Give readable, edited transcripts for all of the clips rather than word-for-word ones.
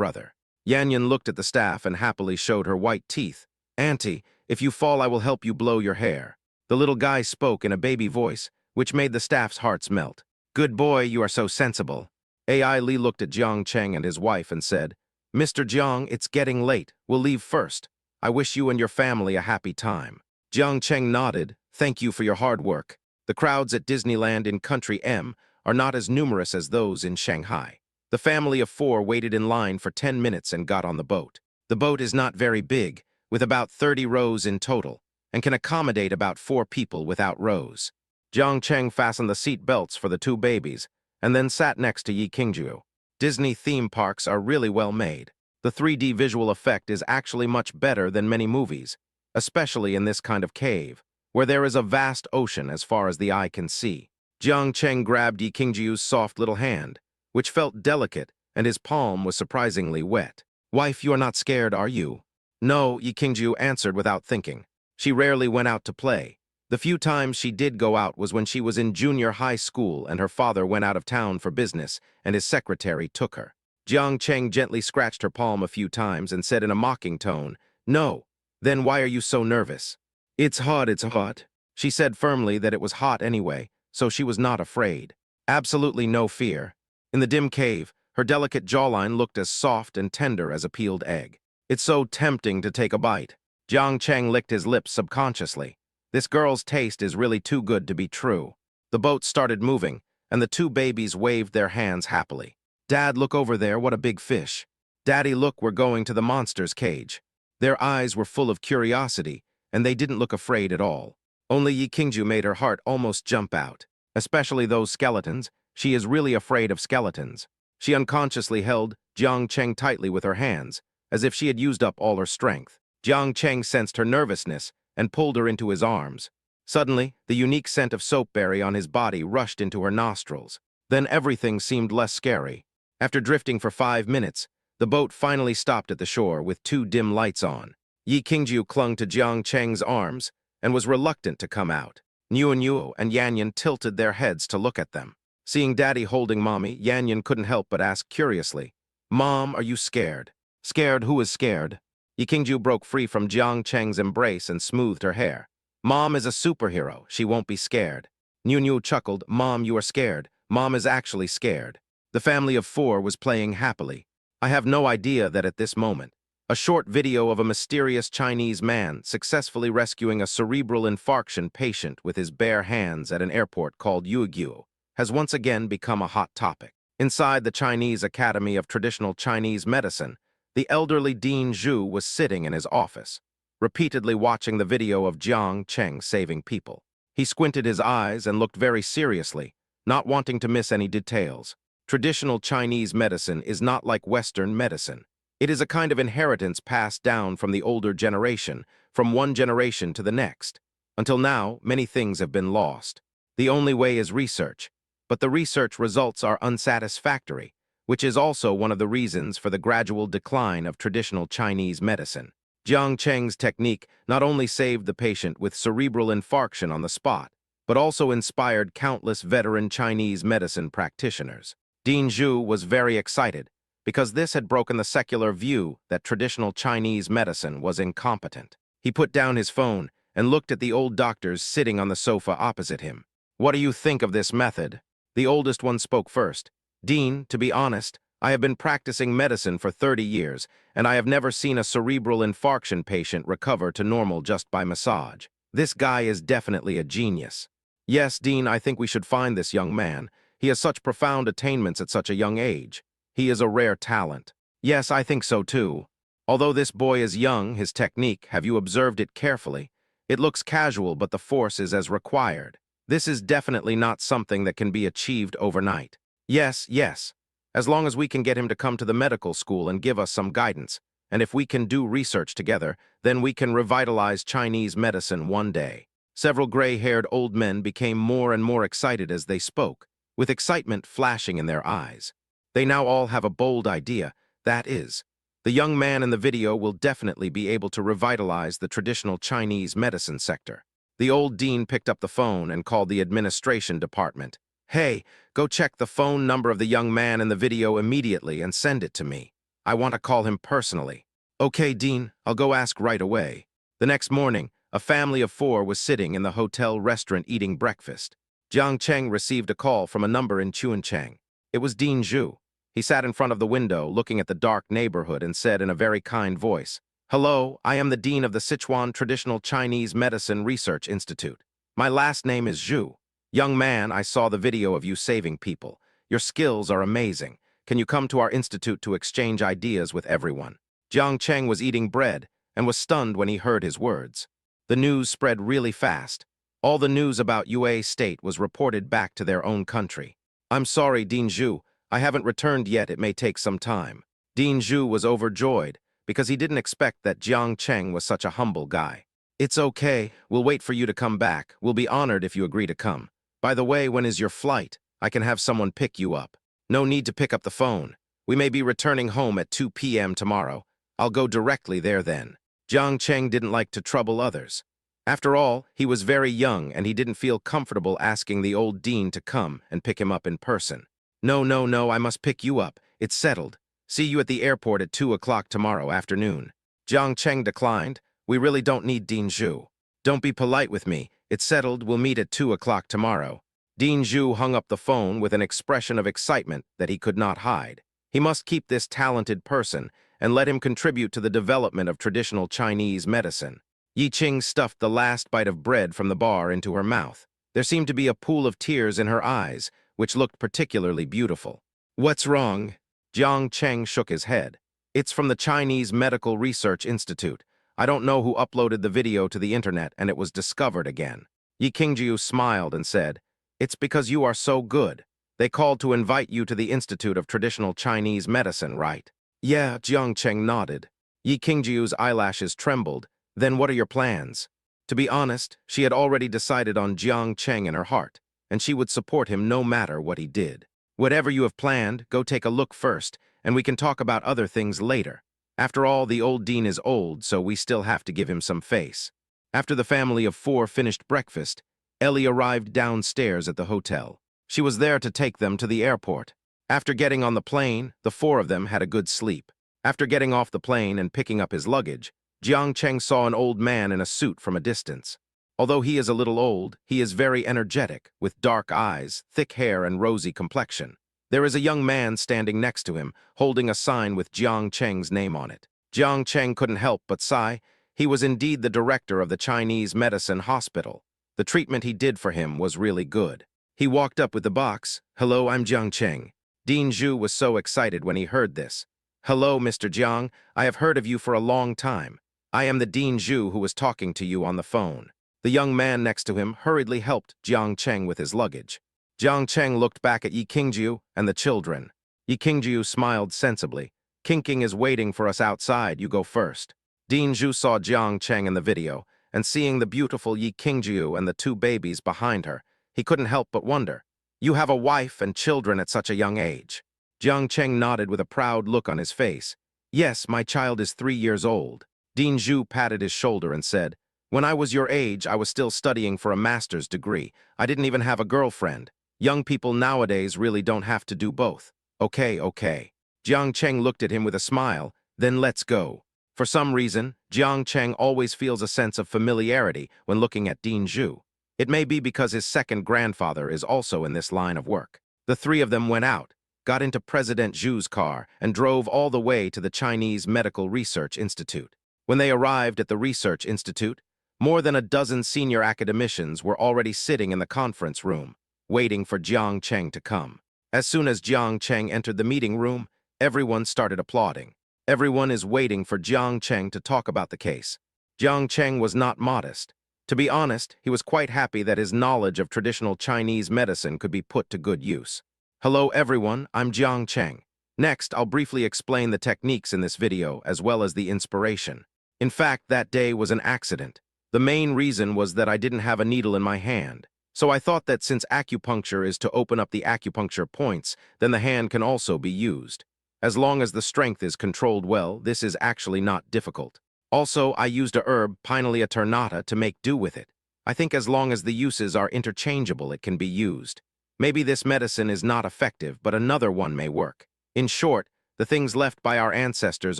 brother. Yanyan looked at the staff and happily showed her white teeth. "Auntie, if you fall, I will help you blow your hair." The little guy spoke in a baby voice, which made the staff's hearts melt. "Good boy, you are so sensible." AI Li looked at Jiang Cheng and his wife and said, "Mr. Jiang, it's getting late. We'll leave first. I wish you and your family a happy time." Jiang Cheng nodded. "Thank you for your hard work. The crowds at Disneyland in Country M are not as numerous as those in Shanghai." The family of 4 waited in line for 10 minutes and got on the boat. The boat is not very big, with about 30 rows in total, and can accommodate about 4 people without rows. Jiang Cheng fastened the seat belts for the 2 babies, and then sat next to Yi Qingju. Disney theme parks are really well made. The 3D visual effect is actually much better than many movies, especially in this kind of cave, where there is a vast ocean as far as the eye can see. Jiang Cheng grabbed Yi Qingju's soft little hand, which felt delicate, and his palm was surprisingly wet. "Wife, you are not scared, are you?" "No," Yi Qingju answered without thinking. She rarely went out to play. The few times she did go out was when she was in junior high school and her father went out of town for business and his secretary took her. Jiang Cheng gently scratched her palm a few times and said in a mocking tone, "No. Then why are you so nervous?" It's hot. She said firmly that it was hot anyway, so she was not afraid. Absolutely no fear. In the dim cave, her delicate jawline looked as soft and tender as a peeled egg. "It's so tempting to take a bite." Jiang Cheng licked his lips subconsciously. This girl's taste is really too good to be true. The boat started moving, and the 2 babies waved their hands happily. "Dad, look over there, what a big fish." "Daddy, look, we're going to the monster's cage." Their eyes were full of curiosity, and they didn't look afraid at all. Only Yi Qingju made her heart almost jump out. Especially those skeletons. She is really afraid of skeletons. She unconsciously held Jiang Cheng tightly with her hands, as if she had used up all her strength. Jiang Cheng sensed her nervousness and pulled her into his arms. Suddenly, the unique scent of soapberry on his body rushed into her nostrils. Then everything seemed less scary. After drifting for 5 minutes, the boat finally stopped at the shore with 2 dim lights on. Yi Qingju clung to Jiang Cheng's arms and was reluctant to come out. Niu and Yanyan tilted their heads to look at them. Seeing Daddy holding Mommy, Yanyan couldn't help but ask curiously, "Mom, are you scared?" "Scared? Who is scared?" Yi Qingju broke free from Jiang Cheng's embrace and smoothed her hair. "Mom is a superhero. She won't be scared." Niu chuckled. "Mom, you are scared. Mom is actually scared." The family of 4 was playing happily. I have no idea that at this moment, a short video of a mysterious Chinese man successfully rescuing a cerebral infarction patient with his bare hands at an airport called Yuegu has once again become a hot topic. Inside the Chinese Academy of Traditional Chinese Medicine, the elderly Dean Zhu was sitting in his office, repeatedly watching the video of Jiang Cheng saving people. He squinted his eyes and looked very seriously, not wanting to miss any details. Traditional Chinese medicine is not like Western medicine. It is a kind of inheritance passed down from the older generation, from one generation to the next. Until now, many things have been lost. The only way is research, but the research results are unsatisfactory, which is also one of the reasons for the gradual decline of traditional Chinese medicine. Jiang Cheng's technique not only saved the patient with cerebral infarction on the spot, but also inspired countless veteran Chinese medicine practitioners. Dean Zhu was very excited, because this had broken the secular view that traditional Chinese medicine was incompetent. He put down his phone and looked at the old doctors sitting on the sofa opposite him. "What do you think of this method?" The oldest one spoke first. "Dean, to be honest, I have been practicing medicine for 30 years, and I have never seen a cerebral infarction patient recover to normal just by massage. This guy is definitely a genius." "Yes, Dean, I think we should find this young man. He has such profound attainments at such a young age. He is a rare talent." "Yes, I think so too. Although this boy is young, his technique, have you observed it carefully? It looks casual, but the force is as required. This is definitely not something that can be achieved overnight." Yes. As long as we can get him to come to the medical school and give us some guidance, and if we can do research together, then we can revitalize Chinese medicine one day." Several gray-haired old men became more and more excited as they spoke, with excitement flashing in their eyes. They now all have a bold idea, that is, the young man in the video will definitely be able to revitalize the traditional Chinese medicine sector. The old dean picked up the phone and called the administration department. "Hey, go check the phone number of the young man in the video immediately and send it to me." I want to call him personally. Okay, Dean, I'll go ask right away. The next morning, a family of 4 was sitting in the hotel restaurant eating breakfast. Jiang Cheng received a call from a number in Chuancheng. It was Dean Zhu. He sat in front of the window, looking at the dark neighborhood, and said in a very kind voice, "Hello, I am the Dean of the Sichuan Traditional Chinese Medicine Research Institute. My last name is Zhu. Young man, I saw the video of you saving people. Your skills are amazing. Can you come to our institute to exchange ideas with everyone?" Jiang Cheng was eating bread and was stunned when he heard his words. The news spread really fast. All the news about Yue State was reported back to their own country. "I'm sorry, Dean Zhu. I haven't returned yet. It may take some time." Dean Zhu was overjoyed because he didn't expect that Jiang Cheng was such a humble guy. "It's okay. We'll wait for you to come back. We'll be honored if you agree to come. By the way, when is your flight? I can have someone pick you up. No need to pick up the phone. We may be returning home at 2 p.m. tomorrow. I'll go directly there then." Jiang Cheng didn't like to trouble others. After all, he was very young and he didn't feel comfortable asking the old dean to come and pick him up in person. "No, no, no, I must pick you up. It's settled. See you at the airport at 2 o'clock tomorrow afternoon." Jiang Cheng declined. "We really don't need Dean Zhu. Don't be polite with me. It's settled. We'll meet at 2 o'clock tomorrow." Dean Zhu hung up the phone with an expression of excitement that he could not hide. He must keep this talented person and let him contribute to the development of traditional Chinese medicine. Yi Qing stuffed the last bite of bread from the bar into her mouth. There seemed to be a pool of tears in her eyes, which looked particularly beautiful. "What's wrong?" Jiang Cheng shook his head. "It's from the Chinese Medical Research Institute. I don't know who uploaded the video to the internet and it was discovered again." Yi Qingjiu smiled and said, "It's because you are so good. They called to invite you to the Institute of Traditional Chinese Medicine, right?" "Yeah," Jiang Cheng nodded. Yi Qingjiu's eyelashes trembled. "Then what are your plans?" To be honest, she had already decided on Jiang Cheng in her heart, and she would support him no matter what he did. "Whatever you have planned, go take a look first, and we can talk about other things later. After all, the old dean is old, so we still have to give him some face." After the family of 4 finished breakfast, Ellie arrived downstairs at the hotel. She was there to take them to the airport. After getting on the plane, the 4 of them had a good sleep. After getting off the plane and picking up his luggage, Jiang Cheng saw an old man in a suit from a distance. Although he is a little old, he is very energetic, with dark eyes, thick hair, and rosy complexion. There is a young man standing next to him, holding a sign with Jiang Cheng's name on it. Jiang Cheng couldn't help but sigh. He was indeed the director of the Chinese Medicine Hospital. The treatment he did for him was really good. He walked up with the box. "Hello, I'm Jiang Cheng." Dean Zhu was so excited when he heard this. "Hello, Mr. Jiang. I have heard of you for a long time. I am the Dean Zhu who was talking to you on the phone." The young man next to him hurriedly helped Jiang Cheng with his luggage. Jiang Cheng looked back at Yi Qingjiu and the children. Yi Qingjiu smiled sensibly. "Qingqing is waiting for us outside. You go first." Dean Zhu saw Jiang Cheng in the video, and seeing the beautiful Yi Qingjiu and the 2 babies behind her, he couldn't help but wonder, "You have a wife and children at such a young age?" Jiang Cheng nodded with a proud look on his face. "Yes, my child is 3 years old." Dean Zhu patted his shoulder and said, "When I was your age, I was still studying for a master's degree. I didn't even have a girlfriend. Young people nowadays really don't have to do both." "Okay, okay." Jiang Cheng looked at him with a smile. "Then let's go." For some reason, Jiang Cheng always feels a sense of familiarity when looking at Dean Zhu. It may be because his second grandfather is also in this line of work. The 3 of them went out, got into President Zhu's car, and drove all the way to the Chinese Medical Research Institute. When they arrived at the Research Institute, more than a dozen senior academicians were already sitting in the conference room, waiting for Jiang Cheng to come. As soon as Jiang Cheng entered the meeting room, everyone started applauding. Everyone is waiting for Jiang Cheng to talk about the case. Jiang Cheng was not modest. To be honest, he was quite happy that his knowledge of traditional Chinese medicine could be put to good use. "Hello everyone, I'm Jiang Cheng. Next, I'll briefly explain the techniques in this video as well as the inspiration. In fact, that day was an accident. The main reason was that I didn't have a needle in my hand. So I thought that since acupuncture is to open up the acupuncture points, then the hand can also be used. As long as the strength is controlled well, this is actually not difficult. Also, I used a herb, Pinellia ternata, to make do with it. I think as long as the uses are interchangeable, it can be used. Maybe this medicine is not effective, but another one may work. In short, The things left by our ancestors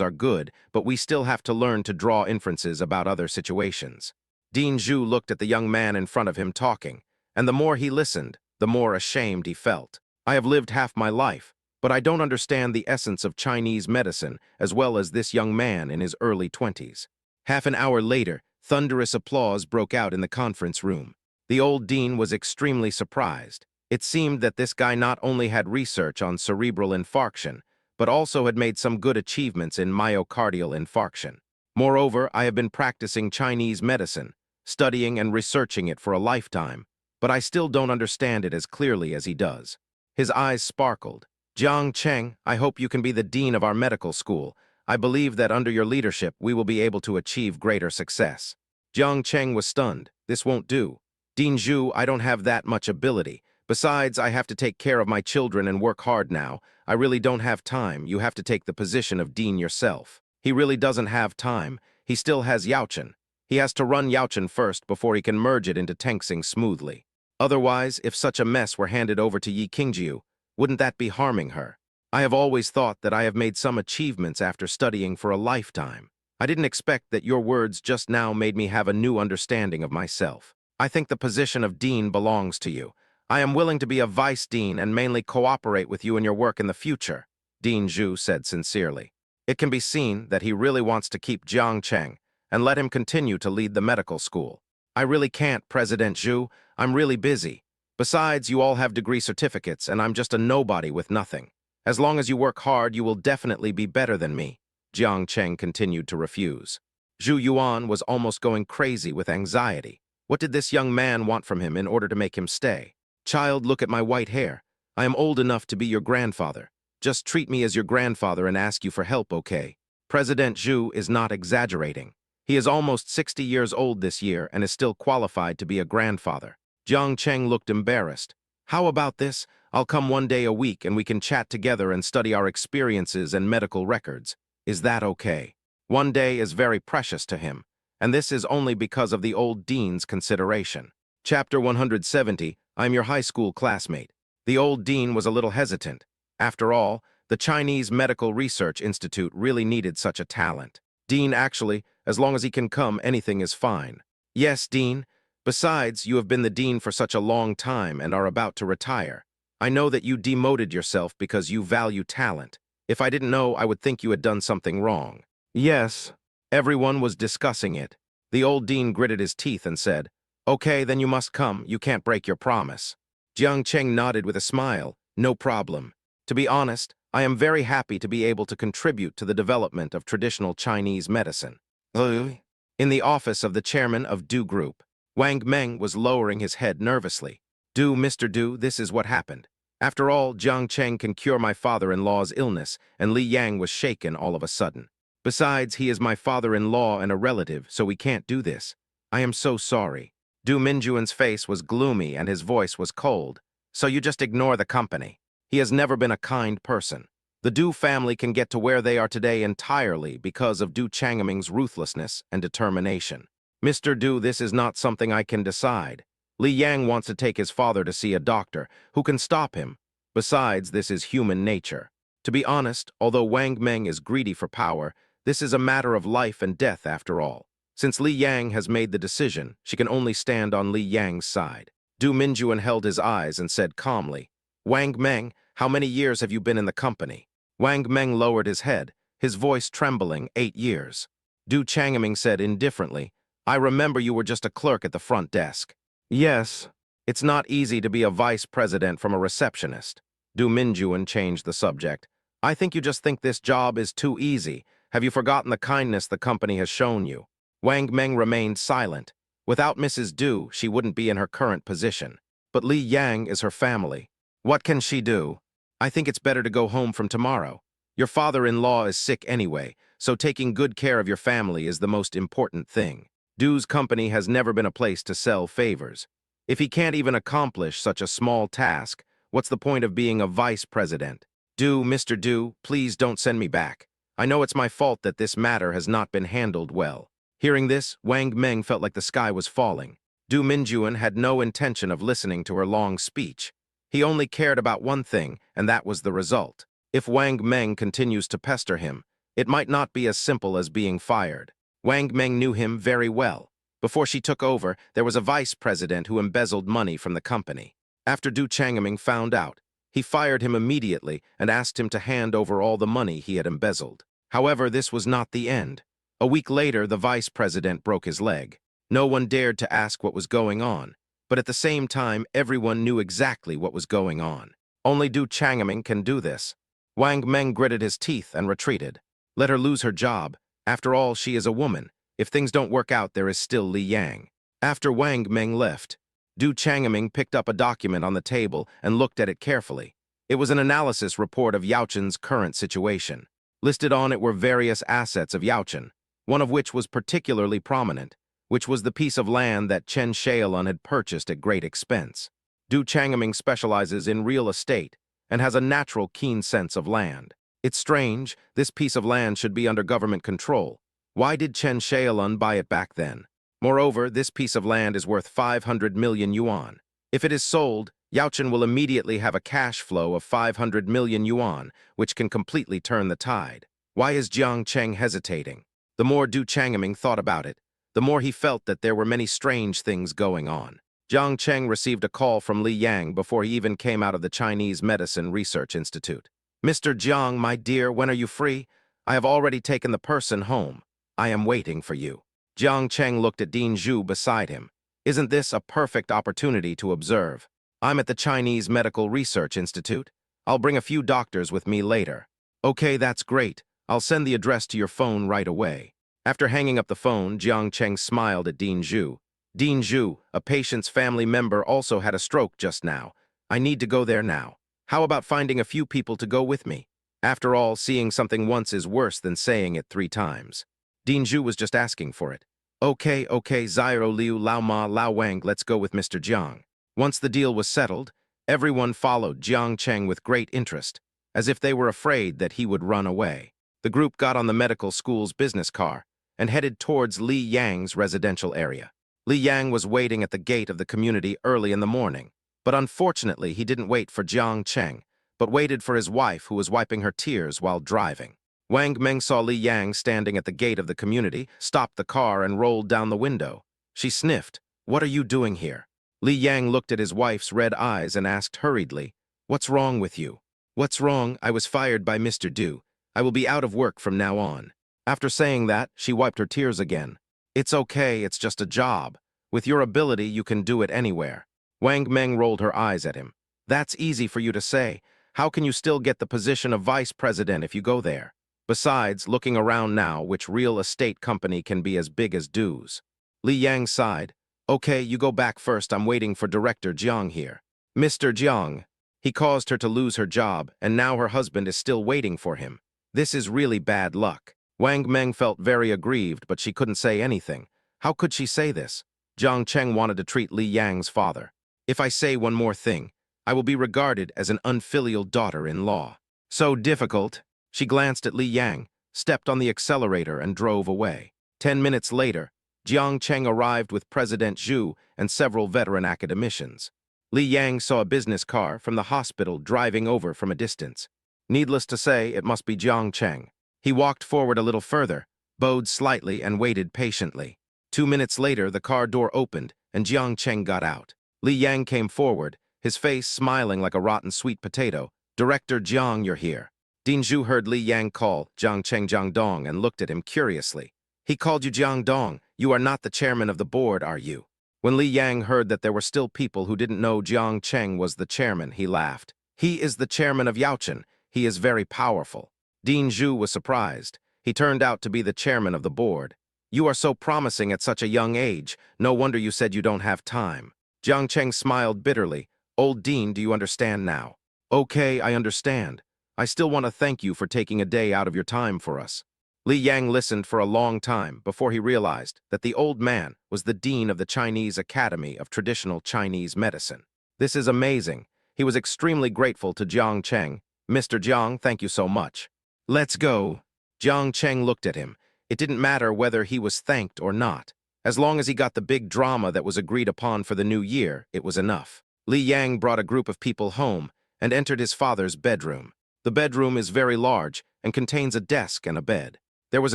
are good, but we still have to learn to draw inferences about other situations. Dean Zhu looked at the young man in front of him talking, and the more he listened, the more ashamed he felt. I have lived half my life, but I don't understand the essence of Chinese medicine as well as this young man in his early 20s. Half an hour later, thunderous applause broke out in the conference room. The old dean was extremely surprised. It seemed that this guy not only had research on cerebral infarction, but also had made some good achievements in myocardial infarction. Moreover, I have been practicing Chinese medicine, studying and researching it for a lifetime, but I still don't understand it as clearly as he does. His eyes sparkled. Jiang Cheng, I hope you can be the dean of our medical school. I believe that under your leadership, we will be able to achieve greater success. Jiang Cheng was stunned. This won't do. Dean Zhu, I don't have that much ability. Besides, I have to take care of my children and work hard now. I really don't have time. You have to take the position of dean yourself. He really doesn't have time. He still has Yaochen. He has to run Yaochen first before he can merge it into Tengsing smoothly. Otherwise, if such a mess were handed over to Yi Qingjiu, wouldn't that be harming her? I have always thought that I have made some achievements after studying for a lifetime. I didn't expect that your words just now made me have a new understanding of myself. I think the position of dean belongs to you. I am willing to be a vice dean and mainly cooperate with you in your work in the future, Dean Zhu said sincerely. It can be seen that he really wants to keep Jiang Cheng and let him continue to lead the medical school. I really can't, President Zhu. I'm really busy. Besides, you all have degree certificates, and I'm just a nobody with nothing. As long as you work hard, you will definitely be better than me, Jiang Cheng continued to refuse. Zhu Yuan was almost going crazy with anxiety. What did this young man want from him in order to make him stay? Child, look at my white hair. I am old enough to be your grandfather. Just treat me as your grandfather and ask you for help, okay? President Zhu is not exaggerating. He is almost 60 years old this year and is still qualified to be a grandfather. Jiang Cheng looked embarrassed. How about this? I'll come one day a week and we can chat together and study our experiences and medical records. Is that okay? One day is very precious to him, and this is only because of the old dean's consideration. Chapter 170, I'm your high school classmate. The old dean was a little hesitant. After all, the Chinese Medical Research Institute really needed such a talent. Dean, actually, as long as he can come, anything is fine. Yes, Dean. Besides, you have been the dean for such a long time and are about to retire. I know that you demoted yourself because you value talent. If I didn't know, I would think you had done something wrong. Yes. Everyone was discussing it. The old dean gritted his teeth and said, Okay, then you must come. You can't break your promise. Jiang Cheng nodded with a smile. No problem. To be honest, I am very happy to be able to contribute to the development of traditional Chinese medicine. In the office of the chairman of Du Group, Wang Meng was lowering his head nervously. Mr. Du, this is what happened. After all, Jiang Cheng can cure my father-in-law's illness, and Li Yang was shaken all of a sudden. Besides, he is my father-in-law and a relative, so we can't do this. I am so sorry. Du Minjuan's face was gloomy and his voice was cold. So you just ignore the company. He has never been a kind person. The Du family can get to where they are today entirely because of Du Changming's ruthlessness and determination. Mr. Du, this is not something I can decide. Li Yang wants to take his father to see a doctor. Who can stop him? Besides, this is human nature. To be honest, although Wang Meng is greedy for power, this is a matter of life and death after all. Since Li Yang has made the decision, she can only stand on Li Yang's side. Du Minjuan held his eyes and said calmly, Wang Meng, how many years have you been in the company? Wang Meng lowered his head, his voice trembling. 8 years. Du Changming said indifferently, I remember you were just a clerk at the front desk. Yes, it's not easy to be a vice president from a receptionist. Du Minjuan changed the subject. I think you just think this job is too easy. Have you forgotten the kindness the company has shown you? Wang Meng remained silent. Without Mrs. Du, she wouldn't be in her current position. But Li Yang is her family. What can she do? I think it's better to go home from tomorrow. Your father-in-law is sick anyway, so taking good care of your family is the most important thing. Du's company has never been a place to sell favors. If he can't even accomplish such a small task, what's the point of being a vice president? Mr. Du, please don't send me back. I know it's my fault that this matter has not been handled well. Hearing this, Wang Meng felt like the sky was falling. Du Minjuan had no intention of listening to her long speech. He only cared about one thing, and that was the result. If Wang Meng continues to pester him, it might not be as simple as being fired. Wang Meng knew him very well. Before she took over, there was a vice president who embezzled money from the company. After Du Changming found out, he fired him immediately and asked him to hand over all the money he had embezzled. However, this was not the end. A week later, the vice president broke his leg. No one dared to ask what was going on, but at the same time, everyone knew exactly what was going on. Only Du Changming can do this. Wang Meng gritted his teeth and retreated. Let her lose her job. After all, she is a woman. If things don't work out, there is still Li Yang. After Wang Meng left, Du Changming picked up a document on the table and looked at it carefully. It was an analysis report of Yaochen's current situation. Listed on it were various assets of Yaochen, one of which was particularly prominent, which was the piece of land that Chen Shaolun had purchased at great expense. Du Changming specializes in real estate and has a natural keen sense of land. It's strange, this piece of land should be under government control. Why did Chen Shaolun buy it back then? Moreover, this piece of land is worth 500 million yuan. If it is sold, Yaochen will immediately have a cash flow of 500 million yuan, which can completely turn the tide. Why is Jiang Cheng hesitating? The more Du Changming thought about it, the more he felt that there were many strange things going on. Jiang Cheng received a call from Li Yang before he even came out of the Chinese Medicine Research Institute. Mr. Jiang, my dear, when are you free? I have already taken the person home. I am waiting for you. Jiang Cheng looked at Dean Zhu beside him. Isn't this a perfect opportunity to observe? I'm at the Chinese Medical Research Institute. I'll bring a few doctors with me later. Okay, that's great. I'll send the address to your phone right away. After hanging up the phone, Jiang Cheng smiled at Dean Zhu. Dean Zhu, a patient's family member, also had a stroke just now. I need to go there now. How about finding a few people to go with me? After all, seeing something once is worse than saying it 3 times. Dean Zhu was just asking for it. Okay, Xiao Liu, Lao Ma, Lao Wang, let's go with Mr. Jiang. Once the deal was settled, everyone followed Jiang Cheng with great interest, as if they were afraid that he would run away. The group got on the medical school's business car and headed towards Li Yang's residential area. Li Yang was waiting at the gate of the community early in the morning, but unfortunately he didn't wait for Jiang Cheng, but waited for his wife who was wiping her tears while driving. Wang Meng saw Li Yang standing at the gate of the community, stopped the car and rolled down the window. She sniffed. What are you doing here? Li Yang looked at his wife's red eyes and asked hurriedly, What's wrong with you? What's wrong? I was fired by Mr. Du. I will be out of work from now on. After saying that, she wiped her tears again. It's okay, it's just a job. With your ability, you can do it anywhere. Wang Meng rolled her eyes at him. That's easy for you to say. How can you still get the position of vice president if you go there? Besides, looking around now, which real estate company can be as big as Du's? Li Yang sighed. Okay, you go back first, I'm waiting for Director Jiang here. Mr. Jiang. He caused her to lose her job, and now her husband is still waiting for him. This is really bad luck. Wang Meng felt very aggrieved, but she couldn't say anything. How could she say this? Jiang Cheng wanted to treat Li Yang's father. If I say one more thing, I will be regarded as an unfilial daughter-in-law. So difficult. She glanced at Li Yang, stepped on the accelerator and drove away. 10 minutes later, Jiang Cheng arrived with President Zhu and several veteran academicians. Li Yang saw a business car from the hospital driving over from a distance. Needless to say, it must be Jiang Cheng. He walked forward a little further, bowed slightly and waited patiently. 2 minutes later, the car door opened and Jiang Cheng got out. Li Yang came forward, his face smiling like a rotten sweet potato. Director Jiang, you're here. Dean Zhu heard Li Yang call Jiang Cheng Jiang Dong and looked at him curiously. He called you Jiang Dong. You are not the chairman of the board, are you? When Li Yang heard that there were still people who didn't know Jiang Cheng was the chairman, he laughed. He is the chairman of Yaochen. He is very powerful. Dean Zhu was surprised. He turned out to be the chairman of the board. You are so promising at such a young age. No wonder you said you don't have time. Jiang Cheng smiled bitterly. Old Dean, do you understand now? Okay, I understand. I still want to thank you for taking a day out of your time for us. Li Yang listened for a long time before he realized that the old man was the dean of the Chinese Academy of Traditional Chinese Medicine. This is amazing. He was extremely grateful to Jiang Cheng. Mr. Jiang, thank you so much. Let's go. Jiang Cheng looked at him. It didn't matter whether he was thanked or not. As long as he got the big drama that was agreed upon for the new year, it was enough. Li Yang brought a group of people home and entered his father's bedroom. The bedroom is very large and contains a desk and a bed. There was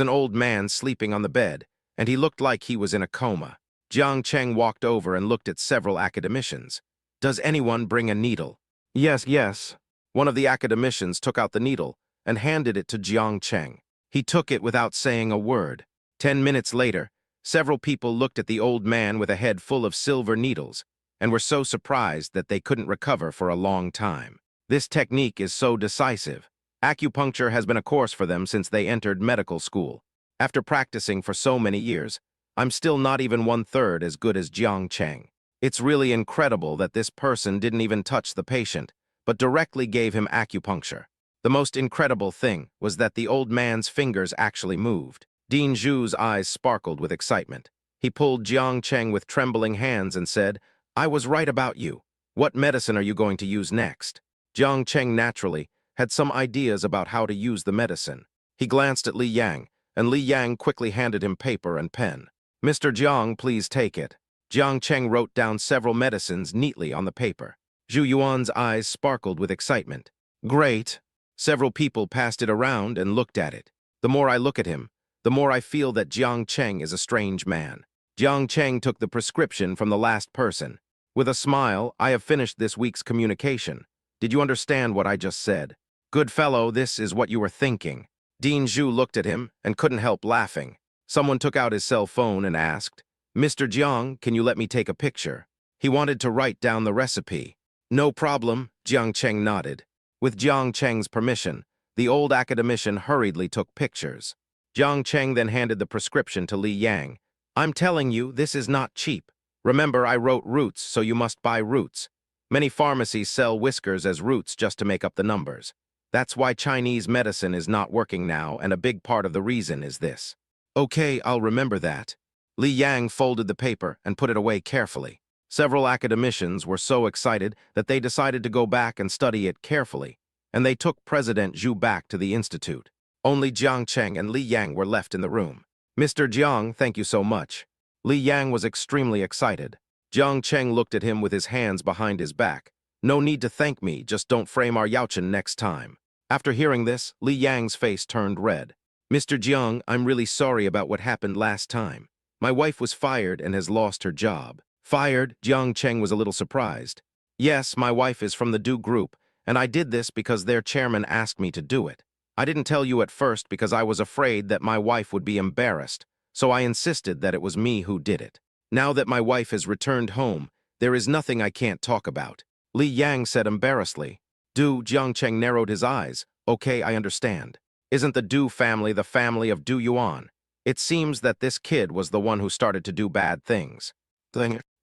an old man sleeping on the bed, and he looked like he was in a coma. Jiang Cheng walked over and looked at several academicians. Does anyone bring a needle? Yes, yes. One of the academicians took out the needle and handed it to Jiang Cheng. He took it without saying a word. 10 minutes later, several people looked at the old man with a head full of silver needles and were so surprised that they couldn't recover for a long time. This technique is so decisive. Acupuncture has been a course for them since they entered medical school. After practicing for so many years, I'm still not even 1/3 as good as Jiang Cheng. It's really incredible that this person didn't even touch the patient, but directly gave him acupuncture. The most incredible thing was that the old man's fingers actually moved. Dean Zhu's eyes sparkled with excitement. He pulled Jiang Cheng with trembling hands and said, "I was right about you. What medicine are you going to use next?" Jiang Cheng naturally had some ideas about how to use the medicine. He glanced at Li Yang, and Li Yang quickly handed him paper and pen. "Mr. Jiang, please take it." Jiang Cheng wrote down several medicines neatly on the paper. Zhu Yuan's eyes sparkled with excitement. "Great." Several people passed it around and looked at it. The more I look at him, the more I feel that Jiang Cheng is a strange man. Jiang Cheng took the prescription from the last person. With a smile, "I have finished this week's communication. Did you understand what I just said?" "Good fellow, this is what you were thinking." Dean Zhu looked at him and couldn't help laughing. Someone took out his cell phone and asked, "Mr. Jiang, can you let me take a picture?" He wanted to write down the recipe. "No problem," Jiang Cheng nodded. With Jiang Cheng's permission, the old academician hurriedly took pictures. Jiang Cheng then handed the prescription to Li Yang. "I'm telling you, this is not cheap. Remember, I wrote roots, so you must buy roots. Many pharmacies sell whiskers as roots just to make up the numbers. That's why Chinese medicine is not working now, and a big part of the reason is this." "Okay, I'll remember that." Li Yang folded the paper and put it away carefully. Several academicians were so excited that they decided to go back and study it carefully, and they took President Zhu back to the institute. Only Jiang Cheng and Li Yang were left in the room. "Mr. Jiang, thank you so much." Li Yang was extremely excited. Jiang Cheng looked at him with his hands behind his back. "No need to thank me, just don't frame our Yaochen next time." After hearing this, Li Yang's face turned red. "Mr. Jiang, I'm really sorry about what happened last time. My wife was fired and has lost her job." "Fired?" Jiang Cheng was a little surprised. "Yes, my wife is from the Do Group, and I did this because their chairman asked me to do it. I didn't tell you at first because I was afraid that my wife would be embarrassed, so I insisted that it was me who did it. Now that my wife has returned home, there is nothing I can't talk about." Li Yang said embarrassedly. Jiang Cheng narrowed his eyes. "Okay, I understand. Isn't the Du family the family of Du Yuan? It seems that this kid was the one who started to do bad things."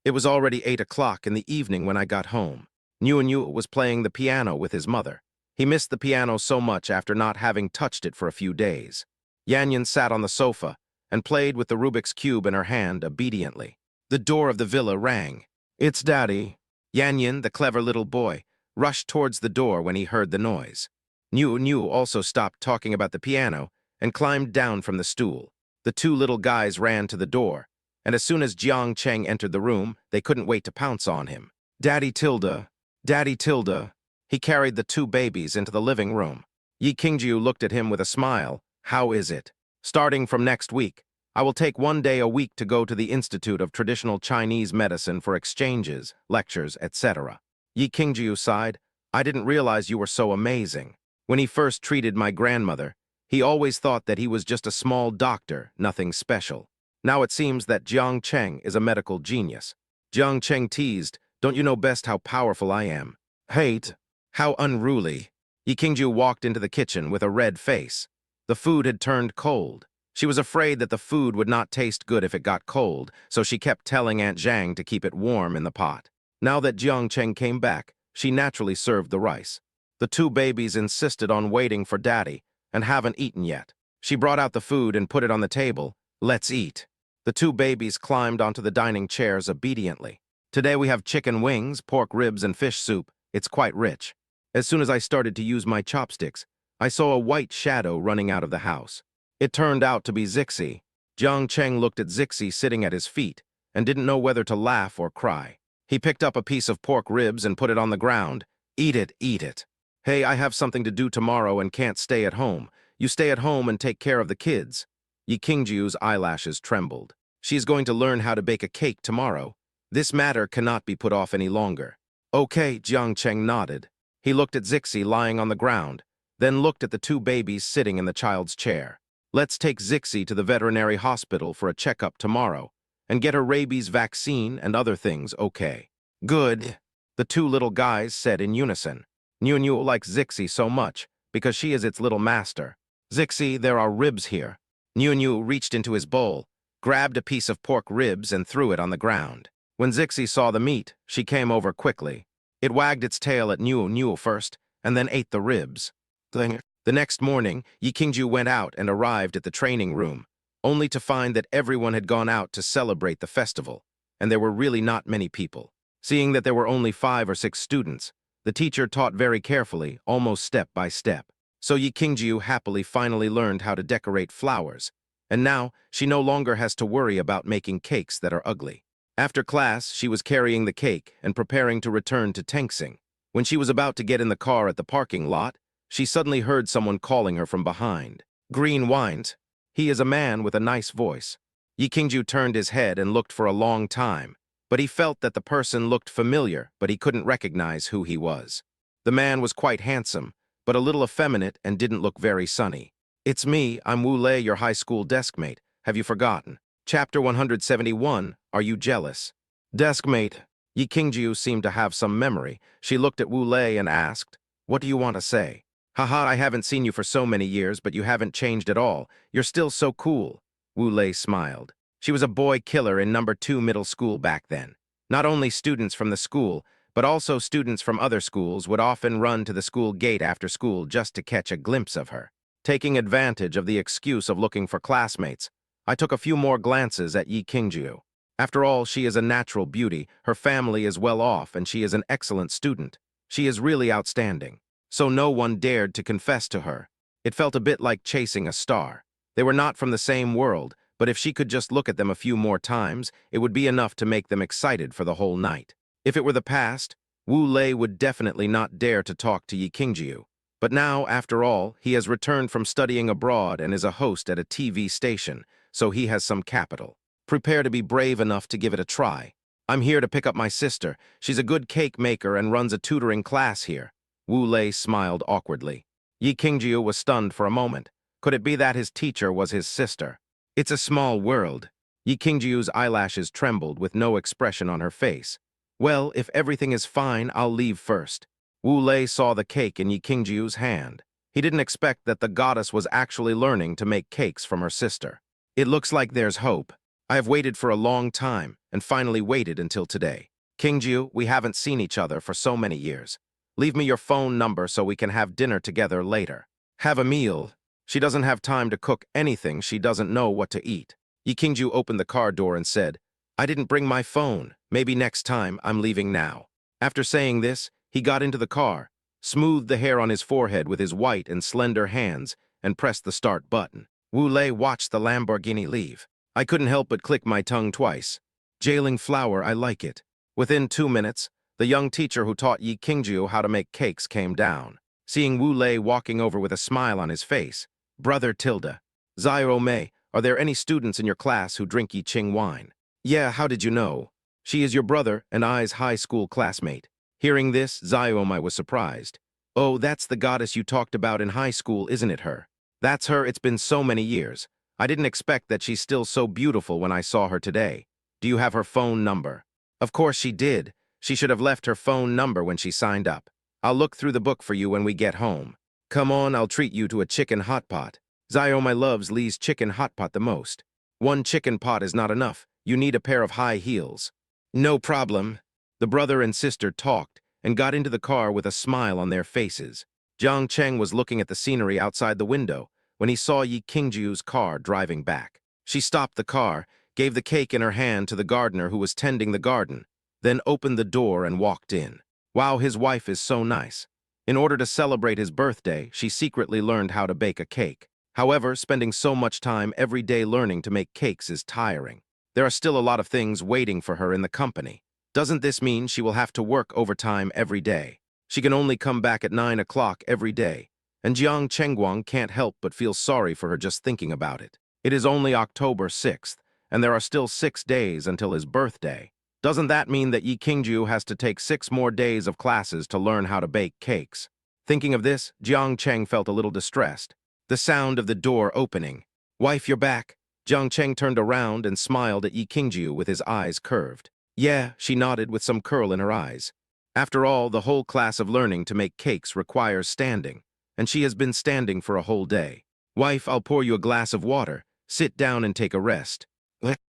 It was already 8 o'clock in the evening when I got home. Niu was playing the piano with his mother. He missed the piano so much after not having touched it for a few days. Yanyan sat on the sofa and played with the Rubik's Cube in her hand obediently. The door of the villa rang. "It's Daddy." Yanyan, the clever little boy, rushed towards the door when he heard the noise. Niu also stopped talking about the piano and climbed down from the stool. The two little guys ran to the door, and as soon as Jiang Cheng entered the room, they couldn't wait to pounce on him. "Daddy Tilda, Daddy Tilda." He carried the two babies into the living room. Yi Qingjiu looked at him with a smile. "How is it? Starting from next week, I will take 1 day a week to go to the Institute of Traditional Chinese Medicine for exchanges, lectures, etc." Yi Qingjiu sighed. "I didn't realize you were so amazing. When he first treated my grandmother, he always thought that he was just a small doctor, nothing special. Now it seems that Jiang Cheng is a medical genius." Jiang Cheng teased, "Don't you know best how powerful I am?" "Hate. How unruly." Yi Qingjiu walked into the kitchen with a red face. The food had turned cold. She was afraid that the food would not taste good if it got cold, so she kept telling Aunt Zhang to keep it warm in the pot. Now that Jiang Cheng came back, she naturally served the rice. The two babies insisted on waiting for Daddy and haven't eaten yet. She brought out the food and put it on the table. "Let's eat." The two babies climbed onto the dining chairs obediently. "Today we have chicken wings, pork ribs, and fish soup. It's quite rich." As soon as I started to use my chopsticks, I saw a white shadow running out of the house. It turned out to be Zixi. Jiang Cheng looked at Zixi sitting at his feet and didn't know whether to laugh or cry. He picked up a piece of pork ribs and put it on the ground. "Eat it, eat it." Hey, I have something to do tomorrow and can't stay at home. You stay at home and take care of the kids. Yi Qingjiu's eyelashes trembled. She is going to learn how to bake a cake tomorrow. This matter cannot be put off any longer. Okay, Jiang Cheng nodded. He looked at Zixi lying on the ground, then looked at the two babies sitting in the child's chair. Let's take Zixi to the veterinary hospital for a checkup tomorrow and get her rabies vaccine and other things, okay? Good, the two little guys said in unison. Niu likes Zixi so much because she is its little master. Zixi, there are ribs here. Niu reached into his bowl, grabbed a piece of pork ribs and threw it on the ground. When Zixi saw the meat, she came over quickly. It wagged its tail at Niu first and then ate the ribs. The next morning, Yi Qingjiu went out and arrived at the training room, only to find that everyone had gone out to celebrate the festival, and there were really not many people. Seeing that there were only 5 or 6 students, the teacher taught very carefully, almost step by step. So Yi Qingjiu happily finally learned how to decorate flowers, and now she no longer has to worry about making cakes that are ugly. After class, she was carrying the cake and preparing to return to Tengsing. When she was about to get in the car at the parking lot, she suddenly heard someone calling her from behind. Green whines. He is a man with a nice voice. Yi Qingjiu turned his head and looked for a long time, but he felt that the person looked familiar, but he couldn't recognize who he was. The man was quite handsome, but a little effeminate and didn't look very sunny. It's me, I'm Wu Lei, your high school deskmate. Have you forgotten? Chapter 171, Are You Jealous? Deskmate. Yi Qingjiu seemed to have some memory. She looked at Wu Lei and asked, What do you want to say? Haha, I haven't seen you for so many years, but you haven't changed at all. You're still so cool. Wu Lei smiled. She was a boy killer in number 2 middle school back then. Not only students from the school, but also students from other schools would often run to the school gate after school just to catch a glimpse of her. Taking advantage of the excuse of looking for classmates, I took a few more glances at Yi Qingjiu. After all, she is a natural beauty, her family is well off, and she is an excellent student. She is really outstanding. So no one dared to confess to her. It felt a bit like chasing a star. They were not from the same world, but if she could just look at them a few more times, it would be enough to make them excited for the whole night. If it were the past, Wu Lei would definitely not dare to talk to Yi Qingjiu. But now, after all, he has returned from studying abroad and is a host at a TV station, so he has some capital. Prepare to be brave enough to give it a try. I'm here to pick up my sister. She's a good cake maker and runs a tutoring class here. Wu Lei smiled awkwardly. Yi Qingjiu was stunned for a moment. Could it be that his teacher was his sister? It's a small world. Yi Qingjiu's eyelashes trembled with no expression on her face. Well, if everything is fine, I'll leave first. Wu Lei saw the cake in Yi Qingjiu's hand. He didn't expect that the goddess was actually learning to make cakes from her sister. It looks like there's hope. I have waited for a long time, and finally waited until today. Qingjiu, we haven't seen each other for so many years. Leave me your phone number so we can have dinner together later. Have a meal. She doesn't have time to cook anything, she doesn't know what to eat. Yi Qingjiu opened the car door and said, I didn't bring my phone. Maybe next time, I'm leaving now. After saying this, he got into the car, smoothed the hair on his forehead with his white and slender hands, and pressed the start button. Wu Lei watched the Lamborghini leave. I couldn't help but click my tongue twice. Jailing flour, I like it. Within 2 minutes, the young teacher who taught Yi Qingjiu how to make cakes came down. Seeing Wu Lei walking over with a smile on his face, Brother Tilda, Zio Mei, are there any students in your class who drink Yi Qing wine? Yeah, how did you know? She is your brother and I's high school classmate. Hearing this, Xiaomai was surprised. Oh, that's the goddess you talked about in high school, isn't it her? That's her, it's been so many years. I didn't expect that she's still so beautiful when I saw her today. Do you have her phone number? Of course she did. She should have left her phone number when she signed up. I'll look through the book for you when we get home. Come on, I'll treat you to a chicken hot pot. Xiaomai loves Lee's chicken hot pot the most. 1 chicken pot is not enough. You need a pair of high heels. No problem. The brother and sister talked and got into the car with a smile on their faces. Jiang Cheng was looking at the scenery outside the window when he saw Yi Qingjiu's car driving back. She stopped the car, gave the cake in her hand to the gardener who was tending the garden, then opened the door and walked in. Wow, his wife is so nice. In order to celebrate his birthday, she secretly learned how to bake a cake. However, spending so much time every day learning to make cakes is tiring. There are still a lot of things waiting for her in the company. Doesn't this mean she will have to work overtime every day? She can only come back at 9 o'clock every day, and Jiang Chengguang can't help but feel sorry for her just thinking about it. It is only October 6th, and there are still 6 days until his birthday. Doesn't that mean that Yi Qingju has to take 6 more days of classes to learn how to bake cakes? Thinking of this, Jiang Cheng felt a little distressed. The sound of the door opening. "Wife, you're back." Jiang Cheng turned around and smiled at Yi Qingju with his eyes curved. "Yeah," she nodded with some curl in her eyes. After all, the whole class of learning to make cakes requires standing, and she has been standing for a whole day. "Wife, I'll pour you a glass of water. Sit down and take a rest."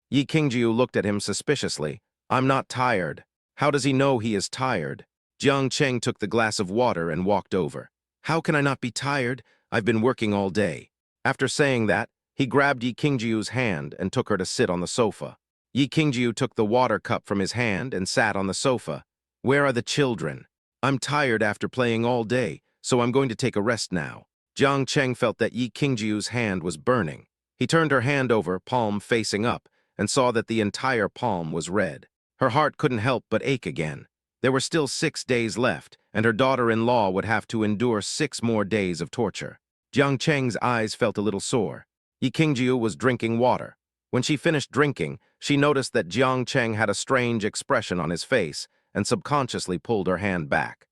Yi Qingju looked at him suspiciously. "I'm not tired." How does he know he is tired? Jiang Cheng took the glass of water and walked over. "How can I not be tired? I've been working all day." After saying that, he grabbed Yi Qingju's hand and took her to sit on the sofa. Yi Qingju took the water cup from his hand and sat on the sofa. "Where are the children? I'm tired after playing all day, so I'm going to take a rest now." Jiang Cheng felt that Yi Qingju's hand was burning. He turned her hand over, palm facing up, and saw that the entire palm was red. Her heart couldn't help but ache again. There were still 6 days left, and her daughter-in-law would have to endure 6 more days of torture. Jiang Cheng's eyes felt a little sore. Yi Qingju was drinking water. When she finished drinking, she noticed that Jiang Cheng had a strange expression on his face and subconsciously pulled her hand back.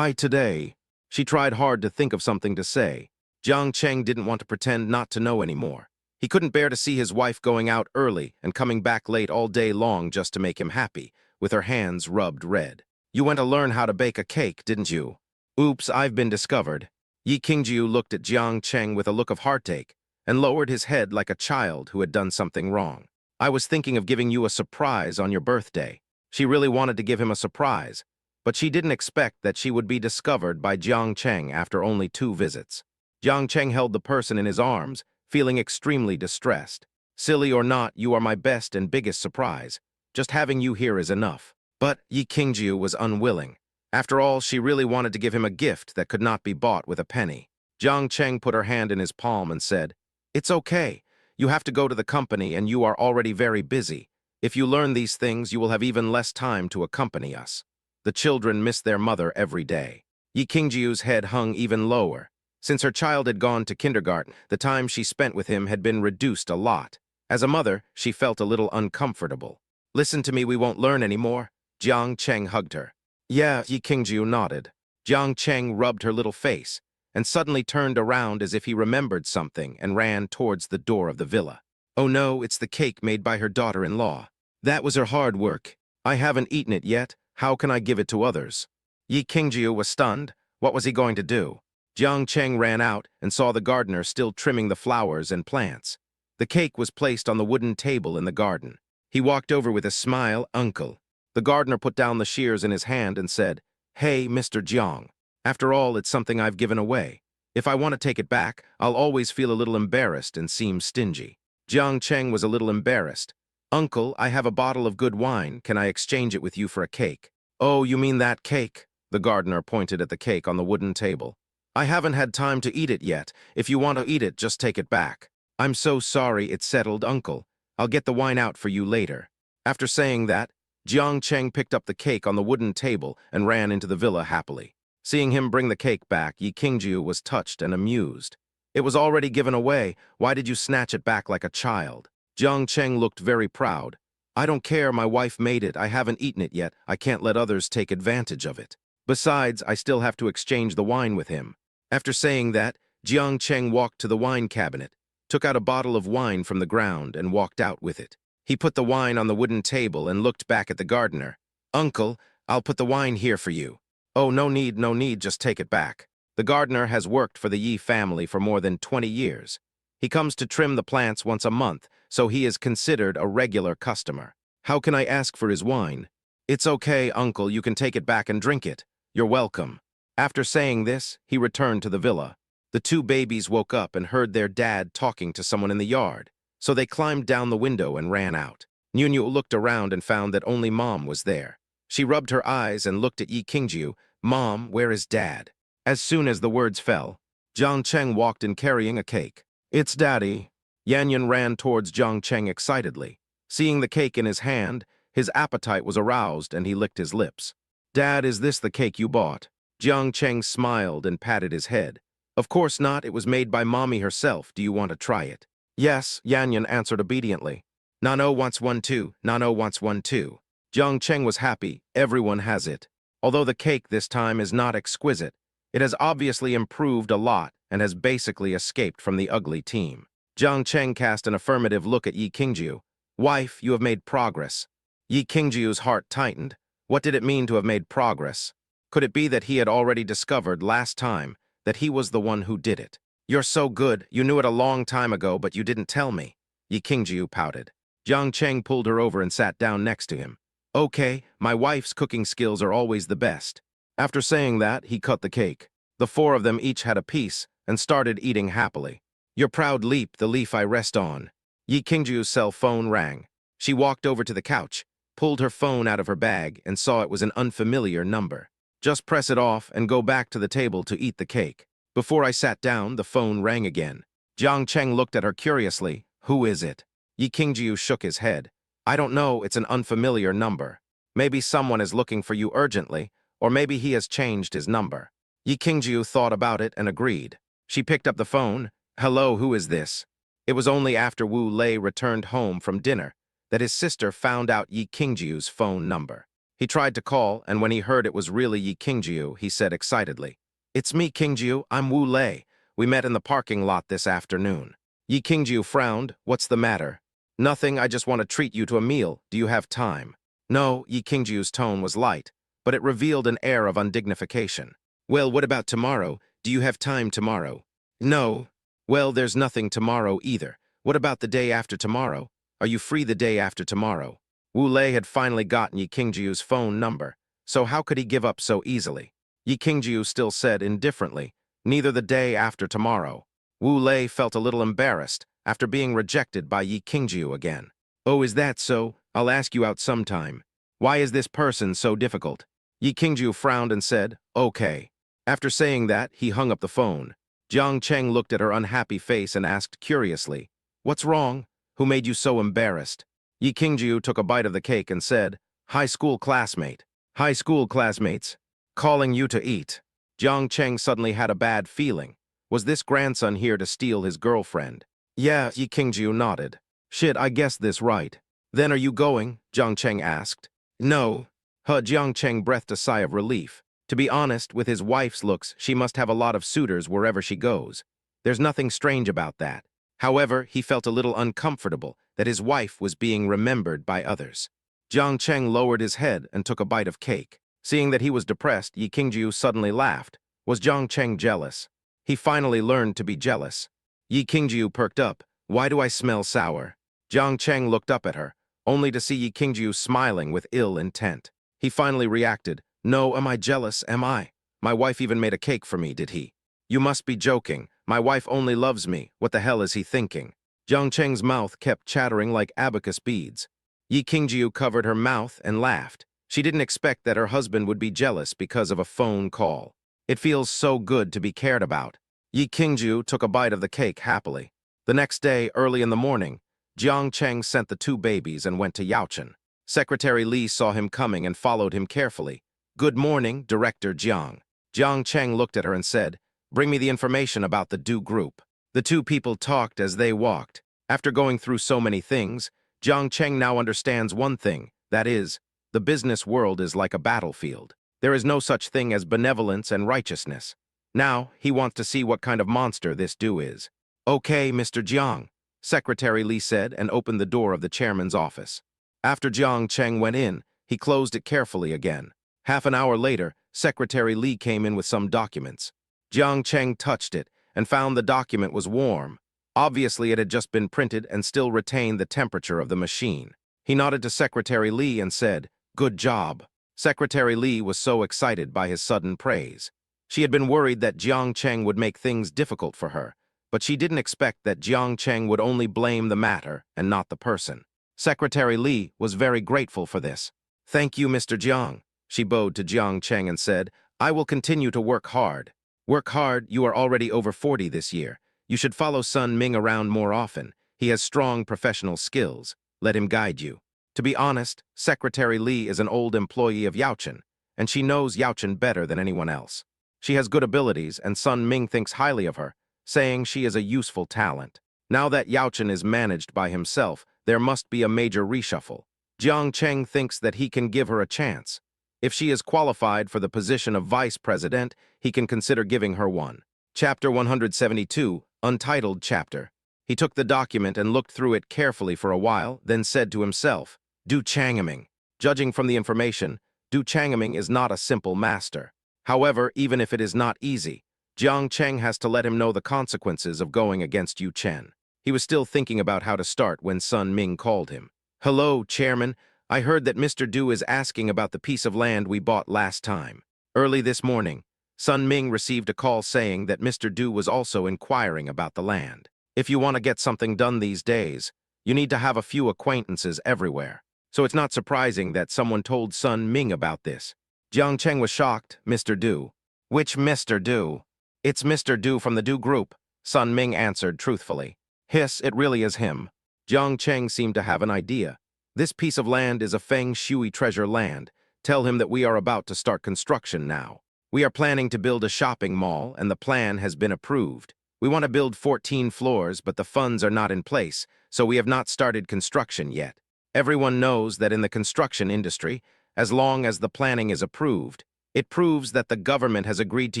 Today." She tried hard to think of something to say. Jiang Cheng didn't want to pretend not to know anymore. He couldn't bear to see his wife going out early and coming back late all day long just to make him happy, with her hands rubbed red. "You went to learn how to bake a cake, didn't you?" "Oops, I've been discovered." Yi Qingju looked at Jiang Cheng with a look of heartache and lowered his head like a child who had done something wrong. "I was thinking of giving you a surprise on your birthday." She really wanted to give him a surprise, but she didn't expect that she would be discovered by Jiang Cheng after only 2 visits. Jiang Cheng held the person in his arms, feeling extremely distressed. "Silly or not, you are my best and biggest surprise. Just having you here is enough." But Yi Qingju was unwilling. After all, she really wanted to give him a gift that could not be bought with a penny. Jiang Cheng put her hand in his palm and said, "It's okay. You have to go to the company and you are already very busy. If you learn these things, you will have even less time to accompany us." The children miss their mother every day. Yi Qingju's head hung even lower. Since her child had gone to kindergarten, the time she spent with him had been reduced a lot. As a mother, she felt a little uncomfortable. "Listen to me, we won't learn anymore." Jiang Cheng hugged her. "Yeah," Yi Qingju nodded. Jiang Cheng rubbed her little face and suddenly turned around as if he remembered something and ran towards the door of the villa. "Oh no, it's the cake made by her daughter-in-law. That was her hard work. I haven't eaten it yet. How can I give it to others?" Yi Qingju was stunned. What was he going to do? Jiang Cheng ran out and saw the gardener still trimming the flowers and plants. The cake was placed on the wooden table in the garden. He walked over with a smile. "Uncle." The gardener put down the shears in his hand and said, "Hey, Mr. Jiang. After all, it's something I've given away. If I want to take it back, I'll always feel a little embarrassed and seem stingy." Jiang Cheng was a little embarrassed. "Uncle, I have a bottle of good wine. Can I exchange it with you for a cake?" "Oh, you mean that cake?" The gardener pointed at the cake on the wooden table. "I haven't had time to eat it yet. If you want to eat it, just take it back." "I'm so sorry, it's settled, Uncle. I'll get the wine out for you later." After saying that, Jiang Cheng picked up the cake on the wooden table and ran into the villa happily. Seeing him bring the cake back, Yi Qingju was touched and amused. "It was already given away. Why did you snatch it back like a child?" Jiang Cheng looked very proud. "I don't care, my wife made it. I haven't eaten it yet. I can't let others take advantage of it. Besides, I still have to exchange the wine with him." After saying that, Jiang Cheng walked to the wine cabinet, took out a bottle of wine from the ground, and walked out with it. He put the wine on the wooden table and looked back at the gardener. "Uncle, I'll put the wine here for you." "Oh, no need, just take it back." The gardener has worked for the Yi family for more than 20 years. He comes to trim the plants once a month, so he is considered a regular customer. "How can I ask for his wine?" "It's okay, Uncle, you can take it back and drink it. You're welcome." After saying this, he returned to the villa. The 2 babies woke up and heard their dad talking to someone in the yard, so they climbed down the window and ran out. Nunu looked around and found that only Mom was there. She rubbed her eyes and looked at Yi Qingju. "Mom, where is Dad?" As soon as the words fell, Jiang Cheng walked in carrying a cake. "It's Daddy." Yanyan ran towards Jiang Cheng excitedly. Seeing the cake in his hand, his appetite was aroused and he licked his lips. "Dad, is this the cake you bought?" Jiang Cheng smiled and patted his head. Of course not, it was made by Mommy herself. Do you want to try it? Yes, Yanyan answered obediently. Nano wants one too, Nano wants one too. Jiang Cheng was happy, everyone has it. Although the cake this time is not exquisite, it has obviously improved a lot and has basically escaped from the ugly team. Jiang Cheng cast an affirmative look at Yi Qingjiu. Wife, you have made progress. Yi Qingjiu's heart tightened. What did it mean to have made progress? Could it be that he had already discovered last time that he was the one who did it? You're so good, you knew it a long time ago, but you didn't tell me. Yi Qingjiu pouted. Jiang Cheng pulled her over and sat down next to him. Okay, my wife's cooking skills are always the best. After saying that, he cut the cake. The four of them each had a piece and started eating happily. Your proud leap, the leaf I rest on. Yi Qingjiu's cell phone rang. She walked over to the couch, pulled her phone out of her bag, and saw it was an unfamiliar number. Just press it off and go back to the table to eat the cake. Before I sat down, the phone rang again. Jiang Cheng looked at her curiously. Who is it? Yi Qingjiu shook his head. I don't know, it's an unfamiliar number. Maybe someone is looking for you urgently, or maybe he has changed his number. Yi Qingjiu thought about it and agreed. She picked up the phone. Hello, who is this? It was only after Wu Lei returned home from dinner that his sister found out Yi Qingjiu's phone number. He tried to call, and when he heard it was really Yi Qingjiu, he said excitedly, It's me, Qingjiu, I'm Wu Lei. We met in the parking lot this afternoon. Yi Qingjiu frowned. What's the matter? Nothing, I just want to treat you to a meal. Do you have time? No, Yi Qingjiu's tone was light, but it revealed an air of undignification. Well, what about tomorrow? Do you have time tomorrow? No. Well, there's nothing tomorrow either. What about the day after tomorrow? Are you free the day after tomorrow? Wu Lei had finally gotten Yi Qingjiu's phone number, so how could he give up so easily? Yi Qingjiu still said indifferently, neither the day after tomorrow. Wu Lei felt a little embarrassed after being rejected by Yi Qingjiu again. Oh, is that so? I'll ask you out sometime. Why is this person so difficult? Yi Qingjiu frowned and said, okay. After saying that, he hung up the phone. Jiang Cheng looked at her unhappy face and asked curiously, What's wrong? Who made you so embarrassed? Yi Qingjiu took a bite of the cake and said, High school classmate. High school classmates. Calling you to eat. Jiang Cheng suddenly had a bad feeling. Was this grandson here to steal his girlfriend? Yeah, Yi Qingjiu nodded. Shit, I guessed this right. Then are you going? Jiang Cheng asked. No. Jiang Cheng breathed a sigh of relief. To be honest, with his wife's looks, she must have a lot of suitors wherever she goes. There's nothing strange about that. However, he felt a little uncomfortable that his wife was being remembered by others. Jiang Cheng lowered his head and took a bite of cake. Seeing that he was depressed, Yi Qingjiu suddenly laughed. Was Jiang Cheng jealous? He finally learned to be jealous. Yi Qingjiu perked up. Why do I smell sour? Jiang Cheng looked up at her, only to see Yi Qingjiu smiling with ill intent. He finally reacted. No, am I jealous, am I? My wife even made a cake for me, did he? You must be joking. My wife only loves me. What the hell is he thinking? Jiang Cheng's mouth kept chattering like abacus beads. Yi Qingjiu covered her mouth and laughed. She didn't expect that her husband would be jealous because of a phone call. It feels so good to be cared about. Yi Qingjiu took a bite of the cake happily. The next day, early in the morning, Jiang Cheng sent the two babies and went to Yaochen. Secretary Li saw him coming and followed him carefully. Good morning, Director Jiang. Jiang Cheng looked at her and said, Bring me the information about the Do Group. The two people talked as they walked. After going through so many things, Jiang Cheng now understands one thing, that is, the business world is like a battlefield. There is no such thing as benevolence and righteousness. Now, he wants to see what kind of monster this Do is. Okay, Mr. Jiang, Secretary Li said and opened the door of the chairman's office. After Jiang Cheng went in, he closed it carefully again. Half an hour later, Secretary Li came in with some documents. Jiang Cheng touched it and found the document was warm. Obviously, it had just been printed and still retained the temperature of the machine. He nodded to Secretary Li and said, Good job. Secretary Li was so excited by his sudden praise. She had been worried that Jiang Cheng would make things difficult for her, but she didn't expect that Jiang Cheng would only blame the matter and not the person. Secretary Li was very grateful for this. Thank you, Mr. Jiang. She bowed to Jiang Cheng and said, I will continue to work hard. Work hard, you are already over 40 this year. You should follow Sun Ming around more often. He has strong professional skills. Let him guide you. To be honest, Secretary Li is an old employee of Yaochen, and she knows Yaochen better than anyone else. She has good abilities, and Sun Ming thinks highly of her, saying she is a useful talent. Now that Yaochen is managed by himself, there must be a major reshuffle. Jiang Cheng thinks that he can give her a chance. If she is qualified for the position of vice president, he can consider giving her one. Chapter 172, Untitled Chapter. He took the document and looked through it carefully for a while, then said to himself, Du Changming. Judging from the information, Du Changming is not a simple master. However, even if it is not easy, Jiang Cheng has to let him know the consequences of going against Yu Chen. He was still thinking about how to start when Sun Ming called him. Hello, Chairman. I heard that Mr. Du is asking about the piece of land we bought last time. Early this morning, Sun Ming received a call saying that Mr. Du was also inquiring about the land. If you want to get something done these days, you need to have a few acquaintances everywhere. So it's not surprising that someone told Sun Ming about this. Jiang Cheng was shocked. Mr. Du. Which Mr. Du? It's Mr. Du from the Du Group, Sun Ming answered truthfully. Hiss, it really is him. Jiang Cheng seemed to have an idea. This piece of land is a Feng Shui treasure land. Tell him that we are about to start construction now. We are planning to build a shopping mall, and the plan has been approved. We want to build 14 floors, but the funds are not in place, so we have not started construction yet. Everyone knows that in the construction industry, as long as the planning is approved, it proves that the government has agreed to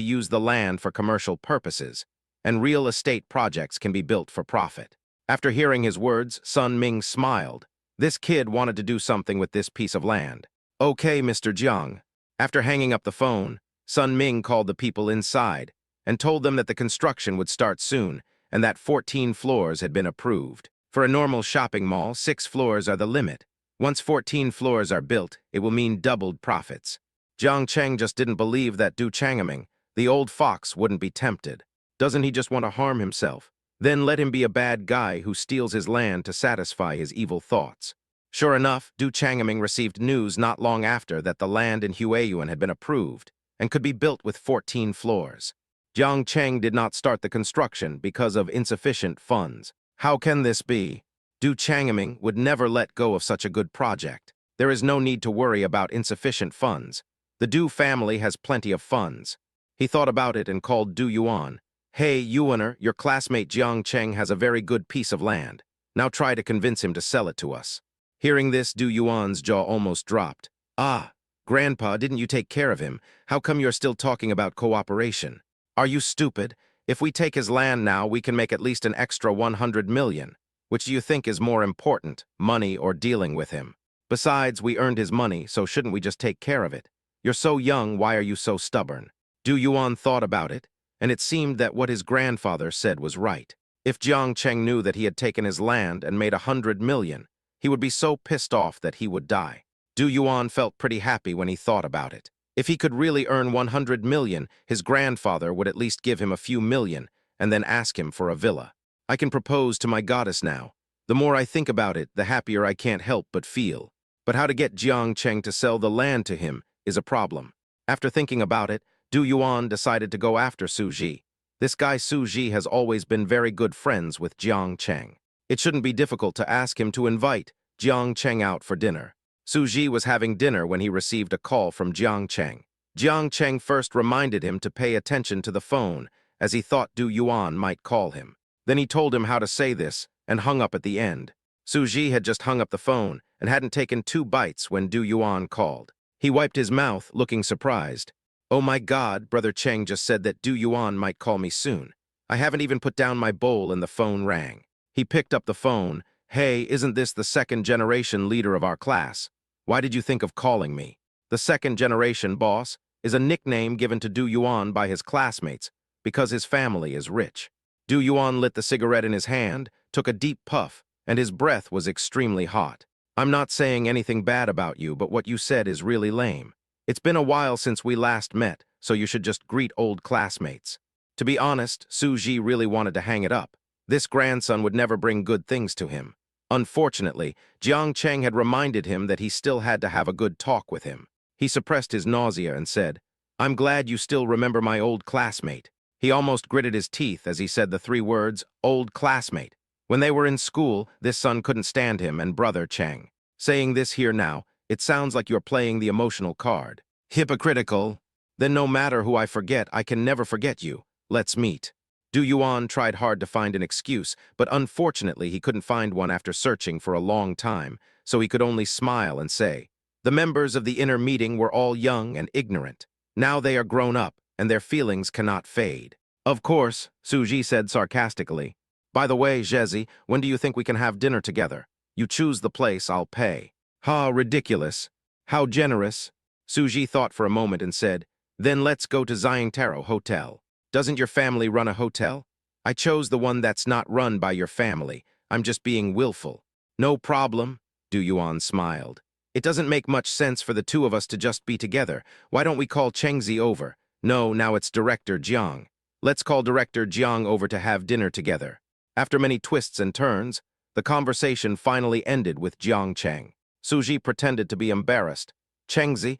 use the land for commercial purposes, and real estate projects can be built for profit. After hearing his words, Sun Ming smiled. This kid wanted to do something with this piece of land. Okay, Mr. Jiang. After hanging up the phone, Sun Ming called the people inside and told them that the construction would start soon and that 14 floors had been approved. For a normal shopping mall, 6 floors are the limit. Once 14 floors are built, it will mean doubled profits. Jiang Cheng just didn't believe that Du Changming, the old fox, wouldn't be tempted. Doesn't he just want to harm himself? Then let him be a bad guy who steals his land to satisfy his evil thoughts. Sure enough, Du Changming received news not long after that the land in Hueyuan had been approved and could be built with 14 floors. Jiang Cheng did not start the construction because of insufficient funds. How can this be? Du Changming would never let go of such a good project. There is no need to worry about insufficient funds. The Du family has plenty of funds. He thought about it and called Du Yuan. Hey, Yuaner, your classmate Jiang Cheng has a very good piece of land. Now try to convince him to sell it to us. Hearing this, Du Yuan's jaw almost dropped. Ah, Grandpa, didn't you take care of him? How come you're still talking about cooperation? Are you stupid? If we take his land now, we can make at least an extra 100 million. Which do you think is more important, money or dealing with him? Besides, we earned his money, so shouldn't we just take care of it? You're so young, why are you so stubborn? Du Yuan thought about it, and it seemed that what his grandfather said was right. If Jiang Cheng knew that he had taken his land and made 100 million, he would be so pissed off that he would die. Du Yuan felt pretty happy when he thought about it. If he could really earn 100 million, his grandfather would at least give him a few million and then ask him for a villa. I can propose to my goddess now. The more I think about it, the happier I can't help but feel. But how to get Jiang Cheng to sell the land to him is a problem. After thinking about it, Du Yuan decided to go after Su Ji. This guy Su Ji has always been very good friends with Jiang Cheng. It shouldn't be difficult to ask him to invite Jiang Cheng out for dinner. Su Ji was having dinner when he received a call from Jiang Cheng. Jiang Cheng first reminded him to pay attention to the phone, as he thought Du Yuan might call him. Then he told him how to say this, and hung up at the end. Su Ji had just hung up the phone, and hadn't taken 2 bites when Du Yuan called. He wiped his mouth, looking surprised. Oh my God, Brother Cheng just said that Du Yuan might call me soon. I haven't even put down my bowl and the phone rang. He picked up the phone. Hey, isn't this the second-generation leader of our class? Why did you think of calling me? The second-generation boss is a nickname given to Du Yuan by his classmates because his family is rich. Du Yuan lit the cigarette in his hand, took a deep puff, and his breath was extremely hot. I'm not saying anything bad about you, but what you said is really lame. It's been a while since we last met, so you should just greet old classmates. To be honest, Su Ji really wanted to hang it up. This grandson would never bring good things to him. Unfortunately, Jiang Cheng had reminded him that he still had to have a good talk with him. He suppressed his nausea and said, I'm glad you still remember my old classmate. He almost gritted his teeth as he said the 3 words, old classmate. When they were in school, this son couldn't stand him and Brother Cheng. Saying this here now, it sounds like you're playing the emotional card. Hypocritical. Then no matter who I forget, I can never forget you. Let's meet. Du Yuan tried hard to find an excuse, but unfortunately he couldn't find one after searching for a long time, so he could only smile and say, the members of the inner meeting were all young and ignorant. Now they are grown up, and their feelings cannot fade. Of course, Suji said sarcastically. By the way, Zhezi, when do you think we can have dinner together? You choose the place, I'll pay. Ha, ridiculous. How generous. Suji thought for a moment and said, then let's go to Zhangtaro Hotel. Doesn't your family run a hotel? I chose the one that's not run by your family. I'm just being willful. No problem, Du Yuan smiled. It doesn't make much sense for the two of us to just be together. Why don't we call Chengzi over? No, now it's Director Jiang. Let's call Director Jiang over to have dinner together. After many twists and turns, the conversation finally ended with Jiang Cheng. Suji pretended to be embarrassed. Chengzi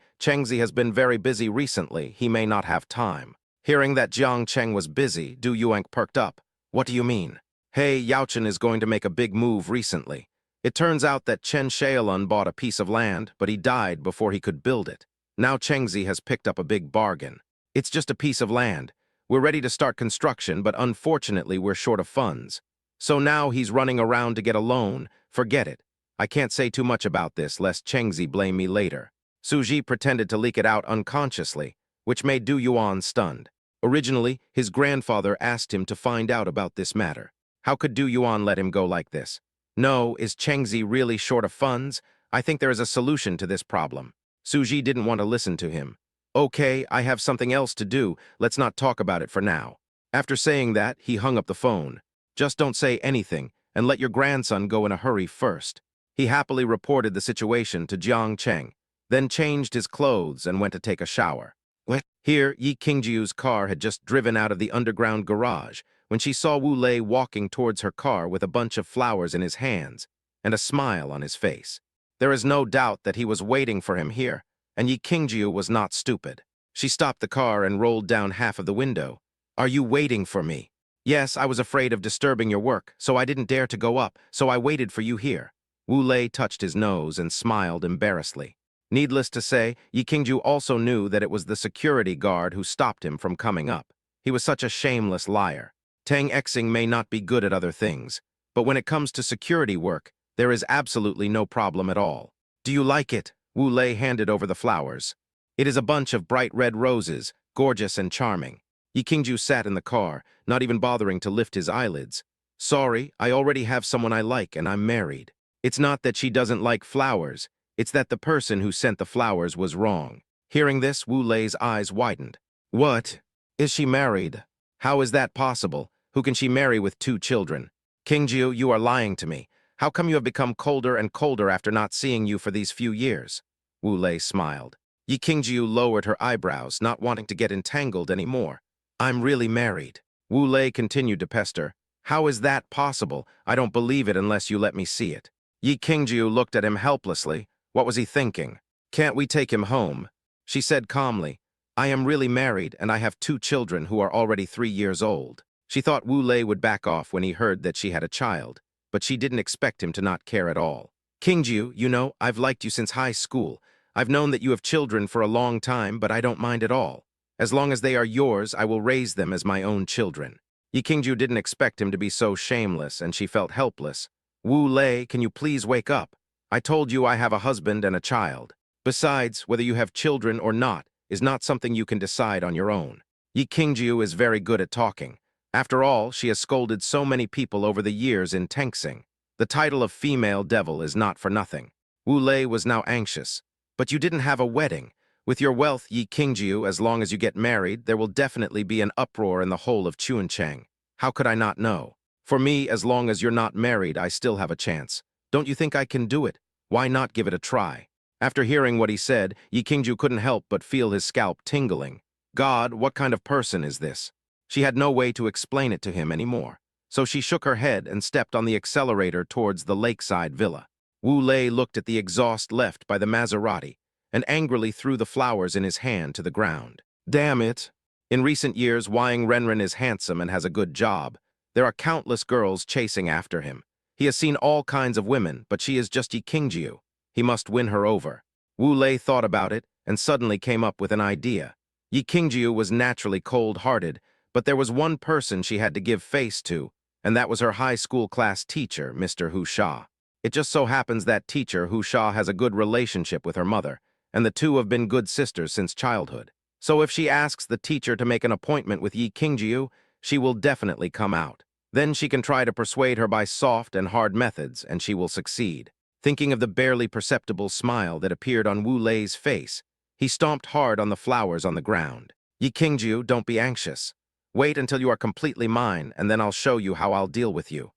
has been very busy recently. He may not have time. Hearing that Jiang Cheng was busy, Du Yuan perked up. What do you mean? Hey, Yaochen is going to make a big move recently. It turns out that Chen Shaolun bought a piece of land, but he died before he could build it. Now Chengzi has picked up a big bargain. It's just a piece of land. We're ready to start construction, but unfortunately we're short of funds. So now he's running around to get a loan. Forget it. I can't say too much about this, lest Chengzi blame me later. Suji pretended to leak it out unconsciously, which made Du Yuan stunned. Originally, his grandfather asked him to find out about this matter. How could Du Yuan let him go like this? No, is Chengzi really short of funds? I think there is a solution to this problem. Suji didn't want to listen to him. Okay, I have something else to do. Let's not talk about it for now. After saying that, he hung up the phone. Just don't say anything, and let your grandson go in a hurry first. He happily reported the situation to Jiang Cheng, then changed his clothes and went to take a shower. Here, Yi Qingjiu's car had just driven out of the underground garage when she saw Wu Lei walking towards her car with a bunch of flowers in his hands and a smile on his face. There is no doubt that he was waiting for him here, and Yi Qingjiu was not stupid. She stopped the car and rolled down half of the window. Are you waiting for me? Yes, I was afraid of disturbing your work, so I didn't dare to go up, so I waited for you here. Wu Lei touched his nose and smiled embarrassedly. Needless to say, Yi Qingjiu also knew that it was the security guard who stopped him from coming up. He was such a shameless liar. Tang Xing may not be good at other things, but when it comes to security work, there is absolutely no problem at all. Do you like it? Wu Lei handed over the flowers. It is a bunch of bright red roses, gorgeous and charming. Yi Qingjiu sat in the car, not even bothering to lift his eyelids. Sorry, I already have someone I like and I'm married. It's not that she doesn't like flowers. It's that the person who sent the flowers was wrong. Hearing this, Wu Lei's eyes widened. What? Is she married? How is that possible? Who can she marry with 2 children? Qingjiu, you are lying to me. How come you have become colder and colder after not seeing you for these few years? Wu Lei smiled. Yi Qingjiu lowered her eyebrows, not wanting to get entangled anymore. I'm really married. Wu Lei continued to pester. How is that possible? I don't believe it unless you let me see it. Yi Qingjiu looked at him helplessly. What was he thinking? Can't we take him home? She said calmly, I am really married and I have 2 children who are already 3 years old. She thought Wu Lei would back off when he heard that she had a child, but she didn't expect him to not care at all. Qingjiu, you know, I've liked you since high school. I've known that you have children for a long time, but I don't mind at all. As long as they are yours, I will raise them as my own children. Yi Qingjiu didn't expect him to be so shameless, and she felt helpless. Wu Lei, can you please wake up? I told you I have a husband and a child. Besides, whether you have children or not is not something you can decide on your own. Yi Qingjiu is very good at talking. After all, she has scolded so many people over the years in Tengsing. The title of female devil is not for nothing. Wu Lei was now anxious. But you didn't have a wedding. With your wealth, Yi Qingjiu, as long as you get married, there will definitely be an uproar in the whole of Chuncheng. How could I not know? For me, as long as you're not married, I still have a chance. Don't you think I can do it? Why not give it a try? After hearing what he said, Yi Qingjiu couldn't help but feel his scalp tingling. God, what kind of person is this? She had no way to explain it to him anymore. So she shook her head and stepped on the accelerator towards the lakeside villa. Wu Lei looked at the exhaust left by the Maserati and angrily threw the flowers in his hand to the ground. Damn it! In recent years, Wang Renren is handsome and has a good job. There are countless girls chasing after him. He has seen all kinds of women, but she is just Yi Qingjiu. He must win her over. Wu Lei thought about it and suddenly came up with an idea. Yi Qingjiu was naturally cold-hearted, but there was one person she had to give face to, and that was her high school class teacher, Mr. Hu Sha. It just so happens that teacher, Hu Sha, has a good relationship with her mother, and the two have been good sisters since childhood. So if she asks the teacher to make an appointment with Yi Qingjiu, she will definitely come out. Then she can try to persuade her by soft and hard methods, and she will succeed. Thinking of the barely perceptible smile that appeared on Wu Lei's face, he stomped hard on the flowers on the ground. Yi Qingjiu, don't be anxious. Wait until you are completely mine, and then I'll show you how I'll deal with you.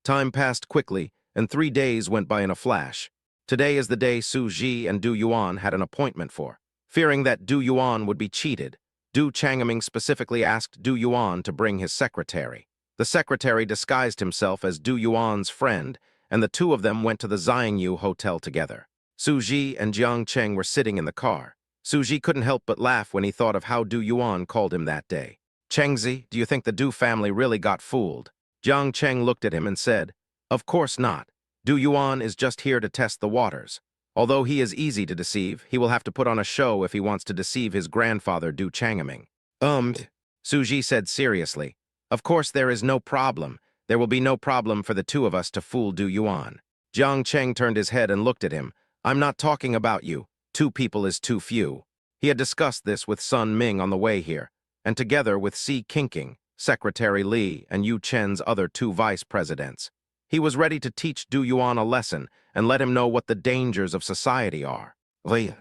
Time passed quickly, and 3 days went by in a flash. Today is the day Su Ji and Du Yuan had an appointment for. Fearing that Du Yuan would be cheated, Du Changming specifically asked Du Yuan to bring his secretary. The secretary disguised himself as Du Yuan's friend, and the two of them went to the Xiangyu Hotel together. Su Ji and Jiang Cheng were sitting in the car. Su Ji couldn't help but laugh when he thought of how Du Yuan called him that day. Chengzi, do you think the Du family really got fooled? Jiang Cheng looked at him and said, Of course not. Du Yuan is just here to test the waters. Although he is easy to deceive, he will have to put on a show if he wants to deceive his grandfather Du Changming. Su Ji said seriously, Of course there is no problem. There will be no problem for the two of us to fool Du Yuan. Jiang Cheng turned his head and looked at him. I'm not talking about you. 2 people is too few. He had discussed this with Sun Ming on the way here, and together with Si Qingqing, Secretary Li, and Yu Chen's other 2 vice presidents. He was ready to teach Du Yuan a lesson and let him know what the dangers of society are. When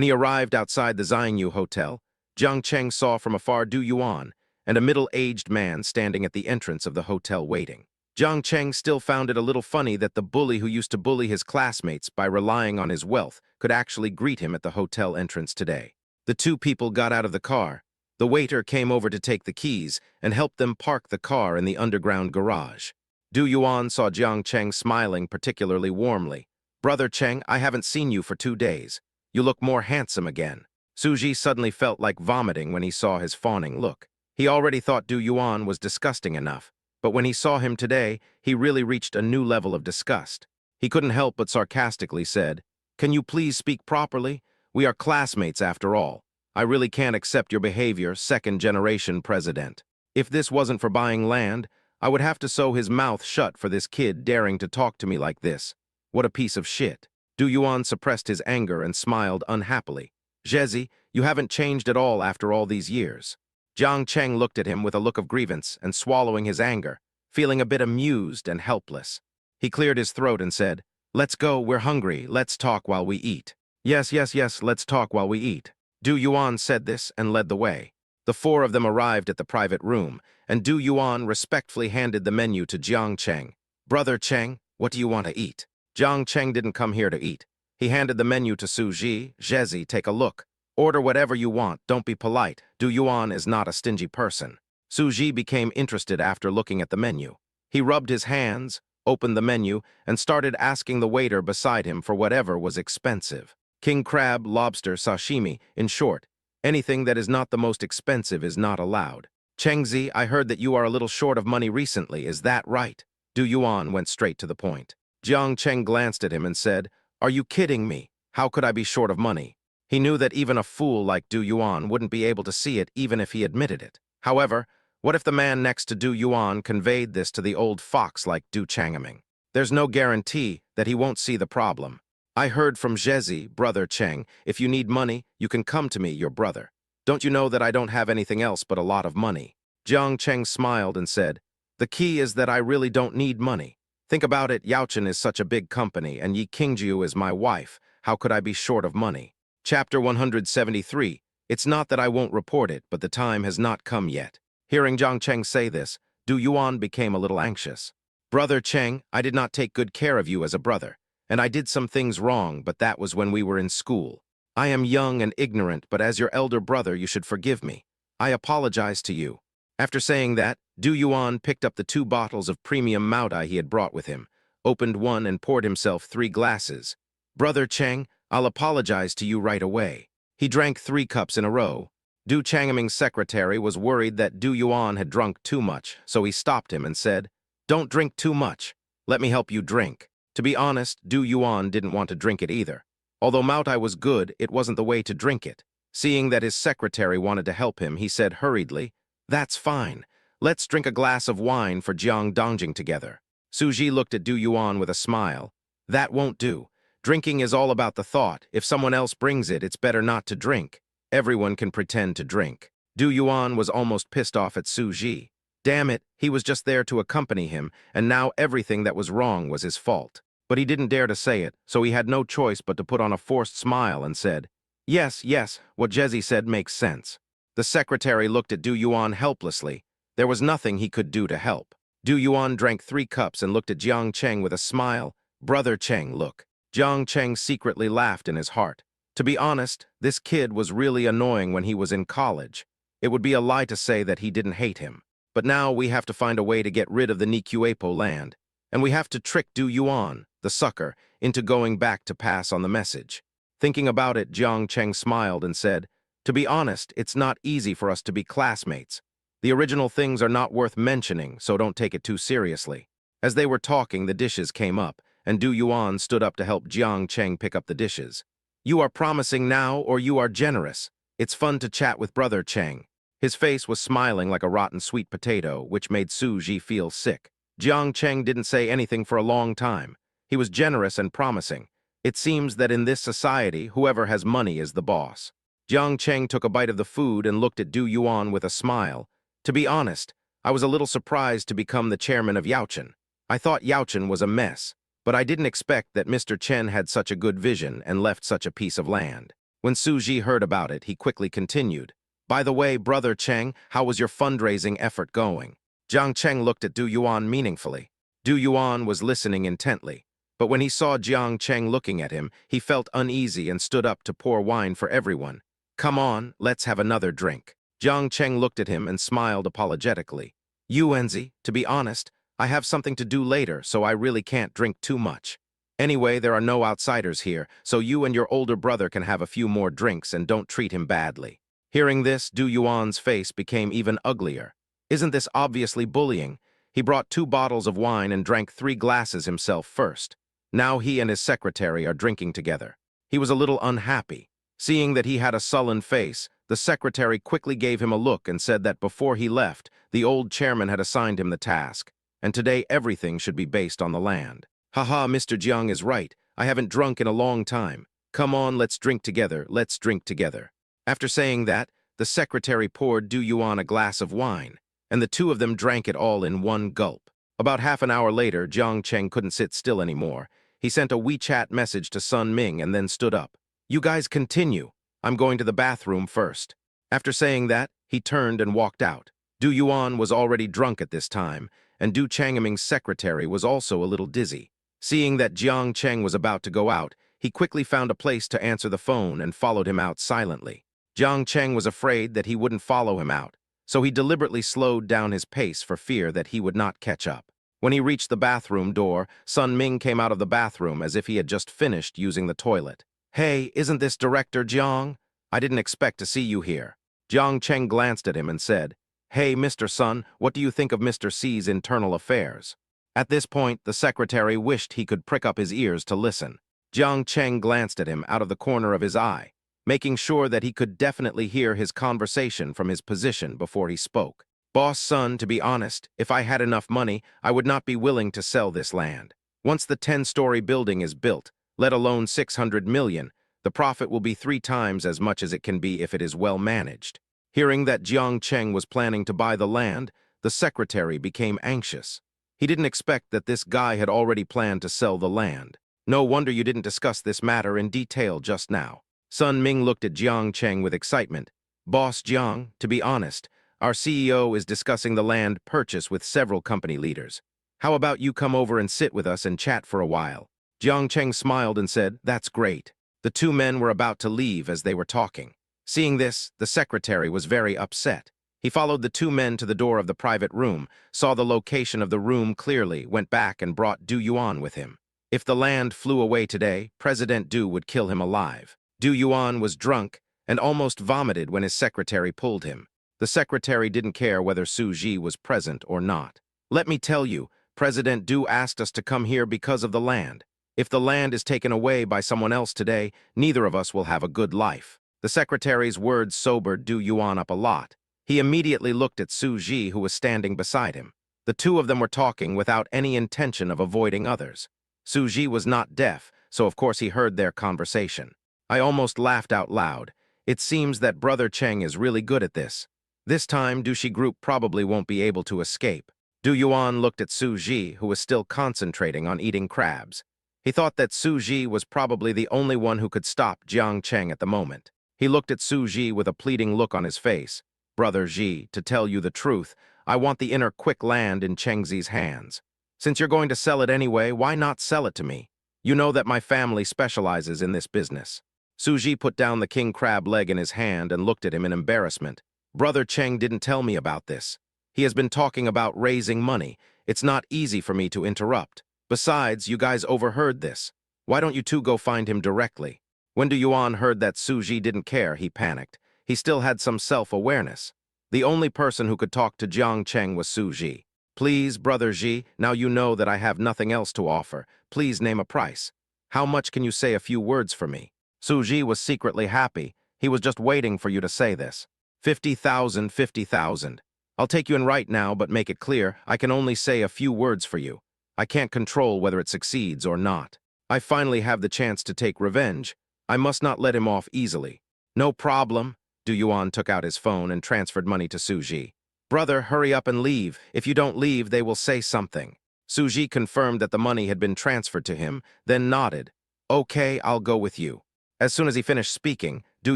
he arrived outside the Xiangyu Hotel, Jiang Cheng saw from afar Du Yuan and a middle-aged man standing at the entrance of the hotel waiting. Jiang Cheng still found it a little funny that the bully who used to bully his classmates by relying on his wealth could actually greet him at the hotel entrance today. The 2 people got out of the car. The waiter came over to take the keys and helped them park the car in the underground garage. Du Yuan saw Jiang Cheng smiling particularly warmly. Brother Cheng, I haven't seen you for 2 days. You look more handsome again. Su Ji suddenly felt like vomiting when he saw his fawning look. He already thought Du Yuan was disgusting enough, but when he saw him today, he really reached a new level of disgust. He couldn't help but sarcastically said, Can you please speak properly? We are classmates after all. I really can't accept your behavior, 2nd-generation president. If this wasn't for buying land, I would have to sew his mouth shut for this kid daring to talk to me like this. What a piece of shit. Du Yuan suppressed his anger and smiled unhappily. Zhezi, you haven't changed at all after all these years. Jiang Cheng looked at him with a look of grievance and swallowing his anger, feeling a bit amused and helpless. He cleared his throat and said, Let's go, we're hungry, let's talk while we eat. Yes, let's talk while we eat. Du Yuan said this and led the way. The 4 of them arrived at the private room, and Du Yuan respectfully handed the menu to Jiang Cheng. Brother Cheng, what do you want to eat? Jiang Cheng didn't come here to eat. He handed the menu to Su Ji. Zhezi, take a look. Order whatever you want, don't be polite. Du Yuan is not a stingy person. Su Ji became interested after looking at the menu. He rubbed his hands, opened the menu, and started asking the waiter beside him for whatever was expensive. King crab, lobster, sashimi, in short, anything that is not the most expensive is not allowed. Chengzi, I heard that you are a little short of money recently, is that right? Du Yuan went straight to the point. Jiang Cheng glanced at him and said, Are you kidding me? How could I be short of money? He knew that even a fool like Du Yuan wouldn't be able to see it even if he admitted it. However, what if the man next to Du Yuan conveyed this to the old fox like Du Changming? There's no guarantee that he won't see the problem. I heard from Zhezi, Brother Cheng, if you need money, you can come to me, your brother. Don't you know that I don't have anything else but a lot of money? Jiang Cheng smiled and said, The key is that I really don't need money. Think about it, Yaochen is such a big company, and Yi Qingjiu is my wife. How could I be short of money? Chapter 173. It's not that I won't report it, but the time has not come yet. Hearing Jiang Cheng say this, Du Yuan became a little anxious. Brother Cheng, I did not take good care of you as a brother, and I did some things wrong, but that was when we were in school. I am young and ignorant, but as your elder brother, you should forgive me. I apologize to you. After saying that, Du Yuan picked up the 2 bottles of premium Maodai he had brought with him, opened one and poured himself 3 glasses. Brother Cheng, I'll apologize to you right away. He drank 3 cups in a row. Du Changming's secretary was worried that Du Yuan had drunk too much, so he stopped him and said, Don't drink too much. Let me help you drink. To be honest, Du Yuan didn't want to drink it either. Although Moutai was good, it wasn't the way to drink it. Seeing that his secretary wanted to help him, he said hurriedly, "That's fine. Let's drink a glass of wine for Jiang Dongjing together." Suji looked at Du Yuan with a smile. "That won't do. Drinking is all about the thought. If someone else brings it, it's better not to drink. Everyone can pretend to drink." Du Yuan was almost pissed off at Suji. Damn it, he was just there to accompany him, and now everything that was wrong was his fault. But he didn't dare to say it, so he had no choice but to put on a forced smile and said, "Yes, yes, what Jesse said makes sense." The secretary looked at Du Yuan helplessly. There was nothing he could do to help. Du Yuan drank 3 cups and looked at Jiang Cheng with a smile. "Brother Cheng, look." Jiang Cheng secretly laughed in his heart. To be honest, this kid was really annoying when he was in college. It would be a lie to say that he didn't hate him. But now we have to find a way to get rid of the Nikuepo land. And we have to trick Du Yuan, the sucker, into going back to pass on the message. Thinking about it, Jiang Cheng smiled and said, "To be honest, it's not easy for us to be classmates. The original things are not worth mentioning, so don't take it too seriously." As they were talking, the dishes came up, and Du Yuan stood up to help Jiang Cheng pick up the dishes. "You are promising now, or you are generous. It's fun to chat with Brother Cheng." His face was smiling like a rotten sweet potato, which made Su Ji feel sick. Jiang Cheng didn't say anything for a long time. He was generous and promising. It seems that in this society, whoever has money is the boss. Jiang Cheng took a bite of the food and looked at Du Yuan with a smile. "To be honest, I was a little surprised to become the chairman of Yaochen. I thought Yaochen was a mess, but I didn't expect that Mr. Chen had such a good vision and left such a piece of land." When Su Ji heard about it, he quickly continued, "By the way, Brother Cheng, how was your fundraising effort going?" Jiang Cheng looked at Du Yuan meaningfully. Du Yuan was listening intently, but when he saw Jiang Cheng looking at him, he felt uneasy and stood up to pour wine for everyone. "Come on, let's have another drink." Jiang Cheng looked at him and smiled apologetically. "Yuenzi, to be honest, I have something to do later, so I really can't drink too much. Anyway, there are no outsiders here, so you and your older brother can have a few more drinks and don't treat him badly." Hearing this, Du Yuan's face became even uglier. Isn't this obviously bullying? He brought 2 bottles of wine and drank 3 glasses himself first. Now he and his secretary are drinking together. He was a little unhappy. Seeing that he had a sullen face, the secretary quickly gave him a look and said that before he left, the old chairman had assigned him the task, and today everything should be based on the land. "Haha, Mr. Jiang is right. I haven't drunk in a long time. Come on, let's drink together, let's drink together." After saying that, the secretary poured Du Yuan a glass of wine, and the 2 of them drank it all in one gulp. About half an hour later, Jiang Cheng couldn't sit still anymore. He sent a WeChat message to Sun Ming and then stood up. "You guys continue. I'm going to the bathroom first." After saying that, he turned and walked out. Du Yuan was already drunk at this time, and Du Changming's secretary was also a little dizzy. Seeing that Jiang Cheng was about to go out, he quickly found a place to answer the phone and followed him out silently. Jiang Cheng was afraid that he wouldn't follow him out, so he deliberately slowed down his pace for fear that he would not catch up. When he reached the bathroom door, Sun Ming came out of the bathroom as if he had just finished using the toilet. "Hey, isn't this Director Jiang? I didn't expect to see you here." Jiang Cheng glanced at him and said, "Hey, Mr. Sun, what do you think of Mr. C's internal affairs?" At this point, the secretary wished he could prick up his ears to listen. Jiang Cheng glanced at him out of the corner of his eye, making sure that he could definitely hear his conversation from his position before he spoke. "Boss Sun, to be honest, if I had enough money, I would not be willing to sell this land. Once the 10-story building is built, let alone 600 million, the profit will be 3 times as much as it can be if it is well managed." Hearing that Jiang Cheng was planning to buy the land, the secretary became anxious. He didn't expect that this guy had already planned to sell the land. "No wonder you didn't discuss this matter in detail just now." Sun Ming looked at Jiang Cheng with excitement. "Boss Jiang, to be honest, our CEO is discussing the land purchase with several company leaders. How about you come over and sit with us and chat for a while?" Jiang Cheng smiled and said, "That's great." The 2 men were about to leave as they were talking. Seeing this, the secretary was very upset. He followed the 2 men to the door of the private room, saw the location of the room clearly, went back and brought Du Yuan with him. If the land flew away today, President Du would kill him alive. Du Yuan was drunk and almost vomited when his secretary pulled him. The secretary didn't care whether Su Ji was present or not. "Let me tell you, President Du asked us to come here because of the land. If the land is taken away by someone else today, neither of us will have a good life. The secretary's words sobered Du Yuan up a lot. He immediately looked at Su Ji, who was standing beside him. The two of them were talking without any intention of avoiding others. Su Ji was not deaf, so of course he heard their conversation. I almost laughed out loud. It seems that Brother Cheng is really good at this. This time, Dushi Group probably won't be able to escape. Du Yuan looked at Su Ji, who was still concentrating on eating crabs. He thought that Su Ji was probably the only one who could stop Jiang Cheng at the moment. He looked at Su Ji with a pleading look on his face. Brother Ji, to tell you the truth, I want the inner quick land in Chengzi's hands. Since you're going to sell it anyway, why not sell it to me? You know that my family specializes in this business. Su Ji put down the king crab leg in his hand and looked at him in embarrassment. Brother Cheng didn't tell me about this. He has been talking about raising money. It's not easy for me to interrupt. Besides, you guys overheard this. Why don't you two go find him directly? When Du Yuan heard that Su Ji didn't care, he panicked. He still had some self-awareness. The only person who could talk to Jiang Cheng was Su Ji. Please, Brother Ji, now you know that I have nothing else to offer. Please name a price. How much can you say a few words for me? Su Ji was secretly happy. He was just waiting for you to say this. 50,000, 50,000. I'll take you in right now, but make it clear, I can only say a few words for you. I can't control whether it succeeds or not. I finally have the chance to take revenge. I must not let him off easily. No problem. Du Yuan took out his phone and transferred money to Su Ji. Brother, hurry up and leave. If you don't leave, they will say something. Su Ji confirmed that the money had been transferred to him, then nodded. Okay, I'll go with you. As soon as he finished speaking, Du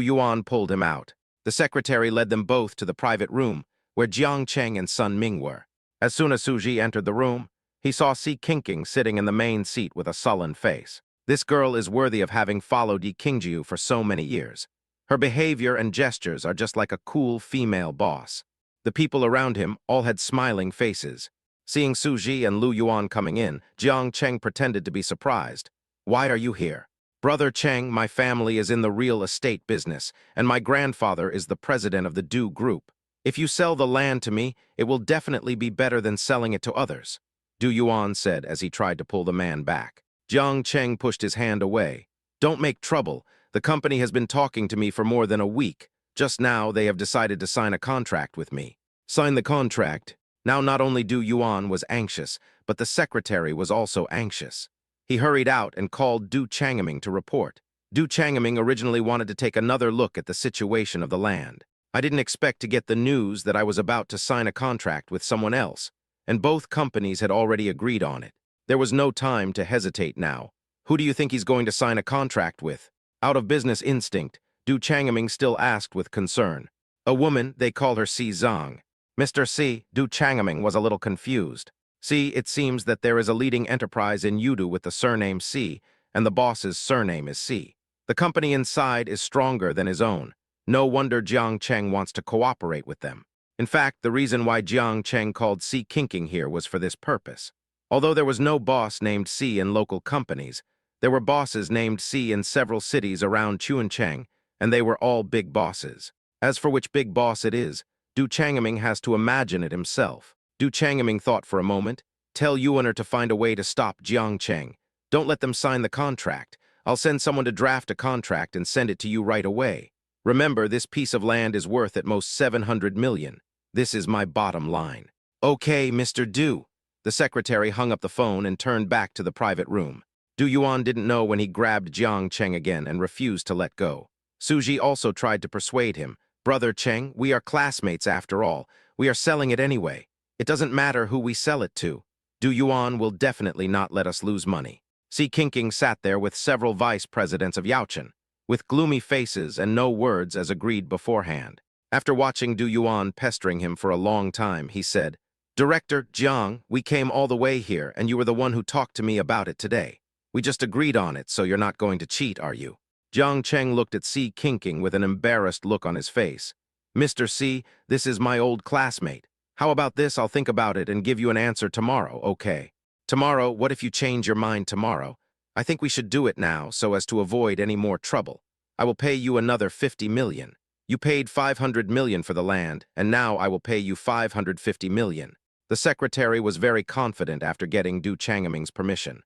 Yuan pulled him out. The secretary led them both to the private room, where Jiang Cheng and Sun Ming were. As soon as Su Ji entered the room, he saw Si Qingqing sitting in the main seat with a sullen face. This girl is worthy of having followed Yi Qingjiu for so many years. Her behavior and gestures are just like a cool female boss. The people around him all had smiling faces. Seeing Su Ji and Lu Yuan coming in, Jiang Cheng pretended to be surprised. Why are you here? Brother Cheng, my family is in the real estate business, and my grandfather is the president of the Du Group. If you sell the land to me, it will definitely be better than selling it to others, Du Yuan said as he tried to pull the man back. Jiang Cheng pushed his hand away. Don't make trouble. The company has been talking to me for more than a week. Just now, they have decided to sign a contract with me. Sign the contract? Now not only Du Yuan was anxious, but the secretary was also anxious. He hurried out and called Du Changming to report. Du Changming originally wanted to take another look at the situation of the land. I didn't expect to get the news that I was about to sign a contract with someone else, and both companies had already agreed on it. There was no time to hesitate now. Who do you think he's going to sign a contract with? Out of business instinct, Du Changming still asked with concern. A woman, they call her Si Zhang. Mr. Si, Du Changming was a little confused. See, it seems that there is a leading enterprise in Yudu with the surname Si, and the boss's surname is Si. The company inside is stronger than his own. No wonder Jiang Cheng wants to cooperate with them. In fact, the reason why Jiang Cheng called Si Qingqing here was for this purpose. Although there was no boss named Si in local companies, there were bosses named Si in several cities around Chuncheng, and they were all big bosses. As for which big boss it is, Du Changming has to imagine it himself. Du Changming thought for a moment. Tell Yuaner to find a way to stop Jiang Cheng. Don't let them sign the contract. I'll send someone to draft a contract and send it to you right away. Remember, this piece of land is worth at most 700 million. This is my bottom line. Okay, Mr. Du. The secretary hung up the phone and turned back to the private room. Du Yuan didn't know when he grabbed Jiang Cheng again and refused to let go. Su Ji also tried to persuade him. Brother Cheng, we are classmates after all. We are selling it anyway. It doesn't matter who we sell it to. Du Yuan will definitely not let us lose money. Si Qingqing sat there with several vice presidents of Yaochen, with gloomy faces and no words as agreed beforehand. After watching Du Yuan pestering him for a long time, he said, Director Jiang, we came all the way here, and you were the one who talked to me about it today. We just agreed on it, so you're not going to cheat, are you? Jiang Cheng looked at Si Qingqing with an embarrassed look on his face. Mr. Si, this is my old classmate. How about this? I'll think about it and give you an answer tomorrow, okay? Tomorrow, what if you change your mind tomorrow? I think we should do it now so as to avoid any more trouble. I will pay you another 50 million. You paid 500 million for the land, and now I will pay you 550 million. The secretary was very confident after getting Du Changming's permission.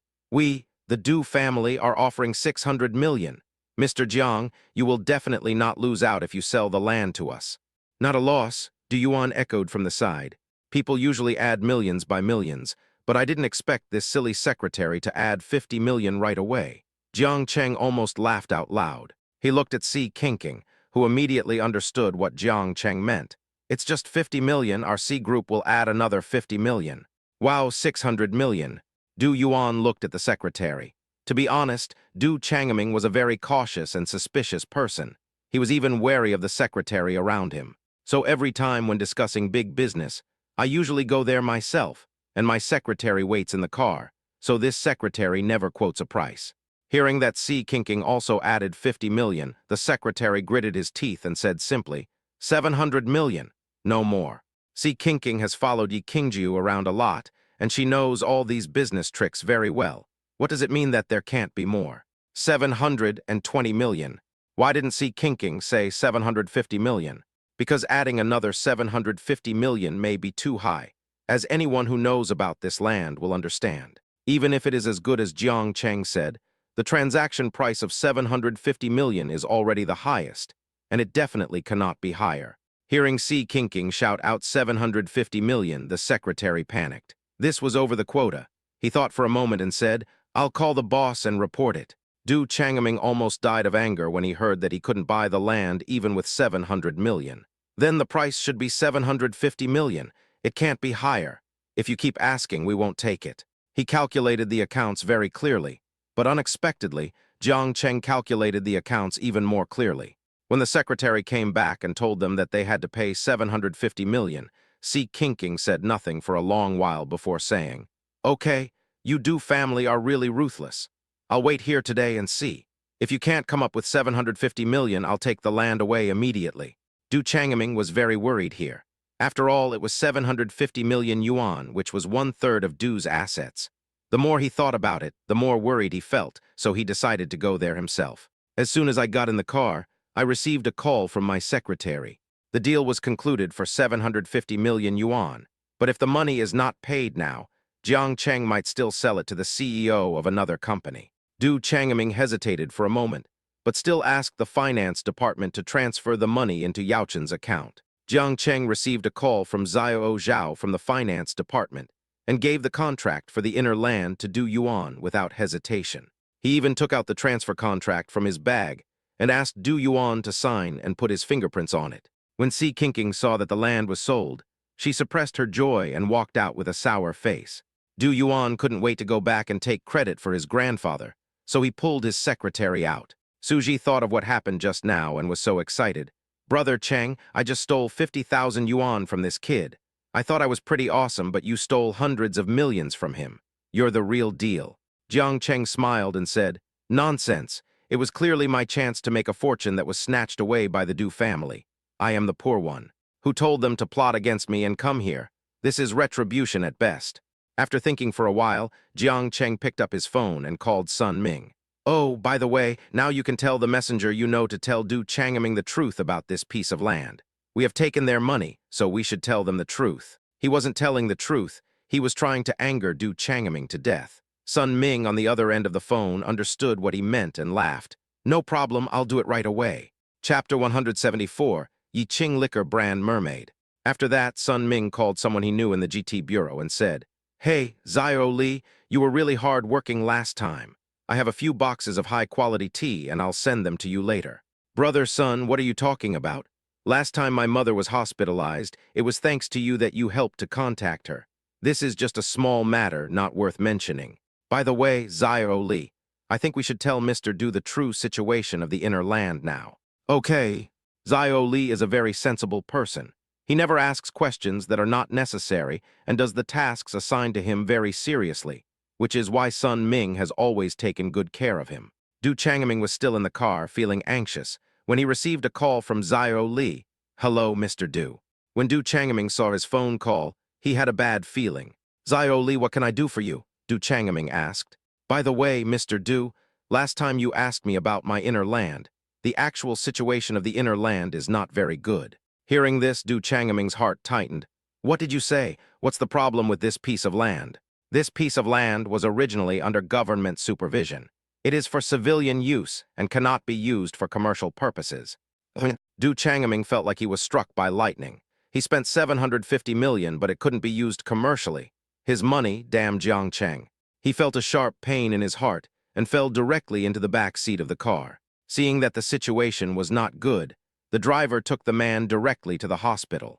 The Du family are offering 600 million. Mr. Jiang, you will definitely not lose out if you sell the land to us. Not a loss, Du Yuan echoed from the side. People usually add millions by millions, but I didn't expect this silly secretary to add 50 million right away. Jiang Cheng almost laughed out loud. He looked at Si Qingqing, who immediately understood what Jiang Cheng meant. It's just 50 million, our C group will add another 50 million. Wow, 600 million. Du Yuan looked at the secretary. To be honest, Du Changming was a very cautious and suspicious person. He was even wary of the secretary around him. So every time when discussing big business, I usually go there myself, and my secretary waits in the car, so this secretary never quotes a price. Hearing that Si Qingqing also added 50 million, the secretary gritted his teeth and said simply, 700 million, no more. Si Qingqing has followed Yi Qingjiu around a lot, and she knows all these business tricks very well. What does it mean that there can't be more? 720 million. Why didn't Si Qingqing say 750 million? Because adding another 750 million may be too high, as anyone who knows about this land will understand. Even if it is as good as Jiang Cheng said, the transaction price of 750 million is already the highest, and it definitely cannot be higher. Hearing Si Qingqing shout out 750 million, the secretary panicked. This was over the quota. He thought for a moment and said, I'll call the boss and report it. Du Changming almost died of anger when he heard that he couldn't buy the land even with 700 million. Then the price should be 750 million. It can't be higher. If you keep asking, we won't take it. He calculated the accounts very clearly, but unexpectedly, Jiang Cheng calculated the accounts even more clearly. When the secretary came back and told them that they had to pay 750 million, Si Qingqing said nothing for a long while before saying, Okay, you Du family are really ruthless. I'll wait here today and see. If you can't come up with 750 million, I'll take the land away immediately. Du Changming was very worried here. After all, it was 750 million yuan, which was 1/3 of Du's assets. The more he thought about it, the more worried he felt, so he decided to go there himself. As soon as I got in the car, I received a call from my secretary. The deal was concluded for 750 million yuan, but if the money is not paid now, Jiang Cheng might still sell it to the CEO of another company. Du Changming hesitated for a moment, but still asked the finance department to transfer the money into Yao Chen's account. Jiang Cheng received a call from Xiao Zhao from the finance department and gave the contract for the inner land to Du Yuan without hesitation. He even took out the transfer contract from his bag and asked Du Yuan to sign and put his fingerprints on it. When Si Qingqing saw that the land was sold, she suppressed her joy and walked out with a sour face. Du Yuan couldn't wait to go back and take credit for his grandfather, so he pulled his secretary out. Suji thought of what happened just now and was so excited. Brother Cheng, I just stole 50,000 yuan from this kid. I thought I was pretty awesome, but you stole hundreds of millions from him. You're the real deal. Jiang Cheng smiled and said, Nonsense. It was clearly my chance to make a fortune that was snatched away by the Du family. I am the poor one. Who told them to plot against me and come here? This is retribution at best. After thinking for a while, Jiang Cheng picked up his phone and called Sun Ming. Oh, by the way, now you can tell the messenger you know to tell Du Changming the truth about this piece of land. We have taken their money, so we should tell them the truth. He wasn't telling the truth. He was trying to anger Du Changming to death. Sun Ming on the other end of the phone understood what he meant and laughed. No problem, I'll do it right away. Chapter 174, Yi Qing Liquor Brand Mermaid. After that, Sun Ming called someone he knew in the GT Bureau and said, Hey, Xiao Li, you were really hard working last time. I have a few boxes of high-quality tea and I'll send them to you later. Brother Sun, what are you talking about? Last time my mother was hospitalized, it was thanks to you that you helped to contact her. This is just a small matter not worth mentioning. By the way, Xiao Li, I think we should tell Mr. Du the true situation of the inner land now. Okay. Xiao Li is a very sensible person. He never asks questions that are not necessary and does the tasks assigned to him very seriously, which is why Sun Ming has always taken good care of him. Du Changming was still in the car, feeling anxious, when he received a call from Xiao Li. Hello, Mr. Du. When Du Changming saw his phone call, he had a bad feeling. Xiao Li, what can I do for you? Du Changming asked. By the way, Mr. Du, last time you asked me about my inner land. The actual situation of the inner land is not very good. Hearing this, Du Changming's heart tightened. What did you say? What's the problem with this piece of land? This piece of land was originally under government supervision. It is for civilian use and cannot be used for commercial purposes. Du Changming felt like he was struck by lightning. He spent 750 million, but it couldn't be used commercially. His money damned Jiang Cheng. He felt a sharp pain in his heart and fell directly into the back seat of the car. Seeing that the situation was not good, the driver took the man directly to the hospital.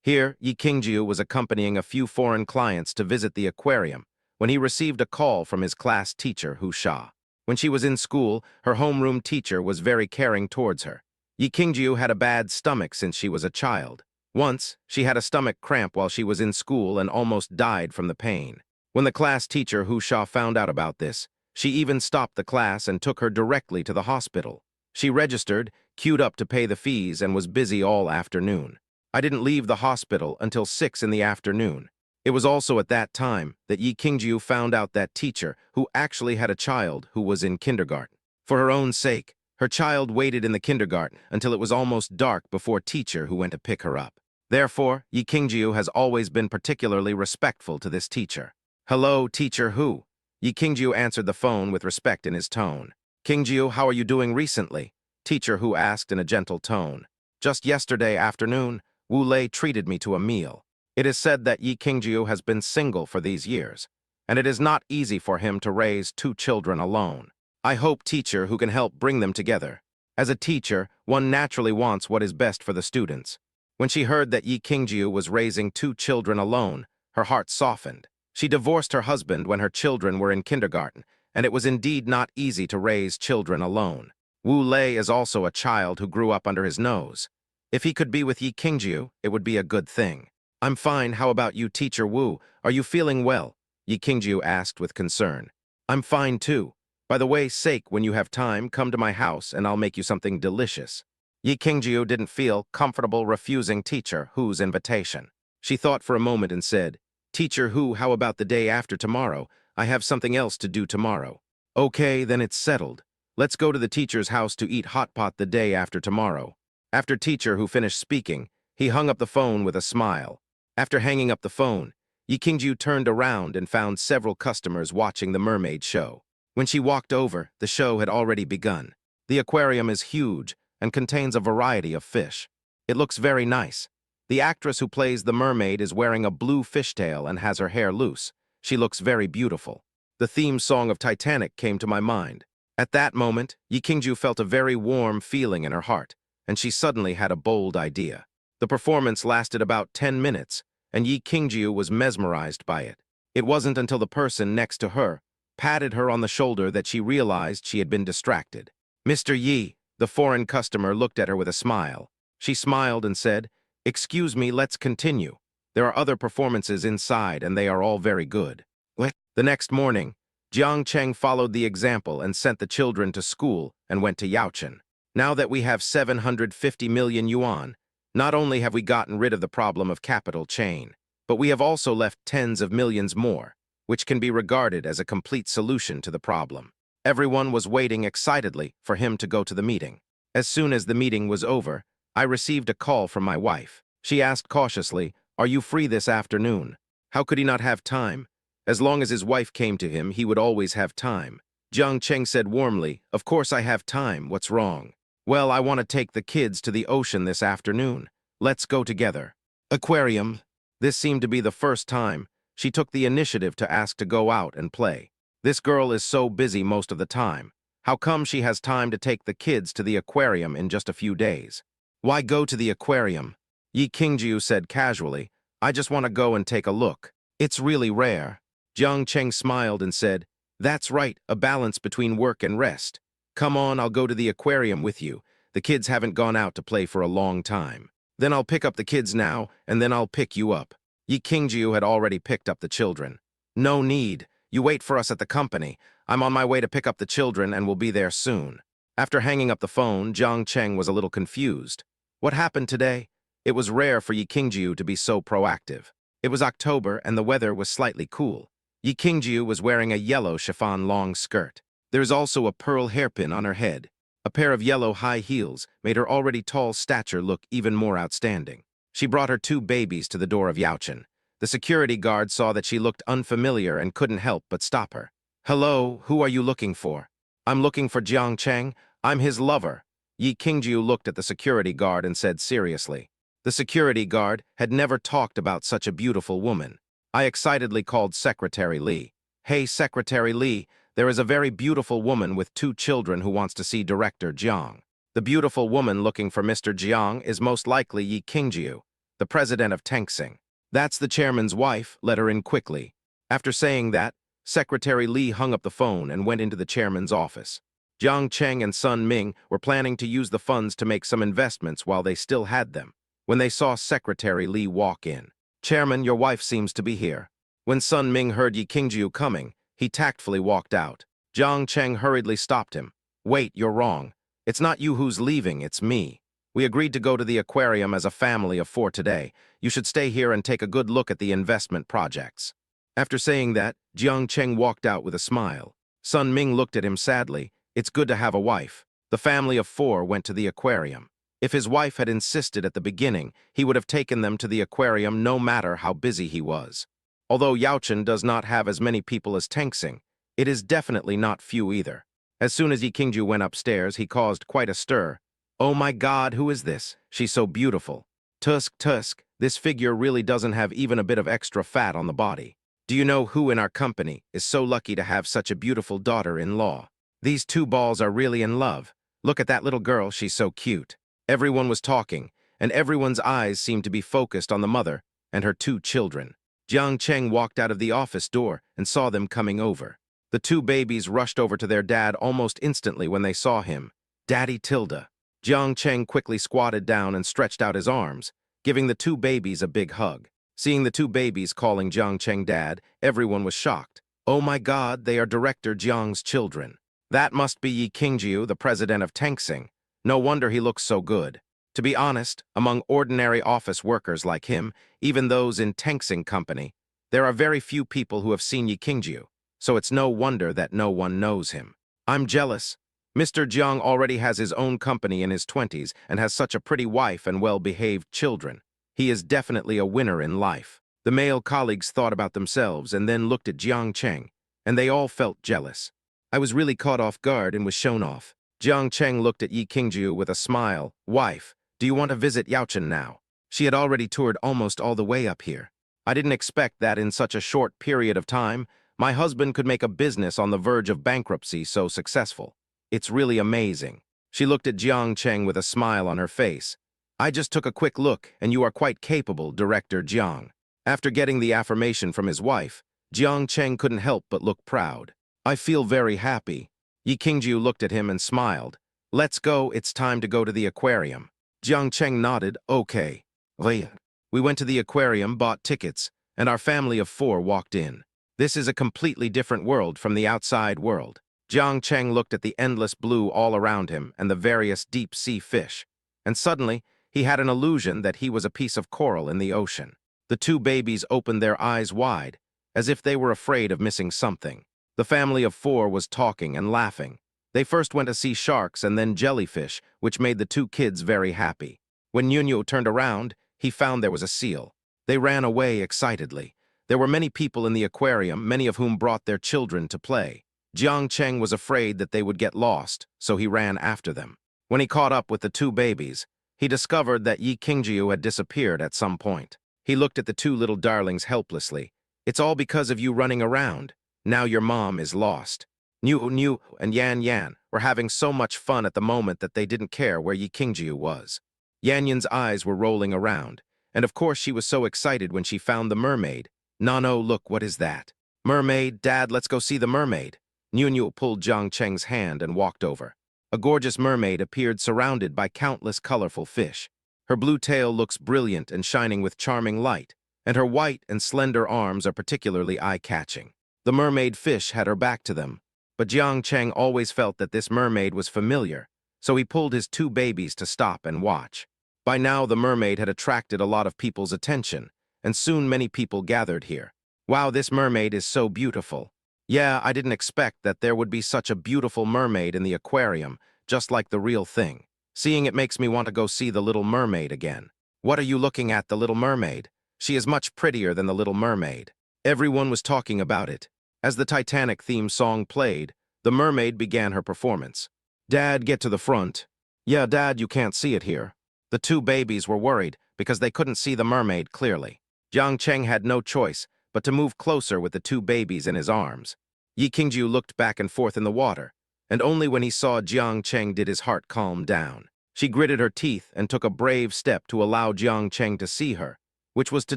Here, Yi Qingjiu was accompanying a few foreign clients to visit the aquarium when he received a call from his class teacher, Hu Sha. When she was in school, her homeroom teacher was very caring towards her. Yi Qingjiu had a bad stomach since she was a child. Once, she had a stomach cramp while she was in school and almost died from the pain. When the class teacher Hu Sha found out about this, she even stopped the class and took her directly to the hospital. She registered, queued up to pay the fees, and was busy all afternoon. I didn't leave the hospital until 6 in the afternoon. It was also at that time that Yi Qingjiu found out that teacher who actually had a child who was in kindergarten. For her own sake, her child waited in the kindergarten until it was almost dark before teacher who went to pick her up. Therefore, Yi Qingjiu has always been particularly respectful to this teacher. "Hello, teacher Hu." Yi Qingjiu answered the phone with respect in his tone. "Qingjiu, how are you doing recently?" Teacher Hu asked in a gentle tone. "Just yesterday afternoon, Wu Lei treated me to a meal. It is said that Yi Qingjiu has been single for these years, and it is not easy for him to raise 2 children alone. I hope teacher who can help bring them together. As a teacher, one naturally wants what is best for the students." When she heard that Yi Qingjiu was raising 2 children alone, her heart softened. She divorced her husband when her children were in kindergarten, and it was indeed not easy to raise children alone. Wu Lei is also a child who grew up under his nose. If he could be with Yi Qingjiu, it would be a good thing. "I'm fine. How about you, teacher Wu? Are you feeling well?" Yi Qingjiu asked with concern. "I'm fine too. By the way, sake, when you have time, come to my house and I'll make you something delicious." Yi Qingjiu didn't feel comfortable refusing teacher Hu's invitation. She thought for a moment and said, "Teacher Hu, how about the day after tomorrow? I have something else to do tomorrow." "Okay, then it's settled. Let's go to the teacher's house to eat hot pot the day after tomorrow." After teacher Hu finished speaking, he hung up the phone with a smile. After hanging up the phone, Yi Qingjiu turned around and found several customers watching the mermaid show. When she walked over, the show had already begun. The aquarium is huge and contains a variety of fish. It looks very nice. The actress who plays the mermaid is wearing a blue fishtail and has her hair loose. She looks very beautiful. The theme song of Titanic came to my mind. At that moment, Yi Qingjiu felt a very warm feeling in her heart, and she suddenly had a bold idea. The performance lasted about 10 minutes, and Yi Qingjiu was mesmerized by it. It wasn't until the person next to her patted her on the shoulder that she realized she had been distracted. "Mr. Yi," the foreign customer looked at her with a smile. She smiled and said, "Excuse me, let's continue. There are other performances inside, and they are all very good." The next morning, Jiang Cheng followed the example and sent the children to school and went to Yaochen. "Now that we have 750 million yuan, not only have we gotten rid of the problem of capital chain, but we have also left tens of millions more, which can be regarded as a complete solution to the problem." Everyone was waiting excitedly for him to go to the meeting. As soon as the meeting was over, I received a call from my wife. She asked cautiously, "Are you free this afternoon?" How could he not have time? As long as his wife came to him, he would always have time. Jiang Cheng said warmly, "Of course I have time. What's wrong?" "Well, I want to take the kids to the ocean this afternoon. Let's go together." Aquarium. This seemed to be the first time she took the initiative to ask to go out and play. This girl is so busy most of the time. How come she has time to take the kids to the aquarium in just a few days? "Why go to the aquarium?" Yi Qingjiu said casually, "I just want to go and take a look. It's really rare." Jiang Cheng smiled and said, "That's right, a balance between work and rest. Come on, I'll go to the aquarium with you. The kids haven't gone out to play for a long time. Then I'll pick up the kids now, and then I'll pick you up." Yi Qingjiu had already picked up the children. "No need. You wait for us at the company. I'm on my way to pick up the children and will be there soon." After hanging up the phone, Jiang Cheng was a little confused. What happened today? It was rare for Yi Qingjiu to be so proactive. It was October and the weather was slightly cool. Yi Qingjiu was wearing a yellow chiffon long skirt. There is also a pearl hairpin on her head. A pair of yellow high heels made her already tall stature look even more outstanding. She brought her 2 babies to the door of Yaochen. The security guard saw that she looked unfamiliar and couldn't help but stop her. "Hello, who are you looking for?" "I'm looking for Jiang Cheng. I'm his lover." Yi Qingjiu looked at the security guard and said seriously. The security guard had never talked about such a beautiful woman. I excitedly called Secretary Li. "Hey, Secretary Li, there is a very beautiful woman with 2 children who wants to see Director Jiang." The beautiful woman looking for Mr. Jiang is most likely Yi Qingjiu, the president of Tengsing. "That's the chairman's wife, let her in quickly." After saying that, Secretary Li hung up the phone and went into the chairman's office. Jiang Cheng and Sun Ming were planning to use the funds to make some investments while they still had them, when they saw Secretary Li walk in. "Chairman, your wife seems to be here." When Sun Ming heard Yi Qingjiu coming, he tactfully walked out. Jiang Cheng hurriedly stopped him. "Wait, you're wrong. It's not you who's leaving, it's me. We agreed to go to the aquarium as a family of 4 today. You should stay here and take a good look at the investment projects." After saying that, Jiang Cheng walked out with a smile. Sun Ming looked at him sadly. It's good to have a wife. The family of 4 went to the aquarium. If his wife had insisted at the beginning, he would have taken them to the aquarium no matter how busy he was. Although Yaochen does not have as many people as Tengsing, it is definitely not few either. As soon as Yi Qingjiu went upstairs, he caused quite a stir. "Oh my God, who is this? She's so beautiful. Tusk, this figure really doesn't have even a bit of extra fat on the body. Do you know who in our company is so lucky to have such a beautiful daughter-in-law? These 2 balls are really in love. Look at that little girl, she's so cute." Everyone was talking, and everyone's eyes seemed to be focused on the mother and her 2 children. Jiang Cheng walked out of the office door and saw them coming over. The 2 babies rushed over to their dad almost instantly when they saw him. "Daddy Tilda." Jiang Cheng quickly squatted down and stretched out his arms, giving the 2 babies a big hug. Seeing the 2 babies calling Jiang Cheng dad, everyone was shocked. "Oh my God, they are Director Jiang's children. That must be Yi Qingjiu, the president of Tengsing. No wonder he looks so good." To be honest, among ordinary office workers like him, even those in Tengsing Company, there are very few people who have seen Yi Qingjiu, so it's no wonder that no one knows him. "I'm jealous. Mr. Jiang already has his own company in his 20s and has such a pretty wife and well-behaved children. He is definitely a winner in life." The male colleagues thought about themselves and then looked at Jiang Cheng, and they all felt jealous. I was really caught off guard and was shown off. Jiang Cheng looked at Yi Qingjiu with a smile. "Wife, do you want to visit Yaochen now?" She had already toured almost all the way up here. "I didn't expect that in such a short period of time, my husband could make a business on the verge of bankruptcy so successful. It's really amazing." She looked at Jiang Cheng with a smile on her face. "I just took a quick look, and you are quite capable, Director Jiang." After getting the affirmation from his wife, Jiang Cheng couldn't help but look proud. "I feel very happy." Yi Qingjiu looked at him and smiled. "Let's go, it's time to go to the aquarium." Jiang Cheng nodded. "Okay." We went to the aquarium, bought tickets, and our family of 4 walked in. This is a completely different world from the outside world. Jiang Cheng looked at the endless blue all around him and the various deep-sea fish, and suddenly he had an illusion that he was a piece of coral in the ocean. The 2 babies opened their eyes wide, as if they were afraid of missing something. The family of 4 was talking and laughing. They first went to see sharks and then jellyfish, which made the 2 kids very happy. When Nyunyu turned around, he found there was a seal. They ran away excitedly. There were many people in the aquarium, many of whom brought their children to play. Jiang Cheng was afraid that they would get lost, so he ran after them. When he caught up with the 2 babies, he discovered that Yi Qingjiu had disappeared at some point. He looked at the 2 little darlings helplessly. "It's all because of you running around. Now your mom is lost." Nyu and Yan were having so much fun at the moment that they didn't care where Yi Qingjiu was. Yan's eyes were rolling around, and of course she was so excited when she found the mermaid. "Nano, look, what is that?" "Mermaid, Dad, let's go see the mermaid." Nyu pulled Jiang Cheng's hand and walked over. A gorgeous mermaid appeared surrounded by countless colorful fish. Her blue tail looks brilliant and shining with charming light, and her white and slender arms are particularly eye-catching. The mermaid fish had her back to them, but Jiang Cheng always felt that this mermaid was familiar, so he pulled his 2 babies to stop and watch. By now, the mermaid had attracted a lot of people's attention, and soon many people gathered here. "Wow, this mermaid is so beautiful." "Yeah, I didn't expect that there would be such a beautiful mermaid in the aquarium, just like the real thing. Seeing it makes me want to go see the Little Mermaid again." "What are you looking at, the Little Mermaid?" She is much prettier than the Little Mermaid. Everyone was talking about it. As the Titanic theme song played, the mermaid began her performance. Dad, get to the front. Yeah, Dad, you can't see it here. The two babies were worried because they couldn't see the mermaid clearly. Jiang Cheng had no choice but to move closer with the two babies in his arms. Yi Qingjiu looked back and forth in the water, and only when he saw Jiang Cheng did his heart calm down. She gritted her teeth and took a brave step to allow Jiang Cheng to see her, which was to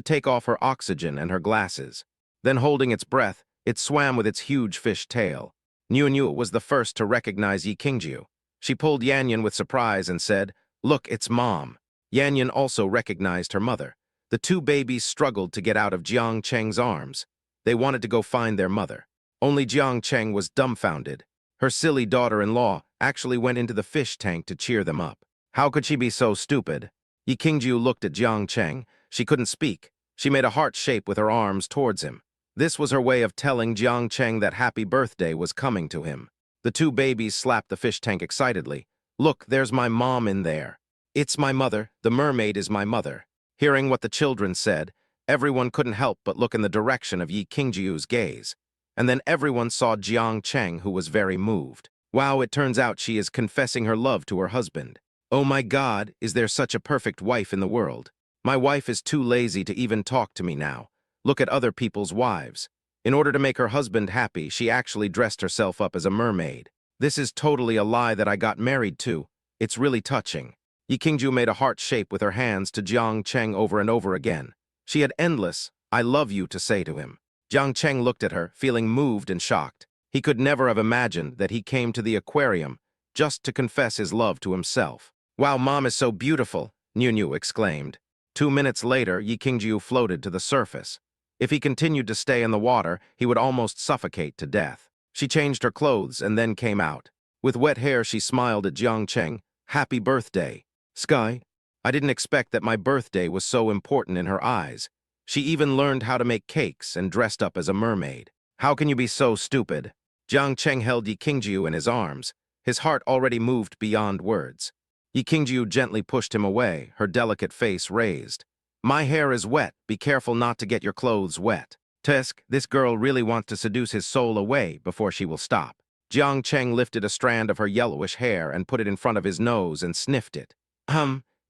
take off her oxygen and her glasses. Then, holding its breath, it swam with its huge fish tail. Niu was the first to recognize Yi Qingjiu. She pulled Yanyan with surprise and said, "Look, it's Mom." Yanyan also recognized her mother. The two babies struggled to get out of Jiang Cheng's arms. They wanted to go find their mother. Only Jiang Cheng was dumbfounded. Her silly daughter-in-law actually went into the fish tank to cheer them up. How could she be so stupid? Yi Qingjiu looked at Jiang Cheng. She couldn't speak. She made a heart shape with her arms towards him. This was her way of telling Jiang Cheng that happy birthday was coming to him. The two babies slapped the fish tank excitedly. "Look, there's my mom in there." "It's my mother. The mermaid is my mother." Hearing what the children said, everyone couldn't help but look in the direction of Yi Qingjiu's gaze. And then everyone saw Jiang Cheng, who was very moved. Wow, it turns out she is confessing her love to her husband. Oh my God, is there such a perfect wife in the world? My wife is too lazy to even talk to me now. Look at other people's wives. In order to make her husband happy, she actually dressed herself up as a mermaid. This is totally a lie that I got married to. It's really touching. Yi Qingjiu made a heart shape with her hands to Jiang Cheng over and over again. She had endless, "I love you" to say to him. Jiang Cheng looked at her, feeling moved and shocked. He could never have imagined that he came to the aquarium just to confess his love to himself. "Wow, Mom is so beautiful," Niu exclaimed. 2 minutes later, Yi Qingjiu floated to the surface. If he continued to stay in the water, he would almost suffocate to death. She changed her clothes and then came out. With wet hair, she smiled at Jiang Cheng. "Happy birthday, Sky." I didn't expect that my birthday was so important in her eyes. She even learned how to make cakes and dressed up as a mermaid. How can you be so stupid? Jiang Cheng held Yi Qingjiu in his arms. His heart already moved beyond words. Yi Qingjiu gently pushed him away, her delicate face raised. "My hair is wet. Be careful not to get your clothes wet." Tusk, this girl really wants to seduce his soul away before she will stop. Jiang Cheng lifted a strand of her yellowish hair and put it in front of his nose and sniffed it.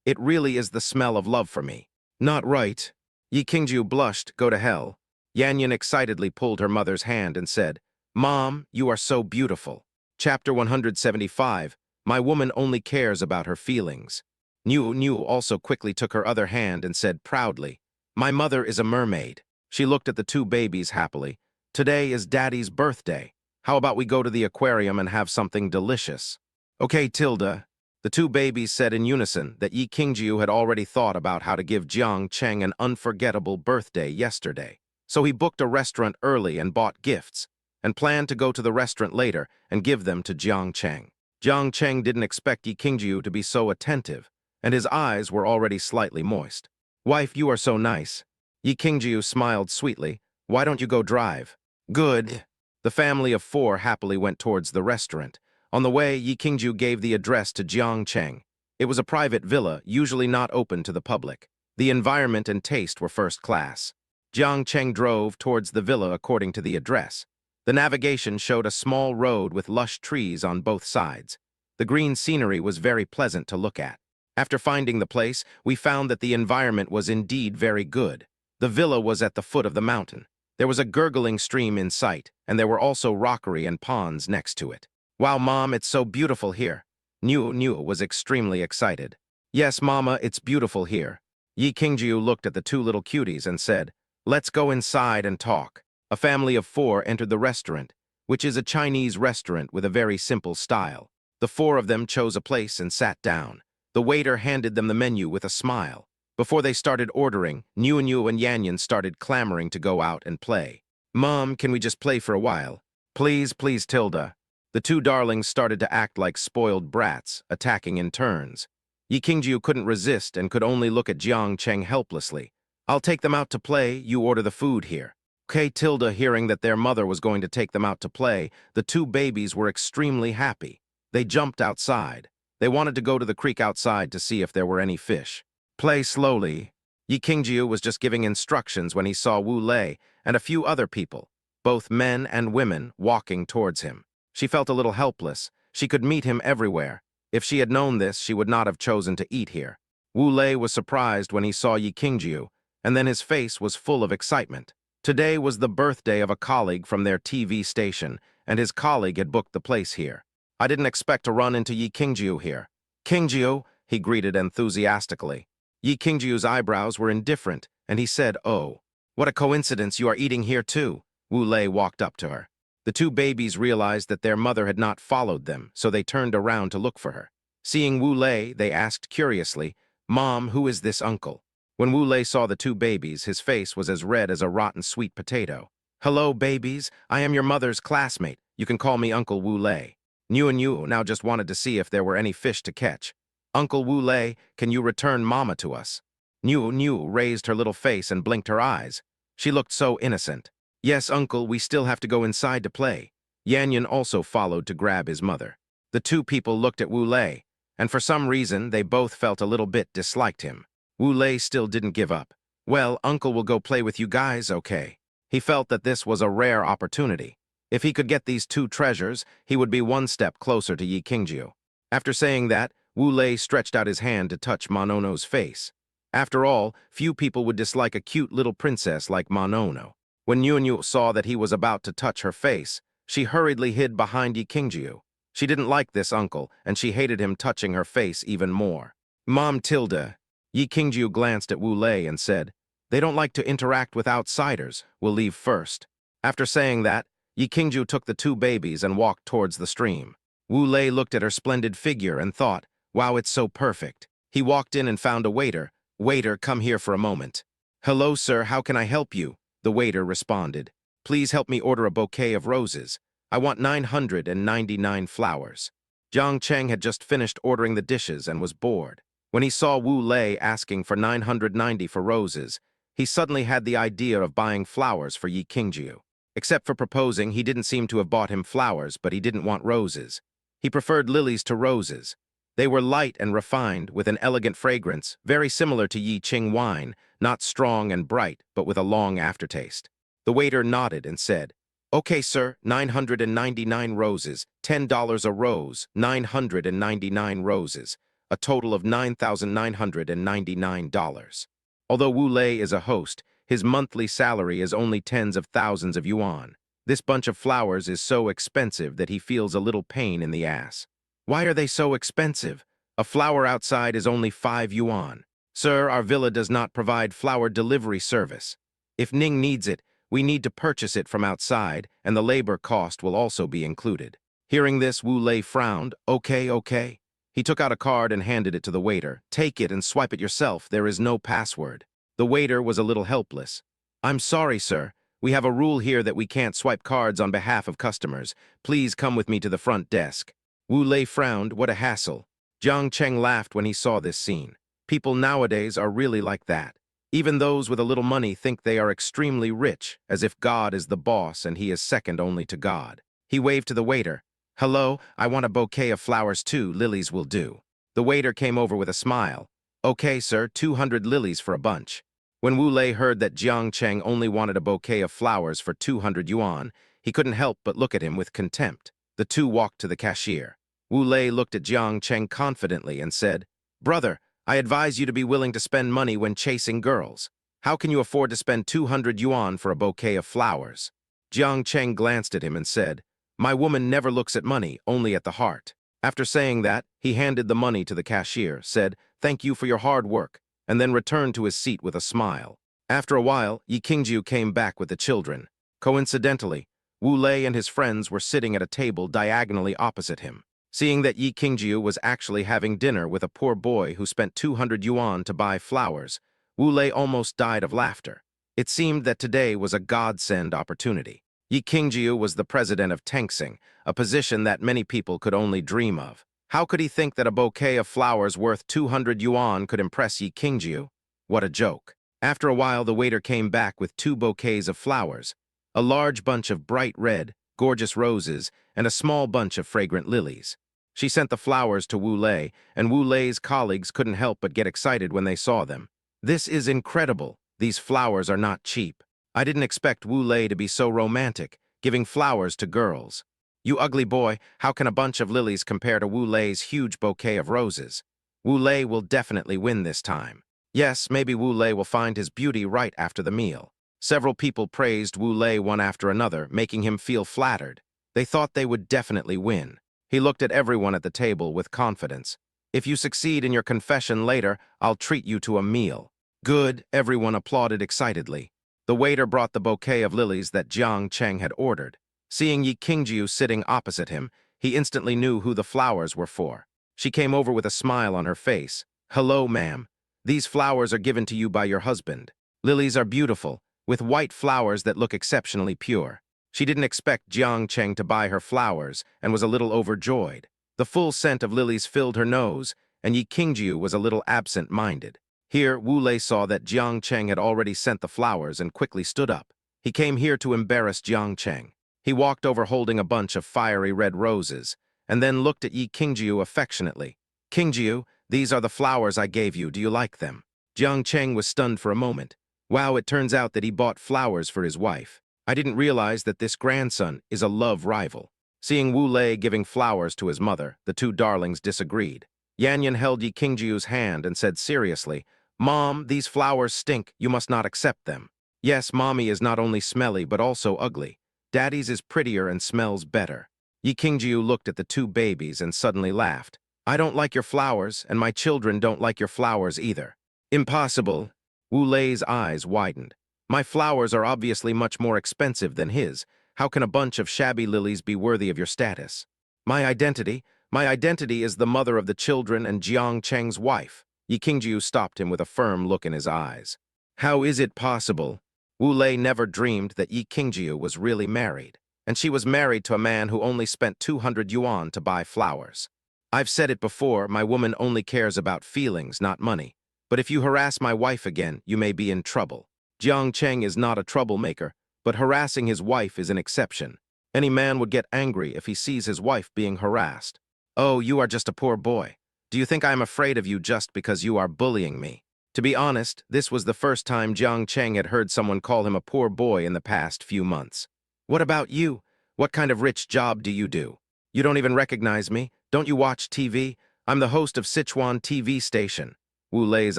It really is the smell of love for me." "Not right." Yi Qingjiu blushed. "Go to hell." Yanyan excitedly pulled her mother's hand and said, "Mom, you are so beautiful." Chapter 175, My Woman Only Cares About Her Feelings. Niu also quickly took her other hand and said proudly, "My mother is a mermaid." She looked at the two babies happily. "Today is Daddy's birthday. How about we go to the aquarium and have something delicious?" "Okay, Tilda." The two babies said in unison that Yi Qingjiu had already thought about how to give Jiang Cheng an unforgettable birthday yesterday. So he booked a restaurant early and bought gifts, and planned to go to the restaurant later and give them to Jiang Cheng. Jiang Cheng didn't expect Yi Qingjiu to be so attentive, and his eyes were already slightly moist. "Wife, you are so nice." Yi Qingjiu smiled sweetly. "Why don't you go drive?" "Good." The family of 4 happily went towards the restaurant. On the way, Yi Qingjiu gave the address to Jiang Cheng. It was a private villa, usually not open to the public. The environment and taste were first class. Jiang Cheng drove towards the villa according to the address. The navigation showed a small road with lush trees on both sides. The green scenery was very pleasant to look at. After finding the place, we found that the environment was indeed very good. The villa was at the foot of the mountain. There was a gurgling stream in sight, and there were also rockery and ponds next to it. "Wow, Mom, it's so beautiful here." Niu was extremely excited. "Yes, Mama, it's beautiful here." Yi Qingjiu looked at the two little cuties and said, "Let's go inside and talk." A family of 4 entered the restaurant, which is a Chinese restaurant with a very simple style. The 4 of them chose a place and sat down. The waiter handed them the menu with a smile. Before they started ordering, Niu and Yanyan started clamoring to go out and play. "Mom, can we just play for a while?" "Please, please, Tilda." The two darlings started to act like spoiled brats, attacking in turns. Yi Qingjiu couldn't resist and could only look at Jiang Cheng helplessly. "I'll take them out to play, you order the food here." Okay, Tilda, hearing that their mother was going to take them out to play, the two babies were extremely happy. They jumped outside. They wanted to go to the creek outside to see if there were any fish. "Play slowly." Yi Qingjiu was just giving instructions when he saw Wu Lei and a few other people, both men and women, walking towards him. She felt a little helpless. She could meet him everywhere. If she had known this, she would not have chosen to eat here. Wu Lei was surprised when he saw Yi Qingjiu, and then his face was full of excitement. Today was the birthday of a colleague from their TV station, and his colleague had booked the place here. I didn't expect to run into Yi Qingjiu here. Qingjiu, he greeted enthusiastically. Yi Qingjiu's eyebrows were indifferent, and he said, "Oh, what a coincidence, you are eating here too." Wu Lei walked up to her. The two babies realized that their mother had not followed them, so they turned around to look for her. Seeing Wu Lei, they asked curiously, "Mom, who is this uncle?" When Wu Lei saw the two babies, his face was as red as a rotten sweet potato. "Hello, babies. I am your mother's classmate. You can call me Uncle Wu Lei." Niu now just wanted to see if there were any fish to catch. "Uncle Wu Lei, can you return Mama to us?" Niu raised her little face and blinked her eyes. She looked so innocent. "Yes, Uncle, we still have to go inside to play." Yan also followed to grab his mother. The two people looked at Wu Lei, and for some reason they both felt a little bit disliked him. Wu Lei still didn't give up. "Well, Uncle will go play with you guys, okay?" He felt that this was a rare opportunity. If he could get these two treasures, he would be one step closer to Yi Qingjiu. After saying that, Wu Lei stretched out his hand to touch Monono's face. After all, few people would dislike a cute little princess like Monono. When Niu saw that he was about to touch her face, she hurriedly hid behind Yi Qingjiu. She didn't like this uncle, and she hated him touching her face even more. "Mom Tilda." Yi Qingjiu glanced at Wu Lei and said, "They don't like to interact with outsiders. We'll leave first." After saying that, Yi Qingjiu took the two babies and walked towards the stream. Wu Lei looked at her splendid figure and thought, "Wow, it's so perfect." He walked in and found a waiter. "Waiter, come here for a moment." "Hello, sir, how can I help you?" The waiter responded. "Please help me order a bouquet of roses. I want 999 flowers." Jiang Cheng had just finished ordering the dishes and was bored. When he saw Wu Lei asking for 990 for roses, he suddenly had the idea of buying flowers for Yi Qingjiu. Except for proposing, he didn't seem to have bought him flowers, but he didn't want roses. He preferred lilies to roses. They were light and refined, with an elegant fragrance, very similar to Yi Qing wine, not strong and bright, but with a long aftertaste. The waiter nodded and said, "Okay, sir, 999 roses, $10 a rose, 999 roses, a total of $9,999. Although Wu Lei is a host, his monthly salary is only tens of thousands of yuan. This bunch of flowers is so expensive that he feels a little pain in the ass. Why are they so expensive? A flower outside is only 5 yuan. Sir, our villa does not provide flower delivery service. If Ning needs it, we need to purchase it from outside, and the labor cost will also be included." Hearing this, Wu Lei frowned. Okay. He took out a card and handed it to the waiter. "Take it and swipe it yourself. There is no password." The waiter was a little helpless. "I'm sorry, sir. We have a rule here that we can't swipe cards on behalf of customers. Please come with me to the front desk." Wu Lei frowned. What a hassle. Jiang Cheng laughed when he saw this scene. People nowadays are really like that. Even those with a little money think they are extremely rich, as if God is the boss and he is second only to God. He waved to the waiter. "Hello, I want a bouquet of flowers too. Lilies will do." The waiter came over with a smile. "Okay, sir, 200 lilies for a bunch." When Wu Lei heard that Jiang Cheng only wanted a bouquet of flowers for 200 yuan, he couldn't help but look at him with contempt. The two walked to the cashier. Wu Lei looked at Jiang Cheng confidently and said, "Brother, I advise you to be willing to spend money when chasing girls. How can you afford to spend 200 yuan for a bouquet of flowers?" Jiang Cheng glanced at him and said, "My woman never looks at money, only at the heart." After saying that, he handed the money to the cashier, said, "Thank you for your hard work," and then returned to his seat with a smile. After a while, Yi Qingjiu came back with the children. Coincidentally, Wu Lei and his friends were sitting at a table diagonally opposite him. Seeing that Yi Qingjiu was actually having dinner with a poor boy who spent 200 yuan to buy flowers, Wu Lei almost died of laughter. It seemed that today was a godsend opportunity. Yi Qingjiu was the president of Tengsing, a position that many people could only dream of. How could he think that a bouquet of flowers worth 200 yuan could impress Yi Qingjiu? What a joke. After a while, the waiter came back with 2 bouquets of flowers, a large bunch of bright red, gorgeous roses, and a small bunch of fragrant lilies. She sent the flowers to Wu Lei, and Wu Lei's colleagues couldn't help but get excited when they saw them. This is incredible. These flowers are not cheap. I didn't expect Wu Lei to be so romantic, giving flowers to girls. You ugly boy, how can a bunch of lilies compare to Wu Lei's huge bouquet of roses? Wu Lei will definitely win this time. Yes, maybe Wu Lei will find his beauty right after the meal. Several people praised Wu Lei one after another, making him feel flattered. They thought they would definitely win. He looked at everyone at the table with confidence. If you succeed in your confession later, I'll treat you to a meal. Good, everyone applauded excitedly. The waiter brought the bouquet of lilies that Jiang Cheng had ordered. Seeing Yi Qingjiu sitting opposite him, he instantly knew who the flowers were for. She came over with a smile on her face. Hello, ma'am. These flowers are given to you by your husband. Lilies are beautiful, with white flowers that look exceptionally pure. She didn't expect Jiang Cheng to buy her flowers and was a little overjoyed. The full scent of lilies filled her nose, and Yi Qingjiu was a little absent-minded. Here, Wu Lei saw that Jiang Cheng had already sent the flowers and quickly stood up. He came here to embarrass Jiang Cheng. He walked over holding a bunch of fiery red roses, and then looked at Yi Qingjiu affectionately. Qingjiu, these are the flowers I gave you. Do you like them? Jiang Cheng was stunned for a moment. Wow, it turns out that he bought flowers for his wife. I didn't realize that this grandson is a love rival. Seeing Wu Lei giving flowers to his mother, the two darlings disagreed. Yan Yan held Yi Qingjiu's hand and said seriously, Mom, these flowers stink. You must not accept them. Yes, Mommy is not only smelly but also ugly. Daddy's is prettier and smells better. Yi Qingjiu looked at the two babies and suddenly laughed. I don't like your flowers, and my children don't like your flowers either. Impossible. Wu Lei's eyes widened. My flowers are obviously much more expensive than his. How can a bunch of shabby lilies be worthy of your status? My identity is the mother of the children and Jiang Cheng's wife. Yi Qingjiu stopped him with a firm look in his eyes. How is it possible? Wu Lei never dreamed that Yi Qingjiu was really married, and she was married to a man who only spent 200 yuan to buy flowers. I've said it before, my woman only cares about feelings, not money. But if you harass my wife again, you may be in trouble. Jiang Cheng is not a troublemaker, but harassing his wife is an exception. Any man would get angry if he sees his wife being harassed. Oh, you are just a poor boy. Do you think I am afraid of you just because you are bullying me? To be honest, this was the first time Jiang Cheng had heard someone call him a poor boy in the past few months. What about you? What kind of rich job do you do? You don't even recognize me? Don't you watch TV? I'm the host of Sichuan TV station. Wu Lei's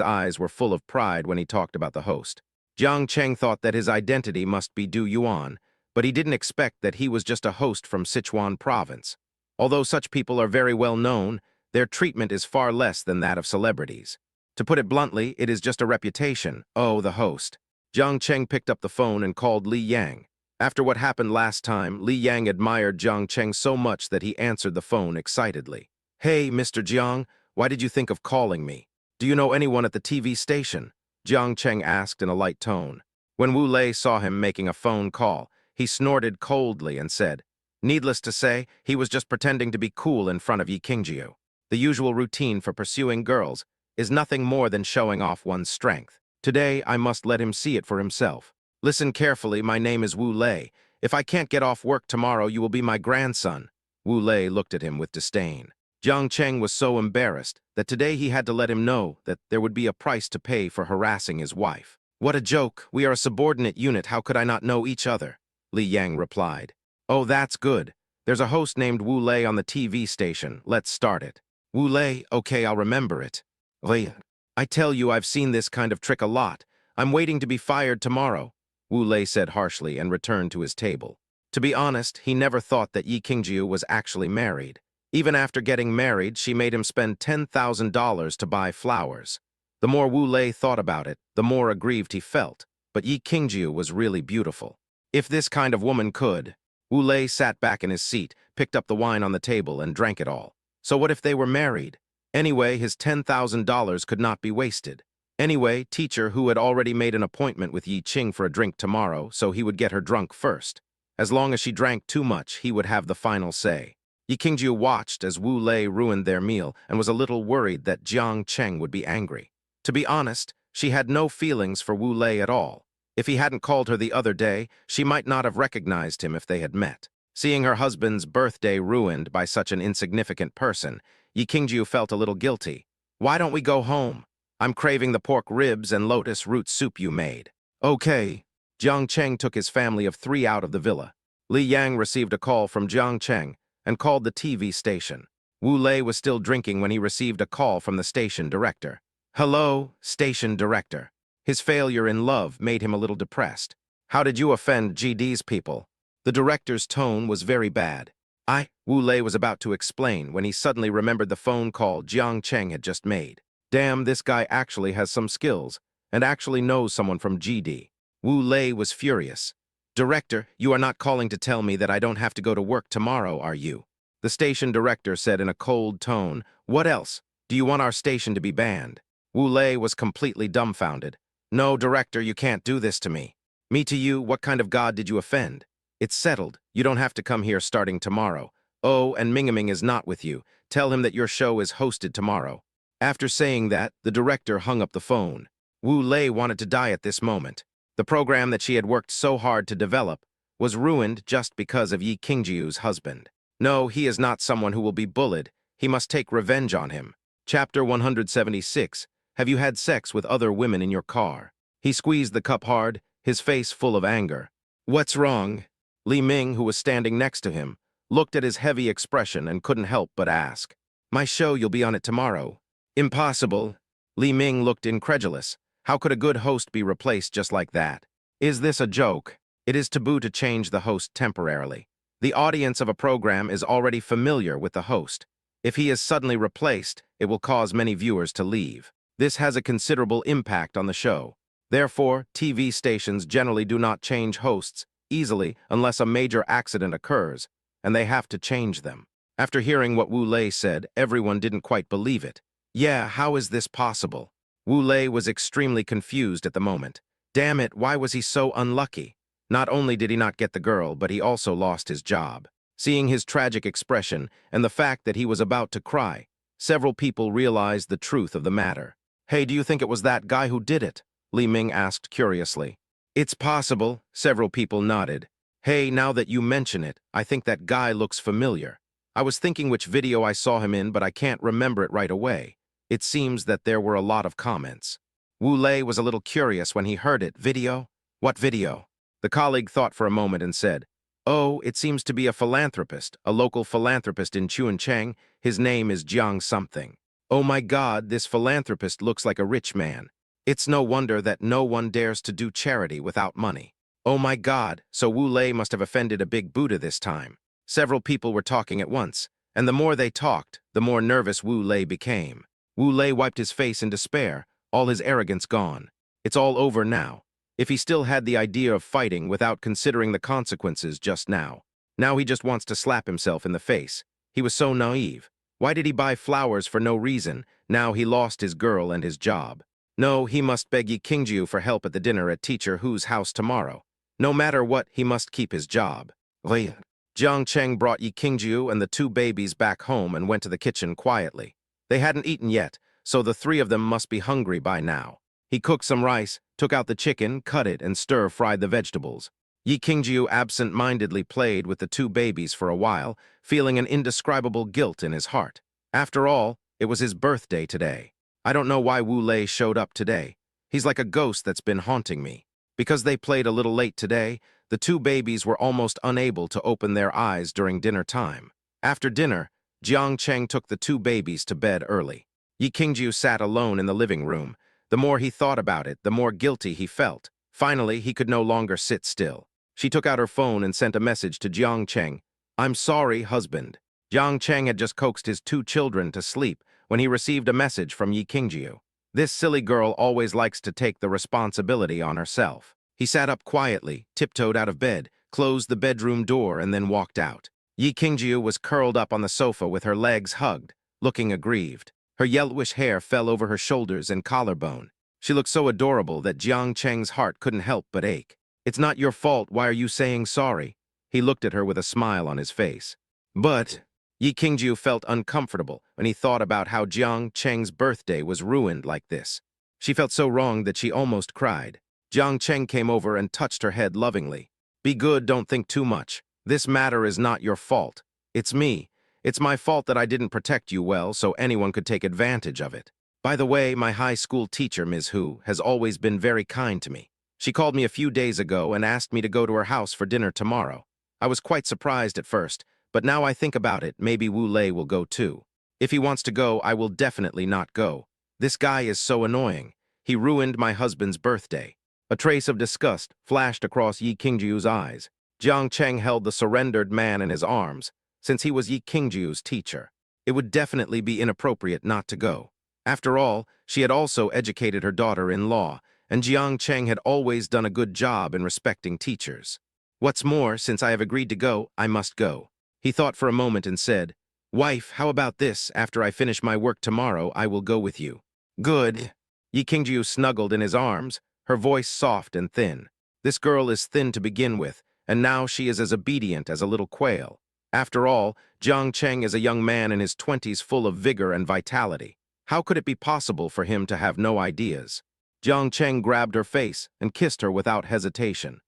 eyes were full of pride when he talked about the host. Jiang Cheng thought that his identity must be Du Yuan, but he didn't expect that he was just a host from Sichuan province. Although such people are very well known, their treatment is far less than that of celebrities. To put it bluntly, it is just a reputation. Oh, the host. Jiang Cheng picked up the phone and called Li Yang. After what happened last time, Li Yang admired Jiang Cheng so much that he answered the phone excitedly. Hey, Mr. Jiang, why did you think of calling me? Do you know anyone at the TV station? Jiang Cheng asked in a light tone. When Wu Lei saw him making a phone call, he snorted coldly and said, Needless to say, he was just pretending to be cool in front of Yi Qingjiu. The usual routine for pursuing girls is nothing more than showing off one's strength. Today, I must let him see it for himself. Listen carefully, my name is Wu Lei. If I can't get off work tomorrow, you will be my grandson. Wu Lei looked at him with disdain. Jiang Cheng was so embarrassed that today he had to let him know that there would be a price to pay for harassing his wife. What a joke. We are a subordinate unit. How could I not know each other? Li Yang replied. Oh, that's good. There's a host named Wu Lei on the TV station. Let's start it. Wu Lei, okay, I'll remember it. I tell you, I've seen this kind of trick a lot. I'm waiting to be fired tomorrow, Wu Lei said harshly and returned to his table. To be honest, he never thought that Yi Qingjiu was actually married. Even after getting married, she made him spend $10,000 to buy flowers. The more Wu Lei thought about it, the more aggrieved he felt. But Yi Qingjiu was really beautiful. If this kind of woman could... Wu Lei sat back in his seat, picked up the wine on the table, and drank it all. So what if they were married? Anyway, his $10,000 could not be wasted. Anyway, teacher who had already made an appointment with Yi Qing for a drink tomorrow, so he would get her drunk first. As long as she drank too much, he would have the final say. Yi Qingjiu watched as Wu Lei ruined their meal and was a little worried that Jiang Cheng would be angry. To be honest, she had no feelings for Wu Lei at all. If he hadn't called her the other day, she might not have recognized him if they had met. Seeing her husband's birthday ruined by such an insignificant person, Yi Qingjiu felt a little guilty. Why don't we go home? I'm craving the pork ribs and lotus root soup you made. Okay. Jiang Cheng took his family of 3 out of the villa. Li Yang received a call from Jiang Cheng and called the TV station. Wu Lei was still drinking when he received a call from the station director. Hello, station director. His failure in love made him a little depressed. How did you offend GD's people? The director's tone was very bad. Wu Lei was about to explain when he suddenly remembered the phone call Jiang Cheng had just made. Damn, this guy actually has some skills and actually knows someone from GD. Wu Lei was furious. Director, you are not calling to tell me that I don't have to go to work tomorrow, are you? The station director said in a cold tone, what else? Do you want our station to be banned? Wu Lei was completely dumbfounded. No, director, you can't do this to me. Me to you, what kind of god did you offend? It's settled. You don't have to come here starting tomorrow. Oh, and Mingaming is not with you. Tell him that your show is hosted tomorrow. After saying that, the director hung up the phone. Wu Lei wanted to die at this moment. The program that she had worked so hard to develop was ruined just because of Yi Qingjiu's husband. No, he is not someone who will be bullied. He must take revenge on him. Chapter 176. Have you had sex with other women in your car? He squeezed the cup hard, his face full of anger. What's wrong? Li Ming, who was standing next to him, looked at his heavy expression and couldn't help but ask. My show, you'll be on it tomorrow. Impossible. Li Ming looked incredulous. How could a good host be replaced just like that? Is this a joke? It is taboo to change the host temporarily. The audience of a program is already familiar with the host. If he is suddenly replaced, it will cause many viewers to leave. This has a considerable impact on the show. Therefore, TV stations generally do not change hosts easily unless a major accident occurs, and they have to change them. After hearing what Wu Lei said, everyone didn't quite believe it. Yeah, how is this possible? Wu Lei was extremely confused at the moment. Damn it, why was he so unlucky? Not only did he not get the girl, but he also lost his job. Seeing his tragic expression and the fact that he was about to cry, several people realized the truth of the matter. Hey, do you think it was that guy who did it? Li Ming asked curiously. It's possible, several people nodded. Hey, now that you mention it, I think that guy looks familiar. I was thinking which video I saw him in, but I can't remember it right away. It seems that there were a lot of comments. Wu Lei was a little curious when he heard it. Video? What video? The colleague thought for a moment and said, Oh, it seems to be a philanthropist, a local philanthropist in Chuncheng. His name is Jiang something. Oh my God, this philanthropist looks like a rich man. It's no wonder that no one dares to do charity without money. Oh my God, so Wu Lei must have offended a big Buddha this time. Several people were talking at once, and the more they talked, the more nervous Wu Lei became. Wu Lei wiped his face in despair, all his arrogance gone. It's all over now. If he still had the idea of fighting without considering the consequences just now. Now he just wants to slap himself in the face. He was so naive. Why did he buy flowers for no reason? Now he lost his girl and his job. No, he must beg Yi Qingjiu for help at the dinner at Teacher Hu's house tomorrow. No matter what, he must keep his job. Jiang Cheng brought Yi Qingjiu and the 2 babies back home and went to the kitchen quietly. They hadn't eaten yet, so the 3 of them must be hungry by now. He cooked some rice, took out the chicken, cut it, and stir-fried the vegetables. Yi Qingjiu absent-mindedly played with the 2 babies for a while, feeling an indescribable guilt in his heart. After all, it was his birthday today. I don't know why Wu Lei showed up today. He's like a ghost that's been haunting me. Because they played a little late today, the 2 babies were almost unable to open their eyes during dinner time. After dinner, Jiang Cheng took the 2 babies to bed early. Yi Qingjiu sat alone in the living room. The more he thought about it, the more guilty he felt. Finally, he could no longer sit still. She took out her phone and sent a message to Jiang Cheng. I'm sorry, husband. Jiang Cheng had just coaxed his 2 children to sleep when he received a message from Yi Qingjiu. This silly girl always likes to take the responsibility on herself. He sat up quietly, tiptoed out of bed, closed the bedroom door, and then walked out. Yi Qingjiu was curled up on the sofa with her legs hugged, looking aggrieved. Her yellowish hair fell over her shoulders and collarbone. She looked so adorable that Jiang Cheng's heart couldn't help but ache. It's not your fault, why are you saying sorry? He looked at her with a smile on his face. But Yi Qingjiu felt uncomfortable when he thought about how Jiang Cheng's birthday was ruined like this. She felt so wrong that she almost cried. Jiang Cheng came over and touched her head lovingly. Be good, don't think too much. This matter is not your fault. It's me. It's my fault that I didn't protect you well so anyone could take advantage of it. By the way, my high school teacher, Ms. Hu, has always been very kind to me. She called me a few days ago and asked me to go to her house for dinner tomorrow. I was quite surprised at first, but now I think about it, maybe Wu Lei will go too. If he wants to go, I will definitely not go. This guy is so annoying. He ruined my husband's birthday. A trace of disgust flashed across Yi Qingjiu's eyes. Jiang Cheng held the surrendered man in his arms, since he was Yi Qingjiu's teacher. It would definitely be inappropriate not to go. After all, she had also educated her daughter in law, and Jiang Cheng had always done a good job in respecting teachers. What's more, since I have agreed to go, I must go. He thought for a moment and said, "Wife, how about this? After I finish my work tomorrow, I will go with you." Good. Yi Qingjiu snuggled in his arms, her voice soft and thin. This girl is thin to begin with, and now she is as obedient as a little quail. After all, Jiang Cheng is a young man in his 20s full of vigor and vitality. How could it be possible for him to have no ideas? Jiang Cheng grabbed her face and kissed her without hesitation.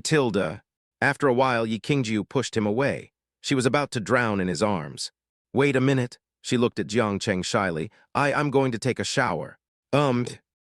Tilda. After a while, Yi Qingjiu pushed him away. She was about to drown in his arms. Wait a minute. She looked at Jiang Cheng shyly. I'm going to take a shower.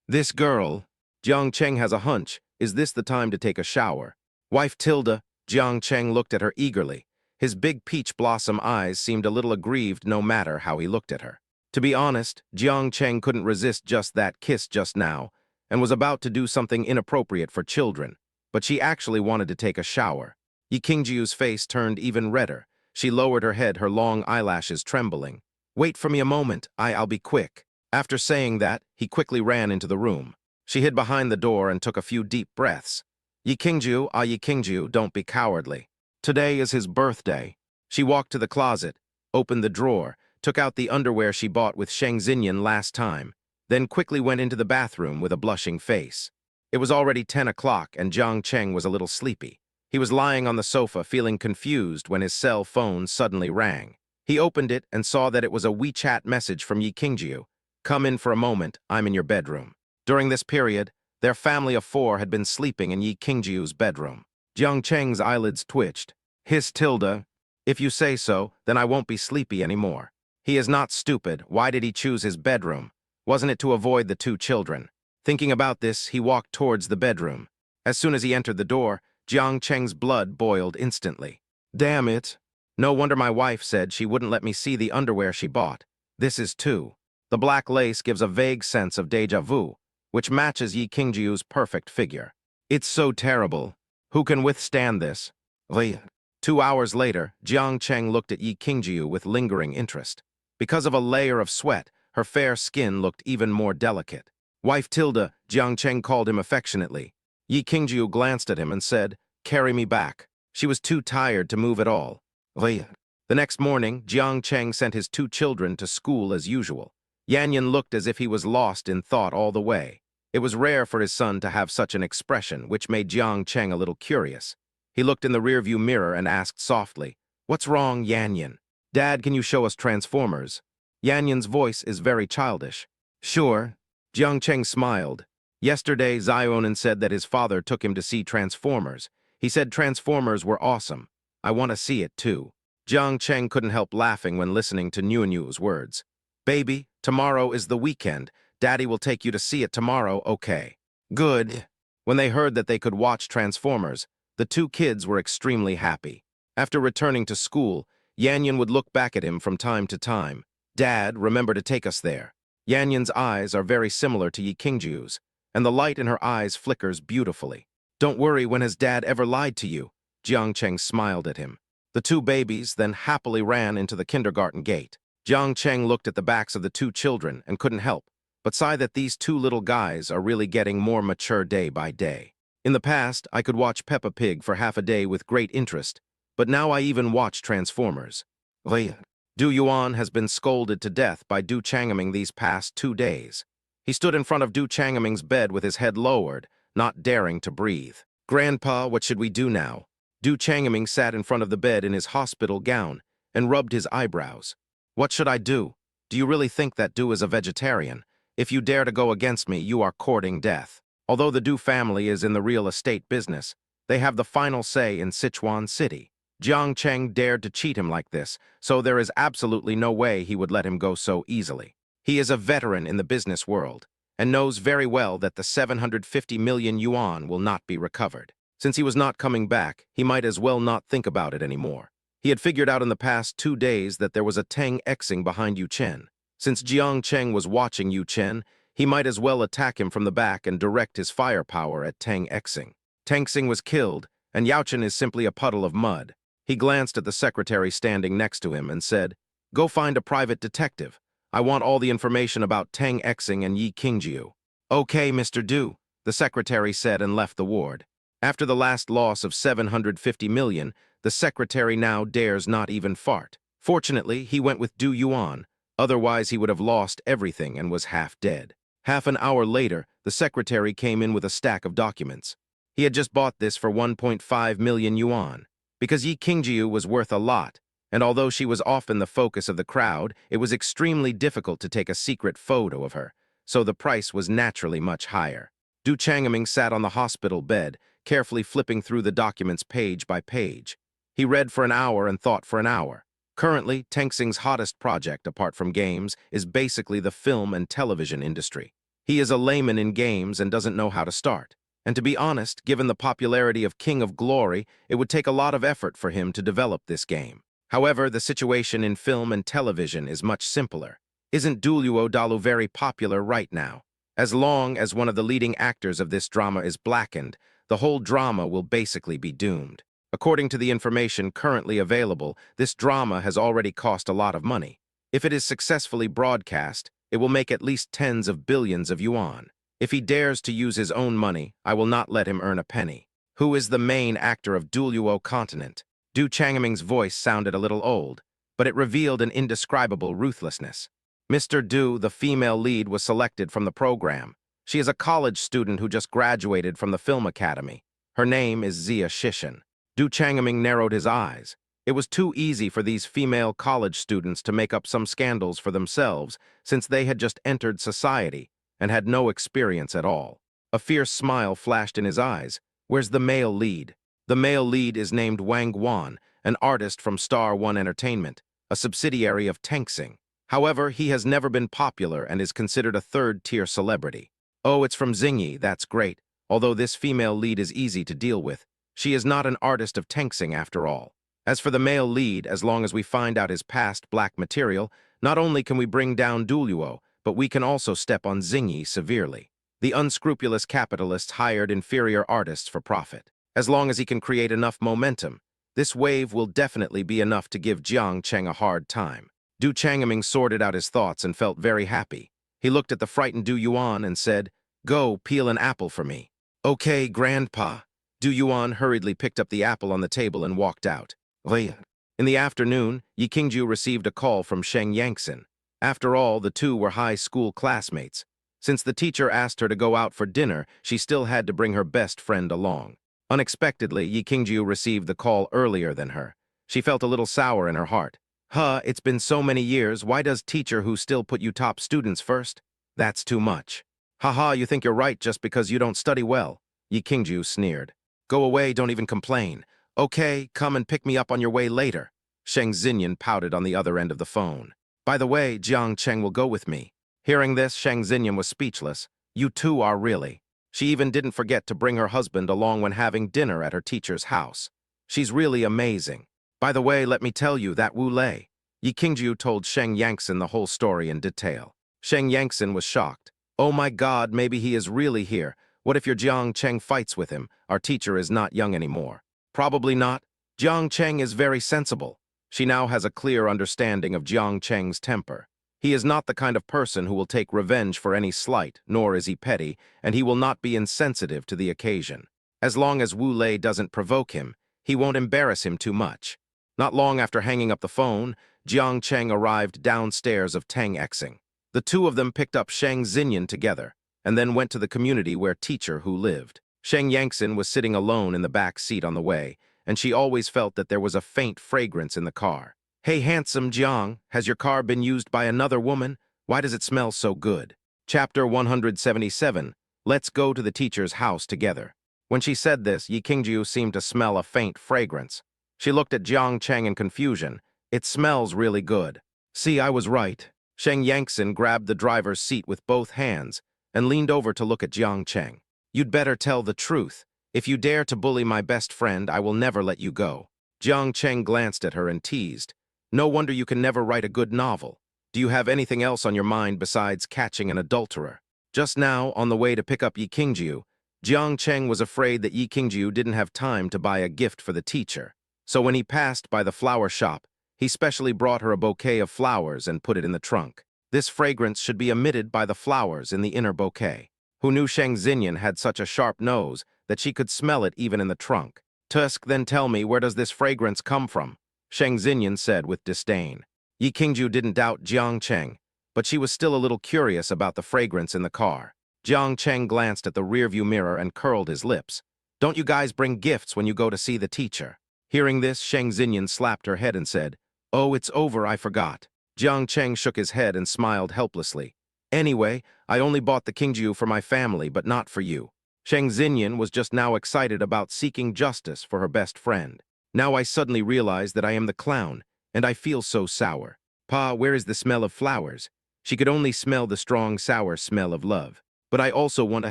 This girl. Jiang Cheng has a hunch. Is this the time to take a shower? Wife Tilda. Jiang Cheng looked at her eagerly. His big peach blossom eyes seemed a little aggrieved no matter how he looked at her. To be honest, Jiang Cheng couldn't resist just that kiss just now, and was about to do something inappropriate for children, but she actually wanted to take a shower. Yi Qingjiu's face turned even redder. She lowered her head, her long eyelashes trembling. Wait for me a moment, I'll be quick. After saying that, he quickly ran into the room. She hid behind the door and took a few deep breaths. Yi Qingjiu, don't be cowardly. Today is his birthday. She walked to the closet, opened the drawer, took out the underwear she bought with Sheng Xinyan last time, then quickly went into the bathroom with a blushing face. It was already 10 o'clock and Jiang Cheng was a little sleepy. He was lying on the sofa feeling confused when his cell phone suddenly rang. He opened it and saw that it was a WeChat message from Yi Qingjiu. Come in for a moment, I'm in your bedroom. During this period, their family of 4 had been sleeping in Yi Qingjiu's bedroom. Jiang Cheng's eyelids twitched. Tilda, if you say so, then I won't be sleepy anymore. He is not stupid. Why did he choose his bedroom? Wasn't it to avoid the 2 children? Thinking about this, he walked towards the bedroom. As soon as he entered the door, Jiang Cheng's blood boiled instantly. Damn it. No wonder my wife said she wouldn't let me see the underwear she bought. This is too. The black lace gives a vague sense of déjà vu, which matches Yi Qingjiu's perfect figure. It's so terrible. Who can withstand this? 2 hours later, Jiang Cheng looked at Yi Qingjiu with lingering interest. Because of a layer of sweat, her fair skin looked even more delicate. Wife Tilda, Jiang Cheng called him affectionately. Yi Qingjiu glanced at him and said, "Carry me back." She was too tired to move at all. The next morning, Jiang Cheng sent his 2 children to school as usual. Yanyan looked as if he was lost in thought all the way. It was rare for his son to have such an expression, which made Jiang Cheng a little curious. He looked in the rearview mirror and asked softly, "What's wrong, Yanyan? Dad, can you show us Transformers?" Yanyan's voice is very childish. Sure. Jiang Cheng smiled. Yesterday, Zionan said that his father took him to see Transformers. He said Transformers were awesome. I want to see it too. Jiang Cheng couldn't help laughing when listening to Nyu's words. Baby, tomorrow is the weekend. Daddy will take you to see it tomorrow, okay? Good. When they heard that they could watch Transformers, the 2 kids were extremely happy. After returning to school, Yanyan would look back at him from time to time. Dad, remember to take us there. Yanyan's eyes are very similar to Yi Qingjiu's, and the light in her eyes flickers beautifully. Don't worry, when has Dad ever lied to you? Jiang Cheng smiled at him. The 2 babies then happily ran into the kindergarten gate. Jiang Cheng looked at the backs of the 2 children and couldn't help but sigh that these 2 little guys are really getting more mature day by day. In the past, I could watch Peppa Pig for half a day with great interest, but now I even watch Transformers. Du Yuan has been scolded to death by Du Changming these past 2 days. He stood in front of Du Changming's bed with his head lowered, not daring to breathe. Grandpa, what should we do now? Du Changming sat in front of the bed in his hospital gown and rubbed his eyebrows. What should I do? Do you really think that Du is a vegetarian? If you dare to go against me, you are courting death. Although the Du family is in the real estate business, they have the final say in Sichuan City. Jiang Cheng dared to cheat him like this, so there is absolutely no way he would let him go so easily. He is a veteran in the business world and knows very well that the 750 million yuan will not be recovered. Since he was not coming back, he might as well not think about it anymore. He had figured out in the past 2 days that there was a Tang Xing behind Yu Chen. Since Jiang Cheng was watching Yu Chen, he might as well attack him from the back and direct his firepower at Tang Xing. Tang Xing was killed, and Yao Chen is simply a puddle of mud. He glanced at the secretary standing next to him and said, "Go find a private detective. I want all the information about Tang Xing and Yi Qingjiu." "Okay, Mr. Du," the secretary said and left the ward. After the last loss of 750 million, the secretary now dares not even fart. Fortunately, he went with Du Yuan, otherwise he would have lost everything and was half dead. Half an hour later, the secretary came in with a stack of documents. He had just bought this for 1.5 million yuan. Because Yi Qingjiu was worth a lot, and although she was often the focus of the crowd, it was extremely difficult to take a secret photo of her, so the price was naturally much higher. Du Changming sat on the hospital bed, carefully flipping through the documents page by page. He read for an hour and thought for an hour. Currently, Tencing's hottest project, apart from games, is basically the film and television industry. He is a layman in games and doesn't know how to start. And to be honest, given the popularity of King of Glory, it would take a lot of effort for him to develop this game. However, the situation in film and television is much simpler. Isn't Duoluo Dalu very popular right now? As long as one of the leading actors of this drama is blackened, the whole drama will basically be doomed. According to the information currently available, this drama has already cost a lot of money. If it is successfully broadcast, it will make at least tens of billions of yuan. If he dares to use his own money, I will not let him earn a penny. Who is the main actor of Duoluo Continent? Du Changming's voice sounded a little old, but it revealed an indescribable ruthlessness. Mr. Du, the female lead, was selected from the program. She is a college student who just graduated from the Film Academy. Her name is Zia Shishin. Du Changming narrowed his eyes. It was too easy for these female college students to make up some scandals for themselves since they had just entered society and had no experience at all. A fierce smile flashed in his eyes. Where's the male lead? The male lead is named Wang Guan, an artist from Star One Entertainment, a subsidiary of Tencent. However, he has never been popular and is considered a third-tier celebrity. Oh, it's from Xingyi, that's great. Although this female lead is easy to deal with, she is not an artist of Tencent after all. As for the male lead, as long as we find out his past black material, not only can we bring down Duoluo, but we can also step on Xingyi severely. The unscrupulous capitalists hired inferior artists for profit. As long as he can create enough momentum, this wave will definitely be enough to give Jiang Cheng a hard time. Du Changming sorted out his thoughts and felt very happy. He looked at the frightened Du Yuan and said, "Go, peel an apple for me." "Okay, Grandpa." Du Yuan hurriedly picked up the apple on the table and walked out. In the afternoon, Yi Qingjiu received a call from Sheng Yangxin. After all, the two were high school classmates. Since the teacher asked her to go out for dinner, she still had to bring her best friend along. Unexpectedly, Yi Qingjiu received the call earlier than her. She felt a little sour in her heart. It's been so many years, why does teacher who still put you top students first? That's too much. Haha, you think you're right just because you don't study well. Yi Qingjiu sneered. Go away, don't even complain. Okay, come and pick me up on your way later. Sheng Xinyan pouted on the other end of the phone. By the way, Jiang Cheng will go with me. Hearing this, Sheng Xinyan was speechless. You two are really. She even didn't forget to bring her husband along when having dinner at her teacher's house. She's really amazing. By the way, let me tell you that Wu Lei. Yi Qingjiu told Sheng Yangxin the whole story in detail. Sheng Yangxin was shocked. Oh my God, maybe he is really here. What if your Jiang Cheng fights with him? Our teacher is not young anymore. Probably not. Jiang Cheng is very sensible. She now has a clear understanding of Jiang Cheng's temper. He is not the kind of person who will take revenge for any slight, nor is he petty, and he will not be insensitive to the occasion. As long as Wu Lei doesn't provoke him, he won't embarrass him too much. Not long after hanging up the phone, Jiang Cheng arrived downstairs of Tang Xing. The two of them picked up Sheng Xinyan together, and then went to the community where teacher who lived. Sheng Yangxin was sitting alone in the back seat on the way, and she always felt that there was a faint fragrance in the car. Hey, handsome Jiang, has your car been used by another woman? Why does it smell so good? Chapter 177, Let's go to the teacher's house together. When she said this, Yi Qingjiu seemed to smell a faint fragrance. She looked at Jiang Cheng in confusion. It smells really good. See, I was right. Sheng Yangtsin grabbed the driver's seat with both hands and leaned over to look at Jiang Cheng. You'd better tell the truth. If you dare to bully my best friend, I will never let you go. Jiang Cheng glanced at her and teased. No wonder you can never write a good novel. Do you have anything else on your mind besides catching an adulterer? Just now, on the way to pick up Yi Qingjiu, Jiang Cheng was afraid that Yi Qingjiu didn't have time to buy a gift for the teacher. So when he passed by the flower shop, he specially brought her a bouquet of flowers and put it in the trunk. This fragrance should be emitted by the flowers in the inner bouquet. Who knew Sheng Xinyan had such a sharp nose that she could smell it even in the trunk? Tusk, then tell me, where does this fragrance come from? Sheng Xinyan said with disdain. Yi Qingjiu didn't doubt Jiang Cheng, but she was still a little curious about the fragrance in the car. Jiang Cheng glanced at the rearview mirror and curled his lips. Don't you guys bring gifts when you go to see the teacher? Hearing this, Sheng Xinyan slapped her head and said, Oh, it's over, I forgot. Jiang Cheng shook his head and smiled helplessly. Anyway, I only bought the Qingjiu for my family, but not for you. Sheng Xinyan was just now excited about seeking justice for her best friend. Now I suddenly realize that I am the clown, and I feel so sour. Pa, where is the smell of flowers? She could only smell the strong, sour smell of love. But I also want to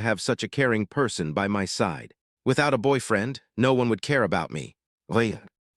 have such a caring person by my side. Without a boyfriend, no one would care about me.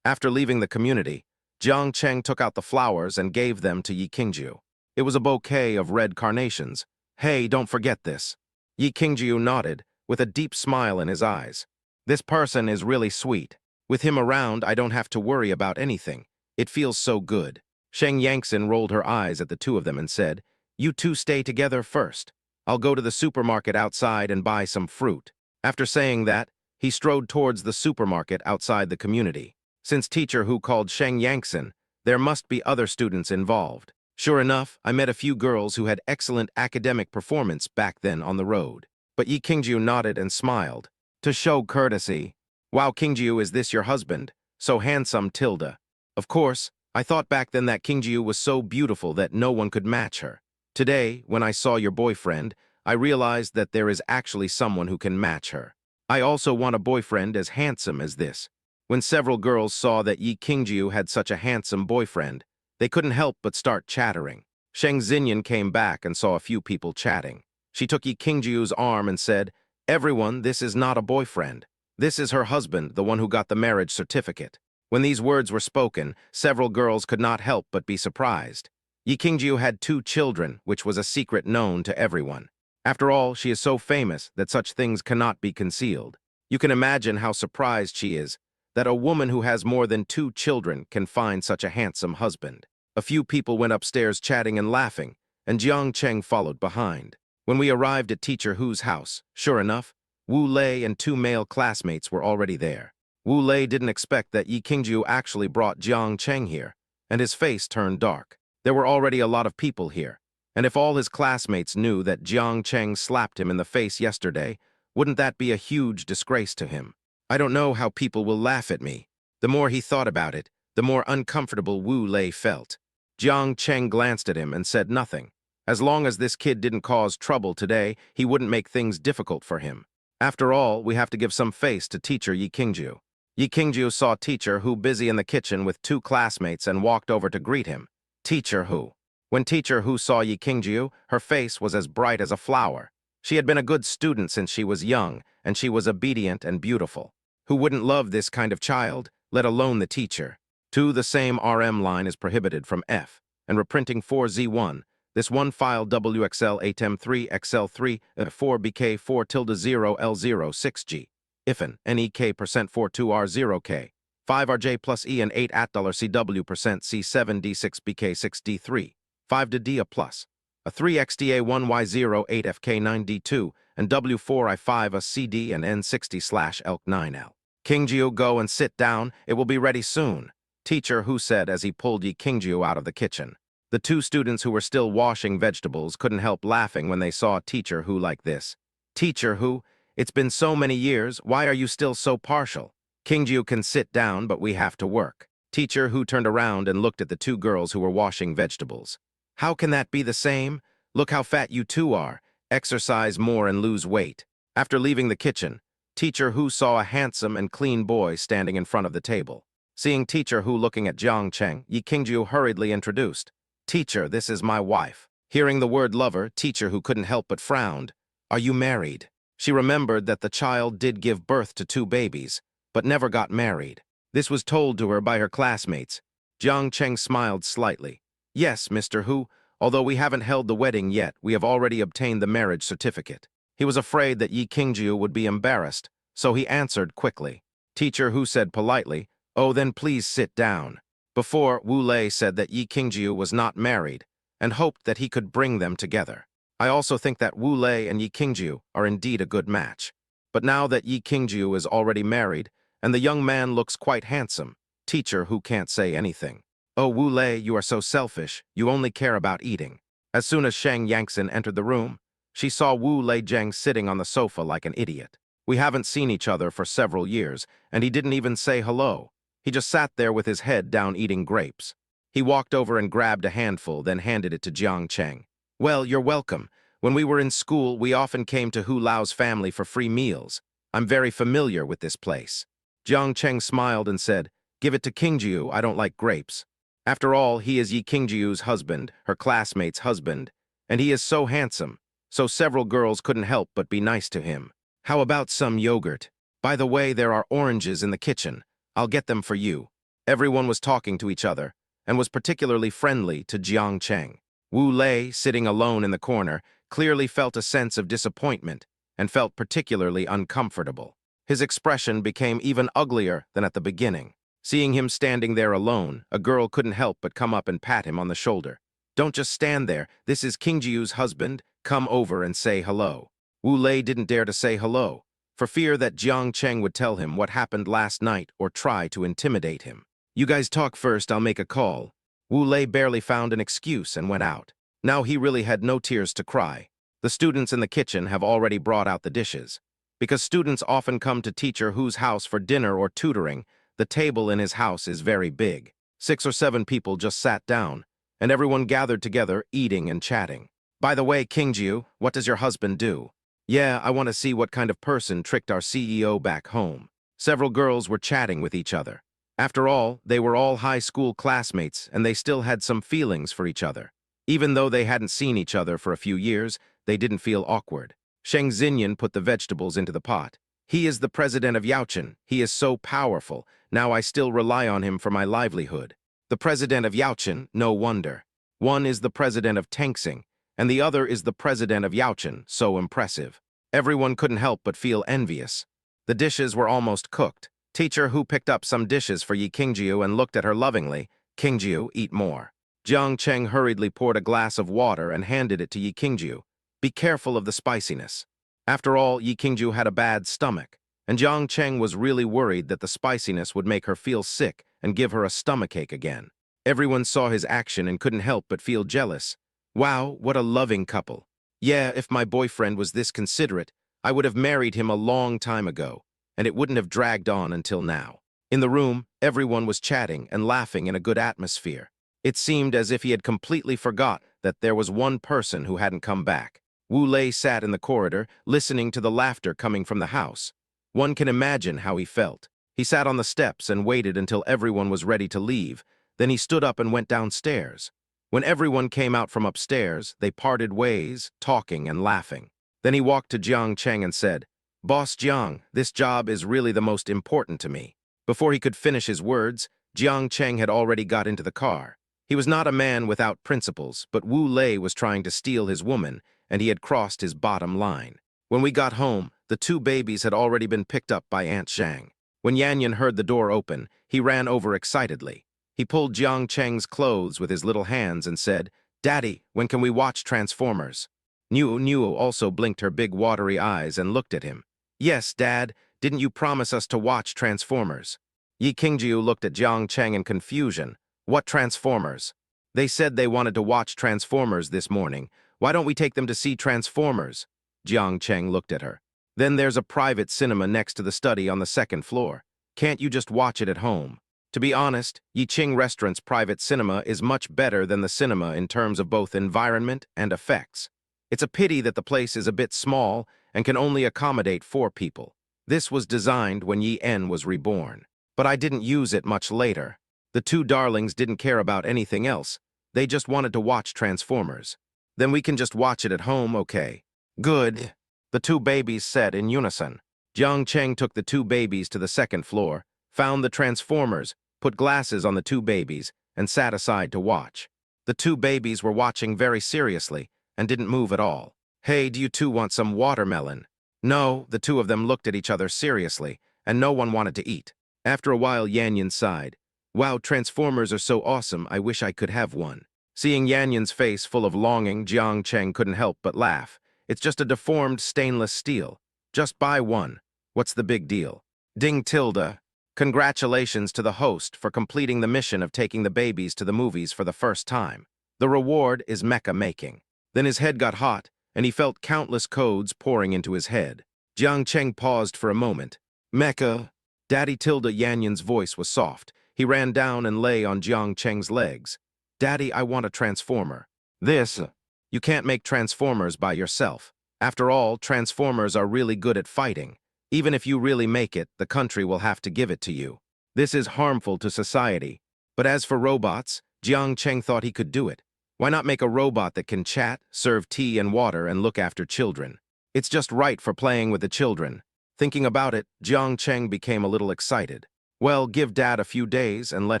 After leaving the community, Jiang Cheng took out the flowers and gave them to Yi Qingjiu. It was a bouquet of red carnations. Hey, don't forget this. Yi Qingjiu nodded, with a deep smile in his eyes. This person is really sweet. With him around, I don't have to worry about anything. It feels so good. Sheng Yangtsin rolled her eyes at the two of them and said, You two stay together first. I'll go to the supermarket outside and buy some fruit. After saying that, he strode towards the supermarket outside the community. Since teacher Hu called Sheng Yangtsin, there must be other students involved. Sure enough, I met a few girls who had excellent academic performance back then on the road. But Yi Qingjiu nodded and smiled. To show courtesy. Wow, Qingjiu, is this your husband? So handsome, tilde. Of course, I thought back then that Qingjiu was so beautiful that no one could match her. Today, when I saw your boyfriend, I realized that there is actually someone who can match her. I also want a boyfriend as handsome as this. When several girls saw that Yi Qingjiu had such a handsome boyfriend, they couldn't help but start chattering. Sheng Xinyan came back and saw a few people chatting. She took Yi Qingjiu's arm and said, Everyone, this is not a boyfriend. This is her husband, the one who got the marriage certificate. When these words were spoken, several girls could not help but be surprised. Yi Qingjiu had 2 children, which was a secret known to everyone. After all, she is so famous that such things cannot be concealed. You can imagine how surprised she is that a woman who has more than 2 children can find such a handsome husband. A few people went upstairs chatting and laughing, and Jiang Cheng followed behind. When we arrived at Teacher Hu's house, sure enough, Wu Lei and 2 male classmates were already there. Wu Lei didn't expect that Yi Qingjiu actually brought Jiang Cheng here, and his face turned dark. There were already a lot of people here, and if all his classmates knew that Jiang Cheng slapped him in the face yesterday, wouldn't that be a huge disgrace to him? I don't know how people will laugh at me. The more he thought about it, the more uncomfortable Wu Lei felt. Jiang Cheng glanced at him and said nothing. As long as this kid didn't cause trouble today, he wouldn't make things difficult for him. After all, we have to give some face to teacher Yi Qingjiu. Yi Qingjiu saw Teacher Hu busy in the kitchen with 2 classmates and walked over to greet him. Teacher Hu. When Teacher Hu saw Yi Qingjiu, her face was as bright as a flower. She had been a good student since she was young, and she was obedient and beautiful. Who wouldn't love this kind of child, let alone the teacher? 2. The same RM line is prohibited from F, and reprinting 4Z1. This one file WXL ATEM3 XL3 4BK 4 tilde 0 L0 6G. IFN NEK%42R0K 5RJ plus E and 8 at $CW C7 D6 BK 6 D3 5 to D a plus a 3XDA 1Y0 8 FK9 D2 and W4I5 a CD and N60/ELK9L. Qingjiu, go and sit down. It will be ready soon. Teacher Hu said as he pulled Yi Qingjiu out of the kitchen. The 2 students who were still washing vegetables couldn't help laughing when they saw Teacher Hu like this. Teacher Hu, it's been so many years, why are you still so partial? Qingjiu can sit down, but we have to work. Teacher Hu turned around and looked at the 2 girls who were washing vegetables. How can that be the same? Look how fat you 2 are. Exercise more and lose weight. After leaving the kitchen, Teacher Hu saw a handsome and clean boy standing in front of the table. Seeing Teacher Hu looking at Jiang Cheng, Yi Qingjiu hurriedly introduced. Teacher, this is my wife. Hearing the word lover, teacher who couldn't help but frowned. Are you married? She remembered that the child did give birth to 2 babies, but never got married. This was told to her by her classmates. Jiang Cheng smiled slightly. Yes, Mr. Hu, although we haven't held the wedding yet, we have already obtained the marriage certificate. He was afraid that Yi Qingjiu would be embarrassed, so he answered quickly. Teacher Hu said politely, "Oh, then please sit down." Before, Wu Lei said that Yi Qingjiu was not married and hoped that he could bring them together. I also think that Wu Lei and Yi Qingjiu are indeed a good match. But now that Yi Qingjiu is already married and the young man looks quite handsome, teacher Hu can't say anything. Oh, Wu Lei, you are so selfish. You only care about eating. As soon as Shang Yangxin entered the room, she saw Wu Lei Zheng sitting on the sofa like an idiot. We haven't seen each other for several years, and he didn't even say hello. He just sat there with his head down eating grapes. He walked over and grabbed a handful, then handed it to Jiang Cheng. Well, you're welcome. When we were in school, we often came to Hu Lao's family for free meals. I'm very familiar with this place. Jiang Cheng smiled and said, Give it to Qingjiu, I don't like grapes. After all, he is Yi Qingjiu's husband, her classmate's husband, and he is so handsome, so several girls couldn't help but be nice to him. How about some yogurt? By the way, there are oranges in the kitchen. I'll get them for you. Everyone was talking to each other, and was particularly friendly to Jiang Cheng. Wu Lei, sitting alone in the corner, clearly felt a sense of disappointment, and felt particularly uncomfortable. His expression became even uglier than at the beginning. Seeing him standing there alone, a girl couldn't help but come up and pat him on the shoulder. Don't just stand there. This is Qingjiu's husband. Come over and say hello. Wu Lei didn't dare to say hello, for fear that Jiang Cheng would tell him what happened last night or try to intimidate him. You guys talk first, I'll make a call. Wu Lei barely found an excuse and went out. Now he really had no tears to cry. The students in the kitchen have already brought out the dishes. Because students often come to Teacher Hu's house for dinner or tutoring, the table in his house is very big. 6 or 7 people just sat down, and everyone gathered together, eating and chatting. By the way, Qingjiu, what does your husband do? Yeah, I want to see what kind of person tricked our CEO back home. Several girls were chatting with each other. After all, they were all high school classmates, and they still had some feelings for each other. Even though they hadn't seen each other for a few years, they didn't feel awkward. Sheng Xinyan put the vegetables into the pot. He is the president of Yaochen. He is so powerful. Now I still rely on him for my livelihood. The president of Yaochen, no wonder. One is the president of Tengxing, and the other is the president of Yaochen, so impressive. Everyone couldn't help but feel envious. The dishes were almost cooked. Teacher Hu picked up some dishes for Yi Qingjiu and looked at her lovingly. Qingjiu, eat more. Jiang Cheng hurriedly poured a glass of water and handed it to Yi Qingjiu. Be careful of the spiciness. After all, Yi Qingjiu had a bad stomach, and Jiang Cheng was really worried that the spiciness would make her feel sick and give her a stomachache again. Everyone saw his action and couldn't help but feel jealous. Wow, what a loving couple. Yeah, if my boyfriend was this considerate, I would have married him a long time ago, and it wouldn't have dragged on until now. In the room, everyone was chatting and laughing in a good atmosphere. It seemed as if he had completely forgot that there was one person who hadn't come back. Wu Lei sat in the corridor, listening to the laughter coming from the house. One can imagine how he felt. He sat on the steps and waited until everyone was ready to leave. Then he stood up and went downstairs. When everyone came out from upstairs, they parted ways, talking and laughing. Then he walked to Jiang Cheng and said, Boss Jiang, this job is really the most important to me. Before he could finish his words, Jiang Cheng had already got into the car. He was not a man without principles, but Wu Lei was trying to steal his woman, and he had crossed his bottom line. When we got home, the 2 babies had already been picked up by Aunt Zhang. When Yanyan heard the door open, he ran over excitedly. He pulled Jiang Cheng's clothes with his little hands and said, Daddy, when can we watch Transformers? Niu also blinked her big watery eyes and looked at him. Yes, Dad, didn't you promise us to watch Transformers? Yi Qingjiu looked at Jiang Cheng in confusion. What Transformers? They said they wanted to watch Transformers this morning. Why don't we take them to see Transformers? Jiang Cheng looked at her. Then there's a private cinema next to the study on the 2nd floor. Can't you just watch it at home? To be honest, Yiqing Restaurant's private cinema is much better than the cinema in terms of both environment and effects. It's a pity that the place is a bit small and can only accommodate 4 people. This was designed when Yi En was reborn, but I didn't use it much later. The 2 darlings didn't care about anything else. They just wanted to watch Transformers. Then we can just watch it at home, okay? Good, the two babies said in unison. Jiang Cheng took the two babies to the second floor, found the Transformers, put glasses on the two babies, and sat aside to watch. The two babies were watching very seriously and didn't move at all. Hey, do you two want some watermelon? No, the two of them looked at each other seriously, and no one wanted to eat. After a while, Yanyan sighed. Wow, Transformers are so awesome, I wish I could have one. Seeing Yanyan's face full of longing, Jiang Cheng couldn't help but laugh. It's just a deformed stainless steel. Just buy one. What's the big deal? Ding Tilda. Congratulations to the host for completing the mission of taking the babies to the movies for the first time. The reward is mecha making. Then his head got hot, and he felt countless codes pouring into his head. Jiang Cheng paused for a moment. Mecha. Daddy Tilda Yanyan's voice was soft. He ran down and lay on Jiang Cheng's legs. Daddy, I want a transformer. You can't make transformers by yourself. After all, transformers are really good at fighting. Even if you really make it, the country will have to give it to you. This is harmful to society. But as for robots, Jiang Cheng thought he could do it. Why not make a robot that can chat, serve tea and water, and look after children? It's just right for playing with the children. Thinking about it, Jiang Cheng became a little excited. Well, give Dad a few days and let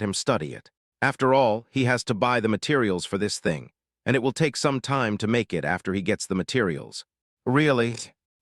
him study it. After all, he has to buy the materials for this thing, and it will take some time to make it after he gets the materials. Really?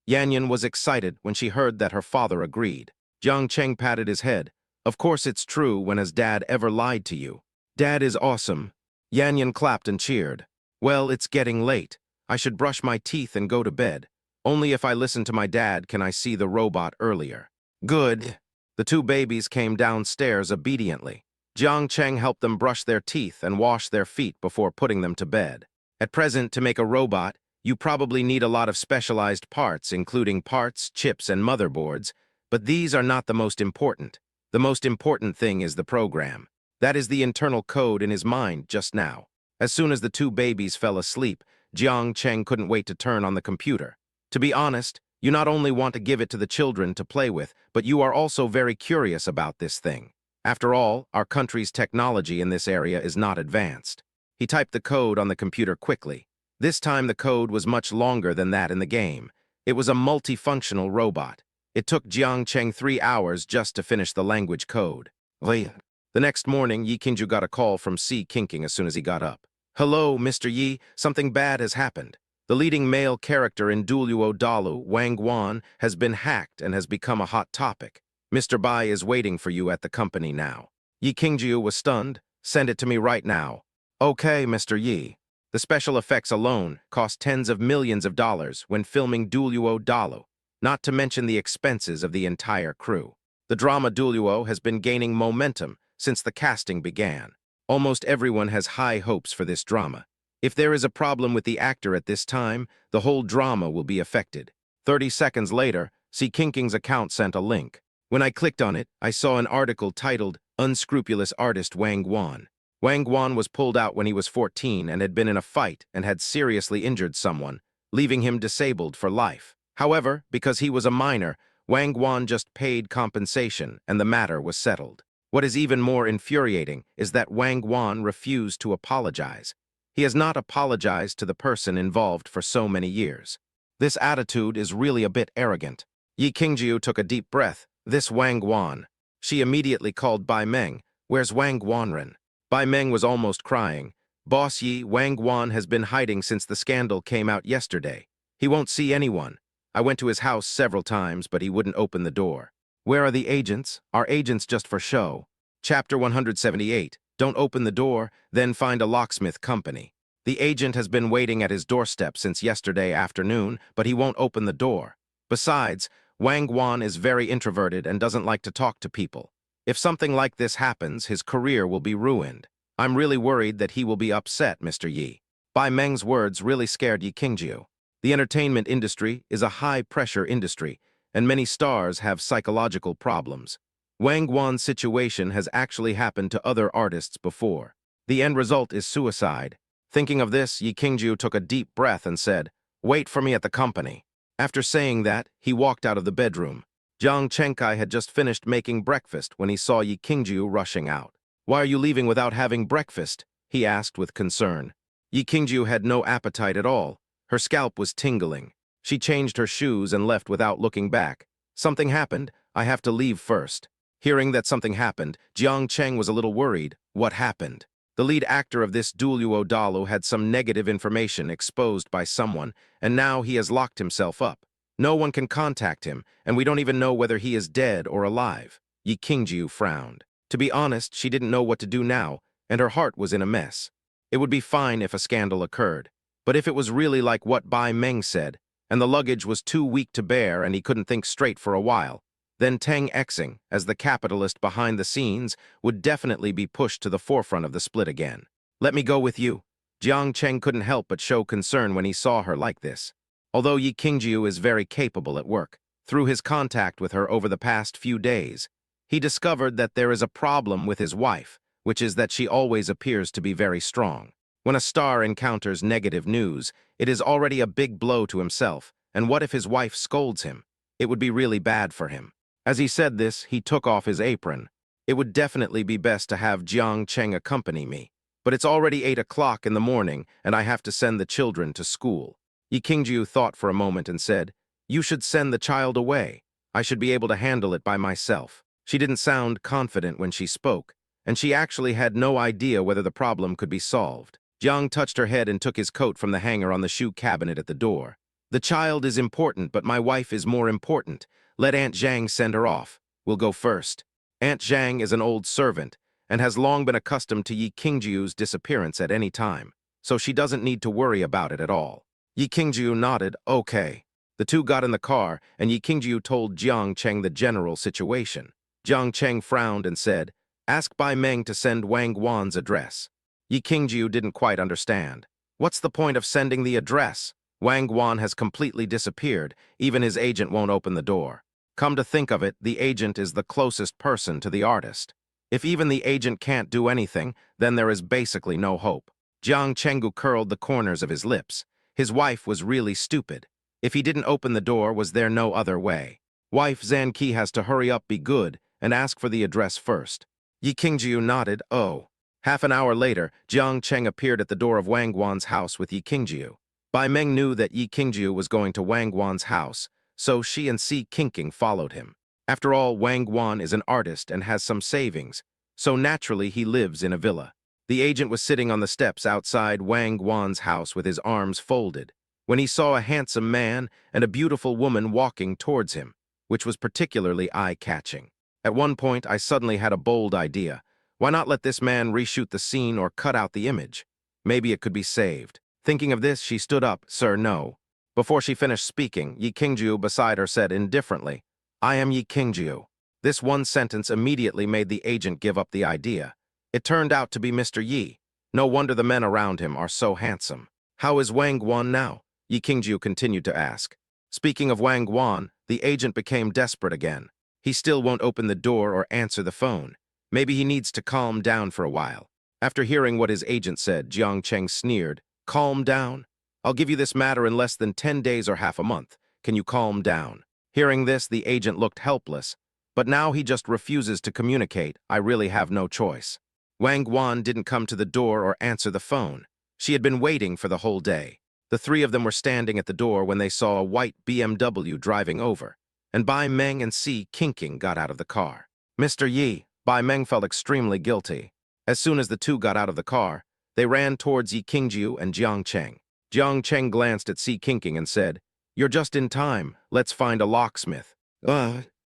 Yanyan was excited when she heard that her father agreed. Jiang Cheng patted his head. Of course it's true. When has Dad ever lied to you? Dad is awesome. Yanyan clapped and cheered. Well, it's getting late. I should brush my teeth and go to bed. Only if I listen to my dad can I see the robot earlier. Good. The two babies came downstairs obediently. Jiang Cheng helped them brush their teeth and wash their feet before putting them to bed. At present, to make a robot, you probably need a lot of specialized parts, including parts, chips, and motherboards, but these are not the most important. The most important thing is the program. That is the internal code in his mind just now. As soon as the two babies fell asleep, Jiang Cheng couldn't wait to turn on the computer. To be honest, you not only want to give it to the children to play with, but you are also very curious about this thing. After all, our country's technology in this area is not advanced. He typed the code on the computer quickly. This time the code was much longer than that in the game. It was a multifunctional robot. It took Jiang Cheng 3 hours just to finish the language code. The next morning, Yi Qingju got a call from Si Kinking as soon as he got up. Hello, Mr. Yi, something bad has happened. The leading male character in Duoluo Dalu, Wang Guan, has been hacked and has become a hot topic. Mr. Bai is waiting for you at the company now. Yi Qingju was stunned. Send it to me right now. Okay, Mr. Yi. The special effects alone cost tens of millions of dollars when filming Duoluo Dalu, not to mention the expenses of the entire crew. The drama Duoluo has been gaining momentum since the casting began. Almost everyone has high hopes for this drama. If there is a problem with the actor at this time, the whole drama will be affected. 30 seconds later, Si Kinking's account sent a link. When I clicked on it, I saw an article titled, Unscrupulous Artist Wang Guan. Wang Guan was pulled out when he was 14 and had been in a fight and had seriously injured someone, leaving him disabled for life. However, because he was a minor, Wang Guan just paid compensation and the matter was settled. What is even more infuriating is that Wang Guan refused to apologize. He has not apologized to the person involved for so many years. This attitude is really a bit arrogant. Yi Qingju took a deep breath. This Wang Guan. She immediately called Bai Meng. Where's Wang Guanren? Bai Meng was almost crying. Boss Yi, Wang Guan has been hiding since the scandal came out yesterday. He won't see anyone. I went to his house several times, but he wouldn't open the door. Where are the agents? Are agents just for show? Chapter 178. Don't open the door, then find a locksmith company. The agent has been waiting at his doorstep since yesterday afternoon, but he won't open the door. Besides, Wang Guan is very introverted and doesn't like to talk to people. If something like this happens, his career will be ruined. I'm really worried that he will be upset, Mr. Yi. Bai Meng's words really scared Yi Qingju. The entertainment industry is a high-pressure industry, and many stars have psychological problems. Wang Guan's situation has actually happened to other artists before. The end result is suicide. Thinking of this, Yi Qingju took a deep breath and said, Wait for me at the company. After saying that, he walked out of the bedroom. Jiang Chenkai had just finished making breakfast when he saw Yi Qingju rushing out. Why are you leaving without having breakfast? he asked with concern. Yi Qingjiu had no appetite at all. Her scalp was tingling. She changed her shoes and left without looking back. Something happened. I have to leave first. Hearing that something happened, Jiang Cheng was a little worried. What happened? The lead actor of this Duoluo Dalu had some negative information exposed by someone, and now he has locked himself up. No one can contact him, and we don't even know whether he is dead or alive. Yi Qingjiu frowned. To be honest, she didn't know what to do now, and her heart was in a mess. It would be fine if a scandal occurred, but if it was really like what Bai Meng said, and the luggage was too weak to bear and he couldn't think straight for a while, then Tang Exing, as the capitalist behind the scenes, would definitely be pushed to the forefront of the split again. Let me go with you. Jiang Cheng couldn't help but show concern when he saw her like this. Although Yi Qingjiu is very capable at work, through his contact with her over the past few days, he discovered that there is a problem with his wife, which is that she always appears to be very strong. When a star encounters negative news, it is already a big blow to himself, and what if his wife scolds him? It would be really bad for him. As he said this, he took off his apron. It would definitely be best to have Jiang Cheng accompany me, but it's already 8 o'clock in the morning, and I have to send the children to school. Yi Qingjiu thought for a moment and said, "You should send the child away. I should be able to handle it by myself." She didn't sound confident when she spoke, and she actually had no idea whether the problem could be solved. Jiang touched her head and took his coat from the hanger on the shoe cabinet at the door. "The child is important, but my wife is more important. Let Aunt Zhang send her off. We'll go first." Aunt Zhang is an old servant and has long been accustomed to Yi Qingjiu's disappearance at any time, so she doesn't need to worry about it at all. Yi Qingjiu nodded, "Okay." The two got in the car, and Yi Qingjiu told Jiang Cheng the general situation. Jiang Cheng frowned and said, "Ask Bai Meng to send Wang Guan's address." Yi Qingjiu didn't quite understand. What's the point of sending the address? Wang Guan has completely disappeared. Even his agent won't open the door. Come to think of it, the agent is the closest person to the artist. If even the agent can't do anything, then there is basically no hope. Jiang Chenggu curled the corners of his lips. His wife was really stupid. If he didn't open the door, was there no other way? Wife Zan Qi has to hurry up, be good, and ask for the address first. Yi Qingjiu nodded, "Oh." Half an hour later, Jiang Cheng appeared at the door of Wang Guan's house with Yi Qingjiu. Bai Meng knew that Yi Qingjiu was going to Wang Guan's house, so she and Si Qingqing followed him. After all, Wang Guan is an artist and has some savings, so naturally he lives in a villa. The agent was sitting on the steps outside Wang Guan's house with his arms folded, when he saw a handsome man and a beautiful woman walking towards him, which was particularly eye-catching. At one point, I suddenly had a bold idea. Why not let this man reshoot the scene or cut out the image? Maybe it could be saved. Thinking of this, she stood up, "Sir, no." Before she finished speaking, Yi Qingjiu beside her said indifferently, "I am Yi Qingjiu." This one sentence immediately made the agent give up the idea. It turned out to be Mr. Yi. No wonder the men around him are so handsome. "How is Wang Guan now?" Yi Qingjiu continued to ask. Speaking of Wang Guan, the agent became desperate again. He still won't open the door or answer the phone. Maybe he needs to calm down for a while. After hearing what his agent said, Jiang Cheng sneered, "Calm down? I'll give you this matter in less than 10 days or half a month. Can you calm down?" Hearing this, the agent looked helpless. But now he just refuses to communicate. I really have no choice. Wang Guan didn't come to the door or answer the phone. She had been waiting for the whole day. The three of them were standing at the door when they saw a white BMW driving over, and Bai Meng and Si Qingqing got out of the car. "Mr. Yi," Bai Meng felt extremely guilty. As soon as the two got out of the car, they ran towards Yi Qingjiu and Jiang Cheng. Jiang Cheng glanced at Si Qingqing and said, "You're just in time. Let's find a locksmith."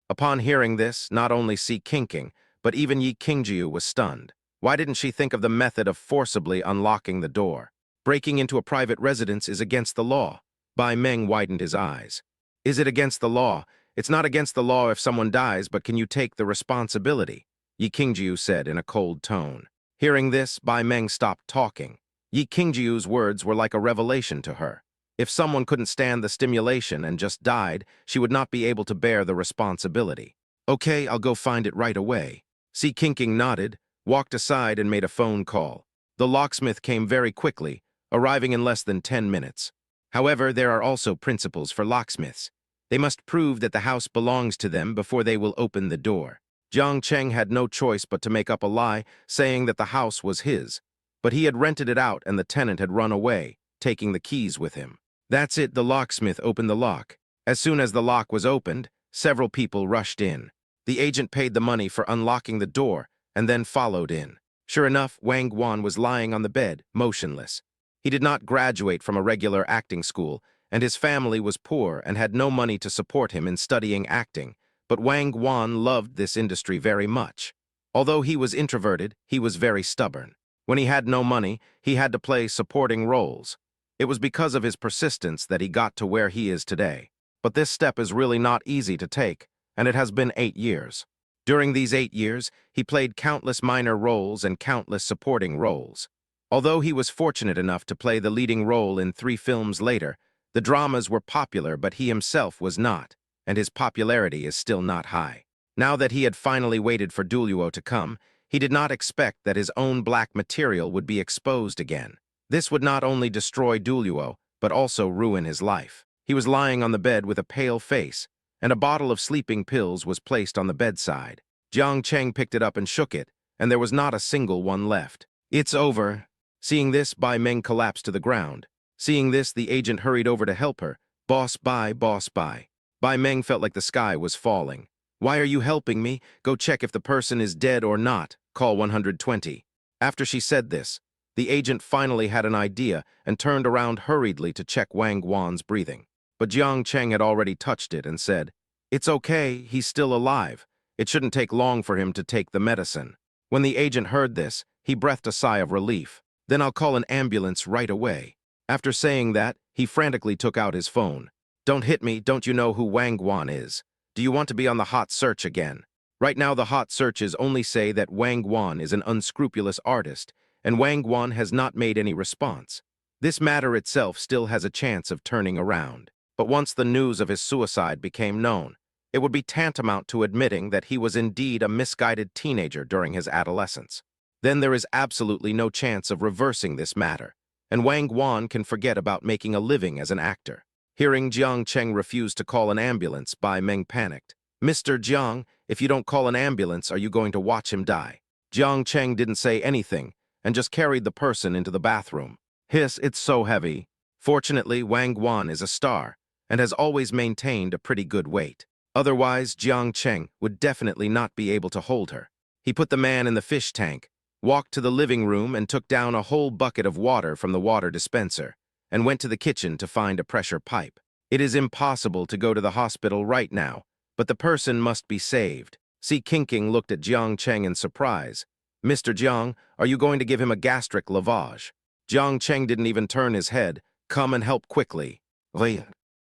Upon hearing this, not only Si Qingqing, but even Yi Qingjiu was stunned. Why didn't she think of the method of forcibly unlocking the door? Breaking into a private residence is against the law. Bai Meng widened his eyes. "Is it against the law? It's not against the law if someone dies, but can you take the responsibility?" Yi Qingjiu said in a cold tone. Hearing this, Bai Meng stopped talking. Yi Qingjiu's words were like a revelation to her. If someone couldn't stand the stimulation and just died, she would not be able to bear the responsibility. "Okay, I'll go find it right away." Si Qingqing nodded, walked aside and made a phone call. The locksmith came very quickly, arriving in less than 10 minutes. However, there are also principles for locksmiths. They must prove that the house belongs to them before they will open the door. Jiang Cheng had no choice but to make up a lie, saying that the house was his. but he had rented it out and the tenant had run away, taking the keys with him. That's it, the locksmith opened the lock. As soon as the lock was opened, several people rushed in. The agent paid the money for unlocking the door and then followed in. Sure enough, Wang Guan was lying on the bed, motionless. He did not graduate from a regular acting school, and his family was poor and had no money to support him in studying acting, but Wang Guan loved this industry very much. Although he was introverted, he was very stubborn. When he had no money, he had to play supporting roles. It was because of his persistence that he got to where he is today. But this step is really not easy to take, and it has been 8 years. During these 8 years, he played countless minor roles and countless supporting roles. Although he was fortunate enough to play the leading role in 3 films later, the dramas were popular, but he himself was not, and his popularity is still not high. Now that he had finally waited for Duoluo to come, he did not expect that his own black material would be exposed again. This would not only destroy Duoluo, but also ruin his life. He was lying on the bed with a pale face, and a bottle of sleeping pills was placed on the bedside. Jiang Cheng picked it up and shook it, and there was not a single one left. It's over. Seeing this, Bai Meng collapsed to the ground. Seeing this, the agent hurried over to help her. Boss Bai, Boss Bai. Bai Meng felt like the sky was falling. Why are you helping me? Go check if the person is dead or not. Call 120. After she said this, the agent finally had an idea and turned around hurriedly to check Wang Guan's breathing. But Jiang Cheng had already touched it and said, "It's okay, he's still alive. It shouldn't take long for him to take the medicine." When the agent heard this, he breathed a sigh of relief. "Then I'll call an ambulance right away." After saying that, he frantically took out his phone. "Don't hit me, don't you know who Wang Guan is? Do you want to be on the hot search again?" Right now the hot searches only say that Wang Guan is an unscrupulous artist, and Wang Guan has not made any response. This matter itself still has a chance of turning around. But once the news of his suicide became known, it would be tantamount to admitting that he was indeed a misguided teenager during his adolescence. Then there is absolutely no chance of reversing this matter, and Wang Guan can forget about making a living as an actor. Hearing Jiang Cheng refuse to call an ambulance, Bai Meng panicked. "Mr. Jiang, if you don't call an ambulance, are you going to watch him die?" Jiang Cheng didn't say anything and just carried the person into the bathroom. "Hiss, it's so heavy." Fortunately, Wang Guan is a star and has always maintained a pretty good weight. Otherwise, Jiang Cheng would definitely not be able to hold her. He put the man in the fish tank, walked to the living room and took down a whole bucket of water from the water dispenser, and went to the kitchen to find a pressure pipe. It is impossible to go to the hospital right now, but the person must be saved. Si Qingqing looked at Jiang Cheng in surprise. "Mr. Jiang, are you going to give him a gastric lavage?" Jiang Cheng didn't even turn his head. "Come and help quickly."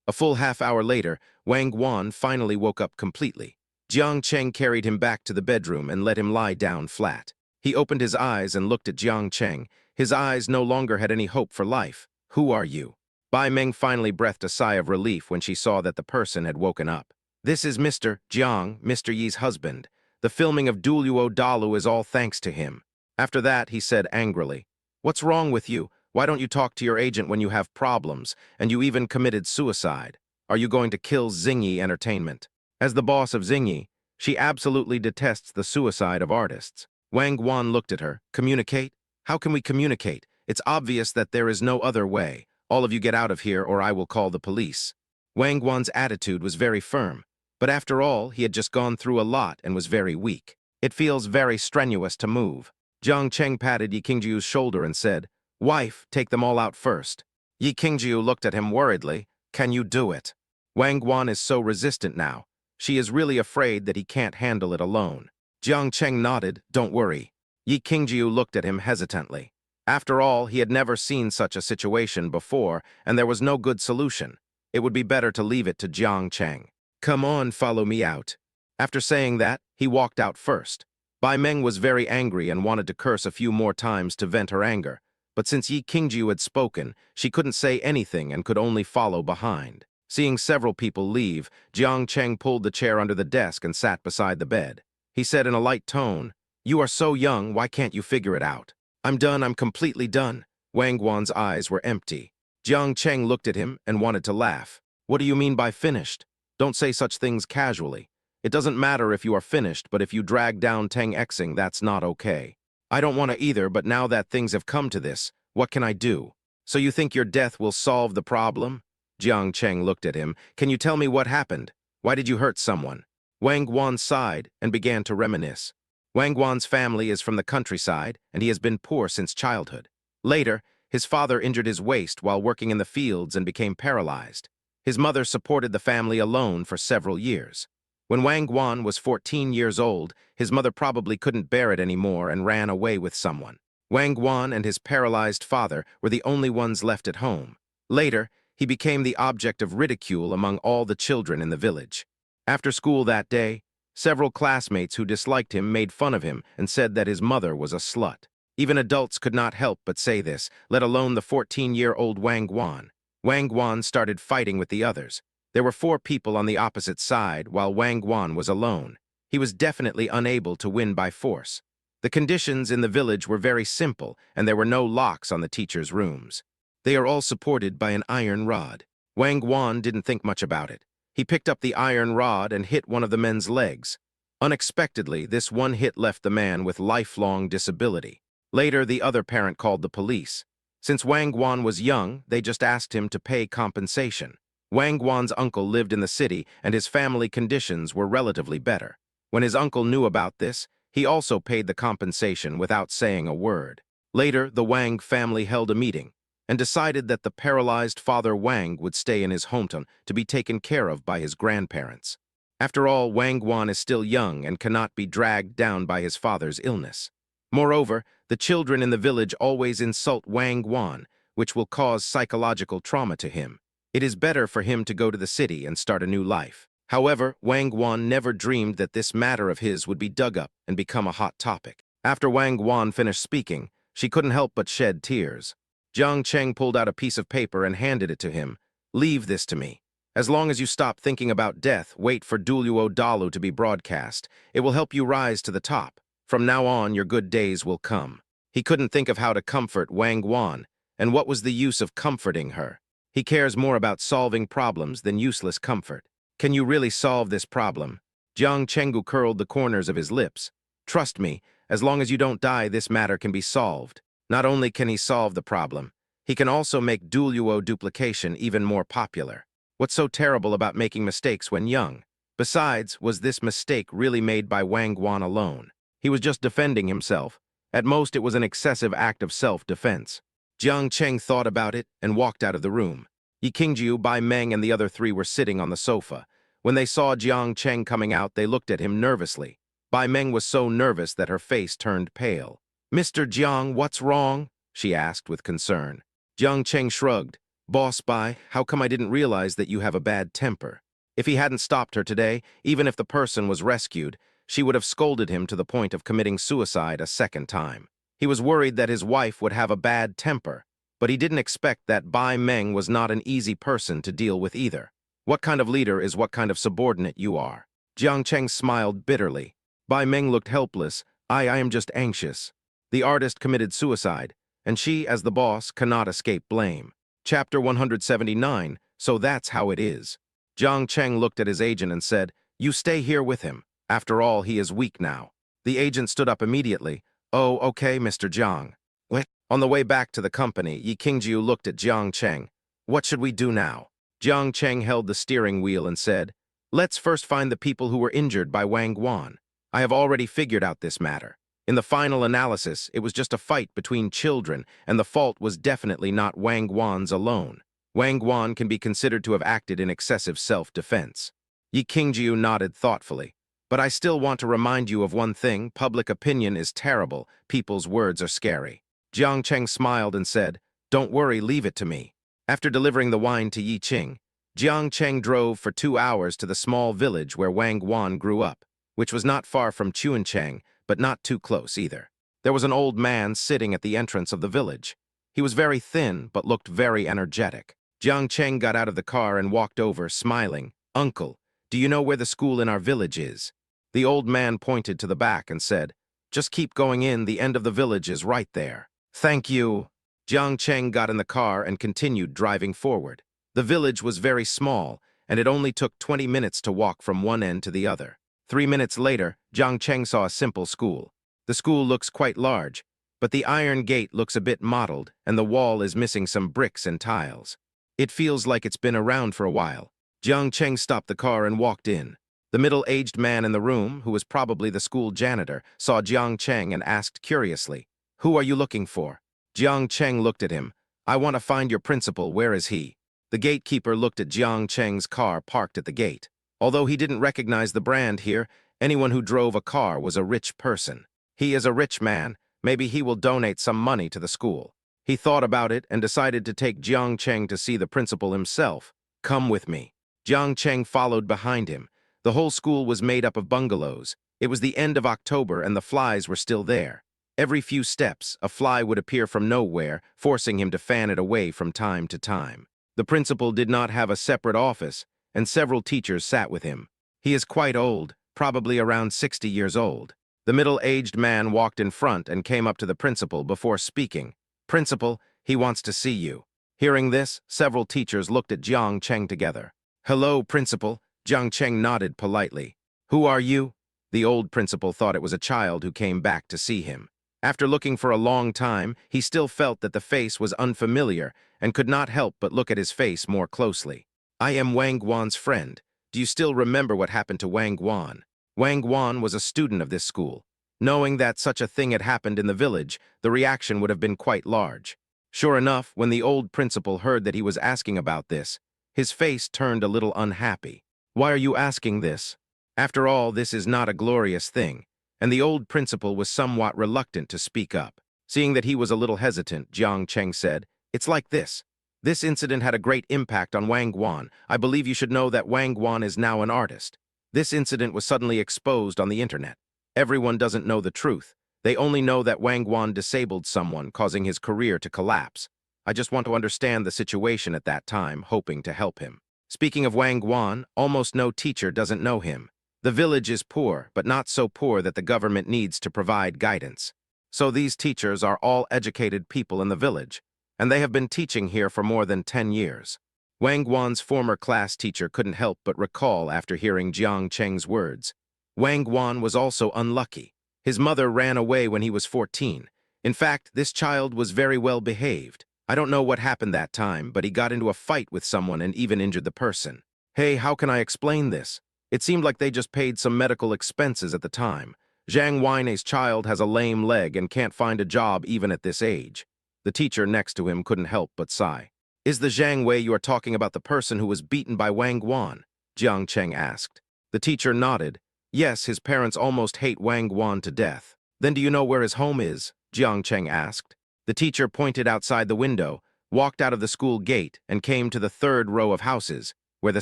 A full half-hour later, Wang Guan finally woke up completely. Jiang Cheng carried him back to the bedroom and let him lie down flat. He opened his eyes and looked at Jiang Cheng. His eyes no longer had any hope for life. "Who are you?" Bai Meng finally breathed a sigh of relief when she saw that the person had woken up. "This is Mr. Jiang, Mr. Yi's husband. The filming of Duoluo Dalu is all thanks to him." After that, he said angrily, "What's wrong with you? Why don't you talk to your agent when you have problems, and you even committed suicide? Are you going to kill Xingyi Entertainment?" As the boss of Xingyi, she absolutely detests the suicide of artists. Wang Guan looked at her. "Communicate? How can we communicate? It's obvious that there is no other way. All of you get out of here or I will call the police." Wang Guan's attitude was very firm, but after all, he had just gone through a lot and was very weak. It feels very strenuous to move. Jiang Cheng patted Yi Qingjiu's shoulder and said, "Wife, take them all out first." Yi Qingjiu looked at him worriedly. "Can you do it?" Wang Guan is so resistant now. She is really afraid that he can't handle it alone. Jiang Cheng nodded. "Don't worry." Yi Qingjiu looked at him hesitantly. After all, he had never seen such a situation before, and there was no good solution. It would be better to leave it to Jiang Cheng. "Come on, follow me out." After saying that, he walked out first. Bai Meng was very angry and wanted to curse a few more times to vent her anger. But since Yi Qingjiu had spoken, she couldn't say anything and could only follow behind. Seeing several people leave, Jiang Cheng pulled the chair under the desk and sat beside the bed. He said in a light tone, "You are so young, why can't you figure it out?" "I'm done, I'm completely done." Wang Guan's eyes were empty. Jiang Cheng looked at him and wanted to laugh. "What do you mean by finished? Don't say such things casually. It doesn't matter if you are finished, but if you drag down Teng Exing, that's not okay." I don't want to either, but now that things have come to this, what can I do? So you think your death will solve the problem? Jiang Cheng looked at him. Can you tell me what happened? Why did you hurt someone? Wang Guan sighed and began to reminisce. Wang Guan's family is from the countryside, and he has been poor since childhood. Later, his father injured his waist while working in the fields and became paralyzed. His mother supported the family alone for several years. When Wang Guan was 14 years old, his mother probably couldn't bear it anymore and ran away with someone. Wang Guan and his paralyzed father were the only ones left at home. Later, he became the object of ridicule among all the children in the village. After school that day, several classmates who disliked him made fun of him and said that his mother was a slut. Even adults could not help but say this, let alone the 14-year-old Wang Guan. Wang Guan started fighting with the others. There were 4 people on the opposite side, while Wang Guan was alone. He was definitely unable to win by force. The conditions in the village were very simple, and there were no locks on the teachers' rooms. They are all supported by an iron rod. Wang Guan didn't think much about it. He picked up the iron rod and hit one of the men's legs. Unexpectedly, this one hit left the man with lifelong disability. Later, the other parent called the police. Since Wang Guan was young, they just asked him to pay compensation. Wang Guan's uncle lived in the city, and his family conditions were relatively better. When his uncle knew about this, he also paid the compensation without saying a word. Later, the Wang family held a meeting and decided that the paralyzed father Wang would stay in his hometown to be taken care of by his grandparents. After all, Wang Guan is still young and cannot be dragged down by his father's illness. Moreover, the children in the village always insult Wang Guan, which will cause psychological trauma to him. It is better for him to go to the city and start a new life. However, Wang Guan never dreamed that this matter of his would be dug up and become a hot topic. After Wang Guan finished speaking, she couldn't help but shed tears. Jiang Cheng pulled out a piece of paper and handed it to him. Leave this to me. As long as you stop thinking about death, wait for Duluo Dalu to be broadcast. It will help you rise to the top. From now on, your good days will come. He couldn't think of how to comfort Wang Guan, and what was the use of comforting her? He cares more about solving problems than useless comfort. Can you really solve this problem? Jiang Chenggu curled the corners of his lips. Trust me, as long as you don't die, this matter can be solved. Not only can he solve the problem, he can also make Duluo duplication even more popular. What's so terrible about making mistakes when young? Besides, was this mistake really made by Wang Guan alone? He was just defending himself. At most, it was an excessive act of self-defense. Jiang Cheng thought about it and walked out of the room. Yi Qingjiu, Bai Meng, and the other 3 were sitting on the sofa. When they saw Jiang Cheng coming out, they looked at him nervously. Bai Meng was so nervous that her face turned pale. Mr. Jiang, what's wrong? She asked with concern. Jiang Cheng shrugged. Boss Bai, how come I didn't realize that you have a bad temper? If he hadn't stopped her today, even if the person was rescued, she would have scolded him to the point of committing suicide a second time. He was worried that his wife would have a bad temper, but he didn't expect that Bai Meng was not an easy person to deal with either. What kind of leader is what kind of subordinate you are? Jiang Cheng smiled bitterly. Bai Meng looked helpless. I am just anxious. The artist committed suicide, and she, as the boss, cannot escape blame. Chapter 179, so that's how it is. Jiang Cheng looked at his agent and said, you stay here with him. After all, he is weak now. The agent stood up immediately. Oh, okay, Mr. Jiang. What? On the way back to the company, Yi Qingjiu looked at Jiang Cheng. What should we do now? Jiang Cheng held the steering wheel and said, let's first find the people who were injured by Wang Guan. I have already figured out this matter. In the final analysis, it was just a fight between children, and the fault was definitely not Wang Guan's alone. Wang Guan can be considered to have acted in excessive self-defense. Yi Qingjiu nodded thoughtfully. But I still want to remind you of one thing. Public opinion is terrible. People's words are scary. Jiang Cheng smiled and said, don't worry, leave it to me. After delivering the wine to Yi Qing, Jiang Cheng drove for 2 hours to the small village where Wang Guan grew up, which was not far from Chuancheng, but not too close either. There was an old man sitting at the entrance of the village. He was very thin, but looked very energetic. Jiang Cheng got out of the car and walked over, smiling. Uncle, do you know where the school in our village is? The old man pointed to the back and said, just keep going in, the end of the village is right there. Thank you. Jiang Cheng got in the car and continued driving forward. The village was very small, and it only took 20 minutes to walk from one end to the other. 3 minutes later, Jiang Cheng saw a simple school. The school looks quite large, but the iron gate looks a bit mottled and the wall is missing some bricks and tiles. It feels like it's been around for a while. Jiang Cheng stopped the car and walked in. The middle-aged man in the room, who was probably the school janitor, saw Jiang Cheng and asked curiously, "Who are you looking for?" Jiang Cheng looked at him. "I want to find your principal. Where is he?" The gatekeeper looked at Jiang Cheng's car parked at the gate. Although he didn't recognize the brand here, anyone who drove a car was a rich person. He is a rich man. Maybe he will donate some money to the school. He thought about it and decided to take Jiang Cheng to see the principal himself. "Come with me." Jiang Cheng followed behind him. The whole school was made up of bungalows. It was the end of October and the flies were still there. Every few steps, a fly would appear from nowhere, forcing him to fan it away from time to time. The principal did not have a separate office, and several teachers sat with him. He is quite old, probably around 60 years old. The middle-aged man walked in front and came up to the principal before speaking. "Principal, he wants to see you." Hearing this, several teachers looked at Jiang Cheng together. "Hello, principal." Jiang Cheng nodded politely. "Who are you?" The old principal thought it was a child who came back to see him. After looking for a long time, he still felt that the face was unfamiliar and could not help but look at his face more closely. "I am Wang Guan's friend. Do you still remember what happened to Wang Guan?" Wang Guan was a student of this school. Knowing that such a thing had happened in the village, the reaction would have been quite large. Sure enough, when the old principal heard that he was asking about this, his face turned a little unhappy. "Why are you asking this? After all, this is not a glorious thing." And the old principal was somewhat reluctant to speak up. Seeing that he was a little hesitant, Jiang Cheng said, "It's like this. This incident had a great impact on Wang Guan. I believe you should know that Wang Guan is now an artist. This incident was suddenly exposed on the internet. Everyone doesn't know the truth. They only know that Wang Guan disabled someone, causing his career to collapse. I just want to understand the situation at that time, hoping to help him." Speaking of Wang Guan, almost no teacher doesn't know him. The village is poor, but not so poor that the government needs to provide guidance. So these teachers are all educated people in the village, and they have been teaching here for more than 10 years. Wang Guan's former class teacher couldn't help but recall after hearing Jiang Cheng's words. Wang Guan was also unlucky. His mother ran away when he was 14. In fact, this child was very well behaved. I don't know what happened that time, but he got into a fight with someone and even injured the person. Hey, how can I explain this? It seemed like they just paid some medical expenses at the time. Zhang Weine's child has a lame leg and can't find a job even at this age. The teacher next to him couldn't help but sigh. "Is the Zhang Wei you are talking about the person who was beaten by Wang Guan?" Jiang Cheng asked. The teacher nodded. "Yes, his parents almost hate Wang Guan to death." "Then do you know where his home is?" Jiang Cheng asked. The teacher pointed outside the window, walked out of the school gate, and came to the third row of houses, where the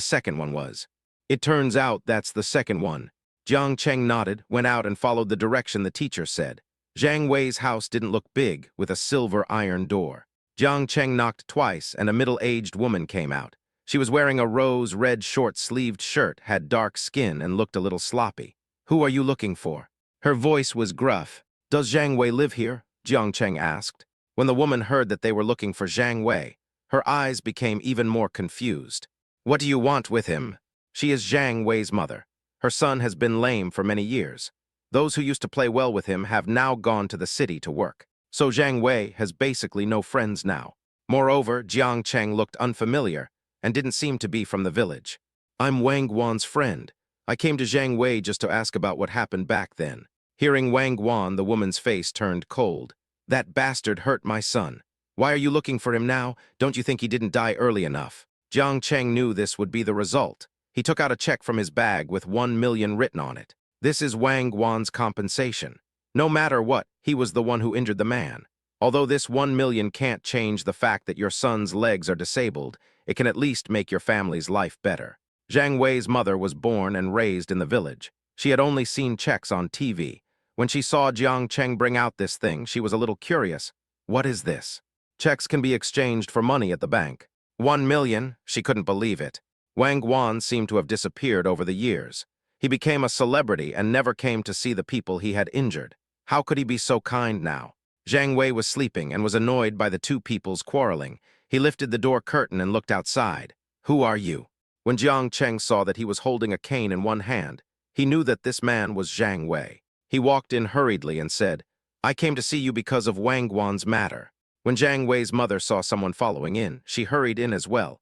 second one was. "It turns out that's the second one." Jiang Cheng nodded, went out and followed the direction the teacher said. Zhang Wei's house didn't look big, with a silver iron door. Jiang Cheng knocked twice, and a middle-aged woman came out. She was wearing a rose-red short-sleeved shirt, had dark skin, and looked a little sloppy. "Who are you looking for?" Her voice was gruff. "Does Zhang Wei live here?" Jiang Cheng asked. When the woman heard that they were looking for Zhang Wei, her eyes became even more confused. "What do you want with him?" She is Zhang Wei's mother. Her son has been lame for many years. Those who used to play well with him have now gone to the city to work. So Zhang Wei has basically no friends now. Moreover, Jiang Cheng looked unfamiliar and didn't seem to be from the village. "I'm Wang Guan's friend. I came to Zhang Wei just to ask about what happened back then." Hearing Wang Guan, the woman's face turned cold. "That bastard hurt my son. Why are you looking for him now? Don't you think he didn't die early enough?" Jiang Cheng knew this would be the result. He took out a check from his bag with 1 million written on it. This is Wang Guan's compensation. No matter what, he was the one who injured the man. Although this 1 million can't change the fact that your son's legs are disabled, it can at least make your family's life better. Zhang Wei's mother was born and raised in the village. She had only seen checks on TV. When she saw Jiang Cheng bring out this thing, she was a little curious. "What is this?" "Checks can be exchanged for money at the bank." 1 million? She couldn't believe it. Wang Guan seemed to have disappeared over the years. He became a celebrity and never came to see the people he had injured. How could he be so kind now? Zhang Wei was sleeping and was annoyed by the two people's quarreling. He lifted the door curtain and looked outside. "Who are you?" When Jiang Cheng saw that he was holding a cane in one hand, he knew that this man was Zhang Wei. He walked in hurriedly and said, "I came to see you because of Wang Guan's matter." When Zhang Wei's mother saw someone following in, she hurried in as well.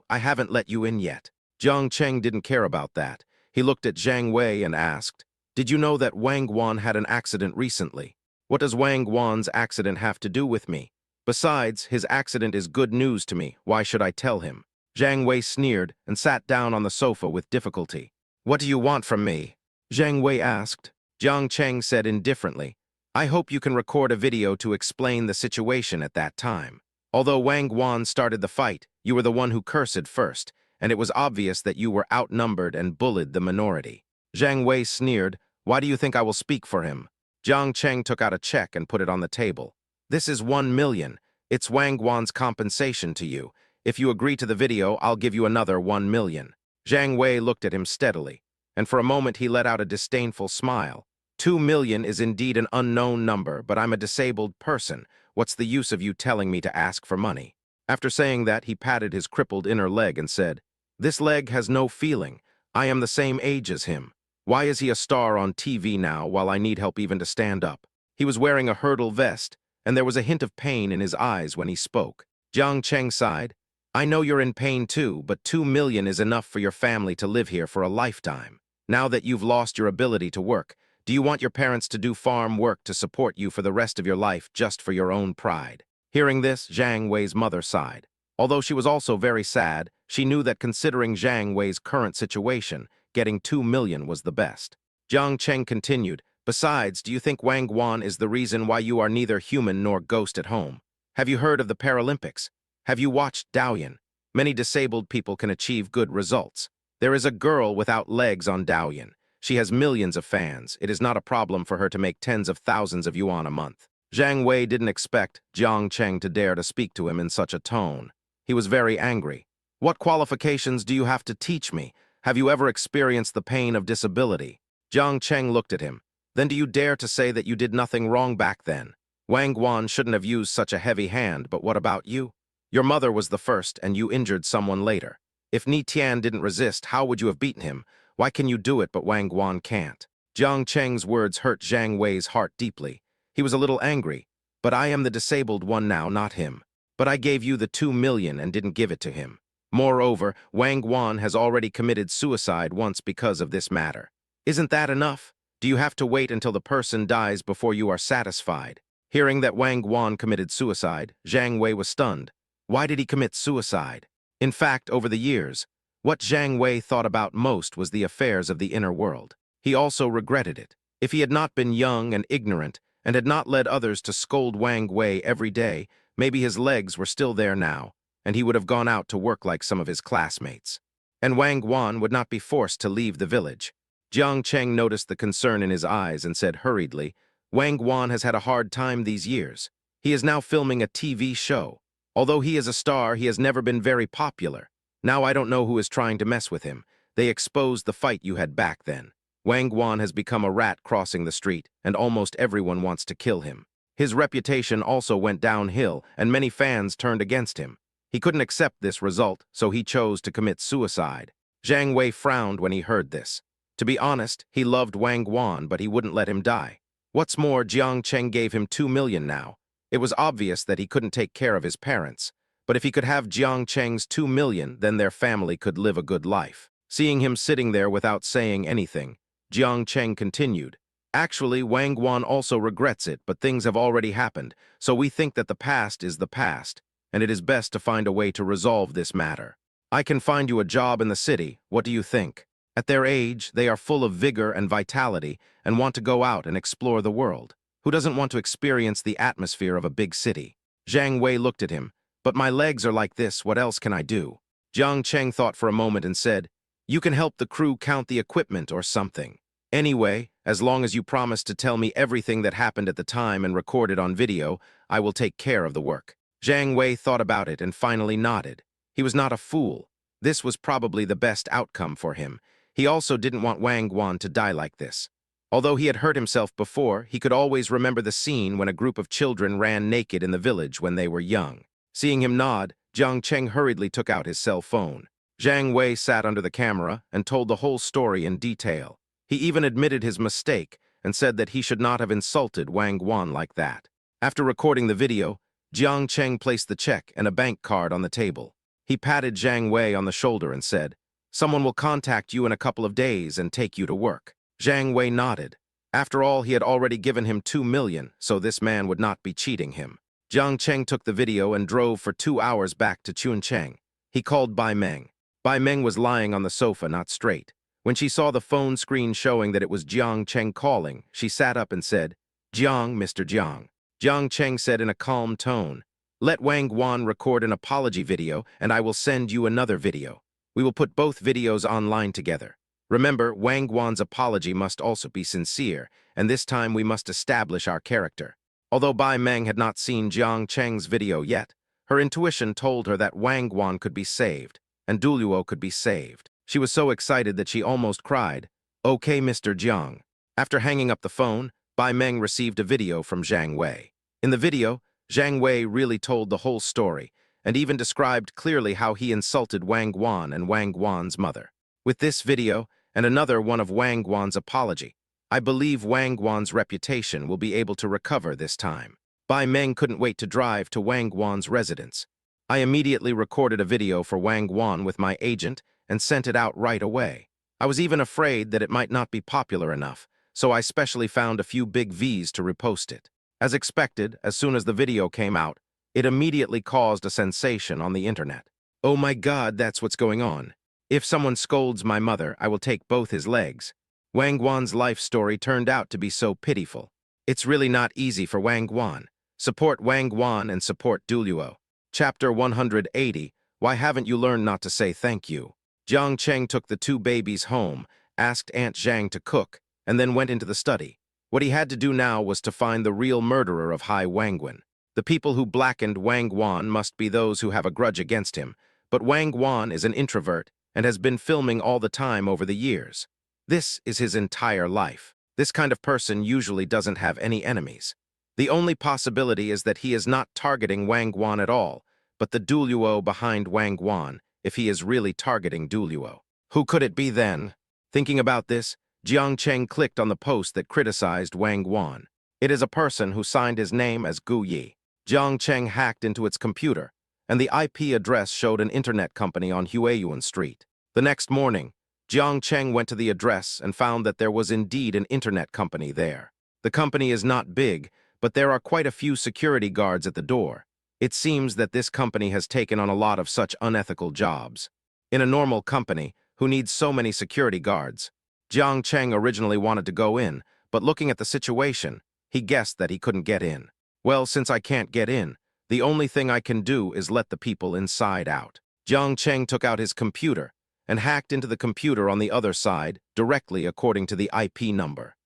I haven't let you in yet." Jiang Cheng didn't care about that. He looked at Zhang Wei and asked, "Did you know that Wang Guan had an accident recently? What does Wang Guan's accident have to do with me? Besides, his accident is good news to me. Why should I tell him?" Zhang Wei sneered and sat down on the sofa with difficulty. "What do you want from me?" Zhang Wei asked. Jiang Cheng said indifferently, "I hope you can record a video to explain the situation at that time. Although Wang Guan started the fight, you were the one who cursed first, and it was obvious that you were outnumbered and bullied the minority." Zhang Wei sneered, "Why do you think I will speak for him?" Jiang Cheng took out a check and put it on the table. "This is 1 million. It's Wang Guan's compensation to you. If you agree to the video, I'll give you another 1 million. Zhang Wei looked at him steadily, and for a moment he let out a disdainful smile. 2 million is indeed an unknown number, but I'm a disabled person. What's the use of you telling me to ask for money?" After saying that, he patted his crippled inner leg and said, "This leg has no feeling. I am the same age as him. Why is he a star on TV now while I need help even to stand up?" He was wearing a hurdle vest, and there was a hint of pain in his eyes when he spoke. Jiang Cheng sighed. "I know you're in pain too, but 2 million is enough for your family to live here for a lifetime. Now that you've lost your ability to work, do you want your parents to do farm work to support you for the rest of your life just for your own pride?" Hearing this, Zhang Wei's mother sighed. Although she was also very sad, she knew that considering Zhang Wei's current situation, getting 2 million was the best. Jiang Cheng continued, "Besides, do you think Wang Guan is the reason why you are neither human nor ghost at home? Have you heard of the Paralympics? Have you watched Douyin? Many disabled people can achieve good results. There is a girl without legs on Douyin. She has millions of fans. It is not a problem for her to make tens of thousands of yuan a month." Zhang Wei didn't expect Jiang Cheng to dare to speak to him in such a tone. He was very angry. "What qualifications do you have to teach me? Have you ever experienced the pain of disability?" Jiang Cheng looked at him. "Then do you dare to say that you did nothing wrong back then? Wang Guan shouldn't have used such a heavy hand, but what about you? Your mother was the first, and you injured someone later. If Ni Tian didn't resist, how would you have beaten him? Why can you do it, but Wang Guan can't?" Jiang Cheng's words hurt Zhang Wei's heart deeply. He was a little angry. "But I am the disabled one now, not him. But I gave you the 2 million and didn't give it to him. Moreover, Wang Guan has already committed suicide once because of this matter. Isn't that enough? Do you have to wait until the person dies before you are satisfied?" Hearing that Wang Guan committed suicide, Zhang Wei was stunned. Why did he commit suicide? In fact, over the years, what Zhang Wei thought about most was the affairs of the inner world. He also regretted it. If he had not been young and ignorant, and had not led others to scold Wang Wei every day, maybe his legs were still there now, and he would have gone out to work like some of his classmates. And Wang Guan would not be forced to leave the village. Jiang Cheng noticed the concern in his eyes and said hurriedly, "Wang Guan has had a hard time these years. He is now filming a TV show. Although he is a star, he has never been very popular. Now I don't know who is trying to mess with him. They exposed the fight you had back then. Wang Guan has become a rat crossing the street, and almost everyone wants to kill him. His reputation also went downhill, and many fans turned against him. He couldn't accept this result, so he chose to commit suicide." Zhang Wei frowned when he heard this. To be honest, he loved Wang Guan, but he wouldn't let him die. What's more, Jiang Cheng gave him 2 million now. It was obvious that he couldn't take care of his parents. But if he could have Jiang Cheng's 2 million, then their family could live a good life. Seeing him sitting there without saying anything, Jiang Cheng continued, "Actually, Wang Guan also regrets it, but things have already happened, so we think that the past is the past, and it is best to find a way to resolve this matter. I can find you a job in the city. What do you think?" At their age, they are full of vigor and vitality and want to go out and explore the world. Who doesn't want to experience the atmosphere of a big city? Zhang Wei looked at him. "But my legs are like this, what else can I do?" Jiang Cheng thought for a moment and said, "You can help the crew count the equipment or something. Anyway, as long as you promise to tell me everything that happened at the time and record it on video, I will take care of the work." Zhang Wei thought about it and finally nodded. He was not a fool. This was probably the best outcome for him. He also didn't want Wang Guan to die like this. Although he had hurt himself before, he could always remember the scene when a group of children ran naked in the village when they were young. Seeing him nod, Jiang Cheng hurriedly took out his cell phone. Zhang Wei sat under the camera and told the whole story in detail. He even admitted his mistake and said that he should not have insulted Wang Guan like that. After recording the video, Jiang Cheng placed the check and a bank card on the table. He patted Zhang Wei on the shoulder and said, "Someone will contact you in a couple of days and take you to work." Zhang Wei nodded. After all, he had already given him 2 million, so this man would not be cheating him. Jiang Cheng took the video and drove for 2 hours back to Chuncheng. He called Bai Meng. Bai Meng was lying on the sofa, not straight. When she saw the phone screen showing that it was Jiang Cheng calling, she sat up and said, "Jiang, Mr. Jiang." Jiang Cheng said in a calm tone, "Let Wang Guan record an apology video and I will send you another video. We will put both videos online together. Remember, Wang Guan's apology must also be sincere, and this time we must establish our character." Although Bai Meng had not seen Jiang Cheng's video yet, her intuition told her that Wang Guan could be saved, and Duluo could be saved. She was so excited that she almost cried. "Okay, Mr. Jiang." After hanging up the phone, Bai Meng received a video from Zhang Wei. In the video, Zhang Wei really told the whole story, and even described clearly how he insulted Wang Guan and Wang Guan's mother. With this video, and another one of Wang Guan's apology, I believe Wang Guan's reputation will be able to recover this time. Bai Meng couldn't wait to drive to Wang Guan's residence. I immediately recorded a video for Wang Guan with my agent and sent it out right away. I was even afraid that it might not be popular enough, so I specially found a few big V's to repost it. As expected, as soon as the video came out, it immediately caused a sensation on the internet. "Oh my God, that's what's going on. If someone scolds my mother, I will take both his legs." Wang Guan's life story turned out to be so pitiful. It's really not easy for Wang Guan. Support Wang Guan and support Duluo. Chapter 180, Why Haven't You Learned Not to Say Thank You? Jiang Cheng took the 2 babies home, asked Aunt Zhang to cook, and then went into the study. What he had to do now was to find the real murderer of Hai Wangguan. The people who blackened Wang Guan must be those who have a grudge against him, but Wang Guan is an introvert and has been filming all the time over the years. This is his entire life. This kind of person usually doesn't have any enemies. The only possibility is that he is not targeting Wang Guan at all, but the Duluo behind Wang Guan, if he is really targeting Duluo. Who could it be then? Thinking about this, Jiang Cheng clicked on the post that criticized Wang Guan. It is a person who signed his name as Gu Yi. Jiang Cheng hacked into its computer, and the IP address showed an internet company on Huayuan Street. The next morning, Jiang Cheng went to the address and found that there was indeed an internet company there. The company is not big, but there are quite a few security guards at the door. It seems that this company has taken on a lot of such unethical jobs. In a normal company, who needs so many security guards? Jiang Cheng originally wanted to go in, but looking at the situation, he guessed that he couldn't get in. Well, since I can't get in, the only thing I can do is let the people inside out. Jiang Cheng took out his computer and hacked into the computer on the other side, directly according to the IP number.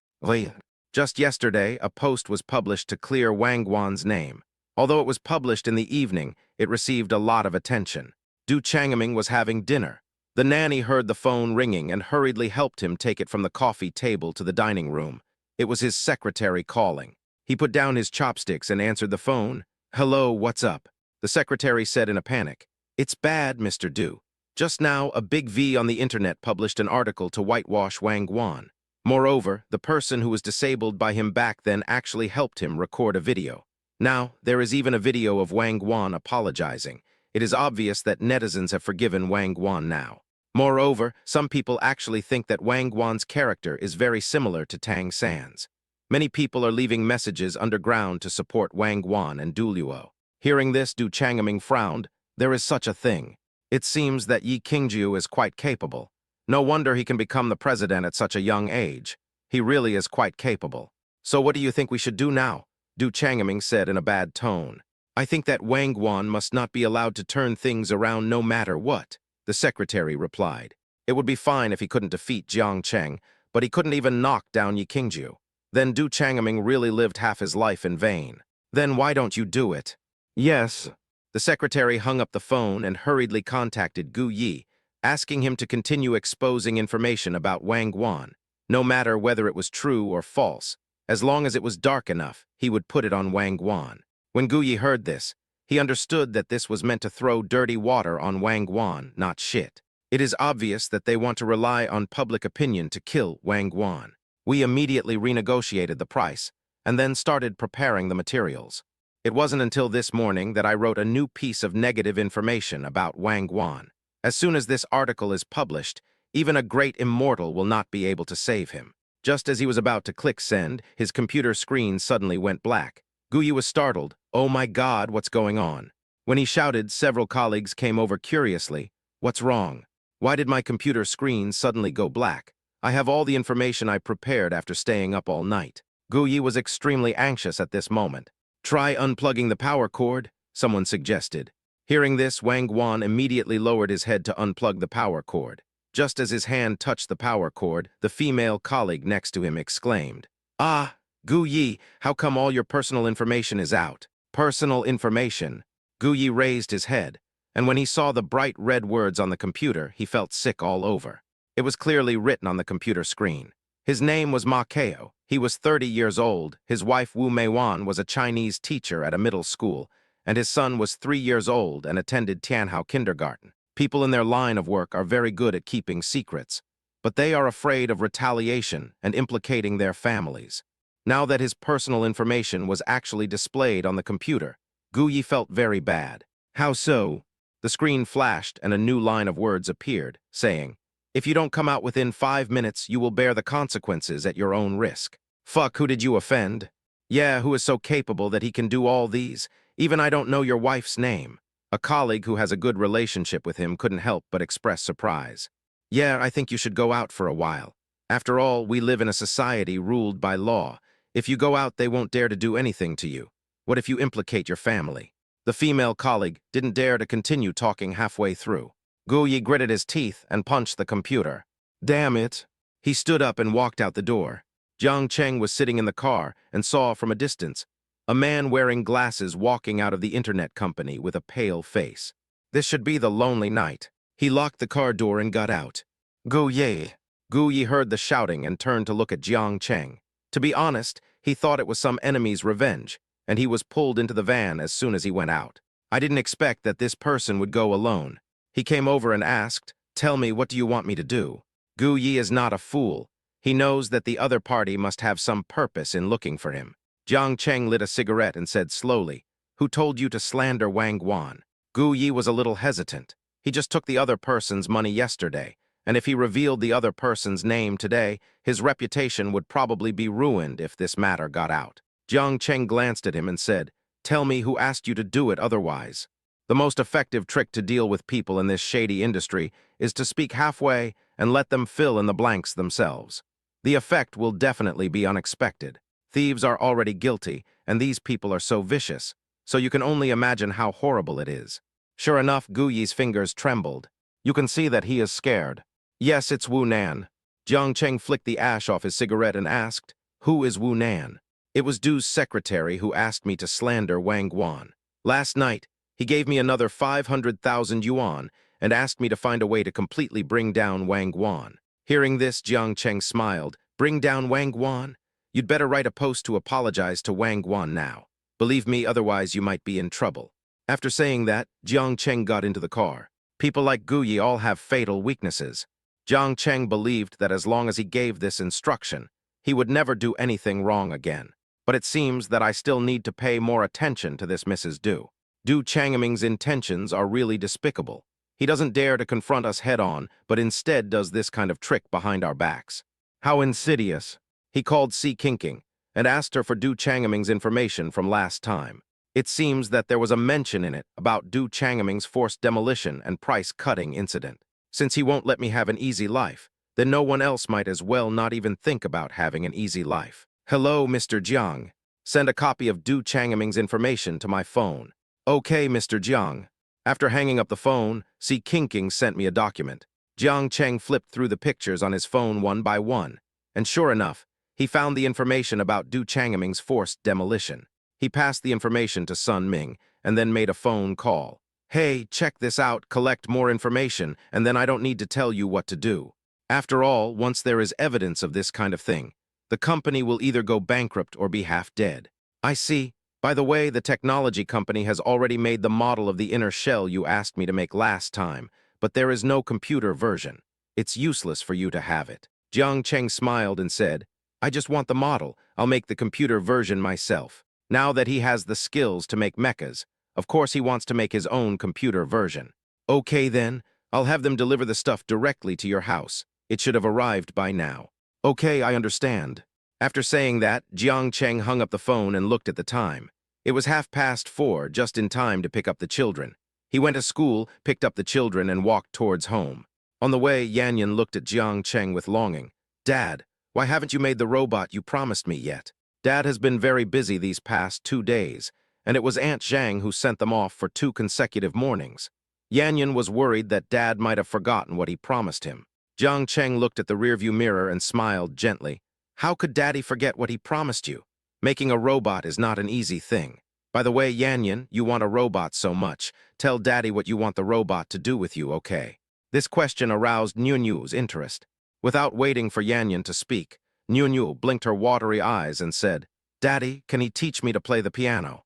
Just yesterday, a post was published to clear Wang Guan's name. Although it was published in the evening, it received a lot of attention. Du Changming was having dinner. The nanny heard the phone ringing and hurriedly helped him take it from the coffee table to the dining room. It was his secretary calling. He put down his chopsticks and answered the phone. "Hello, what's up?" The secretary said in a panic. "It's bad, Mr. Du. Just now, a big V on the internet published an article to whitewash Wang Guan. Moreover, the person who was disabled by him back then actually helped him record a video. Now, there is even a video of Wang Guan apologizing. It is obvious that netizens have forgiven Wang Guan now. Moreover, some people actually think that Wang Guan's character is very similar to Tang San's. Many people are leaving messages underground to support Wang Guan and Duluo." Hearing this, Du Changming frowned. There is such a thing. It seems that Yi Qingjiu is quite capable. No wonder he can become the president at such a young age. He really is quite capable. "So what do you think we should do now?" Du Changming said in a bad tone. "I think that Wang Guan must not be allowed to turn things around no matter what," the secretary replied. It would be fine if he couldn't defeat Jiang Cheng, but he couldn't even knock down Yi Qingjiu. Then Du Changming really lived half his life in vain. "Then why don't you do it?" "Yes." The secretary hung up the phone and hurriedly contacted Gu Yi, asking him to continue exposing information about Wang Guan, no matter whether it was true or false. As long as it was dark enough, he would put it on Wang Guan. When Gu Yi heard this, he understood that this was meant to throw dirty water on Wang Guan, not shit. It is obvious that they want to rely on public opinion to kill Wang Guan. We immediately renegotiated the price, and then started preparing the materials. It wasn't until this morning that I wrote a new piece of negative information about Wang Guan. As soon as this article is published, even a great immortal will not be able to save him. Just as he was about to click send, his computer screen suddenly went black. Guyi was startled. Oh my God, what's going on? When he shouted, several colleagues came over curiously. What's wrong? Why did my computer screen suddenly go black? I have all the information I prepared after staying up all night. Guyi was extremely anxious at this moment. Try unplugging the power cord, someone suggested. Hearing this, Wang Guan immediately lowered his head to unplug the power cord. Just as his hand touched the power cord, the female colleague next to him exclaimed, "Ah, Guyi, how come all your personal information is out?" Personal information. Guyi raised his head, and when he saw the bright red words on the computer, he felt sick all over. It was clearly written on the computer screen. His name was Ma Keo. He was 30 years old. His wife Wu Meiwan was a Chinese teacher at a middle school, and his son was 3 years old and attended Tianhao kindergarten. People in their line of work are very good at keeping secrets, but they are afraid of retaliation and implicating their families. Now that his personal information was actually displayed on the computer, Guyi felt very bad. How so? The screen flashed and a new line of words appeared, saying, "If you don't come out within 5 minutes, you will bear the consequences at your own risk." Fuck, who did you offend? Yeah, who is so capable that he can do all these? Even I don't know your wife's name. A colleague who has a good relationship with him couldn't help but express surprise. Yeah, I think you should go out for a while. After all, we live in a society ruled by law. If you go out, they won't dare to do anything to you. What if you implicate your family? The female colleague didn't dare to continue talking halfway through. Guyi gritted his teeth and punched the computer. Damn it. He stood up and walked out the door. Jiang Cheng was sitting in the car and saw from a distance a man wearing glasses walking out of the internet company with a pale face. This should be the lonely night. He locked the car door and got out. Guyi. Guyi heard the shouting and turned to look at Jiang Cheng. To be honest, he thought it was some enemy's revenge, and he was pulled into the van as soon as he went out. I didn't expect that this person would go alone. He came over and asked, "Tell me, what do you want me to do?" Guyi is not a fool. He knows that the other party must have some purpose in looking for him. Jiang Cheng lit a cigarette and said slowly, "Who told you to slander Wang Guan?" Guyi was a little hesitant. He just took the other person's money yesterday, and if he revealed the other person's name today, his reputation would probably be ruined if this matter got out. Jiang Cheng glanced at him and said, "Tell me who asked you to do it otherwise." The most effective trick to deal with people in this shady industry is to speak halfway and let them fill in the blanks themselves. The effect will definitely be unexpected. Thieves are already guilty, and these people are so vicious, so you can only imagine how horrible it is. Sure enough, Guyi's fingers trembled. You can see that he is scared. Yes, it's Wu Nan. Jiang Cheng flicked the ash off his cigarette and asked, "Who is Wu Nan?" It was Du's secretary who asked me to slander Wang Guan. Last night, he gave me another 500,000 yuan and asked me to find a way to completely bring down Wang Guan. Hearing this, Jiang Cheng smiled. Bring down Wang Guan? You'd better write a post to apologize to Wang Guan now. Believe me, otherwise you might be in trouble. After saying that, Jiang Cheng got into the car. People like Guyi all have fatal weaknesses. Jiang Cheng believed that as long as he gave this instruction, he would never do anything wrong again. But it seems that I still need to pay more attention to this Mrs. Du. Du Changming's intentions are really despicable. He doesn't dare to confront us head-on, but instead does this kind of trick behind our backs. How insidious. He called Si Kinking and asked her for Du Changming's information from last time. It seems that there was a mention in it about Du Changming's forced demolition and price-cutting incident. Since he won't let me have an easy life, then no one else might as well not even think about having an easy life. Hello, Mr. Jiang. Send a copy of Du Changming's information to my phone. Okay, Mr. Jiang. After hanging up the phone, Si Kinking sent me a document. Jiang Cheng flipped through the pictures on his phone one by one, and sure enough, he found the information about Du Changming's forced demolition. He passed the information to Sun Ming and then made a phone call. Hey, check this out, collect more information, and then I don't need to tell you what to do. After all, once there is evidence of this kind of thing, the company will either go bankrupt or be half dead. I see. By the way, the technology company has already made the model of the inner shell you asked me to make last time, but there is no computer version. It's useless for you to have it. Jiang Cheng smiled and said, I just want the model. I'll make the computer version myself. Now that he has the skills to make mechas, of course he wants to make his own computer version. Okay then, I'll have them deliver the stuff directly to your house. It should have arrived by now. Okay, I understand. After saying that, Jiang Cheng hung up the phone and looked at the time. It was 4:30, just in time to pick up the children. He went to school, picked up the children, and walked towards home. On the way, Yanyan looked at Jiang Cheng with longing. Dad, why haven't you made the robot you promised me yet? Dad has been very busy these past 2 days, and it was Aunt Zhang who sent them off for 2 consecutive mornings. Yanyan was worried that Dad might have forgotten what he promised him. Jiang Cheng looked at the rearview mirror and smiled gently. How could Daddy forget what he promised you? Making a robot is not an easy thing. By the way, Yanyan, you want a robot so much. Tell Daddy what you want the robot to do with you, okay? This question aroused Nyunyu's interest. Without waiting for Yanyan to speak, Nyunyu blinked her watery eyes and said, Daddy, can he teach me to play the piano?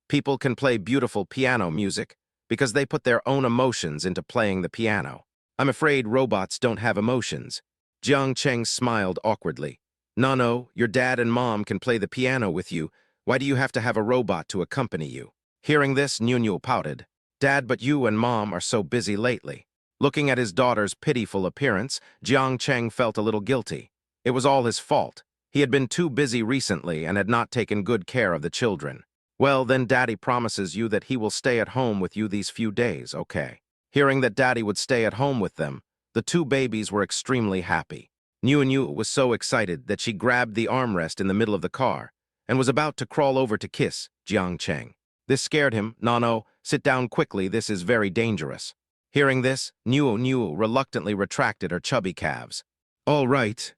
People can play beautiful piano music because they put their own emotions into playing the piano. I'm afraid robots don't have emotions. Jiang Cheng smiled awkwardly. No, your dad and mom can play the piano with you. Why do you have to have a robot to accompany you? Hearing this, Nyunyu pouted. Dad, but you and Mom are so busy lately. Looking at his daughter's pitiful appearance, Jiang Cheng felt a little guilty. It was all his fault. He had been too busy recently and had not taken good care of the children. Well, then Daddy promises you that he will stay at home with you these few days, okay? Hearing that Daddy would stay at home with them, the 2 babies were extremely happy. Nyunyu was so excited that she grabbed the armrest in the middle of the car and was about to crawl over to kiss Jiang Cheng. This scared him. No, sit down quickly, this is very dangerous. Hearing this, Nyunyu reluctantly retracted her chubby calves. All right.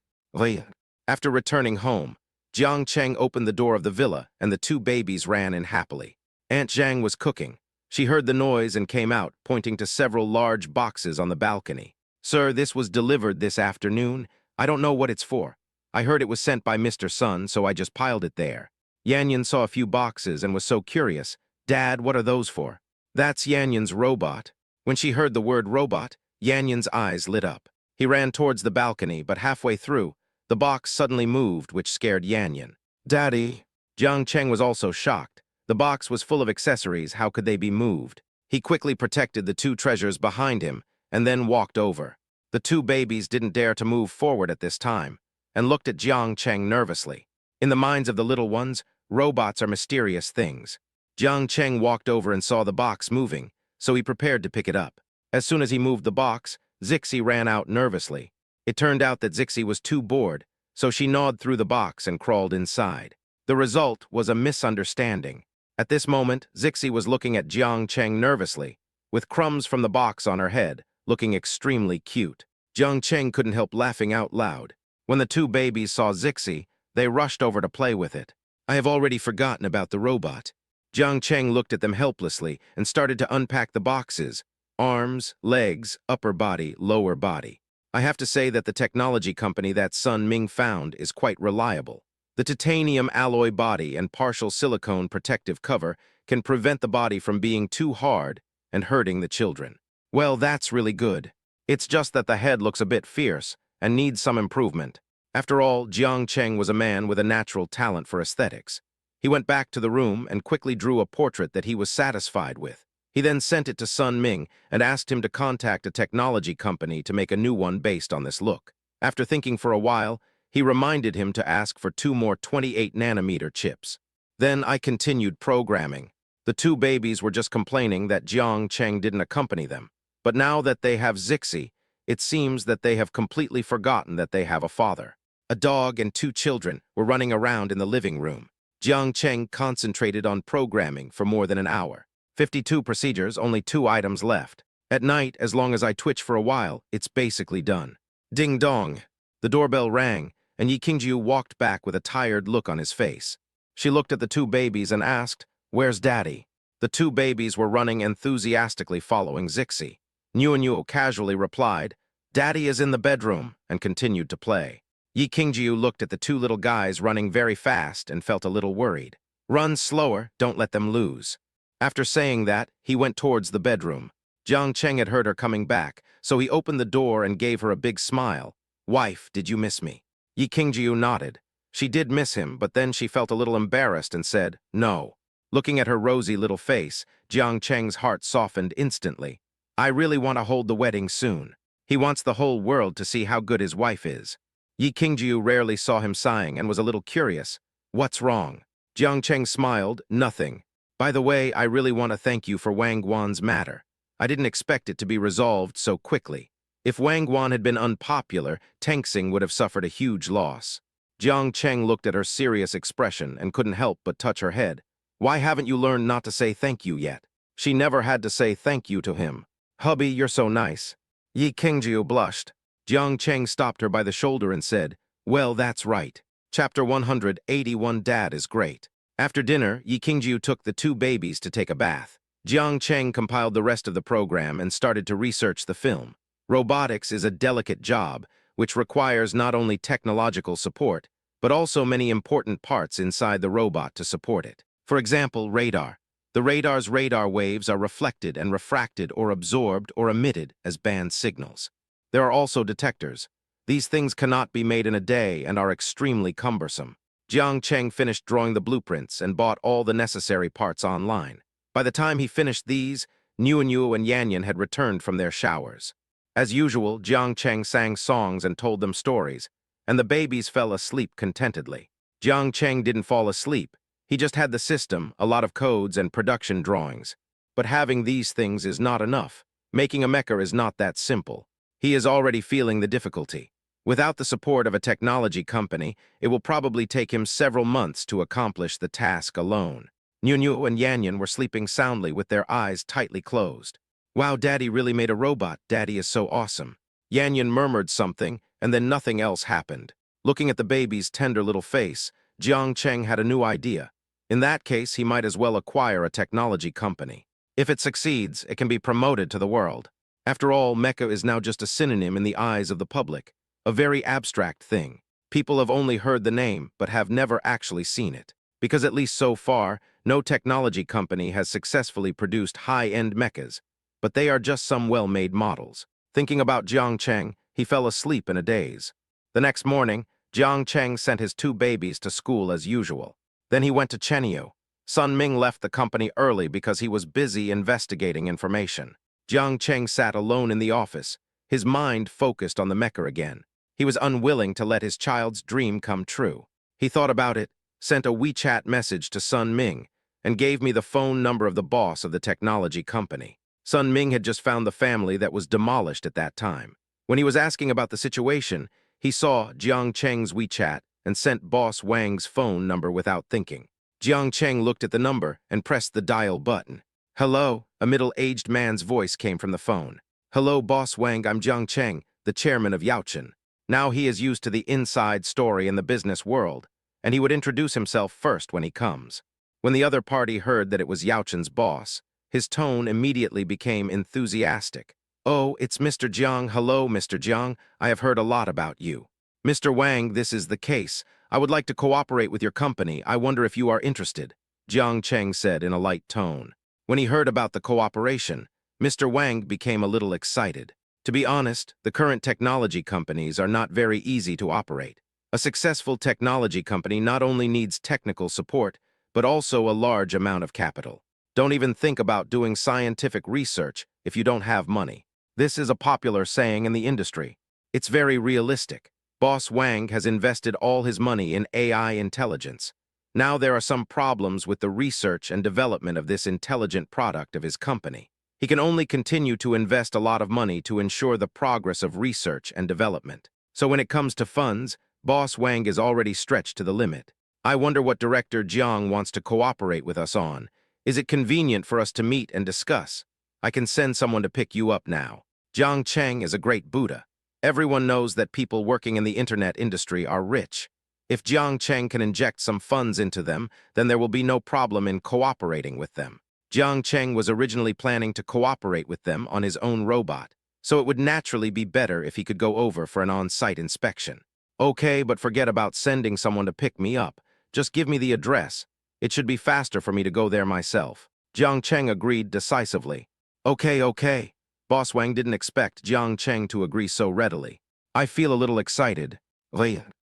After returning home, Jiang Cheng opened the door of the villa and the 2 babies ran in happily. Aunt Zhang was cooking. She heard the noise and came out, pointing to several large boxes on the balcony. Sir, this was delivered this afternoon. I don't know what it's for. I heard it was sent by Mr. Sun, so I just piled it there. Yanyan saw a few boxes and was so curious. Dad, what are those for? That's Yanyan's robot. When she heard the word robot, Yanyan's eyes lit up. He ran towards the balcony, but halfway through, the box suddenly moved, which scared Yanyan. Daddy! Jiang Cheng was also shocked. The box was full of accessories, how could they be moved? He quickly protected the 2 treasures behind him, and then walked over. The 2 babies didn't dare to move forward at this time, and looked at Jiang Cheng nervously. In the minds of the little ones, robots are mysterious things. Jiang Cheng walked over and saw the box moving, so he prepared to pick it up. As soon as he moved the box, Zixi ran out nervously. It turned out that Zixi was too bored, so she gnawed through the box and crawled inside. The result was a misunderstanding. At this moment, Zixi was looking at Jiang Cheng nervously, with crumbs from the box on her head, looking extremely cute. Jiang Cheng couldn't help laughing out loud. When the 2 babies saw Zixi, they rushed over to play with it. I have already forgotten about the robot. Jiang Cheng looked at them helplessly and started to unpack the boxes. Arms, legs, upper body, lower body. I have to say that the technology company that Sun Ming found is quite reliable. The titanium alloy body and partial silicone protective cover can prevent the body from being too hard and hurting the children. Well, that's really good. It's just that the head looks a bit fierce and needs some improvement. After all, Jiang Cheng was a man with a natural talent for aesthetics. He went back to the room and quickly drew a portrait that he was satisfied with. He then sent it to Sun Ming and asked him to contact a technology company to make a new one based on this look. After thinking for a while, he reminded him to ask for 2 more 28-nanometer chips. Then I continued programming. The 2 babies were just complaining that Jiang Cheng didn't accompany them. But now that they have Zixi, it seems that they have completely forgotten that they have a father. A dog and 2 children were running around in the living room. Jiang Cheng concentrated on programming for more than an hour. 52 procedures, only 2 items left. At night, as long as I twitch for a while, it's basically done. Ding dong! The doorbell rang, and Yi Qingjiu walked back with a tired look on his face. She looked at the 2 babies and asked, Where's Daddy? The 2 babies were running enthusiastically following Zixi. Nyunyu casually replied, Daddy is in the bedroom, and continued to play. Yi Qingjiu looked at the 2 little guys running very fast and felt a little worried. Run slower, don't let them lose. After saying that, he went towards the bedroom. Jiang Cheng had heard her coming back, so he opened the door and gave her a big smile. Wife, did you miss me? Yi Qingjiu nodded. She did miss him, but then she felt a little embarrassed and said, no. Looking at her rosy little face, Jiang Cheng's heart softened instantly. I really want to hold the wedding soon. He wants the whole world to see how good his wife is. Yi Qingjiu rarely saw him sighing and was a little curious. What's wrong? Jiang Cheng smiled, nothing. By the way, I really want to thank you for Wang Guan's matter. I didn't expect it to be resolved so quickly. If Wang Guan had been unpopular, Tengsing would have suffered a huge loss. Jiang Cheng looked at her serious expression and couldn't help but touch her head. Why haven't you learned not to say thank you yet? She never had to say thank you to him. Hubby, you're so nice. Yi Qingjiu blushed. Jiang Cheng stopped her by the shoulder and said, well, that's right. Chapter 181 Dad is great. After dinner, Yi Qingjiu took the two babies to take a bath. Jiang Cheng compiled the rest of the program and started to research the film. Robotics is a delicate job, which requires not only technological support, but also many important parts inside the robot to support it. For example, radar. The radar's radar waves are reflected and refracted or absorbed or emitted as band signals. There are also detectors. These things cannot be made in a day and are extremely cumbersome. Jiang Cheng finished drawing the blueprints and bought all the necessary parts online. By the time he finished these, Niu and Yanyan had returned from their showers. As usual, Jiang Cheng sang songs and told them stories, and the babies fell asleep contentedly. Jiang Cheng didn't fall asleep. He just had the system, a lot of codes, and production drawings. But having these things is not enough. Making a mecha is not that simple. He is already feeling the difficulty. Without the support of a technology company, it will probably take him several months to accomplish the task alone. Niu and Yanyan were sleeping soundly with their eyes tightly closed. Wow, Daddy really made a robot. Daddy is so awesome. Yanyan murmured something, and then nothing else happened. Looking at the baby's tender little face, Jiang Cheng had a new idea. In that case, he might as well acquire a technology company. If it succeeds, it can be promoted to the world. After all, mecha is now just a synonym in the eyes of the public, a very abstract thing. People have only heard the name, but have never actually seen it. Because at least so far, no technology company has successfully produced high-end mechas, but they are just some well-made models. Thinking about Jiang Cheng, he fell asleep in a daze. The next morning, Jiang Cheng sent his two babies to school as usual. Then he went to Chenyu. Sun Ming left the company early because he was busy investigating information. Jiang Cheng sat alone in the office, his mind focused on the mecha again. He was unwilling to let his child's dream come true. He thought about it, sent a WeChat message to Sun Ming, and gave me the phone number of the boss of the technology company. Sun Ming had just found the family that was demolished at that time. When he was asking about the situation, he saw Jiang Cheng's WeChat and sent Boss Wang's phone number without thinking. Jiang Cheng looked at the number and pressed the dial button. Hello, a middle-aged man's voice came from the phone. Hello, Boss Wang, I'm Jiang Cheng, the chairman of Yaochen. Now he is used to the inside story in the business world, and he would introduce himself first when he comes. When the other party heard that it was Yaochen's boss, his tone immediately became enthusiastic. Oh, it's Mr. Jiang. Hello, Mr. Jiang. I have heard a lot about you. Mr. Wang, this is the case. I would like to cooperate with your company. I wonder if you are interested, Jiang Cheng said in a light tone. When he heard about the cooperation, Mr. Wang became a little excited. To be honest, the current technology companies are not very easy to operate. A successful technology company not only needs technical support, but also a large amount of capital. Don't even think about doing scientific research if you don't have money. This is a popular saying in the industry. It's very realistic. Boss Wang has invested all his money in AI intelligence. Now there are some problems with the research and development of this intelligent product of his company. He can only continue to invest a lot of money to ensure the progress of research and development. So when it comes to funds, Boss Wang is already stretched to the limit. I wonder what Director Jiang wants to cooperate with us on. Is it convenient for us to meet and discuss? I can send someone to pick you up now. Jiang Cheng is a great Buddha. Everyone knows that people working in the internet industry are rich. If Jiang Cheng can inject some funds into them, then there will be no problem in cooperating with them. Jiang Cheng was originally planning to cooperate with them on his own robot, so it would naturally be better if he could go over for an on-site inspection. Okay, but forget about sending someone to pick me up. Just give me the address. It should be faster for me to go there myself. Jiang Cheng agreed decisively. Okay. Boss Wang didn't expect Jiang Cheng to agree so readily. I feel a little excited.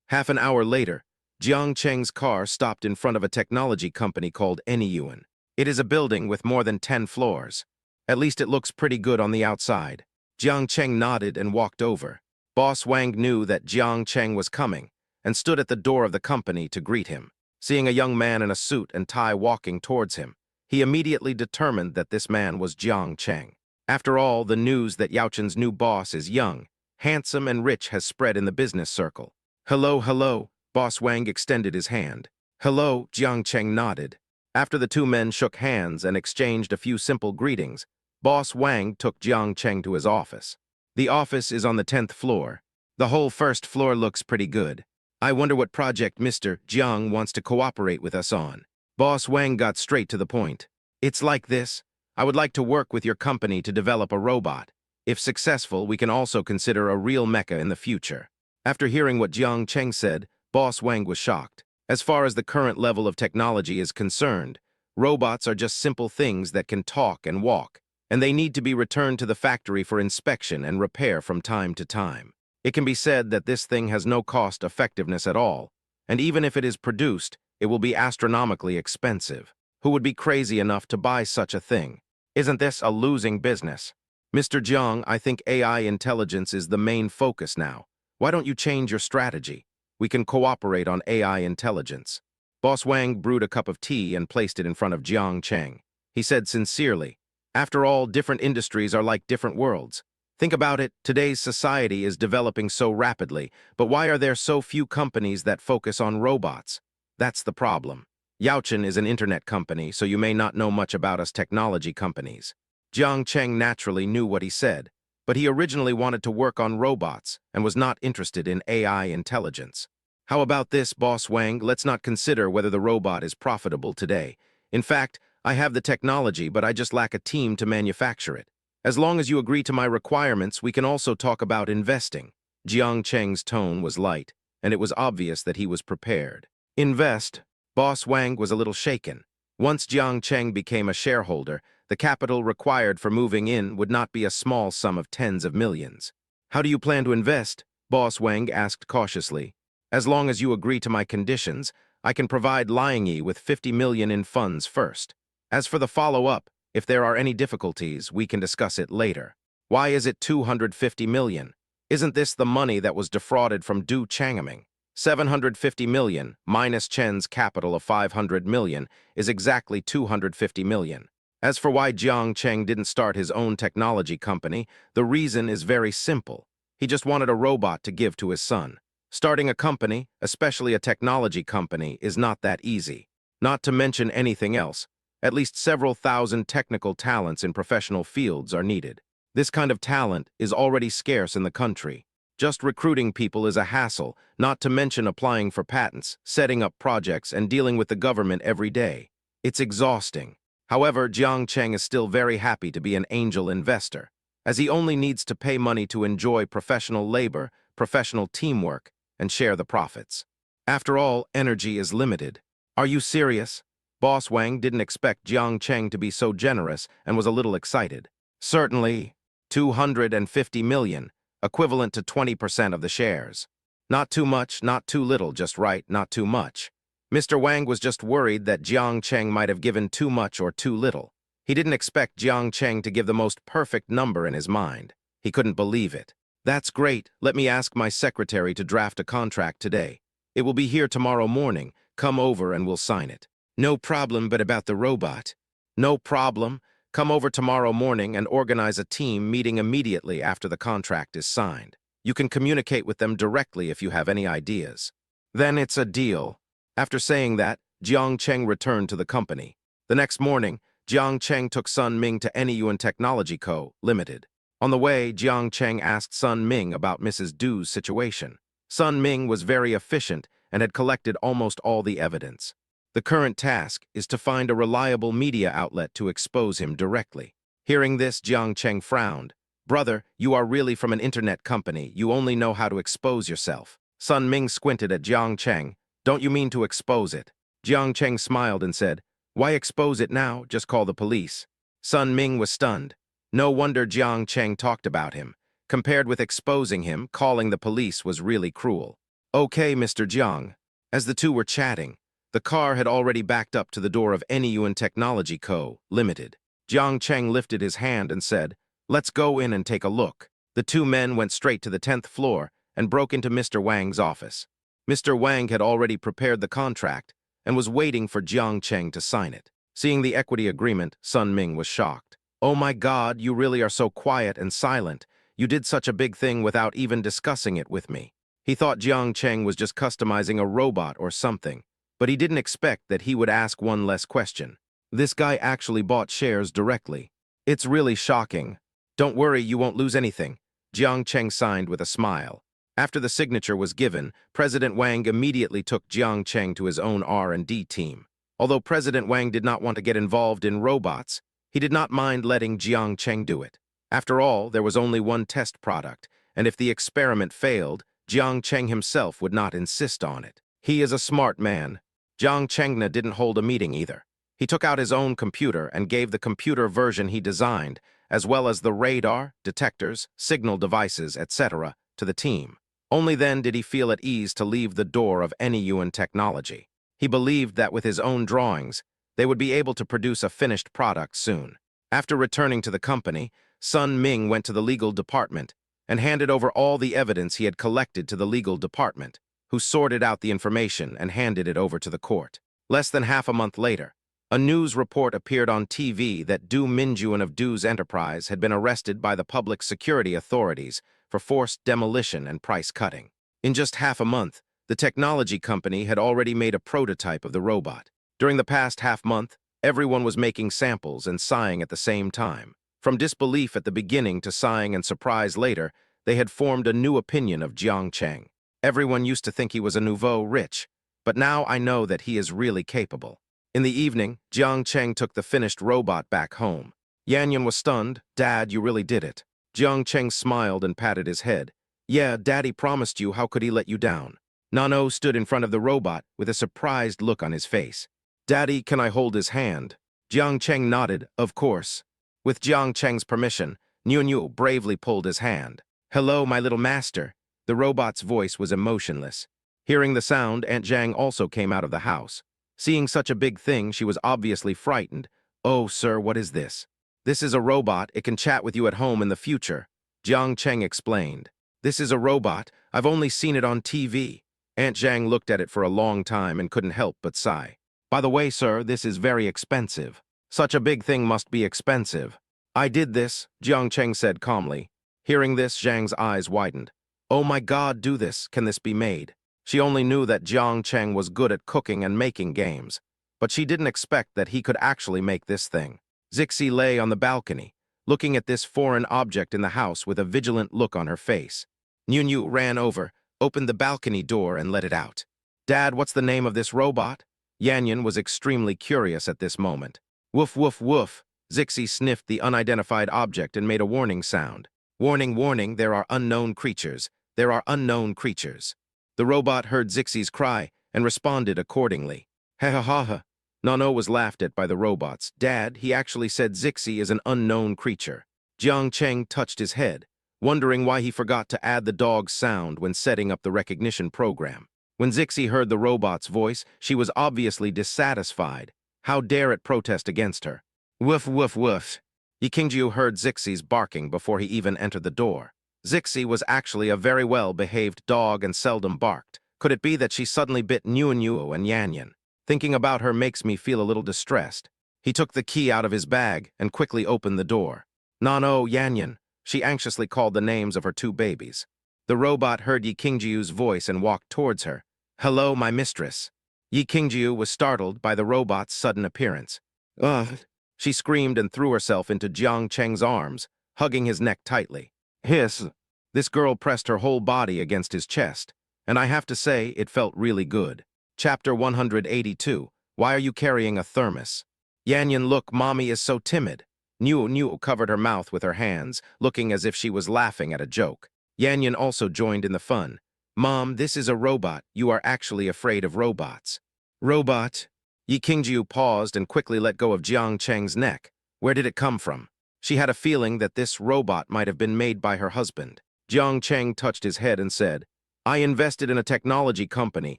Half an hour later, Jiang Cheng's car stopped in front of a technology company called Anyuan. It is a building with more than 10 floors. At least it looks pretty good on the outside. Jiang Cheng nodded and walked over. Boss Wang knew that Jiang Cheng was coming and stood at the door of the company to greet him. Seeing a young man in a suit and tie walking towards him, he immediately determined that this man was Jiang Cheng. After all, the news that Yao Chen's new boss is young, handsome, and rich has spread in the business circle. Hello, hello, Boss Wang extended his hand. Hello, Jiang Cheng nodded. After the two men shook hands and exchanged a few simple greetings, Boss Wang took Jiang Cheng to his office. The office is on the 10th floor. The whole first floor looks pretty good. I wonder what project Mr. Jiang wants to cooperate with us on. Boss Wang got straight to the point. It's like this. I would like to work with your company to develop a robot. If successful, we can also consider a real mecha in the future. After hearing what Jiang Cheng said, Boss Wang was shocked. As far as the current level of technology is concerned, robots are just simple things that can talk and walk, and they need to be returned to the factory for inspection and repair from time to time. It can be said that this thing has no cost effectiveness at all, and even if it is produced, it will be astronomically expensive. Who would be crazy enough to buy such a thing? Isn't this a losing business? Mr. Jiang, I think AI intelligence is the main focus now. Why don't you change your strategy? We can cooperate on AI intelligence. Boss Wang brewed a cup of tea and placed it in front of Jiang Cheng. He said sincerely, after all, different industries are like different worlds. Think about it, today's society is developing so rapidly, but why are there so few companies that focus on robots? That's the problem. Yao Chen is an internet company, so you may not know much about us technology companies. Jiang Cheng naturally knew what he said, but he originally wanted to work on robots and was not interested in AI intelligence. How about this, Boss Wang? Let's not consider whether the robot is profitable today. In fact, I have the technology, but I just lack a team to manufacture it. As long as you agree to my requirements, we can also talk about investing. Jiang Cheng's tone was light, and it was obvious that he was prepared. Invest? Boss Wang was a little shaken. Once Jiang Cheng became a shareholder, the capital required for moving in would not be a small sum of tens of millions. How do you plan to invest? Boss Wang asked cautiously. As long as you agree to my conditions, I can provide Liang with 50 million in funds first. As for the follow-up, if there are any difficulties, we can discuss it later. Why is it 250 million? Isn't this the money that was defrauded from Du Changming? 750 million minus Chen's capital of 500 million is exactly 250 million. As for why Jiang Cheng didn't start his own technology company, the reason is very simple. He just wanted a robot to give to his son. Starting a company, especially a technology company, is not that easy. Not to mention anything else. At least several thousand technical talents in professional fields are needed. This kind of talent is already scarce in the country. Just recruiting people is a hassle, not to mention applying for patents, setting up projects, and dealing with the government every day. It's exhausting. However, Jiang Cheng is still very happy to be an angel investor, as he only needs to pay money to enjoy professional labor, professional teamwork, and share the profits. After all, energy is limited. Are you serious? Boss Wang didn't expect Jiang Cheng to be so generous and was a little excited. Certainly, 250 million. Equivalent to 20% of the shares. Not too much, not too little, just right, not too much. Mr. Wang was just worried that Jiang Cheng might have given too much or too little. He didn't expect Jiang Cheng to give the most perfect number in his mind. He couldn't believe it. That's great. Let me ask my secretary to draft a contract today. It will be here tomorrow morning. Come over and we'll sign it. No problem, but about the robot. No problem. Come over tomorrow morning and organize a team meeting immediately after the contract is signed. You can communicate with them directly if you have any ideas. Then it's a deal. After saying that, Jiang Cheng returned to the company. The next morning, Jiang Cheng took Sun Ming to Anyuan Technology Co., Limited. On the way, Jiang Cheng asked Sun Ming about Mrs. Du's situation. Sun Ming was very efficient and had collected almost all the evidence. The current task is to find a reliable media outlet to expose him directly. Hearing this, Jiang Cheng frowned. Brother, you are really from an internet company. You only know how to expose yourself. Sun Ming squinted at Jiang Cheng. Don't you mean to expose it? Jiang Cheng smiled and said, why expose it now? Just call the police. Sun Ming was stunned. No wonder Jiang Cheng talked about him. Compared with exposing him, calling the police was really cruel. Okay, Mr. Jiang. As the two were chatting, the car had already backed up to the door of NEUN Technology Co., Limited. Jiang Cheng lifted his hand and said, "Let's go in and take a look." The two men went straight to the 10th floor and broke into Mr. Wang's office. Mr. Wang had already prepared the contract and was waiting for Jiang Cheng to sign it. Seeing the equity agreement, Sun Ming was shocked. "Oh my God, you really are so quiet and silent. You did such a big thing without even discussing it with me." He thought Jiang Cheng was just customizing a robot or something, but he didn't expect that he would ask one less question. This guy actually bought shares directly. It's really shocking. "Don't worry, you won't lose anything." Jiang Cheng signed with a smile. After the signature was given, President Wang immediately took Jiang Cheng to his own R&D team. Although President Wang did not want to get involved in robots, he did not mind letting Jiang Cheng do it. After all, there was only one test product, and if the experiment failed, Jiang Cheng himself would not insist on it. He is a smart man. Jiang Chengna didn't hold a meeting either. He took out his own computer and gave the computer version he designed, as well as the radar, detectors, signal devices, etc., to the team. Only then did he feel at ease to leave the door of NEUN Technology. He believed that with his own drawings, they would be able to produce a finished product soon. After returning to the company, Sun Ming went to the legal department and handed over all the evidence he had collected to the legal department, who sorted out the information and handed it over to the court. Less than half a month later, a news report appeared on TV that Du Minjuan of Du's Enterprise had been arrested by the public security authorities for forced demolition and price cutting. In just half a month, the technology company had already made a prototype of the robot. During the past half month, everyone was making samples and sighing at the same time. From disbelief at the beginning to sighing and surprise later, they had formed a new opinion of Jiang Cheng. Everyone used to think he was a nouveau rich, but now I know that he is really capable. In the evening, Jiang Cheng took the finished robot back home. Yanyan was stunned. "Dad, you really did it." Jiang Cheng smiled and patted his head. "Yeah, Daddy promised you. How could he let you down?" Nano stood in front of the robot with a surprised look on his face. "Daddy, can I hold his hand?" Jiang Cheng nodded, "Of course." With Jiang Cheng's permission, Niu bravely pulled his hand. "Hello, my little master." The robot's voice was emotionless. Hearing the sound, Aunt Zhang also came out of the house. Seeing such a big thing, she was obviously frightened. "Oh, sir, what is this?" "This is a robot. It can chat with you at home in the future," Jiang Cheng explained. "This is a robot. I've only seen it on TV." Aunt Zhang looked at it for a long time and couldn't help but sigh. "By the way, sir, this is very expensive." "Such a big thing must be expensive." "I did this," Jiang Cheng said calmly. Hearing this, Zhang's eyes widened. "Oh my God, do this. Can this be made?" She only knew that Jiang Cheng was good at cooking and making games, but she didn't expect that he could actually make this thing. Zixi lay on the balcony, looking at this foreign object in the house with a vigilant look on her face. Niu ran over, opened the balcony door, and let it out. "Dad, what's the name of this robot?" Yanyan was extremely curious at this moment. "Woof, woof, woof." Zixi sniffed the unidentified object and made a warning sound. "Warning, warning, there are unknown creatures. There are unknown creatures." The robot heard Zixi's cry and responded accordingly. "Ha ha ha ha." Nano was laughed at by the robots. "Dad, he actually said Zixi is an unknown creature." Jiang Cheng touched his head, wondering why he forgot to add the dog's sound when setting up the recognition program. When Zixi heard the robot's voice, she was obviously dissatisfied. How dare it protest against her? "Woof, woof, woof." Yikingjiu heard Zixi's barking before he even entered the door. Zixi was actually a very well-behaved dog and seldom barked. Could it be that she suddenly bit Niu and Yanyan? Thinking about her makes me feel a little distressed. He took the key out of his bag and quickly opened the door. "Nano, Yanyan." She anxiously called the names of her two babies. The robot heard Yikingjiu's voice and walked towards her. "Hello, my mistress." Yikingjiu was startled by the robot's sudden appearance. "Ugh." She screamed and threw herself into Jiang Cheng's arms, hugging his neck tightly. "Hiss." This girl pressed her whole body against his chest, and I have to say it felt really good. Chapter 182, Why Are You Carrying a Thermos? Yanyan, look, mommy is so timid. Niu covered her mouth with her hands, looking as if she was laughing at a joke. Yanyan also joined in the fun. "Mom, this is a robot. You are actually afraid of robots." "Robot?" Yikingjiu paused and quickly let go of Jiang Cheng's neck. Where did it come from? She had a feeling that this robot might have been made by her husband. Jiang Cheng touched his head and said, I invested in a technology company,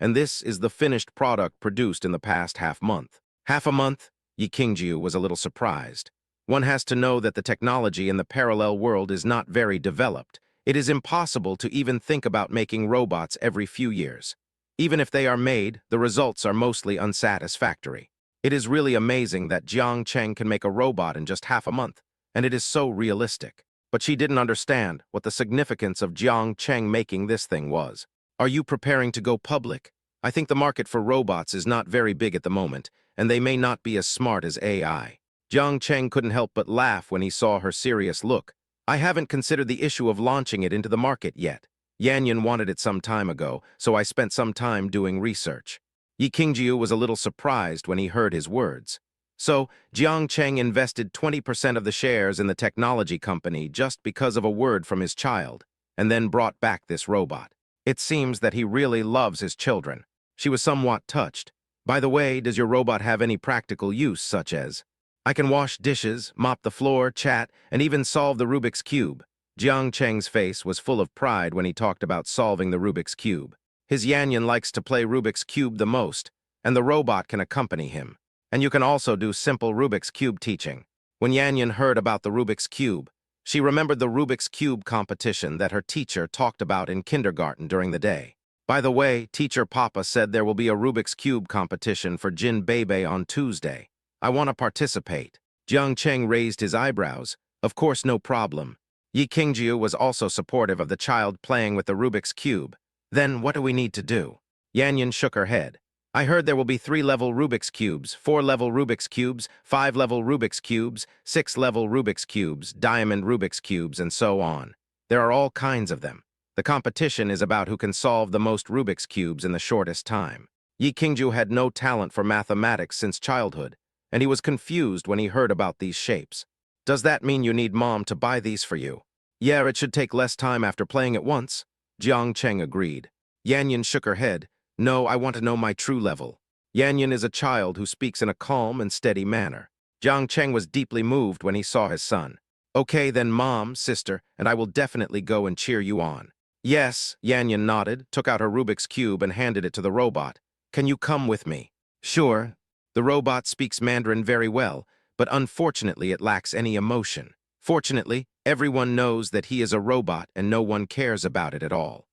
and this is the finished product produced in the past half-month. Half a month? Yi Qingjiu was a little surprised. One has to know that the technology in the parallel world is not very developed. It is impossible to even think about making robots every few years. Even if they are made, the results are mostly unsatisfactory. It is really amazing that Jiang Cheng can make a robot in just half a month, and it is so realistic. But she didn't understand what the significance of Jiang Cheng making this thing was. Are you preparing to go public? I think the market for robots is not very big at the moment, and they may not be as smart as AI. Jiang Cheng couldn't help but laugh when he saw her serious look. I haven't considered the issue of launching it into the market yet. Yanyan wanted it some time ago, so I spent some time doing research. Yi Qingjiu was a little surprised when he heard his words. So, Jiang Cheng invested 20% of the shares in the technology company just because of a word from his child, and then brought back this robot. It seems that he really loves his children. She was somewhat touched. By the way, does your robot have any practical use, such as, I can wash dishes, mop the floor, chat, and even solve the Rubik's Cube? Jiang Cheng's face was full of pride when he talked about solving the Rubik's Cube. His Yanyan likes to play Rubik's Cube the most, and the robot can accompany him. And you can also do simple Rubik's Cube teaching. When Yanyan heard about the Rubik's Cube, she remembered the Rubik's Cube competition that her teacher talked about in kindergarten during the day. By the way, teacher Papa said there will be a Rubik's Cube competition for Jin Bebe on Tuesday. I want to participate. Jiang Cheng raised his eyebrows. Of course, no problem. Yi Qingjiu was also supportive of the child playing with the Rubik's Cube. Then what do we need to do? Yanyan shook her head. I heard there will be 3-level Rubik's Cubes, 4-level Rubik's Cubes, 5-level Rubik's Cubes, 6-level Rubik's Cubes, diamond Rubik's Cubes, and so on. There are all kinds of them. The competition is about who can solve the most Rubik's Cubes in the shortest time. Yi Qingjiu had no talent for mathematics since childhood, and he was confused when he heard about these shapes. Does that mean you need Mom to buy these for you? Yeah, it should take less time after playing it once. Jiang Cheng agreed. Yanyan shook her head. No, I want to know my true level. Yanyan is a child who speaks in a calm and steady manner. Jiang Cheng was deeply moved when he saw his son. Okay, then Mom, sister, and I will definitely go and cheer you on. Yes, Yanyan nodded, took out her Rubik's Cube and handed it to the robot. Can you come with me? Sure. The robot speaks Mandarin very well, but unfortunately it lacks any emotion. Fortunately, everyone knows that he is a robot and no one cares about it at all.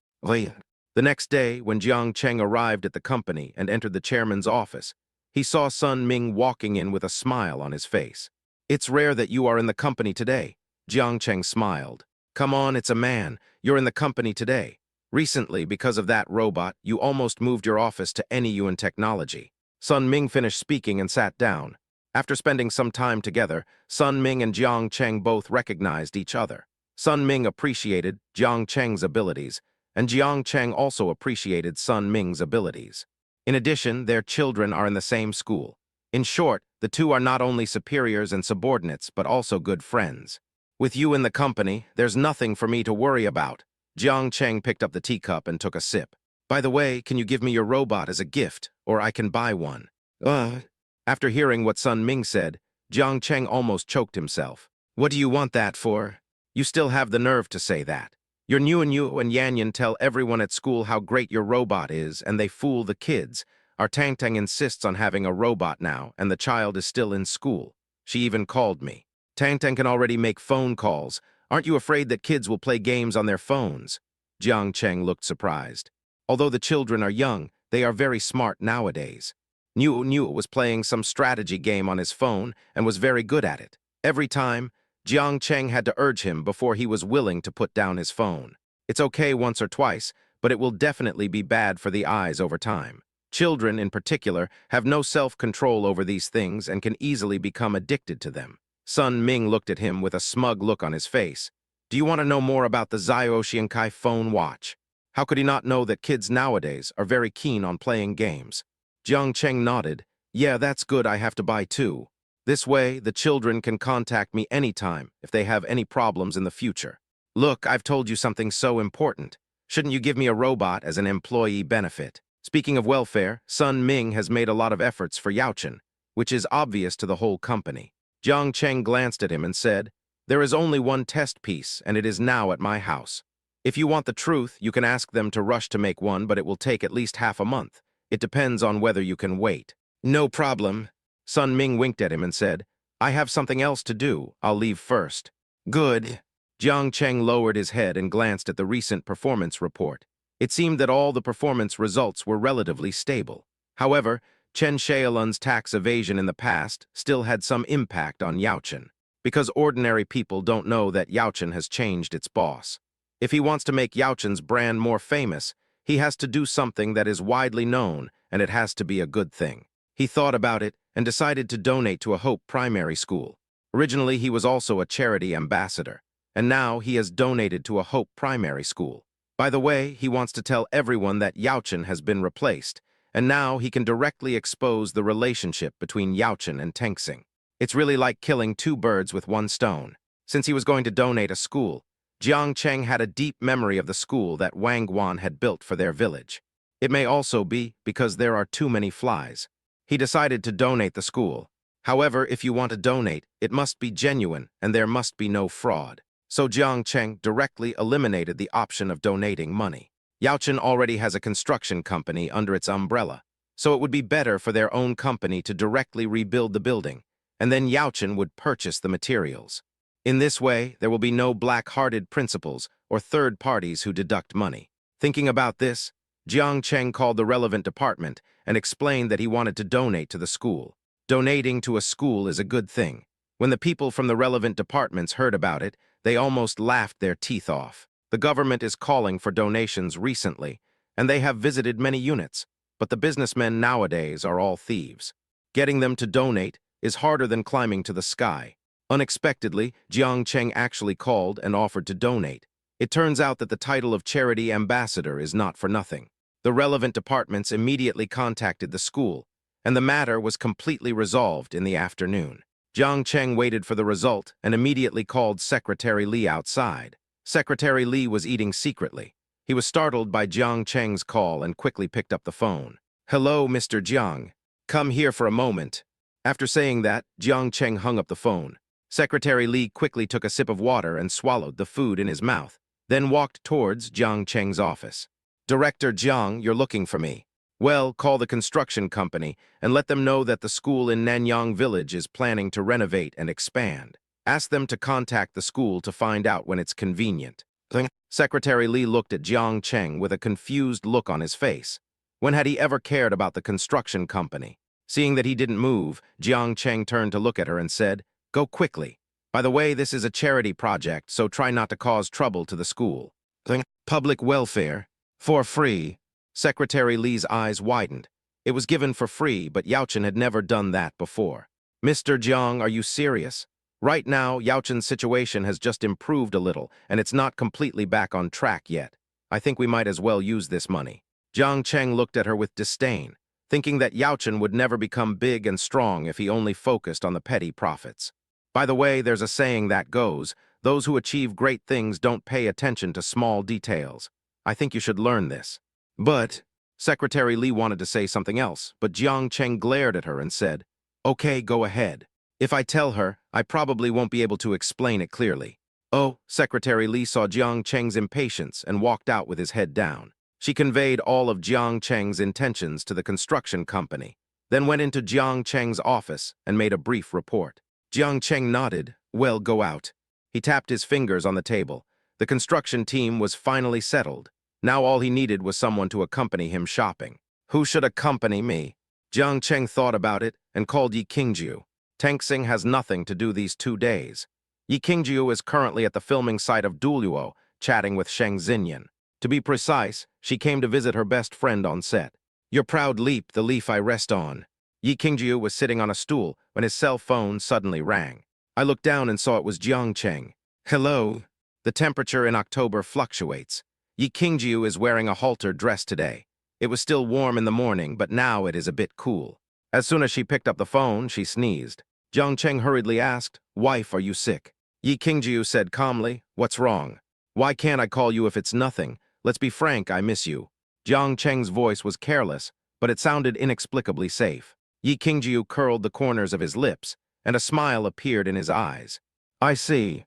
The next day, when Jiang Cheng arrived at the company and entered the chairman's office, he saw Sun Ming walking in with a smile on his face. It's rare that you are in the company today. Jiang Cheng smiled. Come on, it's a man. You're in the company today. Recently, because of that robot, you almost moved your office to NEU in technology. Sun Ming finished speaking and sat down. After spending some time together, Sun Ming and Jiang Cheng both recognized each other. Sun Ming appreciated Jiang Cheng's abilities, and Jiang Cheng also appreciated Sun Ming's abilities. In addition, their children are in the same school. In short, the two are not only superiors and subordinates, but also good friends. With you in the company, there's nothing for me to worry about. Jiang Cheng picked up the teacup and took a sip. By the way, can you give me your robot as a gift, or I can buy one? After hearing what Sun Ming said, Jiang Cheng almost choked himself. What do you want that for? You still have the nerve to say that. Your Niu and Yanyan tell everyone at school how great your robot is, and they fool the kids. Our Tang Tang insists on having a robot now, and the child is still in school. She even called me. Tang Tang can already make phone calls. Aren't you afraid that kids will play games on their phones? Jiang Cheng looked surprised. Although the children are young, they are very smart nowadays. Niu was playing some strategy game on his phone and was very good at it. Every time, Jiang Cheng had to urge him before he was willing to put down his phone. It's okay once or twice, but it will definitely be bad for the eyes over time. Children, in particular, have no self-control over these things and can easily become addicted to them. Sun Ming looked at him with a smug look on his face. Do you want to know more about the Zioxiankai phone watch? How could he not know that kids nowadays are very keen on playing games? Jiang Cheng nodded. Yeah, that's good, I have to buy too. This way, the children can contact me anytime if they have any problems in the future. Look, I've told you something so important. Shouldn't you give me a robot as an employee benefit? Speaking of welfare, Sun Ming has made a lot of efforts for Yaochen, which is obvious to the whole company. Jiang Cheng glanced at him and said, There is only one test piece, and it is now at my house. If you want the truth, you can ask them to rush to make one, but it will take at least half a month. It depends on whether you can wait. No problem. Sun Ming winked at him and said, I have something else to do. I'll leave first. Good. Jiang Cheng lowered his head and glanced at the recent performance report. It seemed that all the performance results were relatively stable. However, Chen Xiaolun's tax evasion in the past still had some impact on Yaochen, because ordinary people don't know that Yaochen has changed its boss. If he wants to make Yaochen's brand more famous, he has to do something that is widely known, and it has to be a good thing. He thought about it and decided to donate to a Hope primary school. Originally, he was also a charity ambassador, and now he has donated to a Hope primary school. By the way, he wants to tell everyone that Yaochen has been replaced, and now he can directly expose the relationship between Yaochen and Tengsing. It's really like killing two birds with one stone. Since he was going to donate a school, Jiang Cheng had a deep memory of the school that Wang Guan had built for their village. It may also be because there are too many flies. He decided to donate the school. However, if you want to donate, it must be genuine and there must be no fraud. So Jiang Cheng directly eliminated the option of donating money. Yaochen already has a construction company under its umbrella, so it would be better for their own company to directly rebuild the building, and then Yaochen would purchase the materials. In this way, there will be no black-hearted principals or third parties who deduct money. Thinking about this, Jiang Cheng called the relevant department and explained that he wanted to donate to the school. Donating to a school is a good thing. When the people from the relevant departments heard about it, they almost laughed their teeth off. The government is calling for donations recently, and they have visited many units, but the businessmen nowadays are all thieves. Getting them to donate is harder than climbing to the sky. Unexpectedly, Jiang Cheng actually called and offered to donate. It turns out that the title of charity ambassador is not for nothing. The relevant departments immediately contacted the school, and the matter was completely resolved in the afternoon. Jiang Cheng waited for the result and immediately called Secretary Li outside. Secretary Li was eating secretly. He was startled by Jiang Cheng's call and quickly picked up the phone. Hello, Mr. Jiang. Come here for a moment. After saying that, Jiang Cheng hung up the phone. Secretary Li quickly took a sip of water and swallowed the food in his mouth, then walked towards Jiang Cheng's office. Director Jiang, you're looking for me. Well, call the construction company and let them know that the school in Nanyang Village is planning to renovate and expand. Ask them to contact the school to find out when it's convenient. Secretary Li looked at Jiang Cheng with a confused look on his face. When had he ever cared about the construction company? Seeing that he didn't move, Jiang Cheng turned to look at her and said, Go quickly. By the way, this is a charity project, so try not to cause trouble to the school. Public welfare. For free. Secretary Li's eyes widened. It was given for free, but Yaochen had never done that before. Mr. Jiang, are you serious? Right now, Yaochen's situation has just improved a little, and it's not completely back on track yet. I think we might as well use this money. Jiang Cheng looked at her with disdain, thinking that Yaochen would never become big and strong if he only focused on the petty profits. By the way, there's a saying that goes, those who achieve great things don't pay attention to small details. I think you should learn this. But, Secretary Li wanted to say something else, but Jiang Cheng glared at her and said, Okay, go ahead. If I tell her, I probably won't be able to explain it clearly. Oh, Secretary Li saw Jiang Cheng's impatience and walked out with his head down. She conveyed all of Jiang Cheng's intentions to the construction company, then went into Jiang Cheng's office and made a brief report. Jiang Cheng nodded, Well, go out. He tapped his fingers on the table. The construction team was finally settled. Now all he needed was someone to accompany him shopping. Who should accompany me? Jiang Cheng thought about it and called Yi Qingjiu. Tengsing has nothing to do these 2 days. Yi Qingjiu is currently at the filming site of Duluo, chatting with Sheng Xinyan. To be precise, she came to visit her best friend on set. Your proud leap, the leaf I rest on. Yi Qingjiu was sitting on a stool when his cell phone suddenly rang. I looked down and saw it was Jiang Cheng. Hello. The temperature in October fluctuates. Yi Qingjiu is wearing a halter dress today. It was still warm in the morning, but now it is a bit cool. As soon as she picked up the phone, she sneezed. Jiang Cheng hurriedly asked, Wife, are you sick? Yi Qingjiu said calmly, What's wrong? Why can't I call you if it's nothing? Let's be frank, I miss you. Jiang Cheng's voice was careless, but it sounded inexplicably safe. Yi Qingjiu curled the corners of his lips, and a smile appeared in his eyes. I see.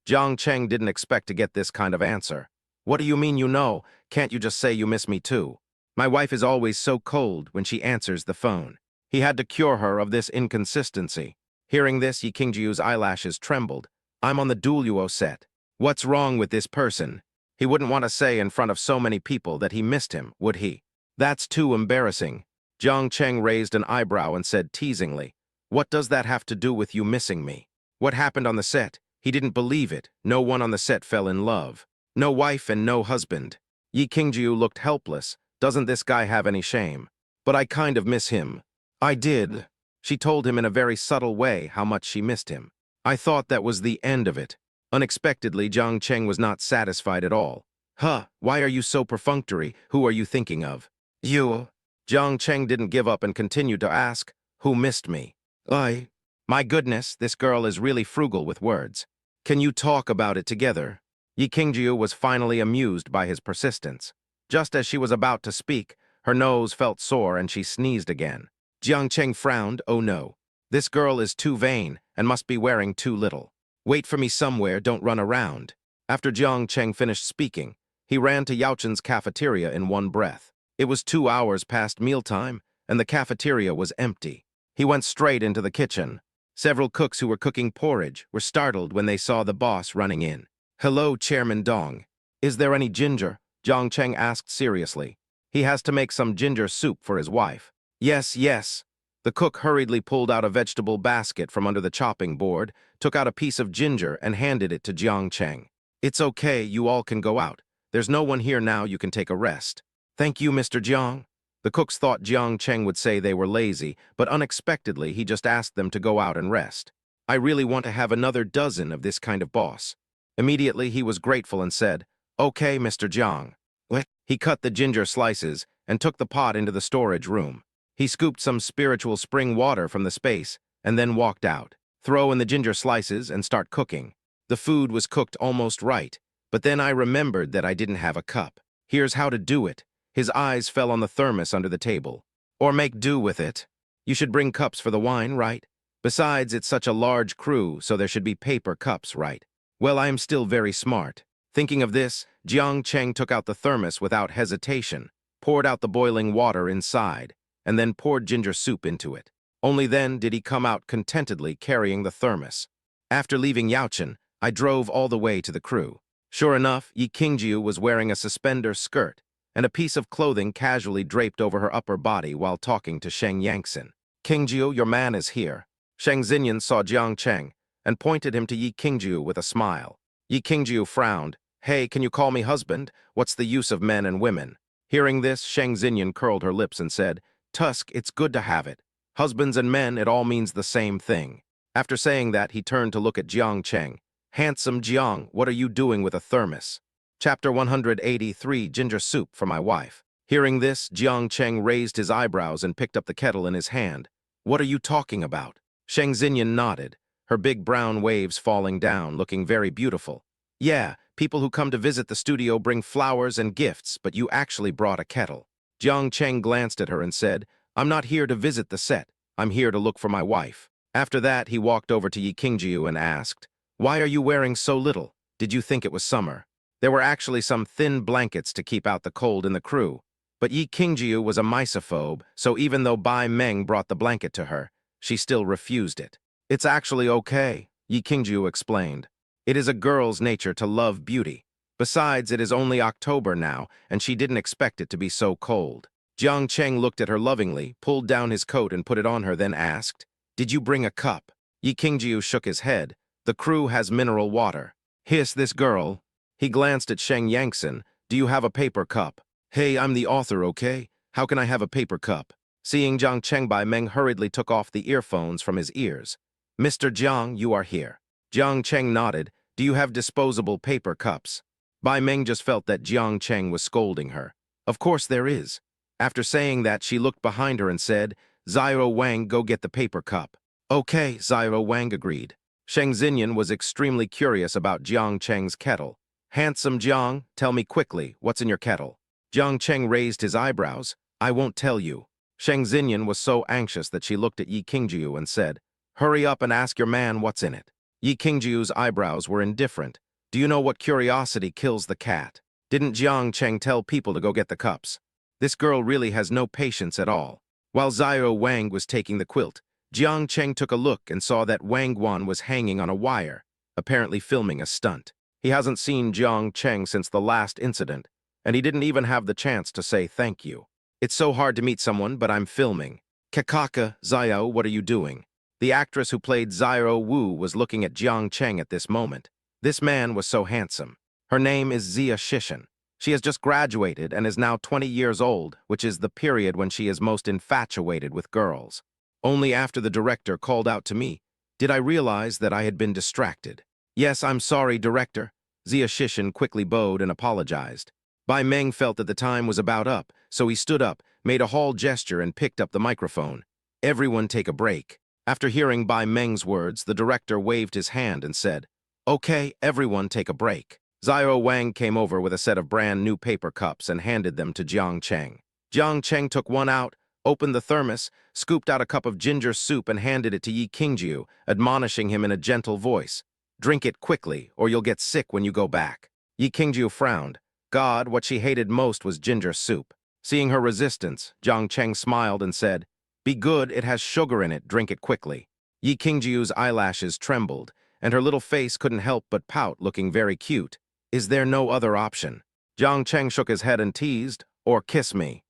Jiang Cheng didn't expect to get this kind of answer. What do you mean you know? Can't you just say you miss me too? My wife is always so cold when she answers the phone. He had to cure her of this inconsistency. Hearing this, Yi Qingjiu's eyelashes trembled. I'm on the Duoluo set. What's wrong with this person? He wouldn't want to say in front of so many people that he missed him, would he? That's too embarrassing. Jiang Cheng raised an eyebrow and said teasingly, what does that have to do with you missing me? What happened on the set? He didn't believe it. No one on the set fell in love. No wife and no husband. Yi Qingjiu looked helpless. Doesn't this guy have any shame? But I kind of miss him. I did. She told him in a very subtle way how much she missed him. I thought that was the end of it. Unexpectedly, Jiang Cheng was not satisfied at all. Huh, why are you so perfunctory? Who are you thinking of? You. Jiang Cheng didn't give up and continued to ask, who missed me? I. My goodness, this girl is really frugal with words. Can you talk about it together? Yi Qingjiu was finally amused by his persistence. Just as she was about to speak, her nose felt sore and she sneezed again. Jiang Cheng frowned, oh no. This girl is too vain and must be wearing too little. Wait for me somewhere, don't run around. After Jiang Cheng finished speaking, he ran to Yao Chen's cafeteria in one breath. It was 2 hours past mealtime, and the cafeteria was empty. He went straight into the kitchen. Several cooks who were cooking porridge were startled when they saw the boss running in. Hello, Chairman Dong. Is there any ginger? Jiang Cheng asked seriously. He has to make some ginger soup for his wife. Yes, yes. The cook hurriedly pulled out a vegetable basket from under the chopping board, took out a piece of ginger and handed it to Jiang Cheng. It's okay, you all can go out. There's no one here now, you can take a rest. Thank you, Mr. Jiang. The cooks thought Jiang Cheng would say they were lazy, but unexpectedly he just asked them to go out and rest. I really want to have another dozen of this kind of boss. Immediately he was grateful and said, okay, Mr. Jiang. What? He cut the ginger slices and took the pot into the storage room. He scooped some spiritual spring water from the space and then walked out. Throw in the ginger slices and start cooking. The food was cooked almost right, but then I remembered that I didn't have a cup. Here's how to do it. His eyes fell on the thermos under the table. Or make do with it. You should bring cups for the wine, right? Besides, it's such a large crew, so there should be paper cups, right? Well, I am still very smart. Thinking of this, Jiang Cheng took out the thermos without hesitation, poured out the boiling water inside, and then poured ginger soup into it. Only then did he come out contentedly carrying the thermos. After leaving Yaochen, I drove all the way to the crew. Sure enough, Yi Qingjiu was wearing a suspender skirt and a piece of clothing casually draped over her upper body while talking to Sheng Yangxin. Qingjiu, your man is here. Sheng Xinyan saw Jiang Cheng and pointed him to Yi Qingjiu with a smile. Yi Qingjiu frowned. Hey, can you call me husband? What's the use of men and women? Hearing this, Sheng Xinyan curled her lips and said, Tusk, it's good to have it. Husbands and men, it all means the same thing. After saying that, he turned to look at Jiang Cheng. Handsome Jiang, what are you doing with a thermos? Chapter 183, Ginger Soup for My Wife. Hearing this, Jiang Cheng raised his eyebrows and picked up the kettle in his hand. What are you talking about? Sheng Xinyan nodded, her big brown waves falling down, looking very beautiful. Yeah, people who come to visit the studio bring flowers and gifts, but you actually brought a kettle. Jiang Cheng glanced at her and said, I'm not here to visit the set. I'm here to look for my wife. After that, he walked over to Yi Qingjiu and asked, Why are you wearing so little? Did you think it was summer? There were actually some thin blankets to keep out the cold in the crew. But Yi Qingjiu was a misophobe, so even though Bai Meng brought the blanket to her, she still refused it. It's actually okay, Yi Qingjiu explained. It is a girl's nature to love beauty. Besides, it is only October now, and she didn't expect it to be so cold. Jiang Cheng looked at her lovingly, pulled down his coat and put it on her, then asked, Did you bring a cup? Yi Qingjiu shook his head. The crew has mineral water. Hiss, this girl. He glanced at Sheng Yangxin. Do you have a paper cup? Hey, I'm the author, okay? How can I have a paper cup? Seeing Jiang Cheng, Bai Meng hurriedly took off the earphones from his ears. Mr. Jiang, you are here. Jiang Cheng nodded. Do you have disposable paper cups? Bai Meng just felt that Jiang Cheng was scolding her. Of course there is. After saying that, she looked behind her and said, Zyro Wang, go get the paper cup. Okay, Zyro Wang agreed. Sheng Xinyan was extremely curious about Jiang Cheng's kettle. Handsome Jiang, tell me quickly, what's in your kettle? Jiang Cheng raised his eyebrows. I won't tell you. Sheng Xinyan was so anxious that she looked at Yi Qingjiu and said, Hurry up and ask your man what's in it. Yi Qingjiu's eyebrows were indifferent. Do you know what curiosity kills the cat? Didn't Jiang Cheng tell people to go get the cups? This girl really has no patience at all. While Xiao Wang was taking the quilt, Jiang Cheng took a look and saw that Wang Guan was hanging on a wire, apparently filming a stunt. He hasn't seen Jiang Cheng since the last incident, and he didn't even have the chance to say thank you. It's so hard to meet someone, but I'm filming. Kakaka, Xiao, what are you doing? The actress who played Xiao Wu was looking at Jiang Cheng at this moment. This man was so handsome. Her name is Zia Shishan. She has just graduated and is now 20 years old, which is the period when she is most infatuated with girls. Only after the director called out to me did I realize that I had been distracted. Yes, I'm sorry, director. Zia Shishan quickly bowed and apologized. Bai Meng felt that the time was about up, so he stood up, made a hall gesture, and picked up the microphone. Everyone take a break. After hearing Bai Meng's words, the director waved his hand and said, "Okay, everyone take a break." Xiao Wang came over with a set of brand new paper cups and handed them to Jiang Cheng. Jiang Cheng took one out, opened the thermos, scooped out a cup of ginger soup and handed it to Yi Qingjiu, admonishing him in a gentle voice. "Drink it quickly, or you'll get sick when you go back." Yi Qingjiu frowned. God, what she hated most was ginger soup. Seeing her resistance, Jiang Cheng smiled and said, "Be good, it has sugar in it, drink it quickly." Yi Qingjiu's eyelashes trembled, and her little face couldn't help but pout, looking very cute. Is there no other option? Jiang Cheng shook his head and teased, "Or kiss me."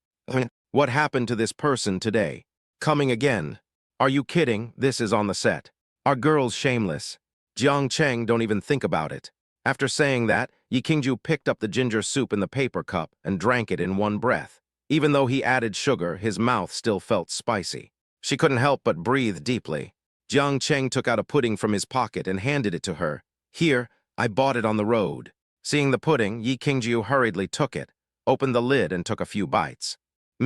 What happened to this person today? Coming again? Are you kidding? This is on the set. Are girls shameless? Jiang Cheng, don't even think about it. After saying that, Yi Qingjiu picked up the ginger soup in the paper cup and drank it in one breath. Even though he added sugar, his mouth still felt spicy. She couldn't help but breathe deeply. Jiang Cheng took out a pudding from his pocket and handed it to her. "Here, I bought it on the road." Seeing the pudding, Yi Qingjiu hurriedly took it, opened the lid and took a few bites.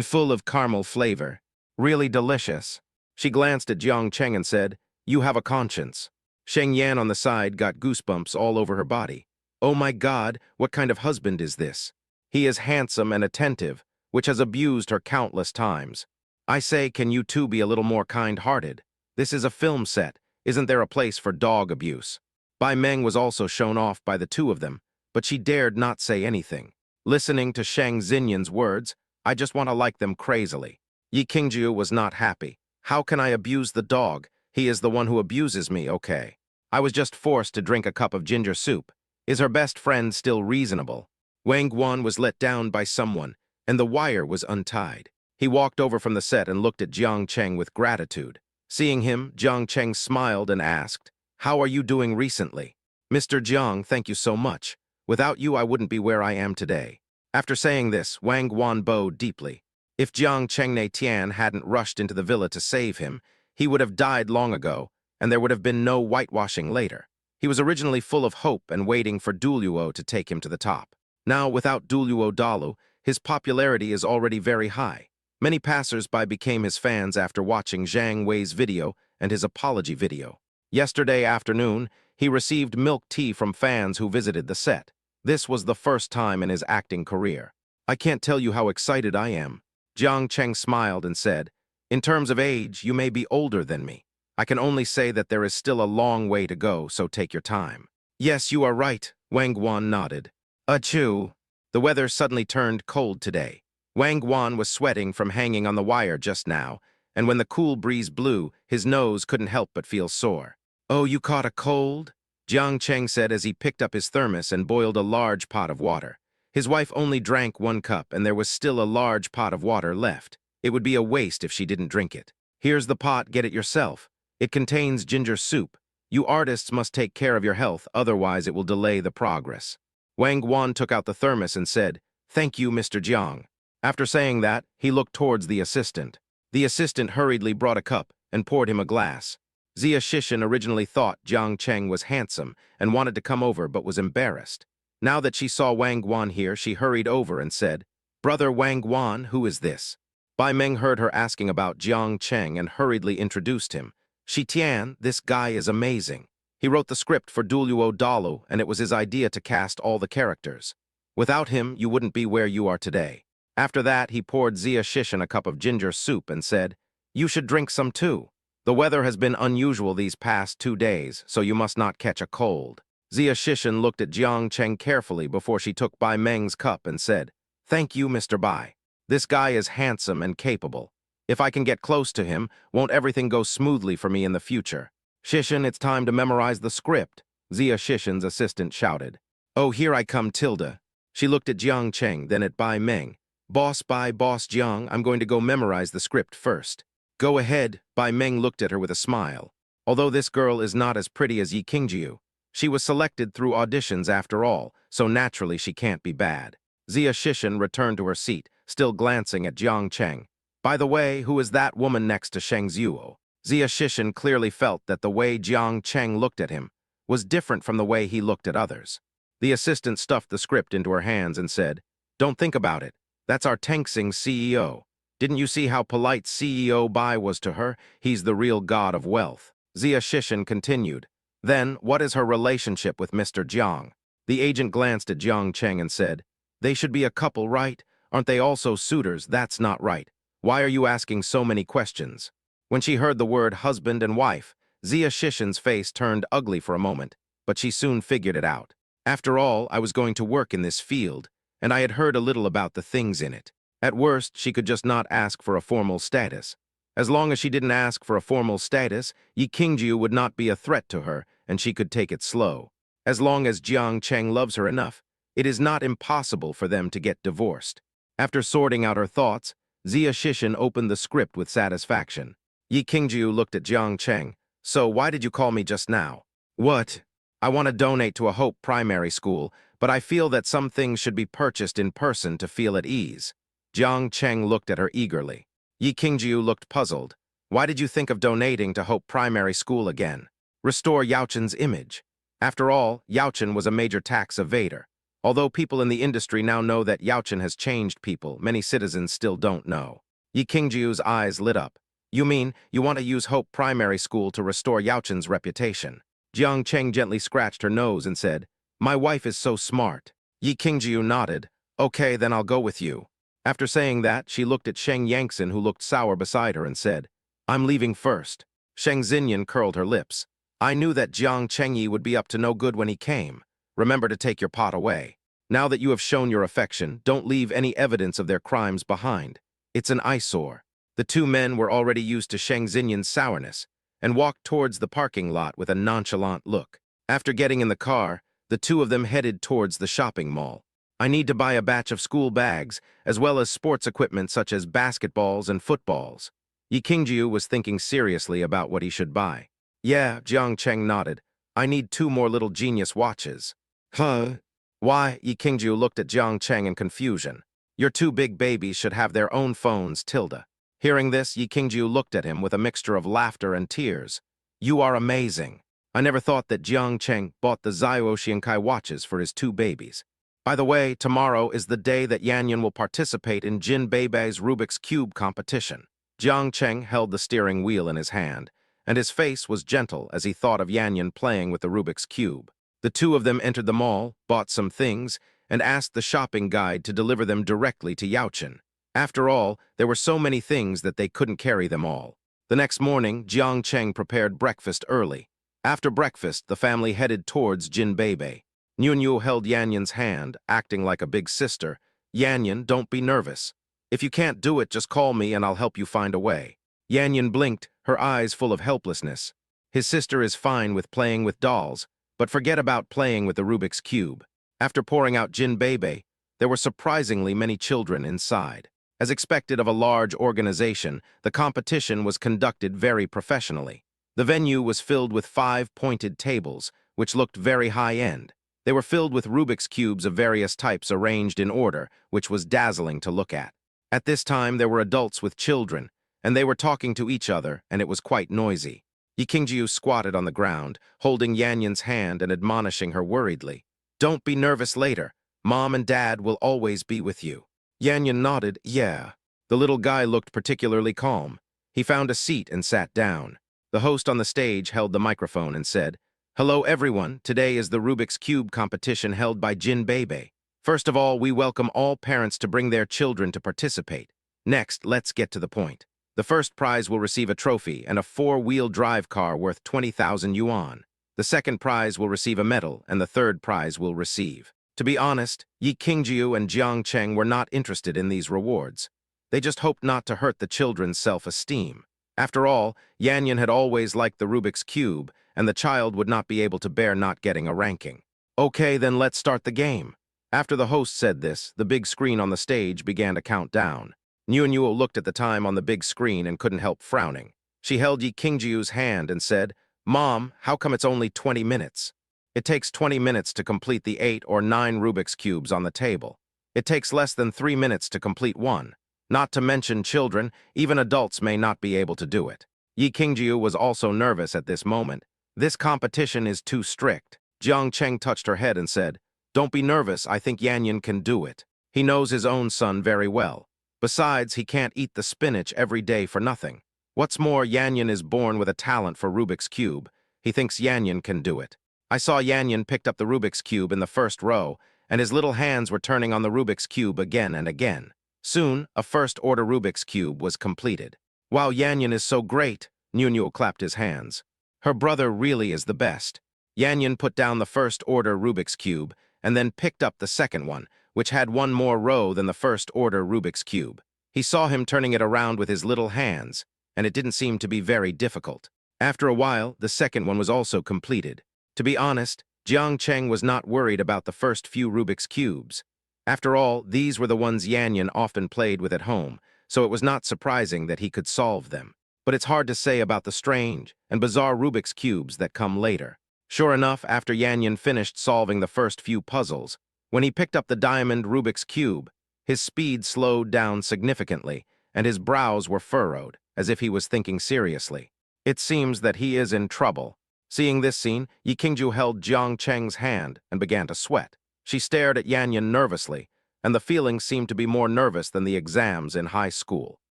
Full of caramel flavor. Really delicious. She glanced at Jiang Cheng and said, "You have a conscience." Sheng Yan on the side got goosebumps all over her body. Oh my God, what kind of husband is this? He is handsome and attentive, which has abused her countless times. I say, can you two be a little more kind-hearted? This is a film set. Isn't there a place for dog abuse? Bai Meng was also shown off by the two of them, but she dared not say anything. Listening to Shang Xinyan's words, I just want to like them crazily. Yi Qingjiu was not happy. How can I abuse the dog? He is the one who abuses me, okay. I was just forced to drink a cup of ginger soup. Is her best friend still reasonable? Wang Guan was let down by someone, and the wire was untied. He walked over from the set and looked at Jiang Cheng with gratitude. Seeing him, Jiang Cheng smiled and asked, "How are you doing recently?" "Mr. Jiang, thank you so much. Without you, I wouldn't be where I am today." After saying this, Wang Guan bowed deeply. If Jiang Chengne Tian hadn't rushed into the villa to save him, he would have died long ago, and there would have been no whitewashing later. He was originally full of hope and waiting for Duluo to take him to the top. Now, without Duluo Dalu, his popularity is already very high. Many passers-by became his fans after watching Zhang Wei's video and his apology video. Yesterday afternoon, he received milk tea from fans who visited the set. This was the first time in his acting career. I can't tell you how excited I am. Jiang Cheng smiled and said, "In terms of age, you may be older than me. I can only say that there is still a long way to go, so take your time." "Yes, you are right," Wang Guan nodded. Achoo. The weather suddenly turned cold today. Wang Guan was sweating from hanging on the wire just now, and when the cool breeze blew, his nose couldn't help but feel sore. "Oh, you caught a cold?" Jiang Cheng said as he picked up his thermos and boiled a large pot of water. His wife only drank one cup, and there was still a large pot of water left. It would be a waste if she didn't drink it. "Here's the pot, get it yourself. It contains ginger soup. You artists must take care of your health, otherwise it will delay the progress." Wang Guan took out the thermos and said, "Thank you, Mr. Jiang." After saying that, he looked towards the assistant. The assistant hurriedly brought a cup and poured him a glass. Zia Shishan originally thought Jiang Cheng was handsome and wanted to come over but was embarrassed. Now that she saw Wang Guan here, she hurried over and said, "Brother Wang Guan, who is this?" Bai Meng heard her asking about Jiang Cheng and hurriedly introduced him. "Shi Tian, this guy is amazing. He wrote the script for Duluo Dalu, and it was his idea to cast all the characters. Without him, you wouldn't be where you are today." After that, he poured Zia Shishan a cup of ginger soup and said, "You should drink some too. The weather has been unusual these past 2 days, so you must not catch a cold." Zia Shishin looked at Jiang Cheng carefully before she took Bai Meng's cup and said, "Thank you, Mr. Bai. This guy is handsome and capable. If I can get close to him, won't everything go smoothly for me in the future?" "Shishin, it's time to memorize the script," Zia Shishin's assistant shouted. "Oh, here I come, Tilda." She looked at Jiang Cheng, then at Bai Meng. "Boss Bai, Boss Jiang, I'm going to go memorize the script first." "Go ahead," Bai Meng looked at her with a smile. Although this girl is not as pretty as Yi Qingjiu, she was selected through auditions after all, so naturally she can't be bad. Zia Shishin returned to her seat, still glancing at Jiang Cheng. "By the way, who is that woman next to Sheng Zuo?" Zia Shishin clearly felt that the way Jiang Cheng looked at him was different from the way he looked at others. The assistant stuffed the script into her hands and said, "Don't think about it. That's our Tengsing CEO. Didn't you see how polite CEO Bai was to her? He's the real god of wealth." Zia Shishin continued, "Then, what is her relationship with Mr. Jiang?" The agent glanced at Jiang Cheng and said, "They should be a couple, right? Aren't they also suitors? That's not right. Why are you asking so many questions?" When she heard the word husband and wife, Zia Shishin's face turned ugly for a moment, but she soon figured it out. After all, I was going to work in this field, and I had heard a little about the things in it. At worst, she could just not ask for a formal status. As long as she didn't ask for a formal status, Yi Qingjiu would not be a threat to her, and she could take it slow. As long as Jiang Cheng loves her enough, it is not impossible for them to get divorced. After sorting out her thoughts, Zia Shishin opened the script with satisfaction. Yi Qingjiu looked at Jiang Cheng. "So why did you call me just now?" "What?" "I want to donate to a Hope primary school, but I feel that some things should be purchased in person to feel at ease." Jiang Cheng looked at her eagerly. Yi Qingjiu looked puzzled. "Why did you think of donating to Hope primary school again?" "Restore Yaochen's image." After all, Yaochen was a major tax evader. Although people in the industry now know that Yaochen has changed people, many citizens still don't know. Yi Qingjiu's eyes lit up. "You mean you want to use Hope primary school to restore Yaochen's reputation?" Jiang Cheng gently scratched her nose and said, "My wife is so smart." Yi Qingjiu nodded. "Okay, then I'll go with you." After saying that, she looked at Sheng Yangxin, who looked sour beside her, and said, "I'm leaving first." Sheng Xinyan curled her lips. "I knew that Jiang Chengyi would be up to no good when he came. Remember to take your pot away. Now that you have shown your affection, don't leave any evidence of their crimes behind. It's an eyesore." The two men were already used to Sheng Xinyan's sourness, and walked towards the parking lot with a nonchalant look. After getting in the car, the two of them headed towards the shopping mall. "I need to buy a batch of school bags, as well as sports equipment such as basketballs and footballs." Yi Qingjiu was thinking seriously about what he should buy. "Yeah," Jiang Cheng nodded. "I need 2 more little genius watches." "Huh? Why?" Yi Qingjiu looked at Jiang Cheng in confusion. "Your 2 big babies should have their own phones, Tilda." Hearing this, Yi Qingjiu looked at him with a mixture of laughter and tears. "You are amazing. I never thought that Jiang Cheng bought the Zhuo Xiankai watches for his 2 babies. By the way, tomorrow is the day that Yanyan will participate in Jin Beibei's Rubik's Cube competition." Jiang Cheng held the steering wheel in his hand, and his face was gentle as he thought of Yanyan playing with the Rubik's Cube. The two of them entered the mall, bought some things, and asked the shopping guide to deliver them directly to Yaochen. After all, there were so many things that they couldn't carry them all. The next morning, Jiang Cheng prepared breakfast early. After breakfast, the family headed towards Jin Beibei. Nunyu held Yanyan's hand, acting like a big sister. "Yanyan, don't be nervous. If you can't do it, just call me and I'll help you find a way." Yanyan blinked, her eyes full of helplessness. His sister is fine with playing with dolls, but forget about playing with the Rubik's Cube. After pouring out Jin Beibei, there were surprisingly many children inside. As expected of a large organization, the competition was conducted very professionally. The venue was filled with 5 pointed tables, which looked very high-end. They were filled with Rubik's Cubes of various types arranged in order, which was dazzling to look at. At this time, there were adults with children, and they were talking to each other, and it was quite noisy. Yi Qingjiu squatted on the ground, holding Yanyan's hand and admonishing her worriedly. "Don't be nervous later. Mom and Dad will always be with you." Yanyan nodded, "Yeah." The little guy looked particularly calm. He found a seat and sat down. The host on the stage held the microphone and said, "Hello everyone, today is the Rubik's Cube competition held by Jin Beibei. First of all, we welcome all parents to bring their children to participate. Next, let's get to the point. The first prize will receive a trophy and a 4-wheel drive car worth 20,000 yuan. The second prize will receive a medal, and the third prize will receive. To be honest, Yi Qingjiu and Jiang Cheng were not interested in these rewards. They just hoped not to hurt the children's self-esteem. After all, Yanyan had always liked the Rubik's Cube, and the child would not be able to bear not getting a ranking. Okay, then let's start the game. After the host said this, the big screen on the stage began to count down. Niuo looked at the time on the big screen and couldn't help frowning. She held Yi Qingjiu's hand and said, "Mom, how come it's only 20 minutes? It takes 20 minutes to complete the 8 or 9 Rubik's Cubes on the table. It takes less than 3 minutes to complete one. Not to mention children, even adults may not be able to do it." Yi Qingjiu was also nervous at this moment. This competition is too strict. Jiang Cheng touched her head and said, "Don't be nervous, I think Yanyan can do it. He knows his own son very well. Besides, he can't eat the spinach every day for nothing. What's more, Yanyan is born with a talent for Rubik's Cube. He thinks Yanyan can do it." I saw Yanyan picked up the Rubik's Cube in the first row, and his little hands were turning on the Rubik's Cube again and again. Soon, a first-order Rubik's Cube was completed. "Wow, Yanyan is so great," Niuo clapped his hands. "Her brother really is the best." Yanyan put down the first-order Rubik's Cube and then picked up the second one, which had one more row than the first-order Rubik's Cube. He saw him turning it around with his little hands, and it didn't seem to be very difficult. After a while, the second one was also completed. To be honest, Jiang Cheng was not worried about the first few Rubik's Cubes. After all, these were the ones Yanyan often played with at home, so it was not surprising that he could solve them. But it's hard to say about the strange and bizarre Rubik's Cubes that come later. Sure enough, after Yanyan finished solving the first few puzzles, when he picked up the diamond Rubik's Cube, his speed slowed down significantly, and his brows were furrowed, as if he was thinking seriously. It seems that he is in trouble. Seeing this scene, Yi Qingjiu held Jiang Cheng's hand and began to sweat. She stared at Yanyan nervously, and the feeling seemed to be more nervous than the exams in high school.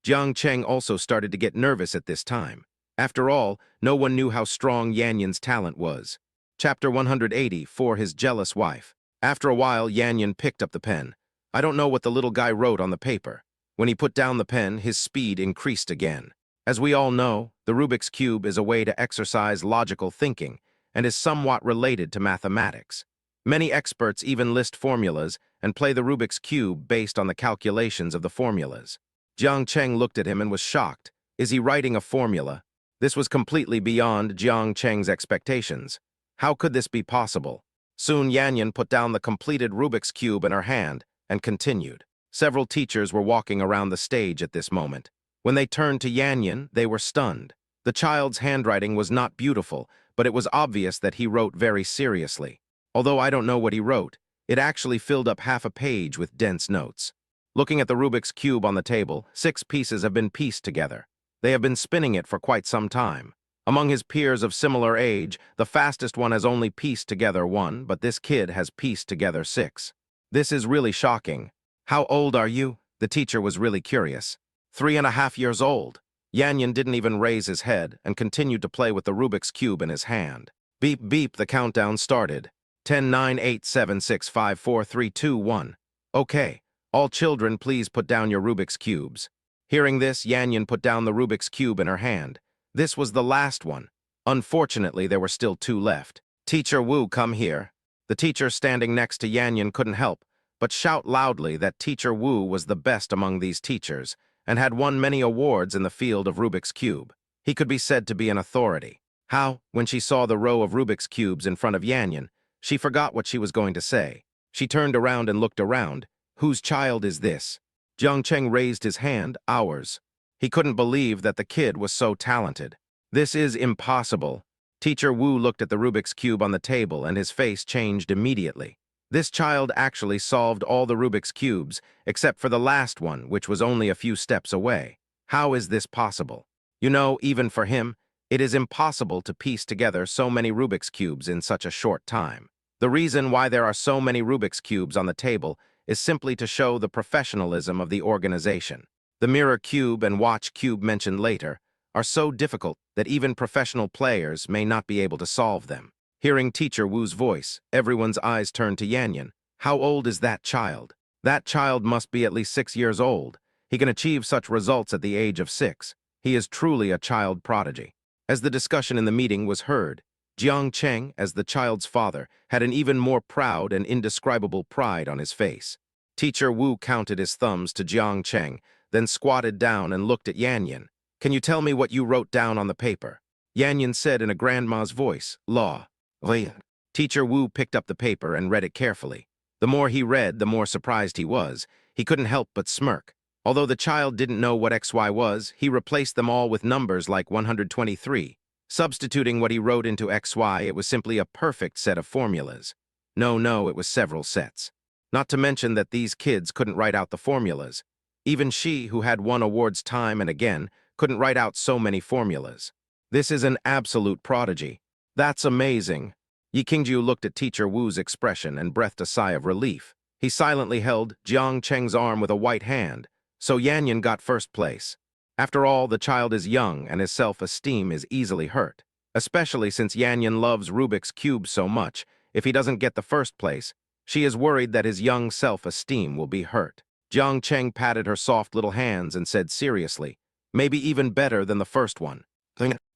Jiang Cheng also started to get nervous at this time. After all, no one knew how strong Yanyan's talent was. Chapter 180, For His Jealous Wife. After a while, Yanyan picked up the pen. I don't know what the little guy wrote on the paper. When he put down the pen, his speed increased again. As we all know, the Rubik's Cube is a way to exercise logical thinking and is somewhat related to mathematics. Many experts even list formulas and play the Rubik's Cube based on the calculations of the formulas. Jiang Cheng looked at him and was shocked. Is he writing a formula? This was completely beyond Jiang Cheng's expectations. How could this be possible? Soon Yanyan put down the completed Rubik's Cube in her hand and continued. Several teachers were walking around the stage at this moment. When they turned to Yanyan, they were stunned. The child's handwriting was not beautiful, but it was obvious that he wrote very seriously. Although I don't know what he wrote, it actually filled up half a page with dense notes. Looking at the Rubik's Cube on the table, 6 pieces have been pieced together. They have been spinning it for quite some time. Among his peers of similar age, the fastest one has only pieced together 1, but this kid has pieced together 6. This is really shocking. How old are you? The teacher was really curious. 3.5 years old. Yanyan didn't even raise his head and continued to play with the Rubik's Cube in his hand. Beep beep, the countdown started. 10, 9, 8, 7, 6, 5, 4, 3, 2, 1. Okay, all children please put down your Rubik's Cubes. Hearing this, Yanyan put down the Rubik's Cube in her hand. This was the last one. Unfortunately, there were still 2 left. Teacher Wu, come here. The teacher standing next to Yanyan couldn't help but shout loudly that Teacher Wu was the best among these teachers and had won many awards in the field of Rubik's Cube. He could be said to be an authority. How, when she saw the row of Rubik's Cubes in front of Yanyan, she forgot what she was going to say. She turned around and looked around. Whose child is this? Jiang Cheng raised his hand, ours. He couldn't believe that the kid was so talented. This is impossible. Teacher Wu looked at the Rubik's Cube on the table and his face changed immediately. This child actually solved all the Rubik's Cubes, except for the last one, which was only a few steps away. How is this possible? You know, even for him, it is impossible to piece together so many Rubik's Cubes in such a short time. The reason why there are so many Rubik's Cubes on the table is simply to show the professionalism of the organization. The mirror cube and watch cube mentioned later are so difficult that even professional players may not be able to solve them. Hearing Teacher Wu's voice, everyone's eyes turned to Yanyan. How old is that child? That child must be at least 6 years old. He can achieve such results at the age of 6. He is truly a child prodigy. As the discussion in the meeting was heard, Jiang Cheng, as the child's father, had an even more proud and indescribable pride on his face. Teacher Wu counted his thumbs to Jiang Cheng, then squatted down and looked at Yanyan. "Can you tell me what you wrote down on the paper?" Yanyan said in a grandma's voice, "Law." "Oui." Teacher Wu picked up the paper and read it carefully. The more he read, the more surprised he was. He couldn't help but smirk. Although the child didn't know what XY was, he replaced them all with numbers like 123. Substituting what he wrote into XY, it was simply a perfect set of formulas. No, it was several sets. Not to mention that these kids couldn't write out the formulas. Even she, who had won awards time and again, couldn't write out so many formulas. This is an absolute prodigy. That's amazing. Yi Qingjiu looked at Teacher Wu's expression and breathed a sigh of relief. He silently held Jiang Cheng's arm with a white hand, so Yanyan got first place. After all, the child is young and his self-esteem is easily hurt. Especially since Yanyan loves Rubik's Cube so much, if he doesn't get the first place, she is worried that his young self-esteem will be hurt. Jiang Cheng patted her soft little hands and said seriously, "Maybe even better than the first one."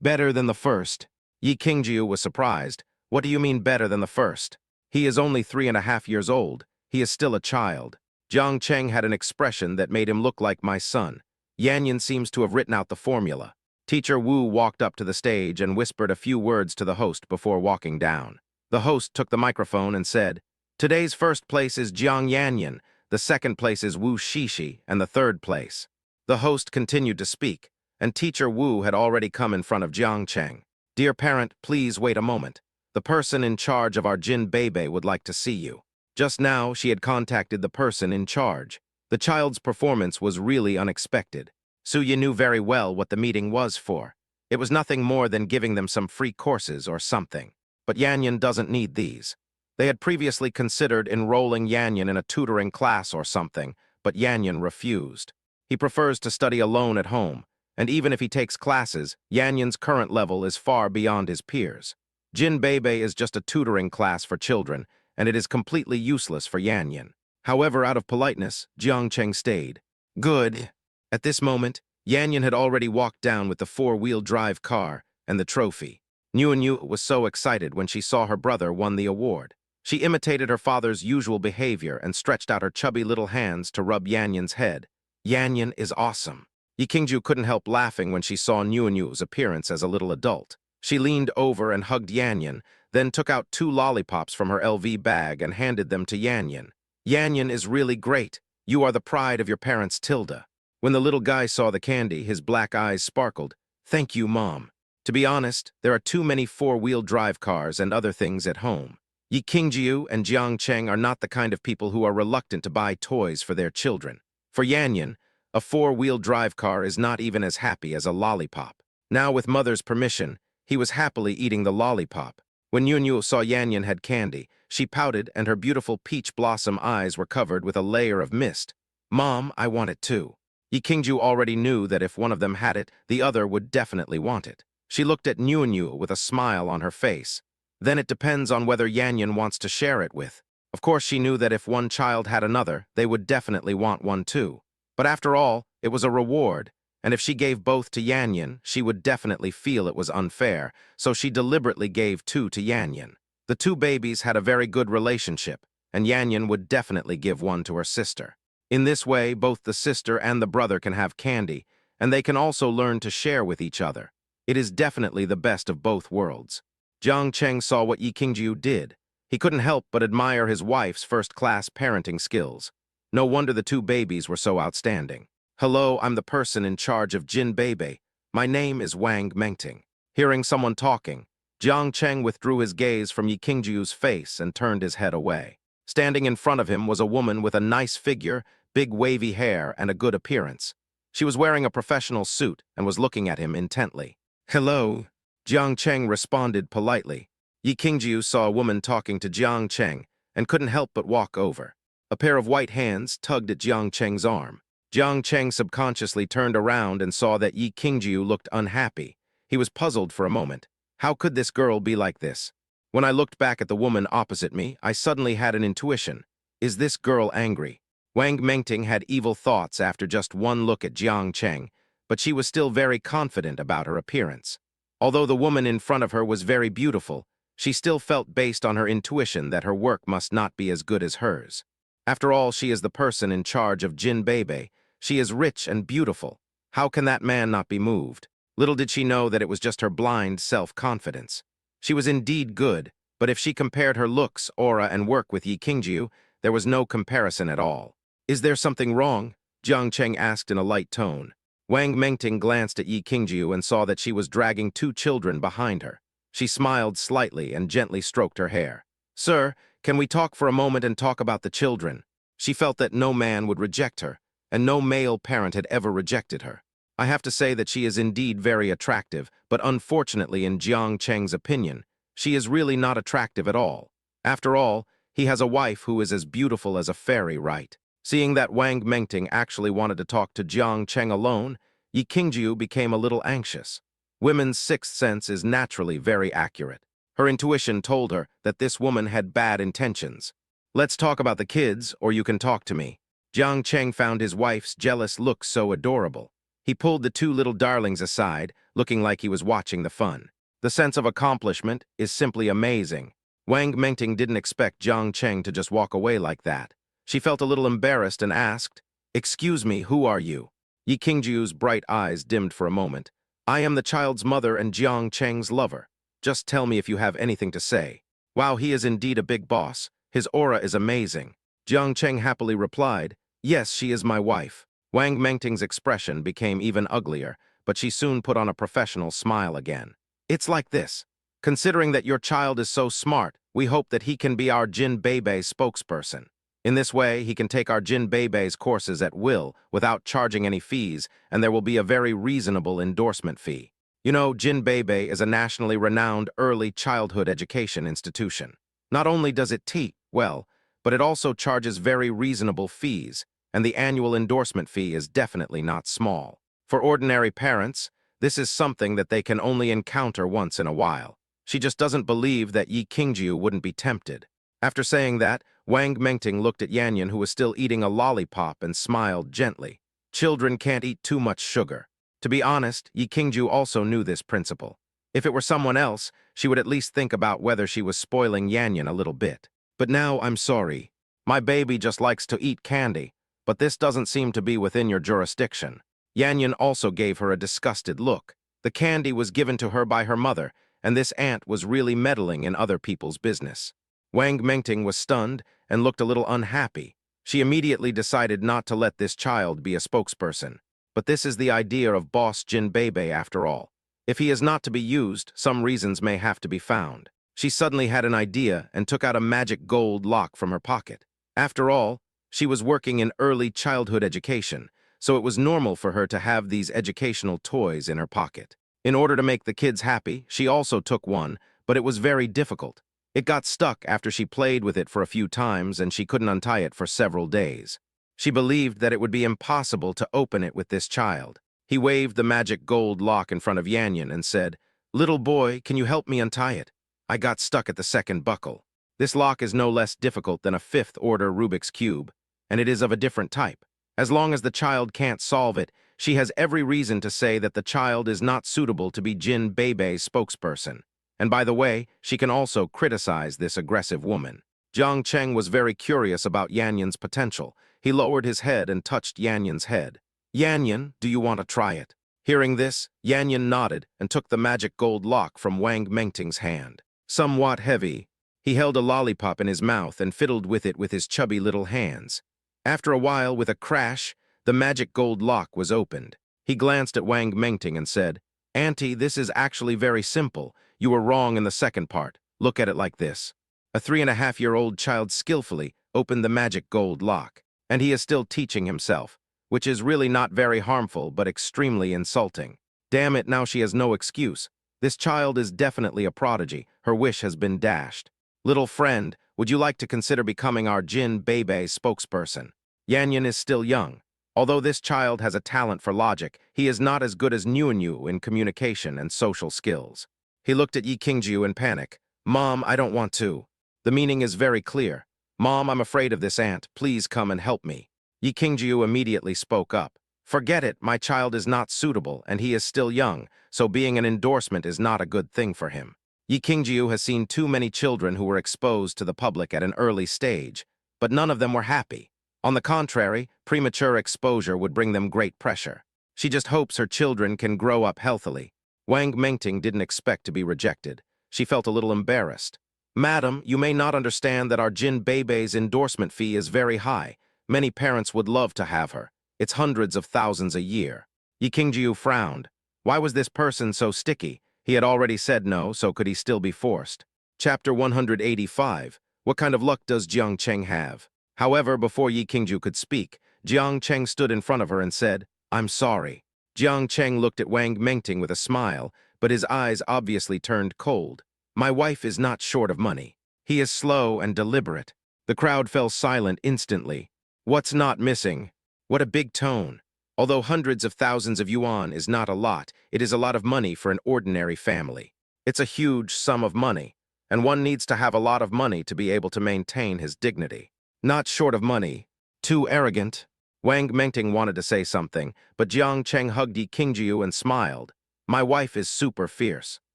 "Better than the first?" Yi Qingjiu was surprised. "What do you mean better than the first? He is only 3.5 years old. He is still a child." Jiang Cheng had an expression that made him look like my son. Yanyan seems to have written out the formula. Teacher Wu walked up to the stage and whispered a few words to the host before walking down. The host took the microphone and said, "Today's first place is Jiang Yanyan, the second place is Wu Shishi, and the third place." The host continued to speak, and Teacher Wu had already come in front of Jiang Cheng. "Dear parent, please wait a moment. The person in charge of our Jin Bebe would like to see you." Just now, she had contacted the person in charge. The child's performance was really unexpected. Suya knew very well what the meeting was for. It was nothing more than giving them some free courses or something. But Yanyan doesn't need these. They had previously considered enrolling Yanyan in a tutoring class or something, but Yanyan refused. He prefers to study alone at home, and even if he takes classes, Yanyan's current level is far beyond his peers. Jin Bebe is just a tutoring class for children, and it is completely useless for Yanyan. However, out of politeness, Jiang Cheng stayed. Good. At this moment, Yanyan had already walked down with the four-wheel drive car and the trophy. Niu was so excited when she saw her brother won the award. She imitated her father's usual behavior and stretched out her chubby little hands to rub Yanyan's head. Yanyan is awesome. Yi Qingjiu couldn't help laughing when she saw Niu's appearance as a little adult. She leaned over and hugged Yanyan, then took out 2 lollipops from her LV bag and handed them to Yanyan. "Yanyan is really great. You are the pride of your parents, Tilda." When the little guy saw the candy, his black eyes sparkled. "Thank you, Mom. To be honest, there are too many four-wheel drive cars and other things at home." Yi Qingjiu and Jiang Cheng are not the kind of people who are reluctant to buy toys for their children. For Yanyan, a four-wheel drive car is not even as happy as a lollipop. Now, with mother's permission, he was happily eating the lollipop. When Niu saw Yanyan had candy, she pouted and her beautiful peach blossom eyes were covered with a layer of mist. "Mom, I want it too." Yi Qingjiu already knew that if one of them had it, the other would definitely want it. She looked at Niu with a smile on her face. Then it depends on whether Yanyan wants to share it with. Of course, she knew that if one child had another, they would definitely want one too. But after all, it was a reward, and if she gave both to Yanyan, she would definitely feel it was unfair, so she deliberately gave 2 to Yanyan. The 2 babies had a very good relationship, and Yanyan would definitely give 1 to her sister. In this way, both the sister and the brother can have candy, and they can also learn to share with each other. It is definitely the best of both worlds. Jiang Cheng saw what Yi Qingjiu did. He couldn't help but admire his wife's first-class parenting skills. No wonder the 2 babies were so outstanding. "Hello, I'm the person in charge of Jin Bebe. My name is Wang Mengting." Hearing someone talking, Jiang Cheng withdrew his gaze from Yi Qingjiu's face and turned his head away. Standing in front of him was a woman with a nice figure, big wavy hair, and a good appearance. She was wearing a professional suit and was looking at him intently. "Hello." Jiang Cheng responded politely. Yi Qingjiu saw a woman talking to Jiang Cheng and couldn't help but walk over. A pair of white hands tugged at Jiang Cheng's arm. Jiang Cheng subconsciously turned around and saw that Yi Qingjiu looked unhappy. He was puzzled for a moment. How could this girl be like this? When I looked back at the woman opposite me, I suddenly had an intuition. Is this girl angry? Wang Mengting had evil thoughts after just one look at Jiang Cheng, but she was still very confident about her appearance. Although the woman in front of her was very beautiful, she still felt based on her intuition that her work must not be as good as hers. After all, she is the person in charge of Jin Bebe. She is rich and beautiful. How can that man not be moved? Little did she know that it was just her blind self-confidence. She was indeed good, but if she compared her looks, aura, and work with Yi Qingjiu, there was no comparison at all. Is there something wrong? Jiang Cheng asked in a light tone. Wang Mengting glanced at Yi Qingjiu and saw that she was dragging two children behind her. She smiled slightly and gently stroked her hair. Sir, can we talk for a moment and talk about the children? She felt that no man would reject her, and no male parent had ever rejected her. I have to say that she is indeed very attractive, but unfortunately in Jiang Cheng's opinion, she is really not attractive at all. After all, he has a wife who is as beautiful as a fairy, right? Seeing that Wang Mengting actually wanted to talk to Jiang Cheng alone, Yi Qingjiu became a little anxious. Women's sixth sense is naturally very accurate. Her intuition told her that this woman had bad intentions. Let's talk about the kids, or you can talk to me. Jiang Cheng found his wife's jealous look so adorable. He pulled the two little darlings aside, looking like he was watching the fun. The sense of accomplishment is simply amazing. Wang Mengting didn't expect Jiang Cheng to just walk away like that. She felt a little embarrassed and asked, "Excuse me, who are you?" Yi Qingjiu's bright eyes dimmed for a moment. "I am the child's mother and Jiang Cheng's lover. Just tell me if you have anything to say." Wow, he is indeed a big boss. His aura is amazing. Jiang Cheng happily replied, "Yes, she is my wife." Wang Mengting's expression became even uglier, but she soon put on a professional smile again. "It's like this. Considering that your child is so smart, we hope that he can be our Jin Bebe spokesperson. In this way, he can take our Jin Bebe's courses at will without charging any fees, and there will be a very reasonable endorsement fee. You know, Jin Bebe is a nationally renowned early childhood education institution. Not only does it teach well, but it also charges very reasonable fees, and the annual endorsement fee is definitely not small. For ordinary parents, this is something that they can only encounter once in a while. She just doesn't believe that Yi Qingjiu wouldn't be tempted." After saying that, Wang Mengting looked at Yanyan, who was still eating a lollipop, and smiled gently. Children can't eat too much sugar. To be honest, Yi Qingjiu also knew this principle. If it were someone else, she would at least think about whether she was spoiling Yanyan a little bit. "But now I'm sorry. My baby just likes to eat candy, but this doesn't seem to be within your jurisdiction." Yanyan also gave her a disgusted look. The candy was given to her by her mother, and this aunt was really meddling in other people's business. Wang Mengting was stunned and looked a little unhappy. She immediately decided not to let this child be a spokesperson. But this is the idea of Boss Jin Bebe after all. If he is not to be used, some reasons may have to be found. She suddenly had an idea and took out a magic gold lock from her pocket. After all, she was working in early childhood education, so it was normal for her to have these educational toys in her pocket. In order to make the kids happy, she also took one, but it was very difficult. It got stuck after she played with it for a few times, and she couldn't untie it for several days. She believed that it would be impossible to open it with this child. He waved the magic gold lock in front of Yanyan and said, "Little boy, can you help me untie it? I got stuck at the second buckle." This lock is no less difficult than a fifth-order Rubik's Cube, and it is of a different type. As long as the child can't solve it, she has every reason to say that the child is not suitable to be Jin Bebe's spokesperson. And by the way, she can also criticize this aggressive woman. Jiang Cheng was very curious about Yanyan's potential. He lowered his head and touched Yanyan's head. "Yanyan, do you want to try it?" Hearing this, Yanyan nodded and took the magic gold lock from Wang Mengting's hand. Somewhat heavy, he held a lollipop in his mouth and fiddled with it with his chubby little hands. After a while, with a crash, the magic gold lock was opened. He glanced at Wang Mengting and said, "Auntie, this is actually very simple. You were wrong in the second part. Look at it like this." A 3.5-year-old child skillfully opened the magic gold lock, and he is still teaching himself, which is really not very harmful but extremely insulting. Damn it, now she has no excuse. This child is definitely a prodigy. Her wish has been dashed. "Little friend, would you like to consider becoming our Jin Bebe spokesperson?" Yanyan is still young. Although this child has a talent for logic, he is not as good as Nuanyu in communication and social skills. He looked at Yi Qingjiu in panic. "Mom, I don't want to." The meaning is very clear. "Mom, I'm afraid of this aunt. Please come and help me." Yi Qingjiu immediately spoke up. "Forget it, my child is not suitable, and he is still young, so being an endorsement is not a good thing for him." Yi Qingjiu has seen too many children who were exposed to the public at an early stage, but none of them were happy. On the contrary, premature exposure would bring them great pressure. She just hopes her children can grow up healthily. Wang Mengting didn't expect to be rejected. She felt a little embarrassed. Madam, you may not understand that our Jin Beibei's endorsement fee is very high. Many parents would love to have her. It's hundreds of thousands a year. Yi Qingjiu frowned. Why was this person so sticky? He had already said no, so could he still be forced? Chapter 185. What kind of luck does Jiang Cheng have? However, before Yi Qingjiu could speak, Jiang Cheng stood in front of her and said, I'm sorry. Jiang Cheng looked at Wang Mengting with a smile, but his eyes obviously turned cold. My wife is not short of money. He is slow and deliberate. The crowd fell silent instantly. What's not missing? What a big tone. Although hundreds of thousands of yuan is not a lot, it is a lot of money for an ordinary family. It's a huge sum of money, and one needs to have a lot of money to be able to maintain his dignity. Not short of money. Too arrogant. Wang Mengting wanted to say something, but Jiang Cheng hugged Yi Qingjiu and smiled. My wife is super fierce.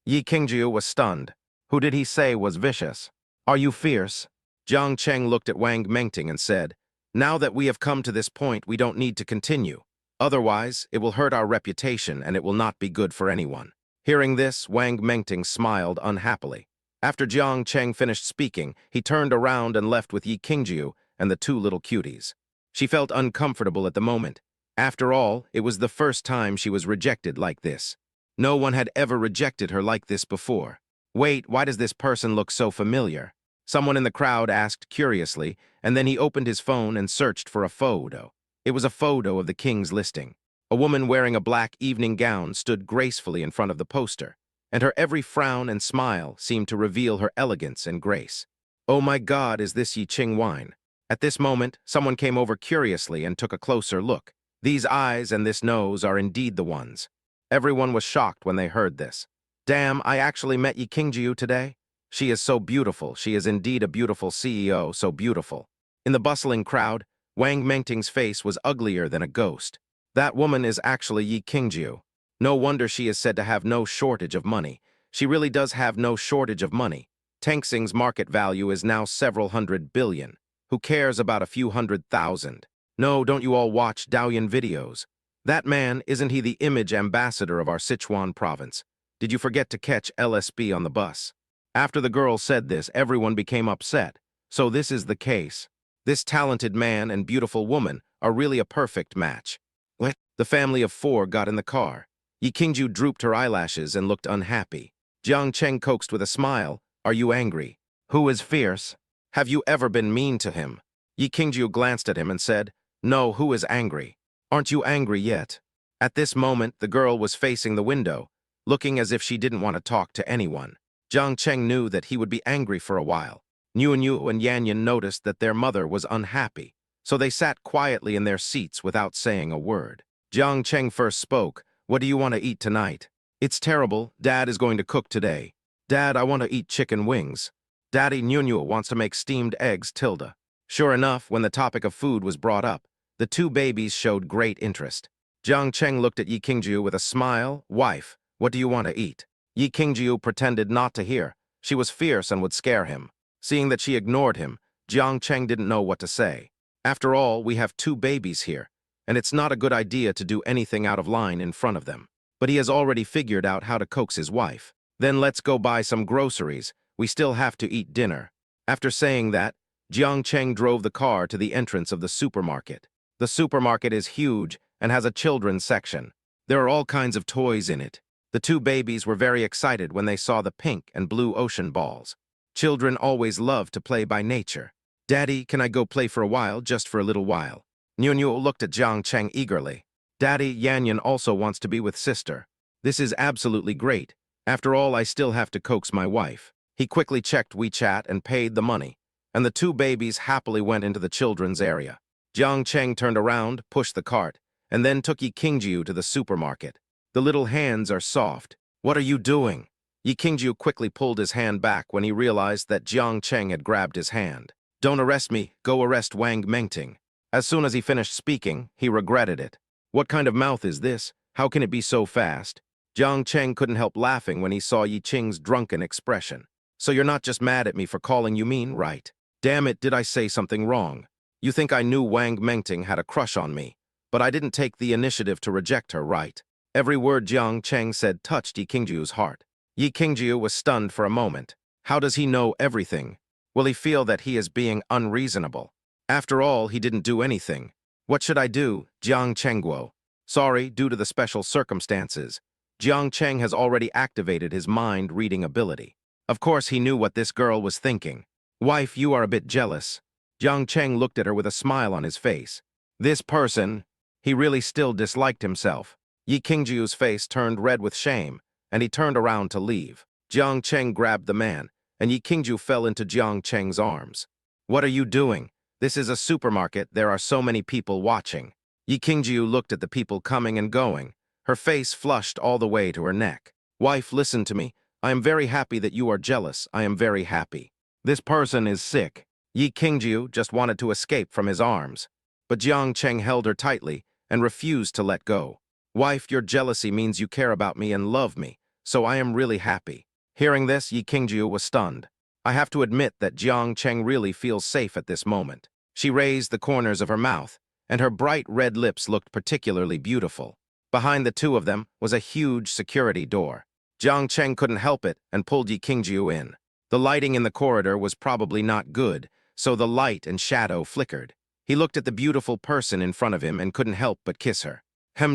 Yi Qingjiu was stunned. Who did he say was vicious? Are you fierce? Jiang Cheng looked at Wang Mengting and said, now that we have come to this point, we don't need to continue. Otherwise, it will hurt our reputation and it will not be good for anyone. Hearing this, Wang Mengting smiled unhappily. After Jiang Cheng finished speaking, he turned around and left with Yi Qingjiu and the two little cuties. She felt uncomfortable at the moment. After all, it was the first time she was rejected like this. No one had ever rejected her like this before. Wait, why does this person look so familiar? Someone in the crowd asked curiously, and then he opened his phone and searched for a photo. It was a photo of the king's listing. A woman wearing a black evening gown stood gracefully in front of the poster, and her every frown and smile seemed to reveal her elegance and grace. Oh my God, is this Yi Qingwine? At this moment, someone came over curiously and took a closer look. These eyes and this nose are indeed the ones. Everyone was shocked when they heard this. Damn, I actually met Yi Qingjiu today? She is so beautiful. She is indeed a beautiful CEO, so beautiful. In the bustling crowd, Wang Mengting's face was uglier than a ghost. That woman is actually Yi Qingjiu. No wonder she is said to have no shortage of money. She really does have no shortage of money. Tencing's market value is now several hundred billion. Who cares about a few 100,000? No, don't you all watch Douyin videos? That man, isn't he the image ambassador of our Sichuan province? Did you forget to catch LSB on the bus? After the girl said this, everyone became upset. So this is the case. This talented man and beautiful woman are really a perfect match. What? The family of four got in the car. Yi Qingjiu drooped her eyelashes and looked unhappy. Jiang Cheng coaxed with a smile, are you angry? Who is fierce? Have you ever been mean to him? Yi Qingjiu glanced at him and said, no, who is angry? Aren't you angry yet? At this moment, the girl was facing the window, looking as if she didn't want to talk to anyone. Jiang Cheng knew that he would be angry for a while. Niu and Yanyan noticed that their mother was unhappy, so they sat quietly in their seats without saying a word. Jiang Cheng first spoke, what do you want to eat tonight? It's terrible, Dad is going to cook today. Dad, I want to eat chicken wings. Daddy, Niu wants to make steamed eggs, tilde. Sure enough, when the topic of food was brought up, the two babies showed great interest. Jiang Cheng looked at Yi Qingjiu with a smile, wife, what do you want to eat? Yi Qingjiu pretended not to hear. She was fierce and would scare him. Seeing that she ignored him, Jiang Cheng didn't know what to say. After all, we have two babies here, and it's not a good idea to do anything out of line in front of them. But he has already figured out how to coax his wife. Then let's go buy some groceries. We still have to eat dinner. After saying that, Jiang Cheng drove the car to the entrance of the supermarket. The supermarket is huge and has a children's section. There are all kinds of toys in it. The two babies were very excited when they saw the pink and blue ocean balls. Children always love to play by nature. Daddy, can I go play for a while, just for a little while? Niu looked at Jiang Cheng eagerly. Daddy, Yanyan also wants to be with sister. This is absolutely great. After all, I still have to coax my wife. He quickly checked WeChat and paid the money, and the two babies happily went into the children's area. Jiang Cheng turned around, pushed the cart, and then took Yi Qingjiu to the supermarket. The little hands are soft. What are you doing? Yi Qingjiu quickly pulled his hand back when he realized that Jiang Cheng had grabbed his hand. Don't arrest me, go arrest Wang Mengting. As soon as he finished speaking, he regretted it. What kind of mouth is this? How can it be so fast? Jiang Cheng couldn't help laughing when he saw Yi Qing's drunken expression. So you're not just mad at me for calling you mean, right? Damn it, did I say something wrong? You think I knew Wang Mengting had a crush on me, but I didn't take the initiative to reject her, right? Every word Jiang Cheng said touched Yi Qingju's heart. Yi Qingju was stunned for a moment. How does he know everything? Will he feel that he is being unreasonable? After all, he didn't do anything. What should I do, Jiang Chengguo? Sorry, due to the special circumstances. Jiang Cheng has already activated his mind-reading ability. Of course, he knew what this girl was thinking. Wife, you are a bit jealous. Jiang Cheng looked at her with a smile on his face. This person, he really still disliked himself. Yi Qingju's face turned red with shame, and he turned around to leave. Jiang Cheng grabbed the man, and Yi Qingju fell into Jiang Cheng's arms. What are you doing? This is a supermarket, there are so many people watching. Yi Qingju looked at the people coming and going. Her face flushed all the way to her neck. Wife, listen to me. I am very happy that you are jealous. I am very happy. This person is sick. Yi Qingju just wanted to escape from his arms. But Jiang Cheng held her tightly and refused to let go. Wife, your jealousy means you care about me and love me, so I am really happy. Hearing this, Yi Qingju was stunned. I have to admit that Jiang Cheng really feels safe at this moment. She raised the corners of her mouth, and her bright red lips looked particularly beautiful. Behind the two of them was a huge security door. Jiang Cheng couldn't help it and pulled Yi Qingju in. The lighting in the corridor was probably not good, so the light and shadow flickered. He looked at the beautiful person in front of him and couldn't help but kiss her.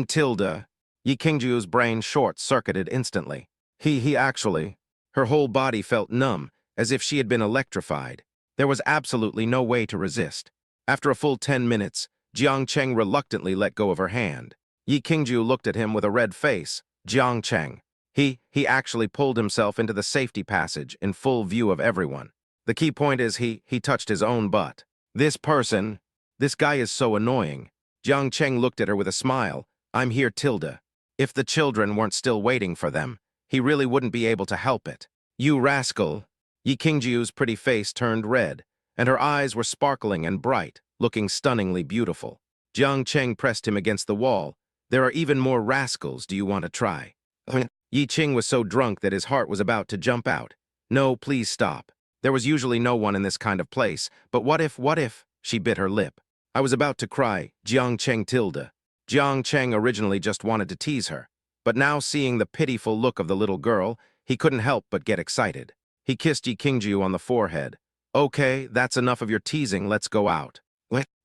Tilda. Yi Qingju's brain short-circuited instantly. He actually. Her whole body felt numb, as if she had been electrified. There was absolutely no way to resist. After a full 10 minutes, Jiang Cheng reluctantly let go of her hand. Yi Qingju looked at him with a red face. Jiang Cheng. He actually pulled himself into the safety passage in full view of everyone. The key point is he touched his own butt. This guy is so annoying. Jiang Cheng looked at her with a smile. I'm here, Tilda. If the children weren't still waiting for them, he really wouldn't be able to help it. You rascal. Yi Qingju's pretty face turned red, and her eyes were sparkling and bright, looking stunningly beautiful. Jiang Cheng pressed him against the wall. There are even more rascals, do you want to try? Yi Qing was so drunk that his heart was about to jump out. No, please stop. There was usually no one in this kind of place, but what if, she bit her lip. I was about to cry, Jiang Cheng Tilda. Jiang Cheng originally just wanted to tease her, but now seeing the pitiful look of the little girl, he couldn't help but get excited. He kissed Yi Qingju on the forehead. Okay, that's enough of your teasing, let's go out.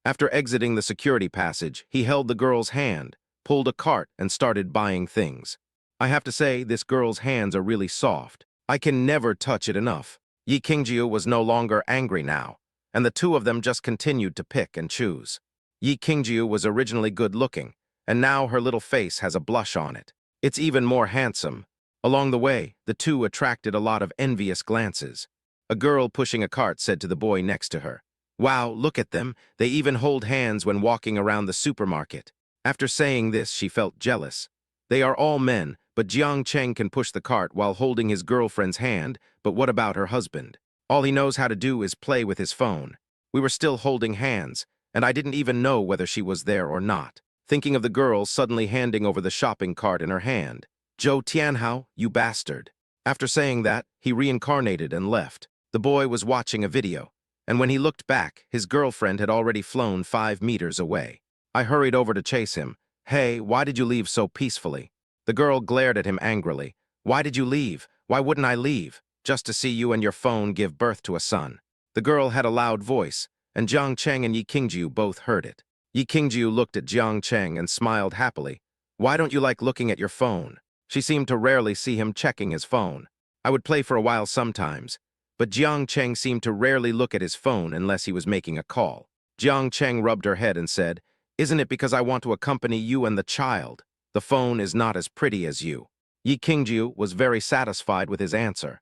After exiting the security passage, he held the girl's hand, pulled a cart, and started buying things. I have to say, this girl's hands are really soft. I can never touch it enough. Yi Qingju was no longer angry now, and the two of them just continued to pick and choose. Yi Qingju was originally good-looking, and now her little face has a blush on it. It's even more handsome. Along the way, the two attracted a lot of envious glances. A girl pushing a cart said to the boy next to her, Wow, look at them, they even hold hands when walking around the supermarket. After saying this, she felt jealous. They are all men, but Jiang Cheng can push the cart while holding his girlfriend's hand, but what about her husband? All he knows how to do is play with his phone. We were still holding hands, and I didn't even know whether she was there or not. Thinking of the girl suddenly handing over the shopping cart in her hand. Zhou Tianhao, you bastard. After saying that, he reincarnated and left. The boy was watching a video, and when he looked back, his girlfriend had already flown 5 meters away. I hurried over to chase him. Hey, why did you leave so peacefully? The girl glared at him angrily. Why did you leave? Why wouldn't I leave? Just to see you and your phone give birth to a son. The girl had a loud voice, and Jiang Cheng and Yi Qingju both heard it. Yi Qingju looked at Jiang Cheng and smiled happily. Why don't you like looking at your phone? She seemed to rarely see him checking his phone. I would play for a while sometimes, but Jiang Cheng seemed to rarely look at his phone unless he was making a call. Jiang Cheng rubbed her head and said, Isn't it because I want to accompany you and the child? The phone is not as pretty as you. Yi Qingju was very satisfied with his answer.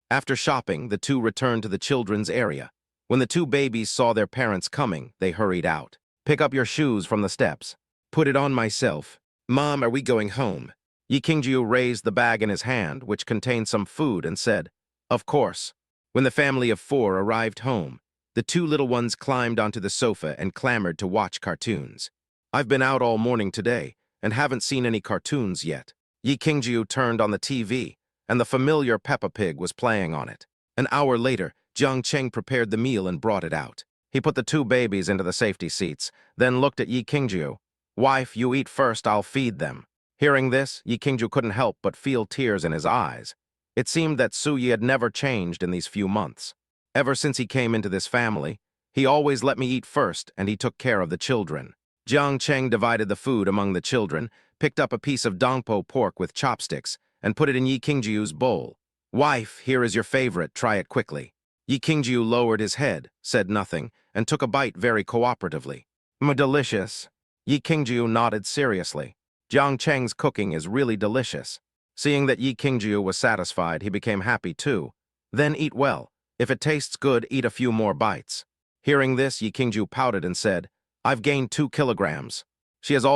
After shopping, the two returned to the children's area. When the two babies saw their parents coming, they hurried out. Pick up your shoes from the steps. Put it on myself. Mom, are we going home? Yi Qingju raised the bag in his hand, which contained some food, and said, Of course. When the family of 4 arrived home, the 2 little ones climbed onto the sofa and clamored to watch cartoons. I've been out all morning today and haven't seen any cartoons yet. Yi Qingjiu turned on the TV, and the familiar Peppa Pig was playing on it. An hour later, Jiang Cheng prepared the meal and brought it out. He put the two babies into the safety seats, then looked at Yi Qingjiu. "Wife, you eat first, I'll feed them." Hearing this, Yi Qingjiu couldn't help but feel tears in his eyes. It seemed that Su Yi had never changed in these few months. Ever since he came into this family, he always let me eat first, and he took care of the children. Jiang Cheng divided the food among the children, picked up a piece of dongpo pork with chopsticks, and put it in Yi Qingjiu's bowl. "Wife, here is your favorite, try it quickly." Yi Qingjiu lowered his head, said nothing, and took a bite very cooperatively. Delicious." Yi Qingjiu nodded seriously. Jiang Cheng's cooking is really delicious. Seeing that Yi Qingjiu was satisfied, he became happy too. "Then eat well. If it tastes good, eat a few more bites." Hearing this, Yi Qingjiu pouted and said, "I've gained 2 kilograms." She has always